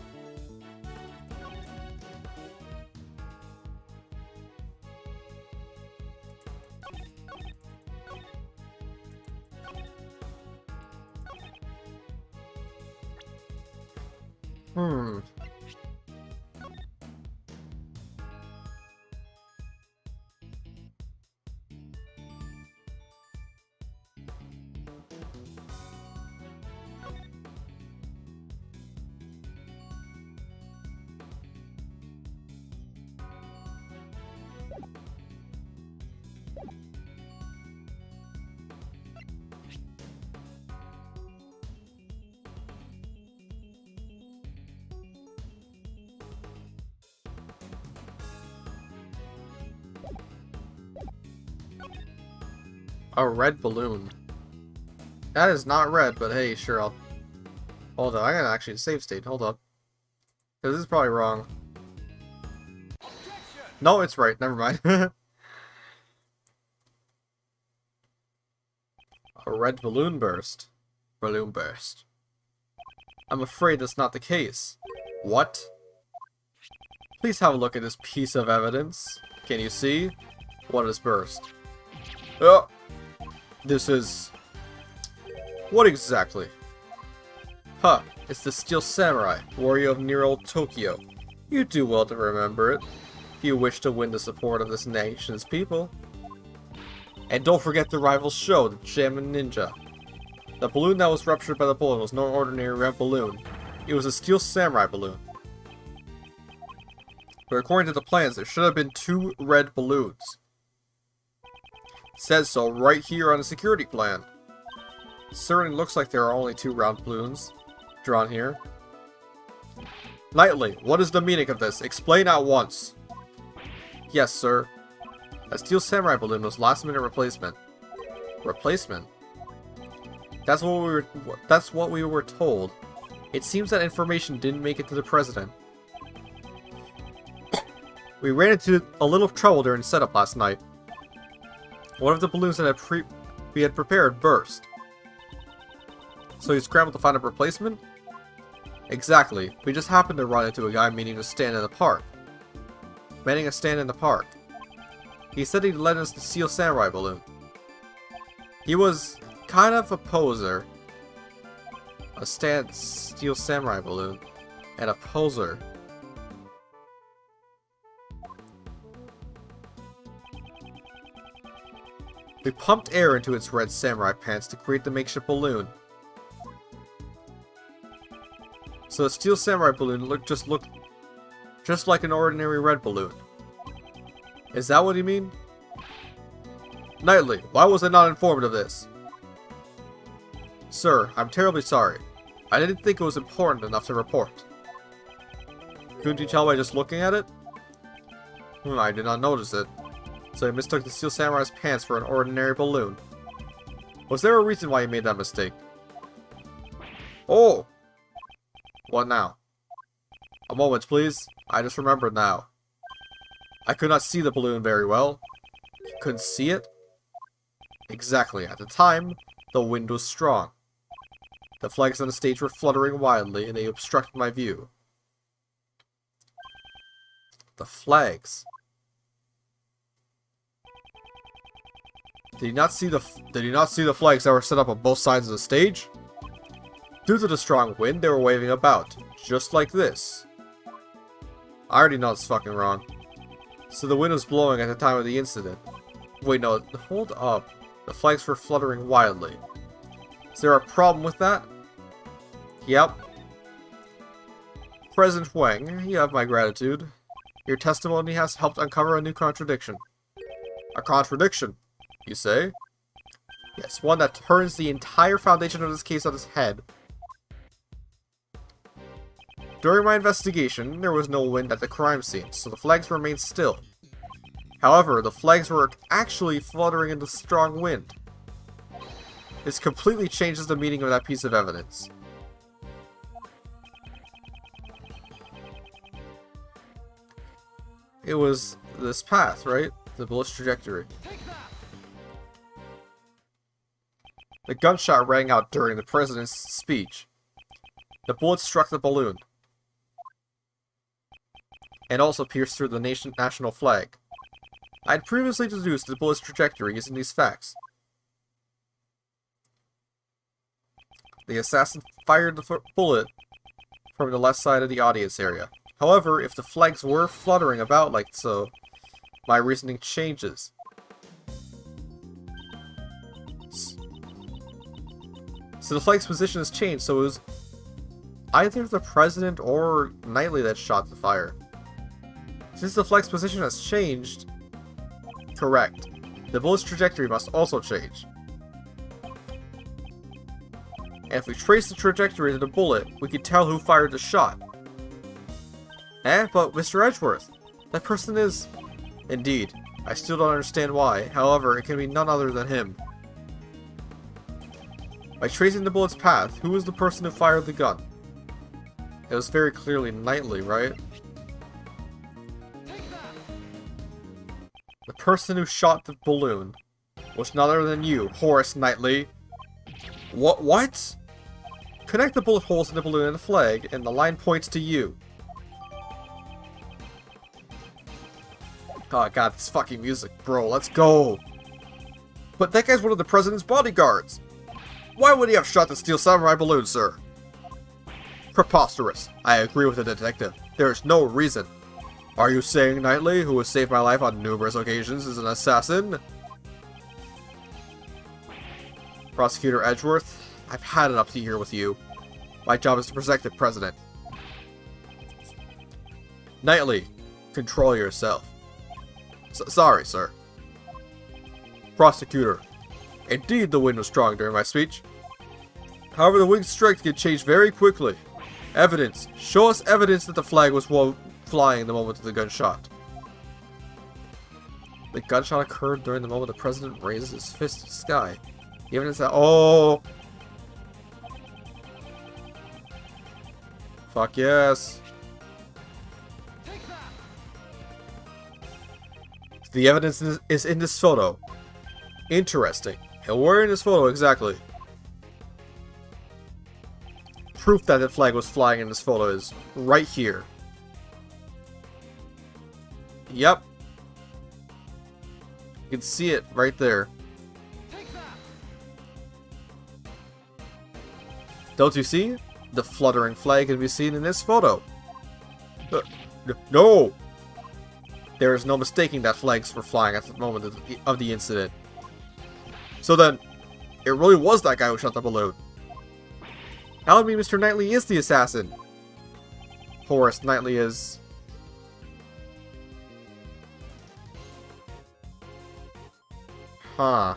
A red balloon. That is not red, but hey, sure, I'll... Hold on, I gotta actually save state, hold up. Because this is probably wrong. No, it's right, never mind. A red balloon burst. Balloon burst. I'm afraid that's not the case. What? Please have a look at this piece of evidence. Can you see? What has burst? Oh! This is... What exactly? Huh, it's the Steel Samurai, warrior of near old Tokyo. You do well to remember it, if you wish to win the support of this nation's people. And don't forget the rival show, the Shaman Ninja. The balloon that was ruptured by the bullet was no ordinary red balloon. It was a Steel Samurai balloon. But according to the plans, there should have been 2 red balloons. It says so right here on the security plan. It certainly looks like there are only 2 round balloons drawn here. Knightley, what is the meaning of this? Explain at once. Yes, sir. A Steel Samurai balloon was last-minute replacement. Replacement? That's what we were told. It seems that information didn't make it to the president. We ran into a little trouble during setup last night. One of the balloons that we had prepared burst. So you scrambled to find a replacement? Exactly. We just happened to run into a guy meaning to stand in the park. Manning a stand in the park. He said he'd lend us the Steel Samurai balloon. He was kind of a poser. A Steel Samurai balloon. And a poser. We pumped air into its red samurai pants to create the makeshift balloon. So the Steel Samurai balloon looked just like an ordinary red balloon. Is that what you mean? Knightley, why was I not informed of this? Sir, I'm terribly sorry. I didn't think it was important enough to report. Couldn't you tell by just looking at it? I did not notice it. So you mistook the Steel Samurai's pants for an ordinary balloon. Was there a reason why you made that mistake? Oh! What now? A moment, please. I just remembered now. I could not see the balloon very well. You couldn't see it? Exactly. At the time, the wind was strong. The flags on the stage were fluttering wildly, and they obstructed my view. The flags. Did you not see the flags that were set up on both sides of the stage? Due to the strong wind, they were waving about, just like this. I already know it's fucking wrong. So the wind was blowing at the time of the incident. Wait, no, hold up. The flags were fluttering wildly. Is there a problem with that? Yep. President Wang, you have my gratitude. Your testimony has helped uncover a new contradiction. A contradiction, you say? Yes, one that turns the entire foundation of this case on its head. During my investigation, there was no wind at the crime scene, so the flags remained still. However, the flags were actually fluttering in the strong wind. This completely changes the meaning of that piece of evidence. It was this path, right? The bullet's trajectory. The gunshot rang out during the president's speech. The bullet struck the balloon. And also pierced through the national flag. I had previously deduced the bullet's trajectory using these facts. The assassin fired the bullet from the left side of the audience area. However, if the flags were fluttering about like so, my reasoning changes. So the flag's position has changed, so it was either the president or Knightley that shot the fire. Since the flag's position has changed, correct. The bullet's trajectory must also change. And if we trace the trajectory of the bullet, we can tell who fired the shot. But Mr. Edgeworth, that person is... Indeed. I still don't understand why. However, it can be none other than him. By tracing the bullet's path, who was the person who fired the gun? It was very clearly Knightley, right? The person who shot the balloon was none other than you, Horace Knightley. What? Connect the bullet holes in the balloon and the flag, and the line points to you. Oh god, this fucking music, bro, let's go! But that guy's one of the president's bodyguards. Why would he have shot the steel samurai balloon, sir? Preposterous. I agree with the detective. There is no reason. Are you saying Knightley, who has saved my life on numerous occasions, is an assassin? Prosecutor Edgeworth, I've had it up to here with you. My job is to protect the president. Knightley, control yourself. Sorry, sir. Prosecutor, indeed the wind was strong during my speech. However, the wind's strength can change very quickly. Evidence. Show us evidence that the flag was flying the moment of the gunshot. The gunshot occurred during the moment the president raises his fist to the sky. The evidence that... Oh! Fuck yes. The evidence is in this photo. Interesting. And where in this photo exactly? Proof that the flag was flying in this photo is right here. Yep. You can see it right there. Don't you see? The fluttering flag can be seen in this photo. No! There is no mistaking that flags were flying at the moment of the incident. So then, it really was that guy who shot the balloon. That would mean Mr. Knightley is the assassin. Horace Knightley is... Huh.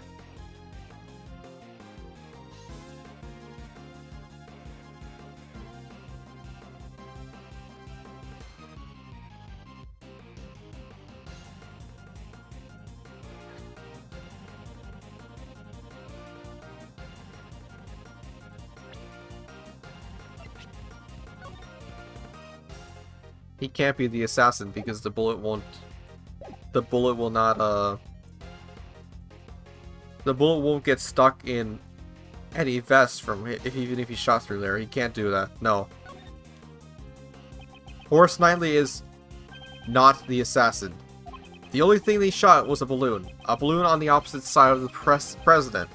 He can't be the assassin because the bullet won't... The bullet will not, The bullet won't get stuck in any vest from even if he shot through there. He can't do that. No. Horace Knightley is not the assassin. The only thing they shot was a balloon. A balloon on the opposite side of the president.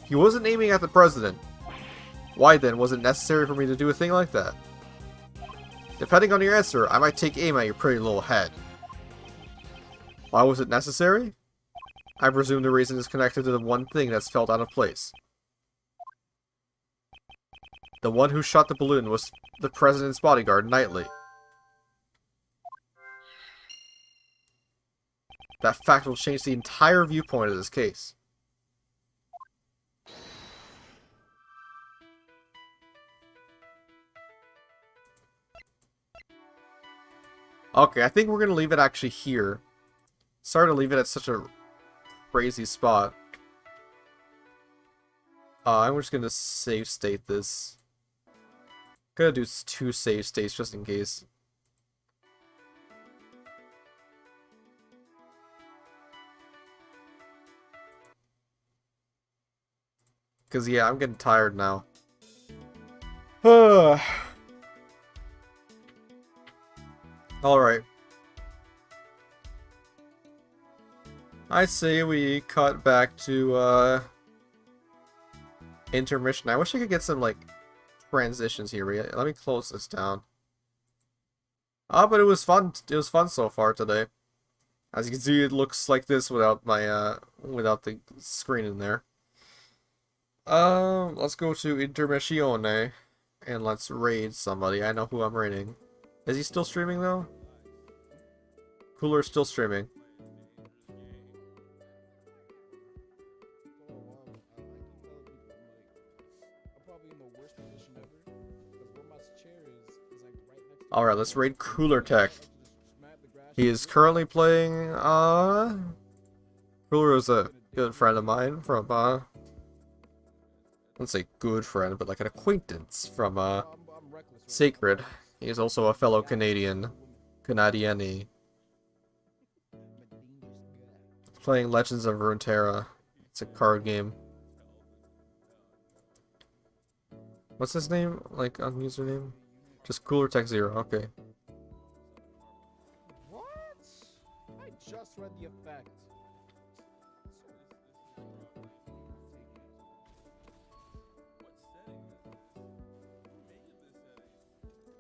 He wasn't aiming at the president. Why then was it necessary for me to do a thing like that? Depending on your answer, I might take aim at your pretty little head. Why was it necessary? I presume the reason is connected to the one thing that's felt out of place. The one who shot the balloon was the president's bodyguard, Knightley. That fact will change the entire viewpoint of this case. Okay, I think we're gonna leave it actually here. Sorry to leave it at such a crazy spot. I'm just gonna save state this. Gonna do 2 save states just in case. Cause yeah, I'm getting tired now. Alright. I say we cut back to, intermission. I wish I could get some, like, transitions here. Let me close this down. But it was fun. It was fun so far today. As you can see, it looks like this without my, without the screen in there. Let's go to intermissione. And let's raid somebody. I know who I'm raiding. Is he still streaming, though? Cooler's still streaming. Alright, let's raid Cooler Tech. He is currently playing, Cooler is a good friend of mine from, I wouldn't say good friend, but like an acquaintance from, Sacred. He is also a fellow Canadian. Canadiani. Playing Legends of Runeterra. It's a card game. What's his name? Like, on username? Just Cooler Tech 0, okay. What? I just read the effect.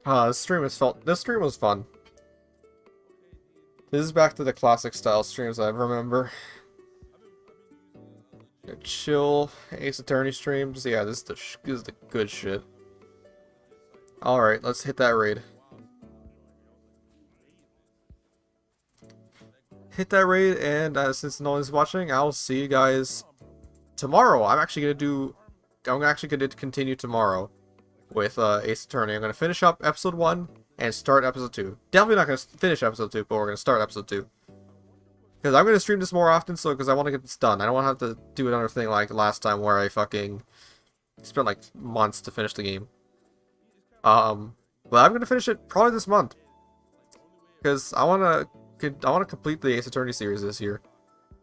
This stream was fun. This is back to the classic style streams I remember. Chill Ace Attorney streams. Yeah, this is the good shit. All right, let's hit that raid. Hit that raid, and since no one's watching, I'll see you guys tomorrow. I'm actually gonna continue tomorrow with Ace Attorney. I'm gonna finish up episode 1 and start episode 2. Definitely not gonna finish episode 2, but we're gonna start episode 2. Because I'm gonna stream this more often, so because I want to get this done. I don't want to have to do another thing like last time where I fucking spent like months to finish the game. But I'm gonna finish it probably this month. Because I wanna complete the Ace Attorney series this year.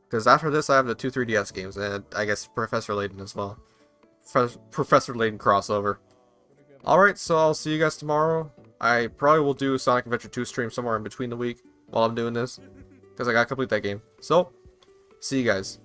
Because after this, I have the 2 3DS games, and I guess Professor Layton as well. Professor Layton crossover. Alright, so I'll see you guys tomorrow. I probably will do Sonic Adventure 2 stream somewhere in between the week while I'm doing this. Because I gotta complete that game. So, see you guys.